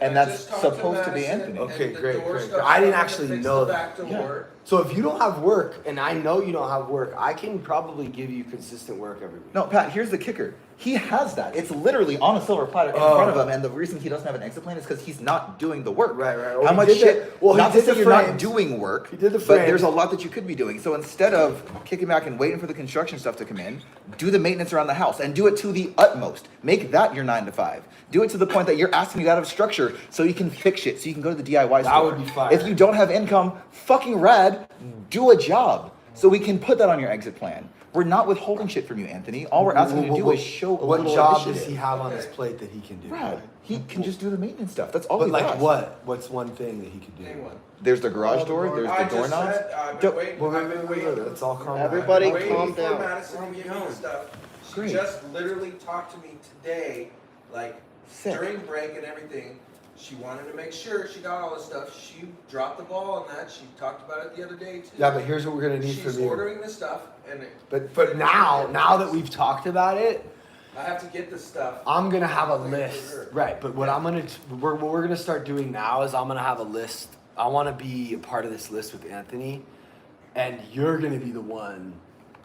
And I that's just talked to supposed to be Madison, Anthony. and Okay, the great, door great. stuff's I didn't coming to actually fix know the that. back door. So if you don't have work, and I know you don't have work, I can probably give you consistent work every week. No, Pat, here's the kicker. He has that. It's literally on a silver platter in Oh. front of him, and the reason he doesn't have an exit plan is because he's not doing the work. Right. How Well, much he did shit? the- well, he not to did say the you're not frames. doing work. He did the But frames. there's a lot that you could be doing. So instead of kicking back and waiting for the construction stuff to come in, do the maintenance around the house and do it to the utmost. Make that your 9 to 5. Do it to the point that you're asking it out of structure so you can fix shit, so you can go to the DIY store. That would be fire. If you don't have income, fucking rad, do a job so we can put that on your exit plan. We're not withholding shit from you, Anthony. All we're asking you to do is show a what little job initiative. does he have on his plate that he can do? Brad, he can just do the maintenance stuff. That's all But he like does. what? What's one thing that he could do? Name one. There's the garage door, there's I the just doorknobs. said, I've been Don't- waiting. Well, I've been waiting. let's all calm down. Everybody I've been waiting calm for down. Madison to give me the stuff. She Great. just literally talked to me today, like Sick. during break and everything. She wanted to make sure she got all the stuff. She dropped the ball on that. She talked about it the other day too. Yeah, but here's what we're gonna need She's from you. ordering the stuff, and But now that we've talked about it, I have to get the stuff. I'm gonna have a Like, list. for her. Right, but what what we're gonna start doing now is I'm gonna have a list. I want to be a part of this list with Anthony, and you're gonna be the one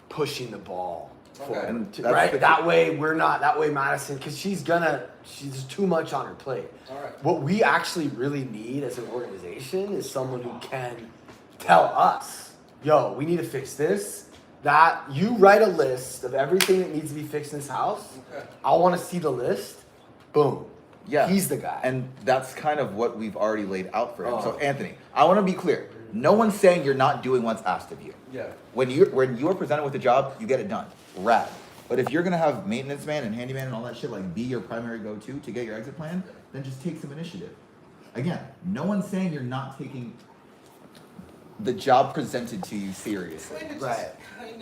pushing the ball Okay. forward. And that's Right, the- that way we're not. That way Madison, because she's too much on her plate. All right. What we actually really need as an organization is someone who can tell us, yo, we need to fix this. That you write a list of everything that needs to be fixed in this house. Okay. I want to see the list. Boom. Yeah. He's the guy. And that's kind of what we've already laid out for him. Oh. So Anthony, I want to be clear. No one's saying you're not doing what's asked of you. Yeah. When you're presented with a job, you get it done. Rad. But if you're gonna have maintenance man and handyman and all that shit like be your primary go-to to get your exit plan, then just take some initiative. Again, no one's saying you're not taking the job presented to you seriously. Kind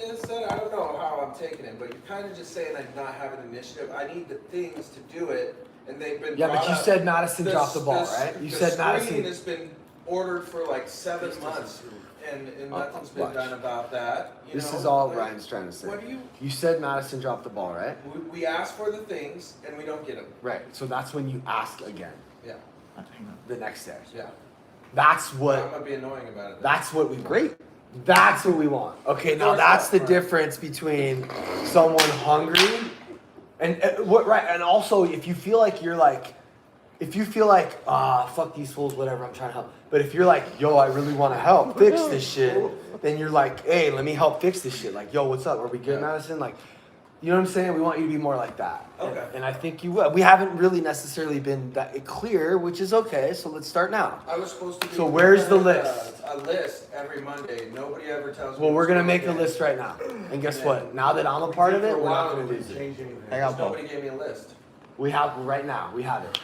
of said, I don't know how I'm taking it, but you're kind of just saying I'm not having initiative. I need the things to do it, and they've been. Yeah, but brought you up. said Madison dropped the ball, The- right? You the said Madison- screen has been ordered for like 7 months, and nothing's been watch. done about that. You This know? is all Like, Ryan's trying to say. What do you? You said Madison dropped the ball, right? We ask for the things, and we don't get them. Right. So that's when you ask again. Yeah. The next day. Yeah. That's what. I'm gonna be annoying about it. That's what we great. That's what we want. Okay, now that's the difference between someone hungry and what right. And also, if you feel like fuck these fools, whatever, I'm trying to help. But if you're like, yo, I really want to help fix this shit, then you're like, hey, let me help fix this shit. Like, yo, what's up? Are we good, Madison? Like, you know what I'm saying? We want you to be more like that. Okay. And I think you will. We haven't really necessarily been that clear, which is okay. So let's start now. I was supposed to be. So where's the preparing list? A list every Monday. Nobody ever tells me. Well, we're what's gonna going make a on. list right now. And guess what? Now that I'm a part of it, For a we're not while, gonna we lose it. changed anything. Hang on, Paul. Nobody gave me a list. We have right now. We have it.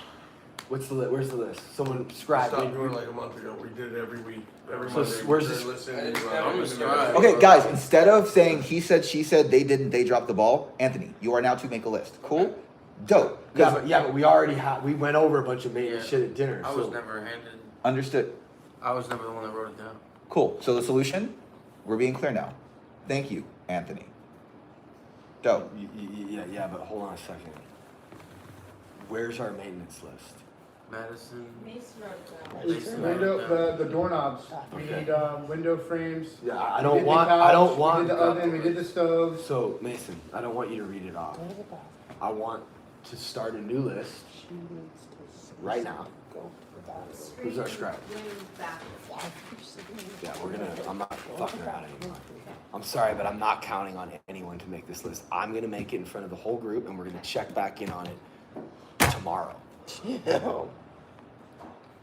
Where's the list? Someone We scribe. stopped doing it like a month ago. We did it every week. Every So Monday. where's we this- listen I just to, never I'm subscribed. Okay, guys, instead of saying he said, she said, they didn't, they dropped the ball, Anthony, you are now to make a list. Cool? Dope. Yeah, but we already we went over a bunch of maintenance shit at dinner. I was so- never handed. Understood. I was never the one that wrote it down. Cool. So the solution, we're being clear now. Thank you, Anthony. Dope. Yeah, but hold on a second. Where's our maintenance list? Madison. Window, the doorknobs. We Okay. need window frames. Yeah, I We don't did the want. couch, I don't want. We did the oven. We did the stove. So Mason, I don't want you to read it off. I want to start a new list right now. Who's our scribe? Yeah, we're gonna. I'm not fucking around anymore. I'm sorry, but I'm not counting on anyone to make this list. I'm gonna make it in front of the whole group, and we're gonna check back in on it tomorrow.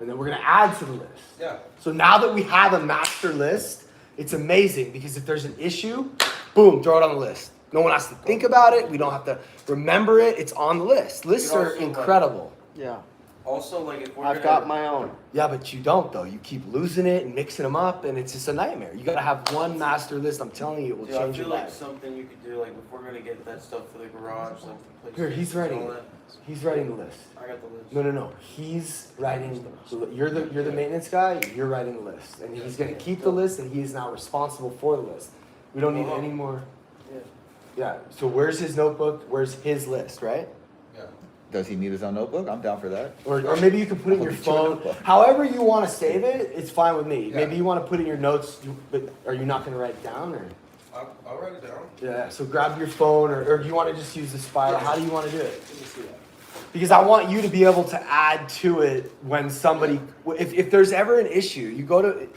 And then we're gonna add to the list. Yeah. So now that we have a master list, it's amazing because if there's an issue, boom, throw it on the list. No one has to think about it. We don't have to remember it. It's on the list. Lists are incredible. Yeah. Also, like if we're I've got my own. Yeah, but you don't though. You keep losing it and mixing them up, and it's just a nightmare. You gotta have one master list. I'm telling you, it will Dude, I change feel your like life. something you could do, like if we're gonna get that stuff for the garage, like the Here, he's PlayStation and writing all it. that. He's writing the list. I got the list. No. He's writing. You're the maintenance guy. You're writing the list, and he's gonna keep the list, and he is now responsible for the list. We don't need any more. Yeah. So where's his notebook? Where's his list? Right. Does he need his own notebook? I'm down for that. Or maybe you can put it in your phone. However you want to save it, it's fine with me. Yeah. Maybe you want to put it in your notes, but are you not going to write it down? Or I'll write it down. yeah, so grab your phone, or do you want to just use the spiral? How do you want to do it? Because I want you to be able to add to it when somebody, if there's ever an issue, you go to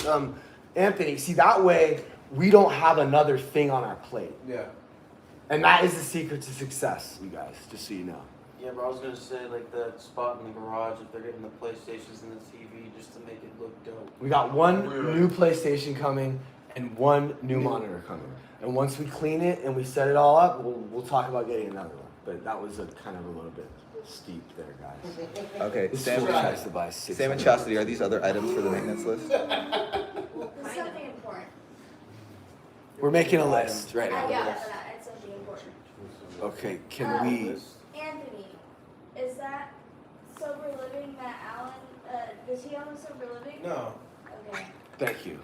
Anthony. See, that way we don't have another thing on our plate. Yeah. And that is the secret to success, you guys, just so you know. Yeah, but I was gonna say like that spot in the garage if they're getting the PlayStations and the TV just to make it look dope. We got one new PlayStation coming and one new monitor coming. And once we clean it and we set it all up, we'll talk about getting another one. But that was a kind of a little bit steep there, guys. Okay, This Sam, tries to buy six. Sam and Chastity, are these other items for the maintenance list? It's something important. We're making a list right now. Yeah, it's something important. Okay, can we? Anthony, is that Sober Living that Alan, does he own Sober Living? No. Okay. Thank you.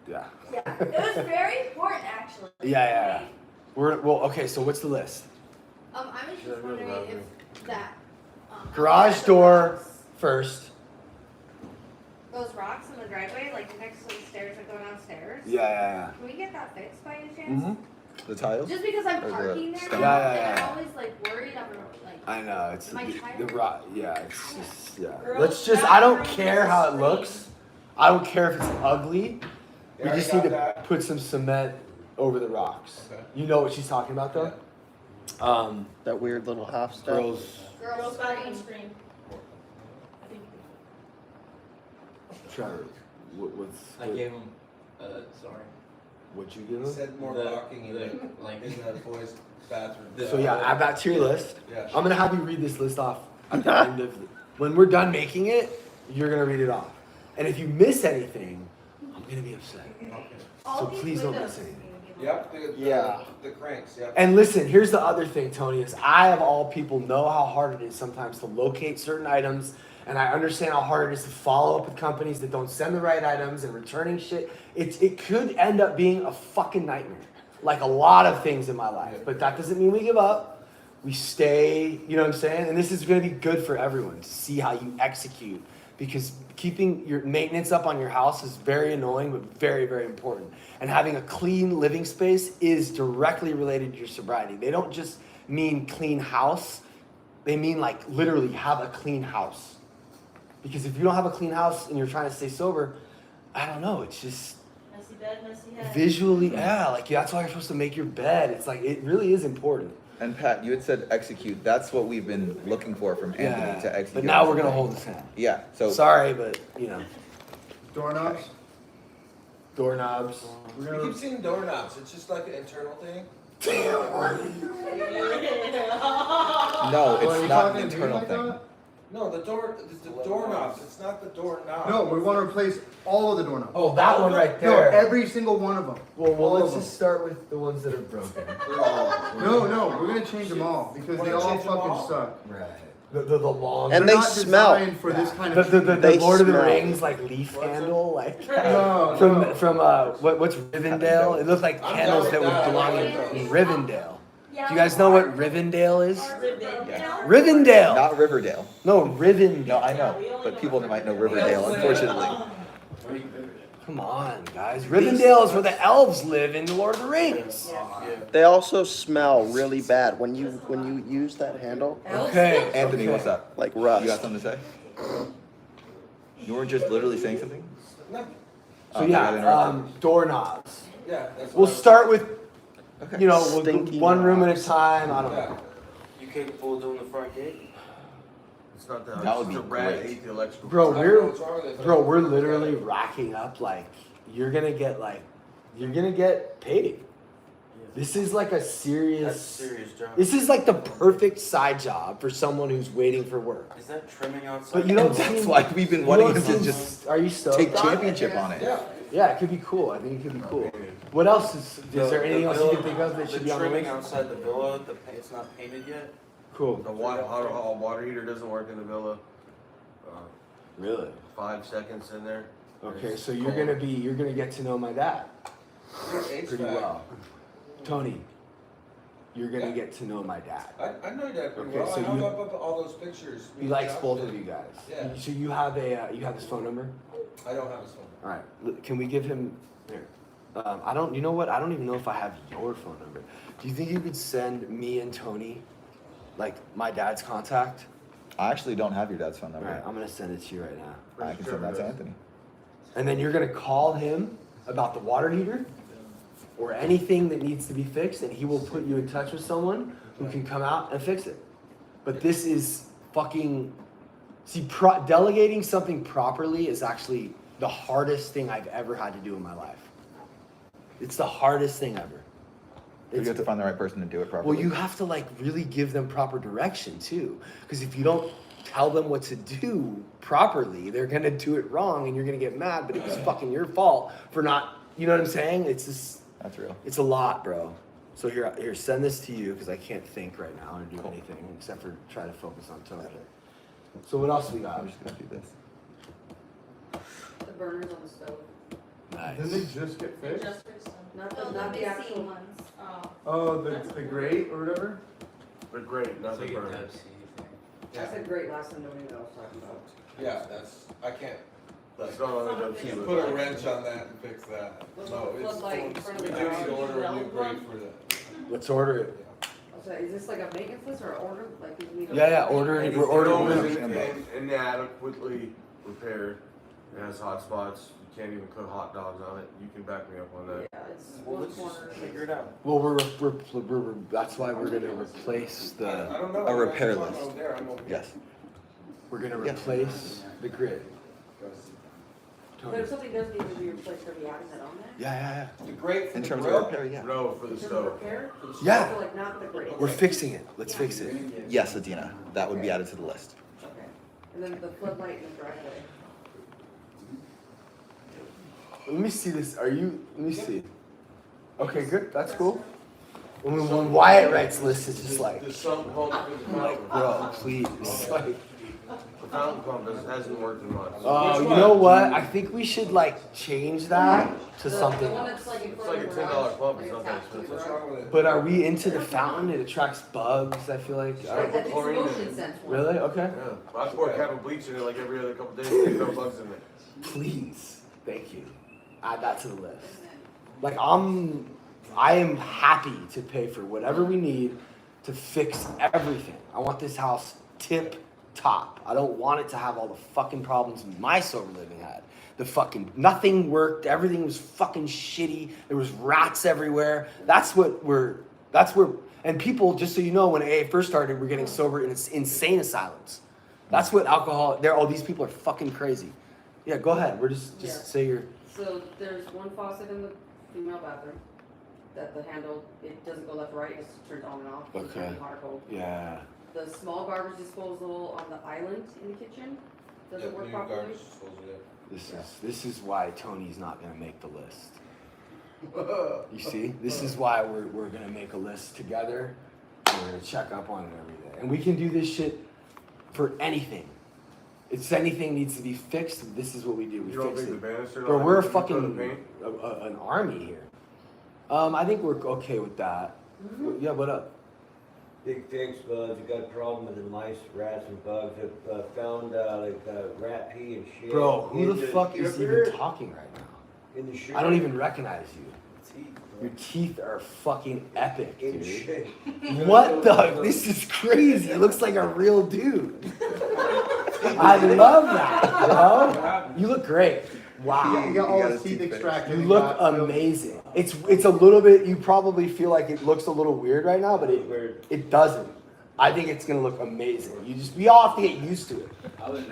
Yeah. Yeah, it was very important actually. Yeah. Okay, so what's the list? I was just wondering if that, Garage door first. those rocks in the driveway, like next to the stairs that go downstairs. Yeah. Can we get that fixed by any chance? Mm-hmm. The tiles? Just because I'm Or the parking there stone? now, Yeah. and I'm always like worried, I'm like. I know, it's Am I the tired? rock. Yeah, it's just, yeah. Girls, Let's just, I don't bathroom, care how it screen. looks. I don't care if it's ugly. We Yeah, I just got need to that. put some cement over the rocks. Okay. You know what she's talking about though? That weird little half step. Girls bathroom screen. Trevor, what's? I gave him, sorry. What'd you give He him? said more talking in the boys' bathroom. So yeah, add that to your list. Yeah. I'm gonna have you read this list off at the end of, when we're done making it, you're gonna read it off. And if you miss anything, I'm gonna be upset. So please don't miss anything. Yep. Yeah. The cranks. Yep. And listen, here's the other thing, Tony, is I of all people know how hard it is sometimes to locate certain items, and I understand how hard it is to follow up with companies that don't send the right items and returning shit. It could end up being a fucking nightmare, like a lot of things in my life. But that doesn't mean we give up. We stay, you know what I'm saying? And this is gonna be good for everyone to see how you execute, because keeping your maintenance up on your house is very annoying, but very, very important. And having a clean living space is directly related to your sobriety. They don't just mean clean house. They mean like literally have a clean house. Because if you don't have a clean house and you're trying to stay sober, I don't know, it's just Messy bed, messy head. visually, yeah, like that's why you're supposed to make your bed. It's like, it really is important. And Pat, you had said execute. That's what we've been looking for from Anthony to execute. But now we're gonna hold his hand. Yeah, so. Sorry, but you know. Doorknobs. Doorknobs. We keep seeing doorknobs. It's just like an internal thing. No, Well, are it's you not talking an to me internal like thing. that? No, the doorknobs. It's not the doorknob. No, we want to replace all of the doorknobs. Oh, that one right No, there. every single one of them. Well, All let's of just start with the ones that are broken. No, we're gonna change them all because they all fucking suck. Right. The long. And They're they not smell. designed for this kind of. The They Lord of the smell. Rings like leaf handle like No, from what's Rivendell? It looked like candles that would belong in Rivendell. Do you guys know what Rivendell is? Yeah. Rivendell. Not Riverdale. No, Rivendell. No, I know, but people might know Riverdale, unfortunately. Come on, guys. Rivendell is where the elves live in the Lord of the Rings. They also smell really bad when you use that handle. Okay. Anthony, okay. what's up? Like rust. You got something to say? You weren't just literally saying something? No. So I got yeah, interrupted. doorknobs. Yeah, that's We'll what start with, Okay. you know, we'll do Stinky one room at a knobs. time. I don't Yeah. know. You capable of doing the front gate? It's not that. That would be the rat great. ate the electrical. Bro, I don't know what's wrong with it. we're literally racking up like you're gonna get paid. This is like a That's a serious. serious job. This is like the perfect side job for someone who's waiting for work. Is that trimming outside? But you don't And that's seem, why we've been you wanting don't him to seem- just Are you stoked? take on it? championship on it. Yeah. Yeah, it could be cool. I think it could be cool. What else is there anything else you can think of that should be on the trimming list? outside the villa, it's not painted yet. Cool. The water heater doesn't work in the villa. Really? 5 seconds in there. Okay, It's so you're cold. gonna get to know my dad HVAC. pretty well. Tony, you're gonna get to know my dad. I know that pretty Okay, well. so I hung you- up all those pictures. He likes both of you guys. Yeah. So you have his phone number? I don't have his phone. All right. Can we give him? Here. I don't. You know what? I don't even know if I have your phone number. Do you think you could send me and Tony, like my dad's contact? I actually don't have your dad's phone All number. right. I'm gonna send it to you right now. I can send that to Anthony. And then you're gonna call him about the water heater or anything that needs to be fixed, and he will put you in touch with someone who can come out and fix it. But this is fucking. See, delegating something properly is actually the hardest thing I've ever had to do in my life. It's the hardest thing ever. You have to find the right person to do it properly. Well, you have to like really give them proper direction too, because if you don't tell them what to do properly, they're gonna do it wrong, and you're gonna get mad. But it was fucking your fault for not. You know what I'm saying? It's just. That's real. It's a lot, bro. So here, send this to you because I can't think right now or do anything except for try to focus on Tony. So what else we got? I'm just gonna do this. The burners on the stove. Nice. Didn't they just get fixed? Not the actual ones. Oh, the grate or whatever? But great, not the burner. I said great last time, nobody knew what I was talking about. Yeah, I can't. That's not on the You WC. put a wrench on that and fix that. No, it's. Floodlight in front of We the do need to garage. order a new grate for that. Let's order it. So is this like a maintenance list or an order? Like you need a. Yeah, order it. We're ordering. Inadequately repaired. It has hot spots. You can't even cook hot dogs on it. You can back me up on that. Yeah, it's Well, one let's just corner. figure it out. Well, we're that's why we're gonna replace I the. don't know. A repair I'm list. over there, I'm over here. Yes. We're gonna Yeah. replace the grid. But if something does need to be replaced, are we adding that on there? Yeah. The grate for In the terms grill? of repair, yeah. No, for the In terms of stove. repair? Yeah. So like not the grate. We're fixing it. Let's fix it. Yes, Adina. That would be added to the list. Okay. And then the floodlight in the driveway. Let me see this. Let me see. Okay, good. That's cool. When Wyatt writes lists, it's just like, The sump pump for the fountain. bro, please. Like, The fountain pump hasn't worked in months. oh, you know what? I think we should like change that to The something one else. that's like in It's front like of a the $10 garage. pump. like It's not that attached to the expensive. garage. What's wrong with it? But are we into the fountain? It attracts bugs, I feel like. I think it's a motion sense one. Really? Okay. Yeah. I pour a cap of bleach in it like every other couple days. There's no bugs in it. Please. Thank you. Add that to the list. Like I am happy to pay for whatever we need to fix everything. I want this house tip top. I don't want it to have all the fucking problems my sober living had. The fucking nothing worked. Everything was fucking shitty. There was rats everywhere. That's where and people, just so you know, when AA first started, we're getting sober in insane asylums. That's what alcohol. These people are fucking crazy. Yeah, go ahead. We're just Yeah. say your. So there's one faucet in the female bathroom that the handle, it doesn't go left or right, it just turns on and off. It's Okay. hot or cold. Yeah. the small garbage disposal on the island in the kitchen doesn't work properly. This is why Tony's not gonna make the list. You see, this is why we're gonna make a list together. We're gonna check up on it every day, and we can do this shit for anything. If anything needs to be fixed, this is what we do. We fix it. Bro, we're a fucking an army here. I think we're okay with that. Yeah, what up? Big fix, bugs. You got a problem with the mice, rats, and bugs. Have found rat pee and shit. Bro, who the fuck is even talking right now? In the sugar? I don't even recognize you. Your teeth are fucking epic, dude. What the? This is crazy. It looks like a real dude. I love that, bro. You look great. Wow. You got all his teeth extracted. You look amazing. It's a little bit, you probably feel like it looks a little weird right now, but it doesn't. I think it's gonna look amazing. We all have to get used to it.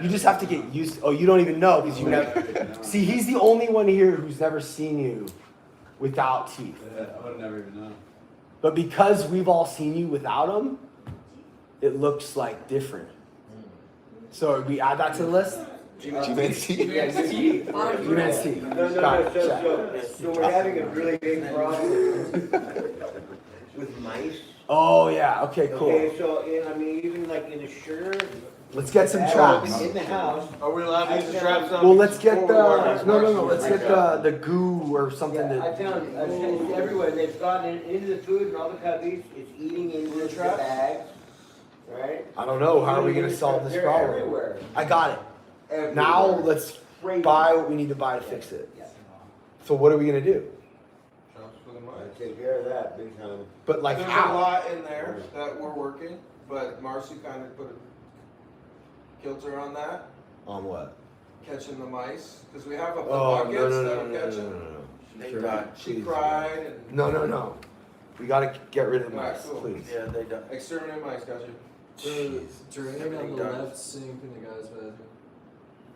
You just have to get used to, oh, you don't even know because you never, see, he's the only one here who's never seen you without teeth. I would have never even known. But because we've all seen you without them, it looks like different. So we add that to the list? G-Man's teeth. G-Man's teeth. So we're having a really big problem with mice. Oh yeah, okay, cool. Okay, so even like in the sugar. Let's get some traps. In the house. Are we allowed to use the traps on? Well, let's get the, let's get the goo or something I that. found it's everywhere. They've gotten into the food and all the cubbies. It's eating into the bags. Right? I don't know, how are we gonna solve this They're problem? everywhere. I got it. Everywhere. Now let's buy what we need to buy to fix it. So what are we gonna do? Take care of that big time. But like There's how? a lot in there that we're working, but Marcy kind of put a kilter on that, On what? catching the mice, because we have the Oh, buckets no, no, that no, will no, catch no, them. no, no. They Sure. cried. She Please. cried and. No. We gotta get rid of the Alright, mice, cool. please. Yeah, they don't. Exterminate mice, gotcha. The drain on Everything the done. left sink in the guy's bathroom.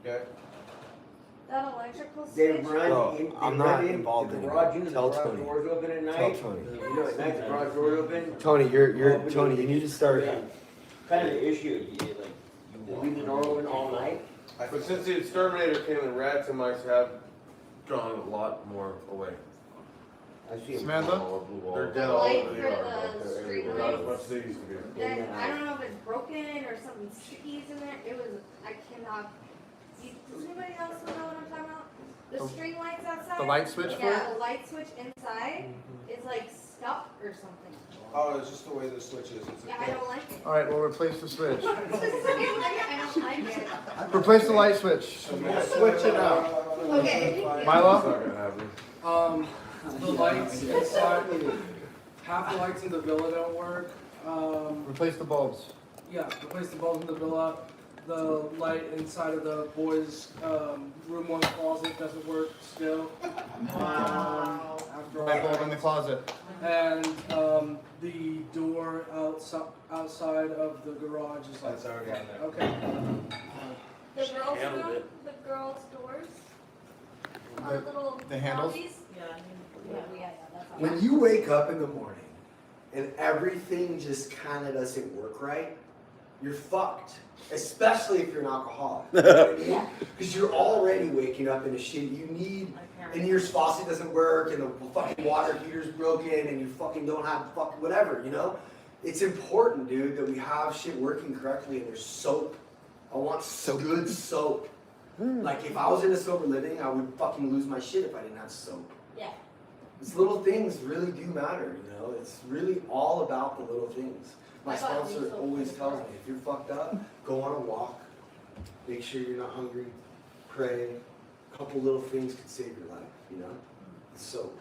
Okay. That electrical switch. They run Bro, in, they I'm run not in involved the in it. garage unit, the Tell garage Tony. doors open at Tell night. Tony. You know, at night the garage doors open. Tony, Tony, you need to start. Kind of the issue, you leave the door open all night. But since the exterminator came in, rats and mice have gone a lot more away. I see them Samantha? all over the wall. They're dead The all light over the for yard. the They're street everywhere. Not as lights. much as they used to be. Then, I don't know if it's broken or something sticky's in there. It was, I cannot. Does anybody else know what I'm talking about? The string lights outside? The light switch for Yeah, it? the light switch inside is like stuck or something. Oh, it's just the way the switch is. It's a Yeah, I don't like it. All right, we'll replace the switch. I don't like it. Replace the light switch. Switch it out. Okay. Milo? The lights inside, half the lights in the villa don't work. Replace the bulbs. Yeah, replace the bulbs in the villa. The light inside of the boys' room one closet doesn't work still. After all Light bulb that. in the closet. And the door outside of the garage is like. That's already on there. Okay. The girls' handled room, it. the girls' doors. On the little The handles? lobbies. Yeah, that's all. When you wake up in the morning and everything just kind of doesn't work right, you're fucked. Especially if you're an alcoholic. You know what I mean? Because you're already waking up in a shit you need, and your faucet doesn't work, and the fucking water heater's broken, and you fucking don't have fucking whatever, you know? It's important, dude, that we have shit working correctly, and there's soap. I want good soap. Like, if I was in a sober living, I would fucking lose my shit if I didn't have soap. Yeah. These little things really do matter, you know? It's really all about the little things. My sponsor always tells me, if you're fucked up, go on a walk, make sure you're not hungry, pray. A couple little things could save your life, you know? Soap.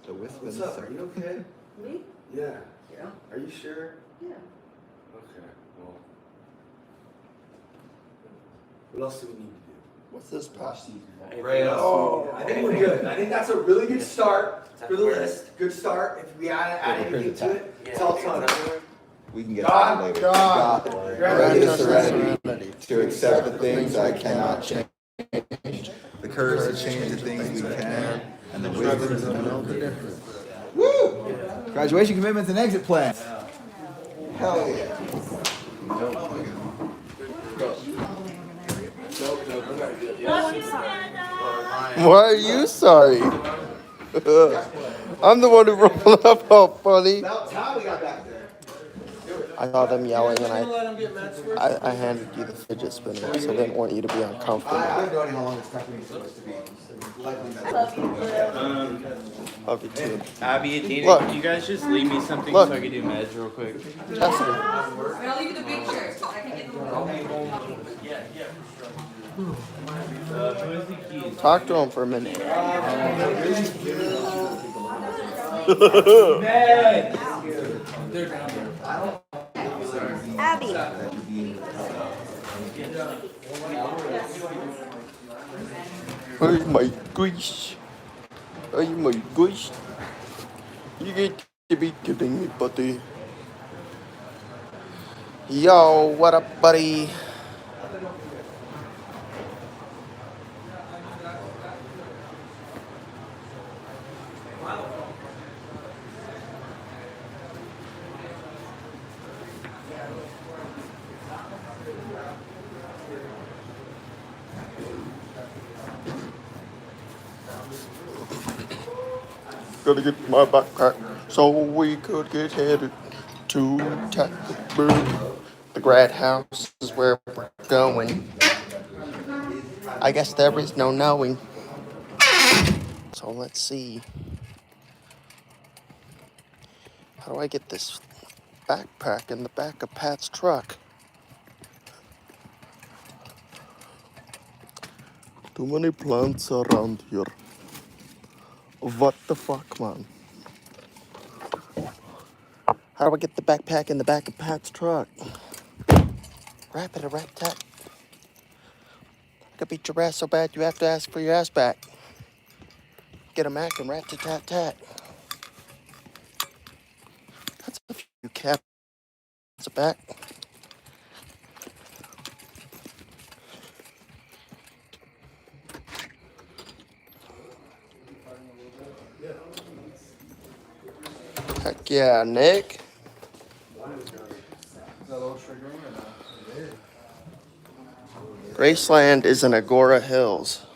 The wisp What's and up, are you okay? Me? Yeah. Yeah. Are you sure? Yeah. Okay, well. What else do we need to do? What's this past season? I think we're good. I think that's a really good start for the list. Good start. If we add anything to it, tell Tony. We can get God, that later. God. Grant us serenity to accept the things I cannot change, the courage to change the things we can, and the wisdom to know the difference. Woo! Graduation commitments and exit plans. Hell yeah. Why are you sorry? I'm the one who rolled up all funny. About time we got back there. I saw them yelling and I handed you the fidget spinner because I didn't want you to be uncomfortable. I have no idea how long it's supposed to be. Love you too. Abby and Dina, Look. can you guys just leave me something Look. so I can do meds real quick? Chastity. I'll leave you the big chairs, so I can get the Talk to him for a minute. Abby. Oh my gosh. Oh my gosh. You get to be kidding me, buddy. Yo, what up, buddy? Gotta get my backpack so we could get headed to Tackleburg. The grad house is where we're going. I guess there is no knowing. So let's see. How do I get this backpack in the back of Pat's truck? Too many plants around here. What the fuck, man? How do I get the backpack in the back of Pat's truck? Wrap it a rat tat. I could beat your ass so bad you have to ask for your ass back. Get a Mac and rat tat tat. That's a few caps back. Heck yeah, Nick. Graceland is in Agora Hills.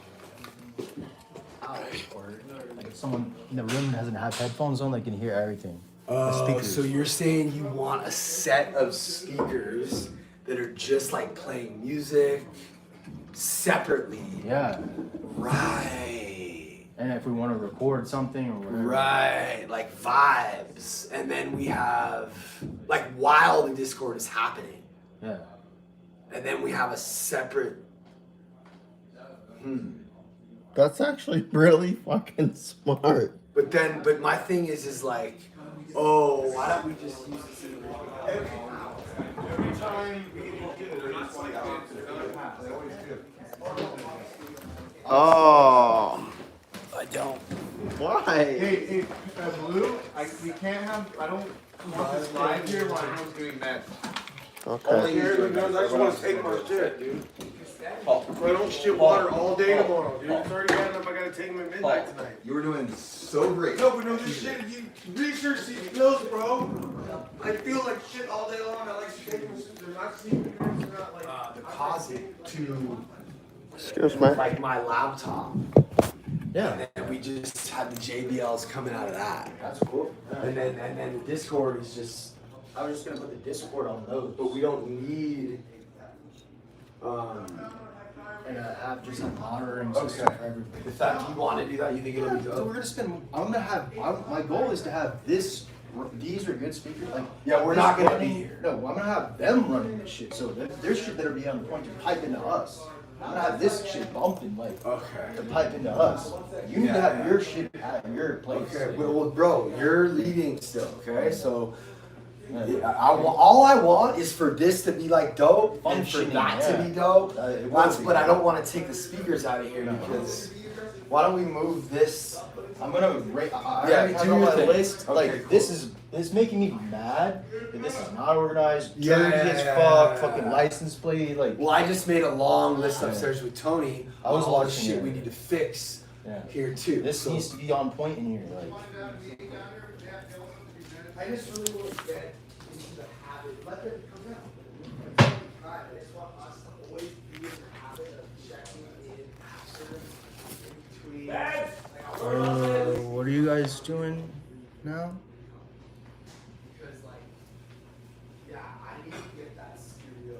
Like if someone in the room doesn't have headphones on, they can hear everything. Oh, so you're saying you want a set of speakers that are just like playing music separately? Yeah. Right. And if we want to record something or whatever. Right, like vibes. And then we have, like while the Discord is happening. Yeah. And then we have a separate. That's actually really fucking smart. But my thing is like, oh, why don't we just use this in every time Oh. I don't. Why? Hey, Blue, we can't have, I don't want this live here while I'm doing that. Okay. Because I just want to take my shit, dude. I don't shit water all day tomorrow, dude. It's already bad enough I gotta take them at midnight tonight. You were doing so great. No, but no, this shit, you research these pills, bro. I feel like shit all day long. I like taking them. They're not sleeping, they're not like. The closet to. Excuse me. Like my laptop. Yeah. And then we just had the JBLs coming out of that. That's cool. And then the Discord is just. I was just gonna put the Discord on those. But we don't need. And have just a monitoring system for everything. If that you want to do that, you think it'll be So dope? we're gonna spend. I'm gonna have. My goal is to have this. These are good speakers. Like Yeah, we're this not gonna running- be here. No, I'm gonna have them running this shit. So there's shit that'll be on the point to pipe into us. I'm gonna have this shit bumping like to pipe into us. You need to have your shit at your place. Okay, well, bro, you're leading still. Okay, so. All I want is for this to be like dope and for Functioning, that yeah. to be dope. It will That's, be. but I don't want to take the speakers out of here because why don't we move this? I'm gonna rate. I Yeah, already have do on your my thing. list. Okay, Like this is making me mad that this is not organized. Yeah. Dirty as fuck. Fucking license plate. Like. Well, I just made a long list upstairs with Tony. I was on all the watching shit it. we need to fix Yeah. here too. This So- needs to be on point in here. Like. I just really want to get into the habit let them come down. It's only private. I just want us to always be in the habit of checking in after, in between. What are you guys doing now? Because like, yeah, I need to get that studio.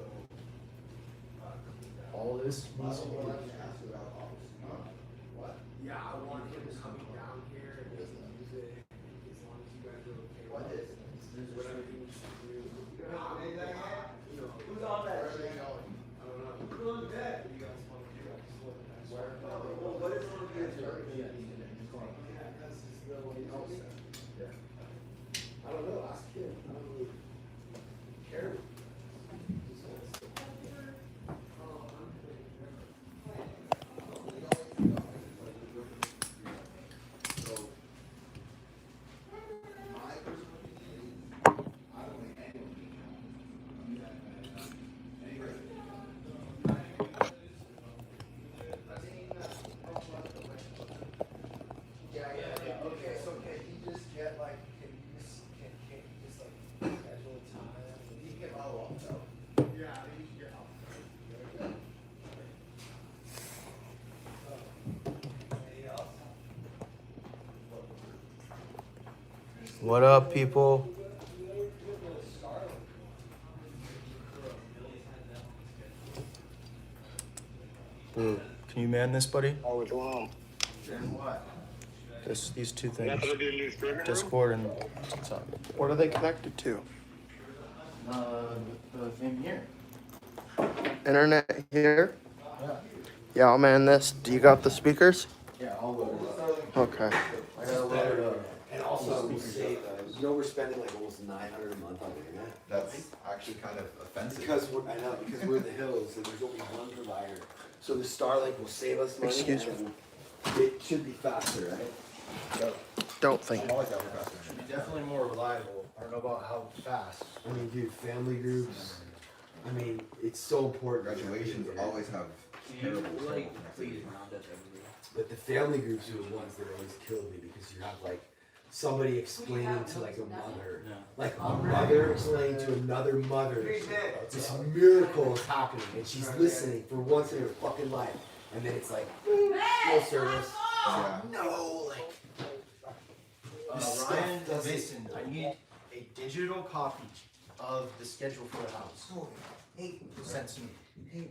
All this needs to be. What? Yeah, I want him coming down here and just music, as long as you guys are okay. What is this? Whatever he needs to do. Who's on that? Where are they going? I don't know. Who's on that? What do you guys want to do? I just want to where? Well, what is on the that's his little house. Yeah. I don't know. Ask him. I don't really care. What up, people? Blue, can you man this, buddy? Oh, what's going on? And what? These two things. Discord and TikTok. What are they connected to? The thing here. Internet here? Yeah. Yeah, I'll man this. Do you got the speakers? Yeah, I'll load it up. Okay. I gotta load it up. And also, you know, we're spending like almost $900 a month on the internet. That's actually kind of offensive. Because we're in the hills and there's only one provider. So the Starlink will save us money. Excuse me. And it should be faster, right? Don't think. I'm always out for faster. Should be definitely more reliable. I don't know about how fast. I mean, dude, family groups. I mean, it's so important. Graduations always have terrible trouble. But the family groups are the ones that always kill me because you have like somebody explaining to like a mother, like a mother explaining to another mother, this miracle is happening and she's listening for once in her fucking life, and then it's like no service. Yeah. No, like Ryan, listen, I need a digital copy of the schedule for the house. Sent to me.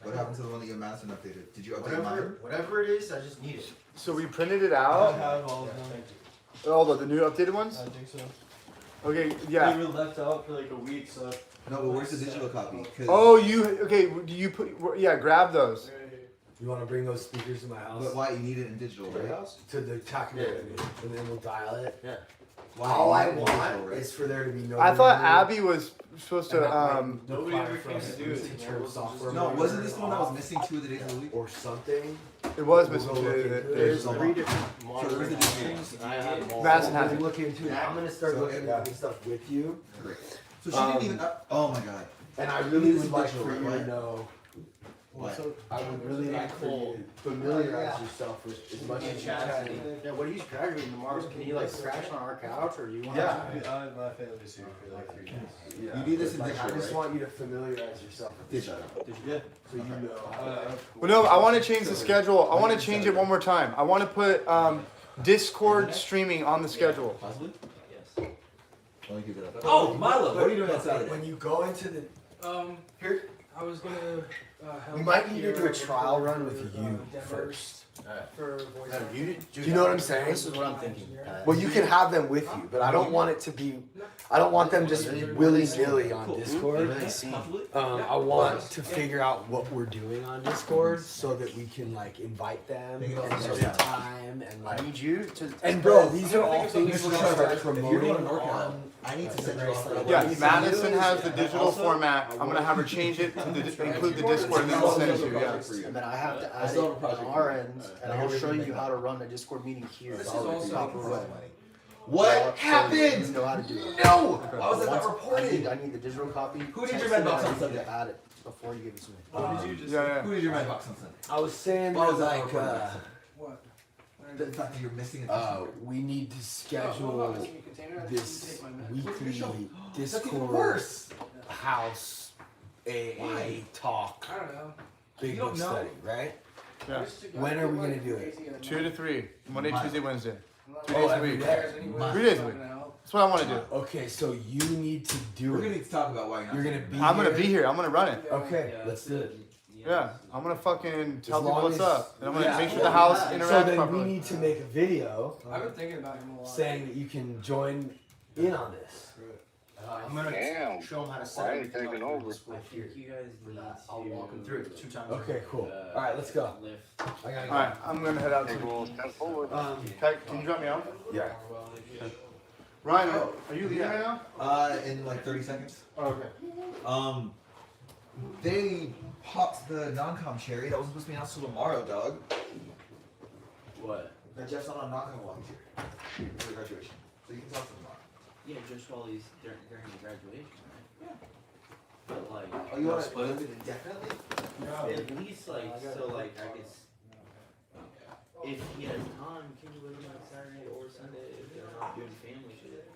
What happened to the one that you amassed and updated? Did you update mine? Whatever it is, I just need it. So we printed it out. I have all of them. All the new updated ones? I think so. Okay, yeah. We were left out for like a week, so. No, but where's the digital copy? 'Cause- Oh, do you put, yeah, grab those. you want to bring those speakers to my house? But why? You need it in digital, right? To the tachometer, and then we'll dial it. Yeah. Why? All I You need it in want digital, right? is for there to be no. I thought memory. Abby was supposed to, Nobody ever came to do it. Software No, wasn't this the one that was missing 2 of the days of the week? or something? it was We'll missing go look two. into it. There's So 3 different So monitoring where's the options. difference? I have them all. Madison We'll has it. look into it. I'm gonna start So looking at this stuff with you, Great. So she didn't even. Oh my god. and I really This is would like digital, for you right? to know. What? I would really like for you to familiarize yourself with as much as you can. Yeah, what are you graduating tomorrow? Can you like crash on our couch or do you want Yeah. My family's here for like 3 days. You need this in Like, I digital, just right? want you to familiarize yourself with this Digital. stuff, Yeah. so you know. Well, no, I want to change the schedule. I want to change it one more time. I want to put Discord streaming on the schedule. Possibly? Yes. Let me give it up. Oh, Milo, what are you doing on Saturday? When you go into the Here, I was gonna help. we might need to do here a trial run with you demos first. For voice. Do you know what I'm saying? This is what I'm thinking. Well, you can have them with you, but I don't want it to be. I don't want them just willy-nilly on Discord. I want to figure out what we're doing on Discord so that we can like invite them and there's a time and like. I need you to. And bro, these are all things we're gonna start If you're promoting going to NorCal, on. I need to send you off. Yeah, Madison has the digital format. I'm gonna have her change it to include the Discord and then we'll send it to you. Yeah. And then I have to add it on our end, and I'll show you how to run a Discord meeting here. This is also proper way. What happened? You know how to do it. No! Why was that not Once- reported? I need the digital copy. Who did your Text red it, box I on need you to Sunday? add it before you give it to me. Who did your red box on Sunday? I was saying Why was that that like not What? The fact that you're missing a we need to schedule this weekly That's even Discord. worse. house AA talk. I don't know. Big You don't book know. study, right? Yeah. When are we gonna do it? 2 to 3. Monday, Tuesday, Wednesday. 3 Oh, days a every week. day. 3 days a week. That's what I want to do. Okay, so you need to do We're it. gonna need to talk about why You're gonna be I'm here. gonna be here. I'm gonna run it. Okay, let's do it. Yeah, I'm gonna fucking tell As people long what's as- up, and I'm gonna yeah. make sure the house So interacts then properly. we need to make a video I've been thinking about him a lot. saying that you can join in on this. I'm gonna show them how to set everything up. I think you guys need I'll walk them through it 2 times. Okay, cool. All right, let's go. lift. I gotta go. All right, I'm gonna head out. Step forward. Can you drop me off? Yeah. Ryan, are you leaving right now? In like 30 seconds. Oh, okay. They popped the non-com cherry. That wasn't supposed to be announced till tomorrow, dog. What? That Jeff's not on non-com volunteer for the graduation. So you can talk to them tomorrow. Yeah, just while he's during the graduation, right? Yeah. But like, Oh, you want to split it indefinitely? at least like so like I guess if he has time, can you let him like Saturday or Sunday if they're not doing family shit?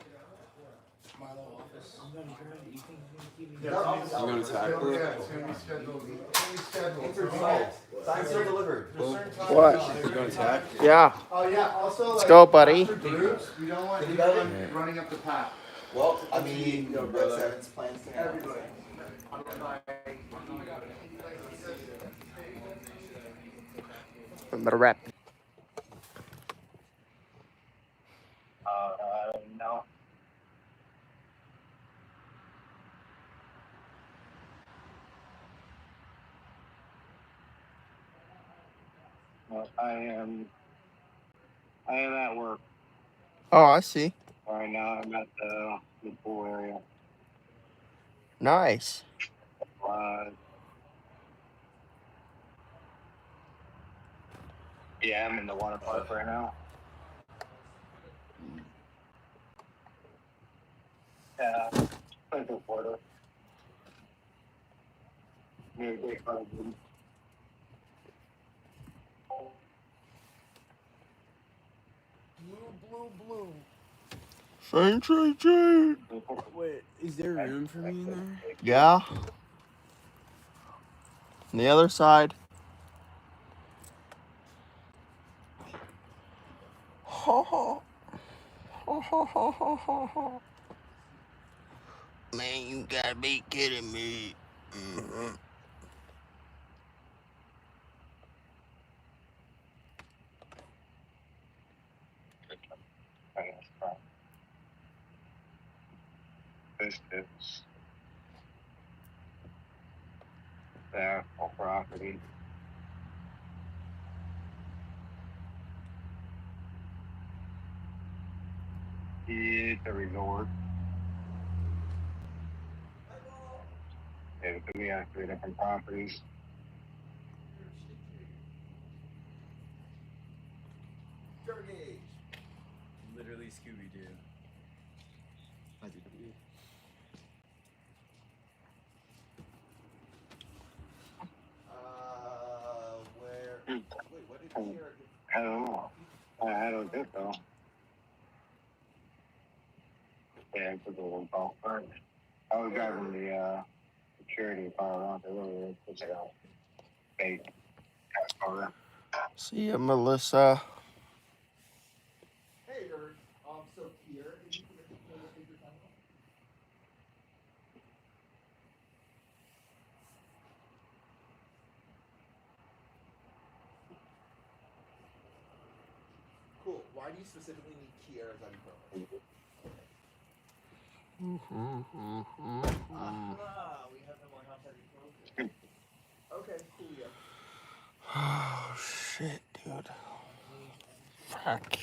My little office. I'm gonna grind it. You think he's gonna keep me? I'm gonna tackle it. Yeah, it's gonna be scheduled. It's gonna be scheduled. Signs are delivered. What? You gonna attack? Yeah. Oh yeah. Also, Let's like, go, buddy. after groups, we don't want anyone running up the path. Well, I mean, Brett Seven's plans to have. Everybody. Better wrap. No. I am at work Oh, I see. right now. I'm at the pool area. Nice. Yeah, I'm in the water park right now. Yeah, Central Florida. Near Big Bud. Blue. Century. Wait, is there room for me in there? Yeah. On the other side. Ha ha. Ha ha ha ha ha ha. Man, you gotta be kidding me. This is the actual property. It's a resort. It could be on 3 different properties. Literally Scooby Doo. Where? Wait, what did you hear? I don't know. I don't think so. Yeah, it's a little golf cart. I was driving the security car around there earlier. It's like a fake car. See ya, Melissa. Hey, you're so here. Did you forget to pay the figure time? Cool. Why do you specifically need Kiera's ibuprofen? We have no more house ibuprofen. Okay, cool, yeah. Oh shit, dude. Fuck.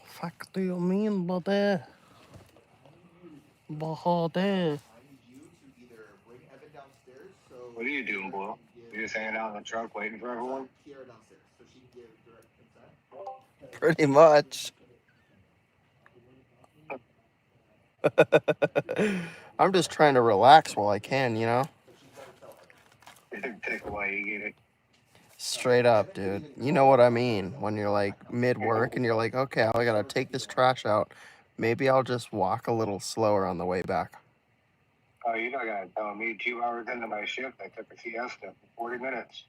Fuck do you mean by that? I need you to either bring Evan downstairs so... What are you doing, Blue? You just hanging out in the truck waiting for everyone? Kiera downstairs so she can give direct consent. Pretty much. I'm just trying to relax while I can, you know? Take away, you get it. Straight up, dude. You know what I mean when you're like mid-work and you're like, okay, I gotta take this trash out. Maybe I'll just walk a little slower on the way back. Oh, you're not gonna tell me 2 hours into my shift, I took a siesta for 40 minutes.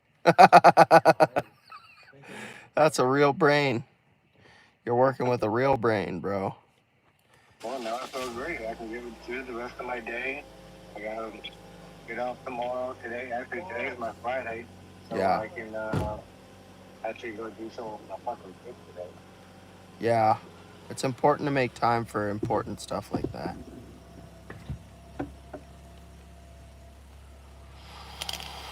That's a real brain. You're working with a real brain, bro. Well, now I feel great. I can give it to the rest of my day. I gotta get off tomorrow. Actually, today is my Friday, so Yeah. I can actually go do some of my fucking shit today. Yeah. It's important to make time for important stuff like that.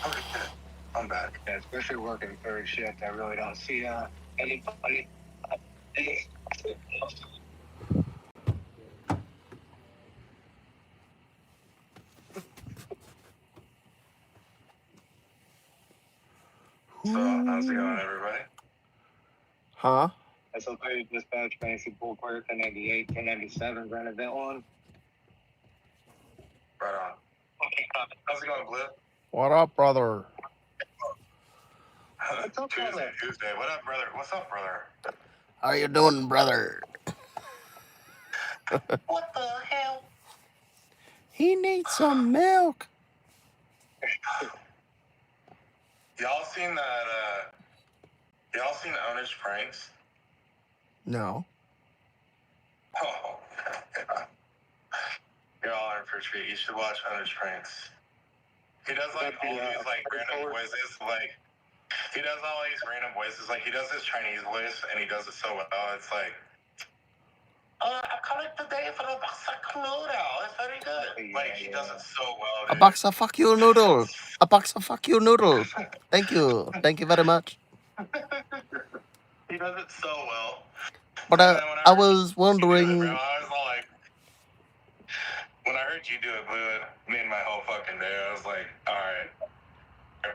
Okay, I'm back. Yeah, especially working third shift, I really don't see anybody. So, how's it going, everybody? Huh? SLP dispatch, fancy pool clear, 1098, 1097, ran event one. Right on. Okay, how's it going, Blue? What up, brother? Tuesday. What up, brother? What's up, brother? How you doing, brother? What the hell? He needs some milk. Y'all seen that, y'all seen Ownish Pranks? No. Oh, yeah. You're all in for a treat. You should watch Ownish Pranks. He does, like, all these, like, random voices, like, he does all these random voices, like, he does his Chinese voice, and he does it so well, it's like, I'm coming today for a box of noodle. It's very good. Like, he does it so well, A dude. box of fuck you noodle. A box of fuck you noodle. Thank you. Thank you very much. He does it so well. But I was wondering. I was all like, when I heard you do it, Blue, it made my whole fucking day. I was like, alright, I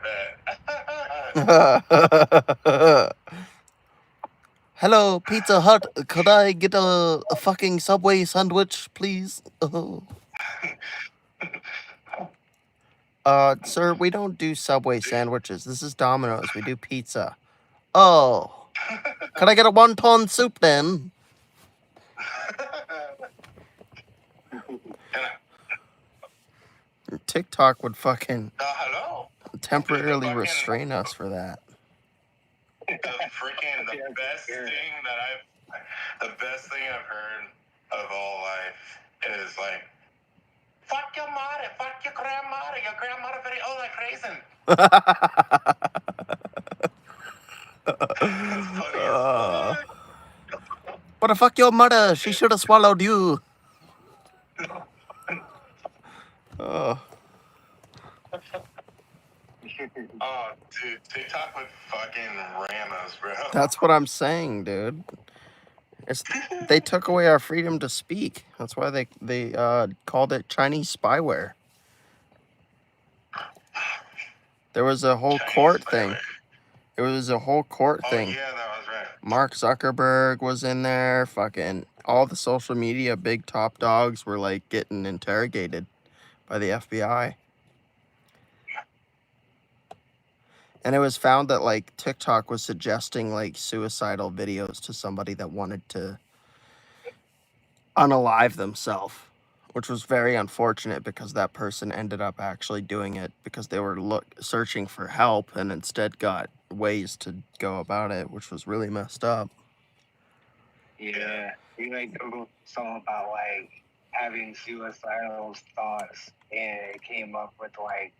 bet. Hello, Pizza Hut. Could I get a fucking Subway sandwich, please? Sir, we don't do Subway sandwiches. This is Domino's. We do pizza. Oh. Could I get a wonton soup then? TikTok would fucking temporarily restrain us for that. The best thing I've heard of all life is like, fuck your mother, fuck your grandmother very old like raisin. What the fuck your mother? She should have swallowed you. Oh, dude, TikTok would fucking ram us, bro. That's what I'm saying, dude. They took away our freedom to speak. That's why they called it Chinese spyware. There was a whole court thing. It was a whole court thing. Yeah, that was right. Mark Zuckerberg was in there. Fucking all the social media big top dogs were like getting interrogated by the FBI. And it was found that like TikTok was suggesting like suicidal videos to somebody that wanted to unalive themselves, which was very unfortunate because that person ended up actually doing it because they were searching for help and instead got ways to go about it, which was really messed up. Yeah, we like Googled something about like having suicidal thoughts, and it came up with like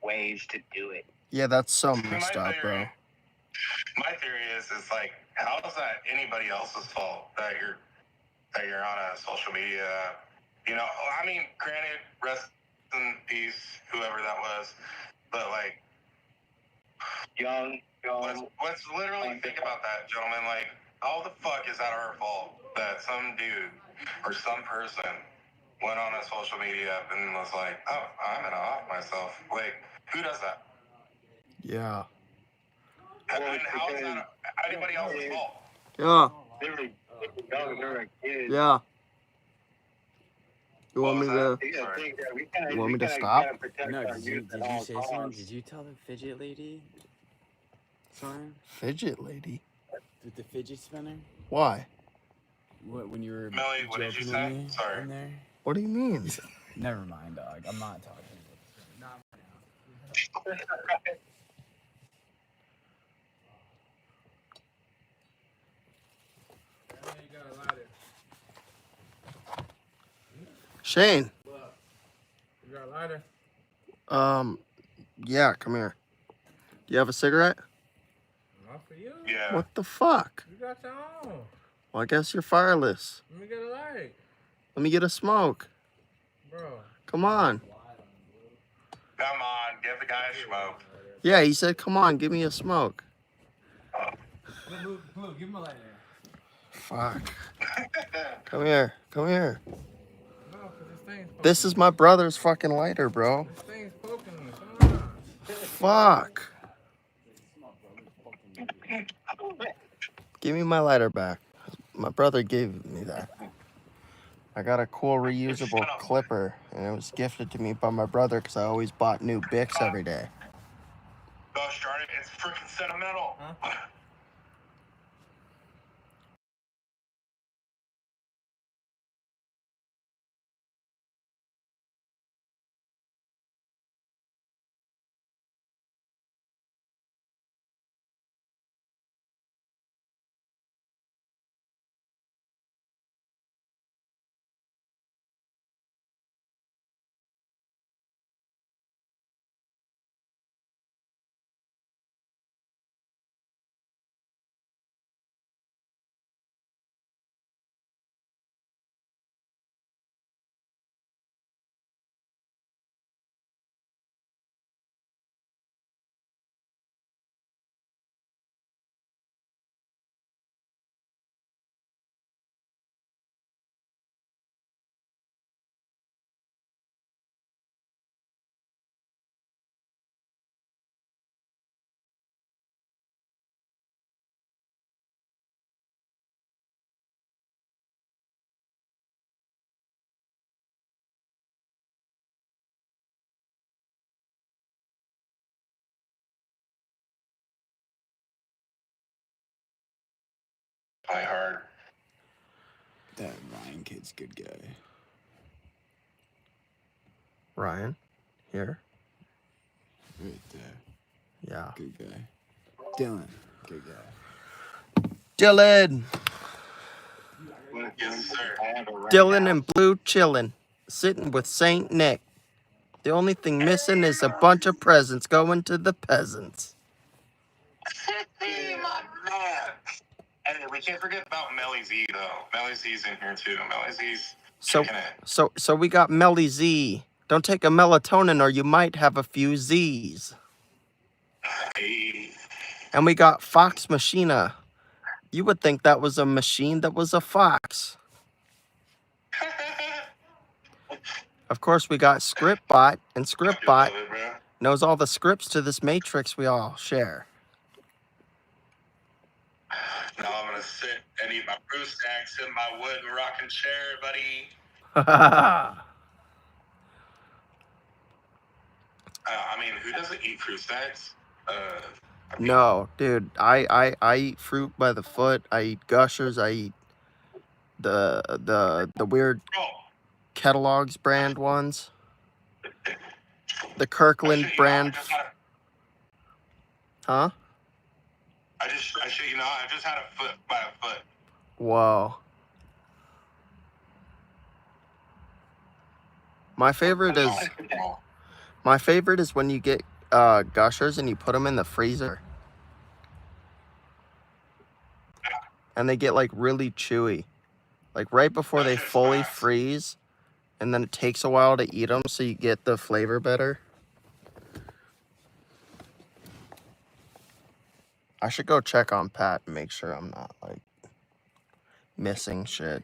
ways to do it. Yeah, that's so messed up, bro. My theory is like, how is that anybody else's fault that you're on a social media? You know, I mean, granted, rest in peace, whoever that was, but like, young. Let's literally think about that, gentlemen. Like, how the fuck is that our fault that some dude or some person went on a social media and was like, oh, I'm gonna off myself? Like, who does that? Yeah. I mean, how is that anybody else's fault? Yeah. They were young, they were kids. Yeah. You want me to? You want me to stop? No, did you say something? Did you tell the fidget lady? Sorry? Fidget lady? With the fidget spinner? Why? What, when you were Melly, what did you say? Sorry. In there? What do you mean? Never mind, dog. I'm not talking. Not you got a lighter. Shane. You got a lighter? Yeah, come here. Do you have a cigarette? Not for you. Yeah. What the fuck? You got your own. Well, I guess you're fireless. Let me get a light. Let me get a smoke. Bro. Come on. Come on, give the guy a smoke. Yeah, he said, come on, give me a smoke. Blue, give him a lighter. Fuck. Come here. Come here. No, because this thing's poking. This is my brother's fucking lighter, bro. This thing's poking me. Come on. Fuck. Give me my lighter back. My brother gave me that. I got a cool reusable clipper, and it was gifted to me by my brother because I always bought new Bics every day. Gosh darn it, it's freaking sentimental. Huh? Die hard. That Ryan kid's good guy. Ryan, here. Right there. Yeah. Good guy. Dylan, good guy. Dylan. Yes, sir. Dylan and Blue chillin', sitting with Saint Nick. The only thing missing is a bunch of presents going to the peasants. Hey, my man. Hey, we can't forget about Melly Z, though. Melly Z's in here, too. Melly Z's kicking it. So we got Melly Z. Don't take a melatonin or you might have a few Z's. Hey. And we got Fox Machina. You would think that was a machine that was a fox. Of course, we got ScriptBot, and ScriptBot knows all the scripts to this matrix we all share. Now I'm going to sit and eat my brew snacks in my wooden rocking chair, buddy. I mean, who doesn't eat fruit snacks? No, dude, I eat fruit by the foot. I eat Gushers. I eat the weird Kellogg's brand ones. The Kirkland brand. Huh? I shit you not, I just had a foot by a foot. Whoa. My favorite is when you get Gushers and you put them in the freezer. And they get like really chewy. Like right before they fully freeze. And then it takes a while to eat them so you get the flavor better. I should go check on Pat and make sure I'm not like missing shit.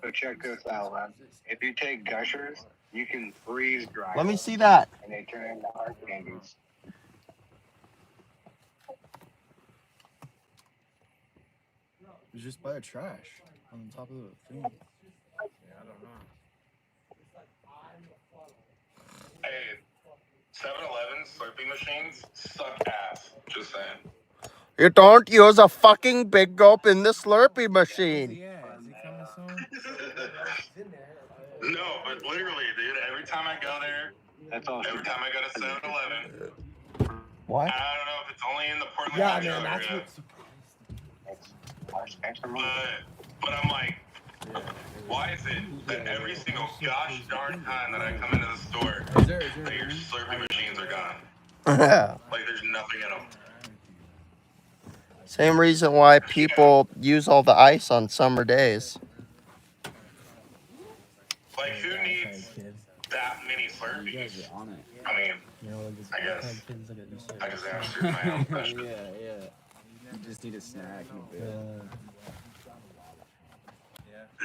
So check this out, man. If you take Gushers, you can freeze dry. Let me see that. And they turn into hard candies. It's just by a trash on top of the thing. Yeah, I don't know. Hey, 7-Eleven Slurpee machines suck ass. Just saying. You don't use a fucking big gulp in the Slurpee machine. Yeah, is he coming soon? No, but literally, dude, every time I go there, every time I go to 7-Eleven, What? I don't know if it's only in the Portland Yeah, metro man, that's area, but I'm like, why is it that every single gosh darn time that I come into the store, that your Slurpee machines are gone? Yeah. Like, there's nothing in them. Same reason why people use all the ice on summer days. Like, who needs that many Slurpees? I mean, I guess I just answered my own question. Yeah. You just need a snack and a bit.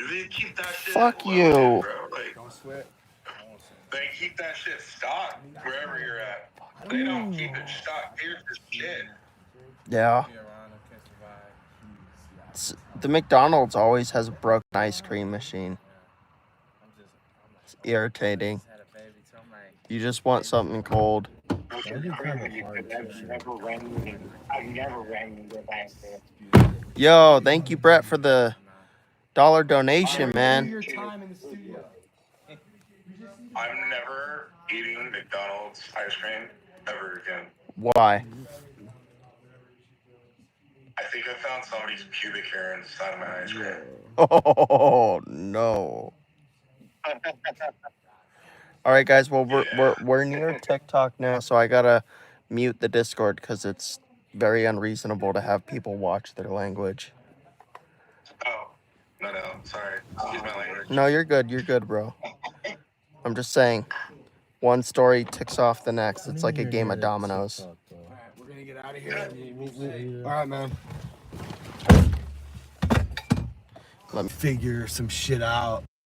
They keep that shit Fuck loaded, you. bro. Like, Don't sweat. they keep that shit stocked wherever you're at. They don't keep it stocked here for shit. Yeah. The McDonald's always has a broken ice cream machine. It's irritating. You just want something cold. I've never ran into that. Yo, thank you, Brett, for the $1 donation, man. I'm never eating McDonald's ice cream ever again. Why? I think I found somebody's pubic hair inside of my ice cream. Oh no. All right, guys. Well, we're near TikTok now, so I gotta mute the Discord because it's very unreasonable to have people watch their language. Oh, no, sorry. Excuse my language. No, you're good. You're good, bro. I'm just saying, one story ticks off the next. It's like a game of dominoes. We're gonna get out of here. All right, man. Let me figure some shit out.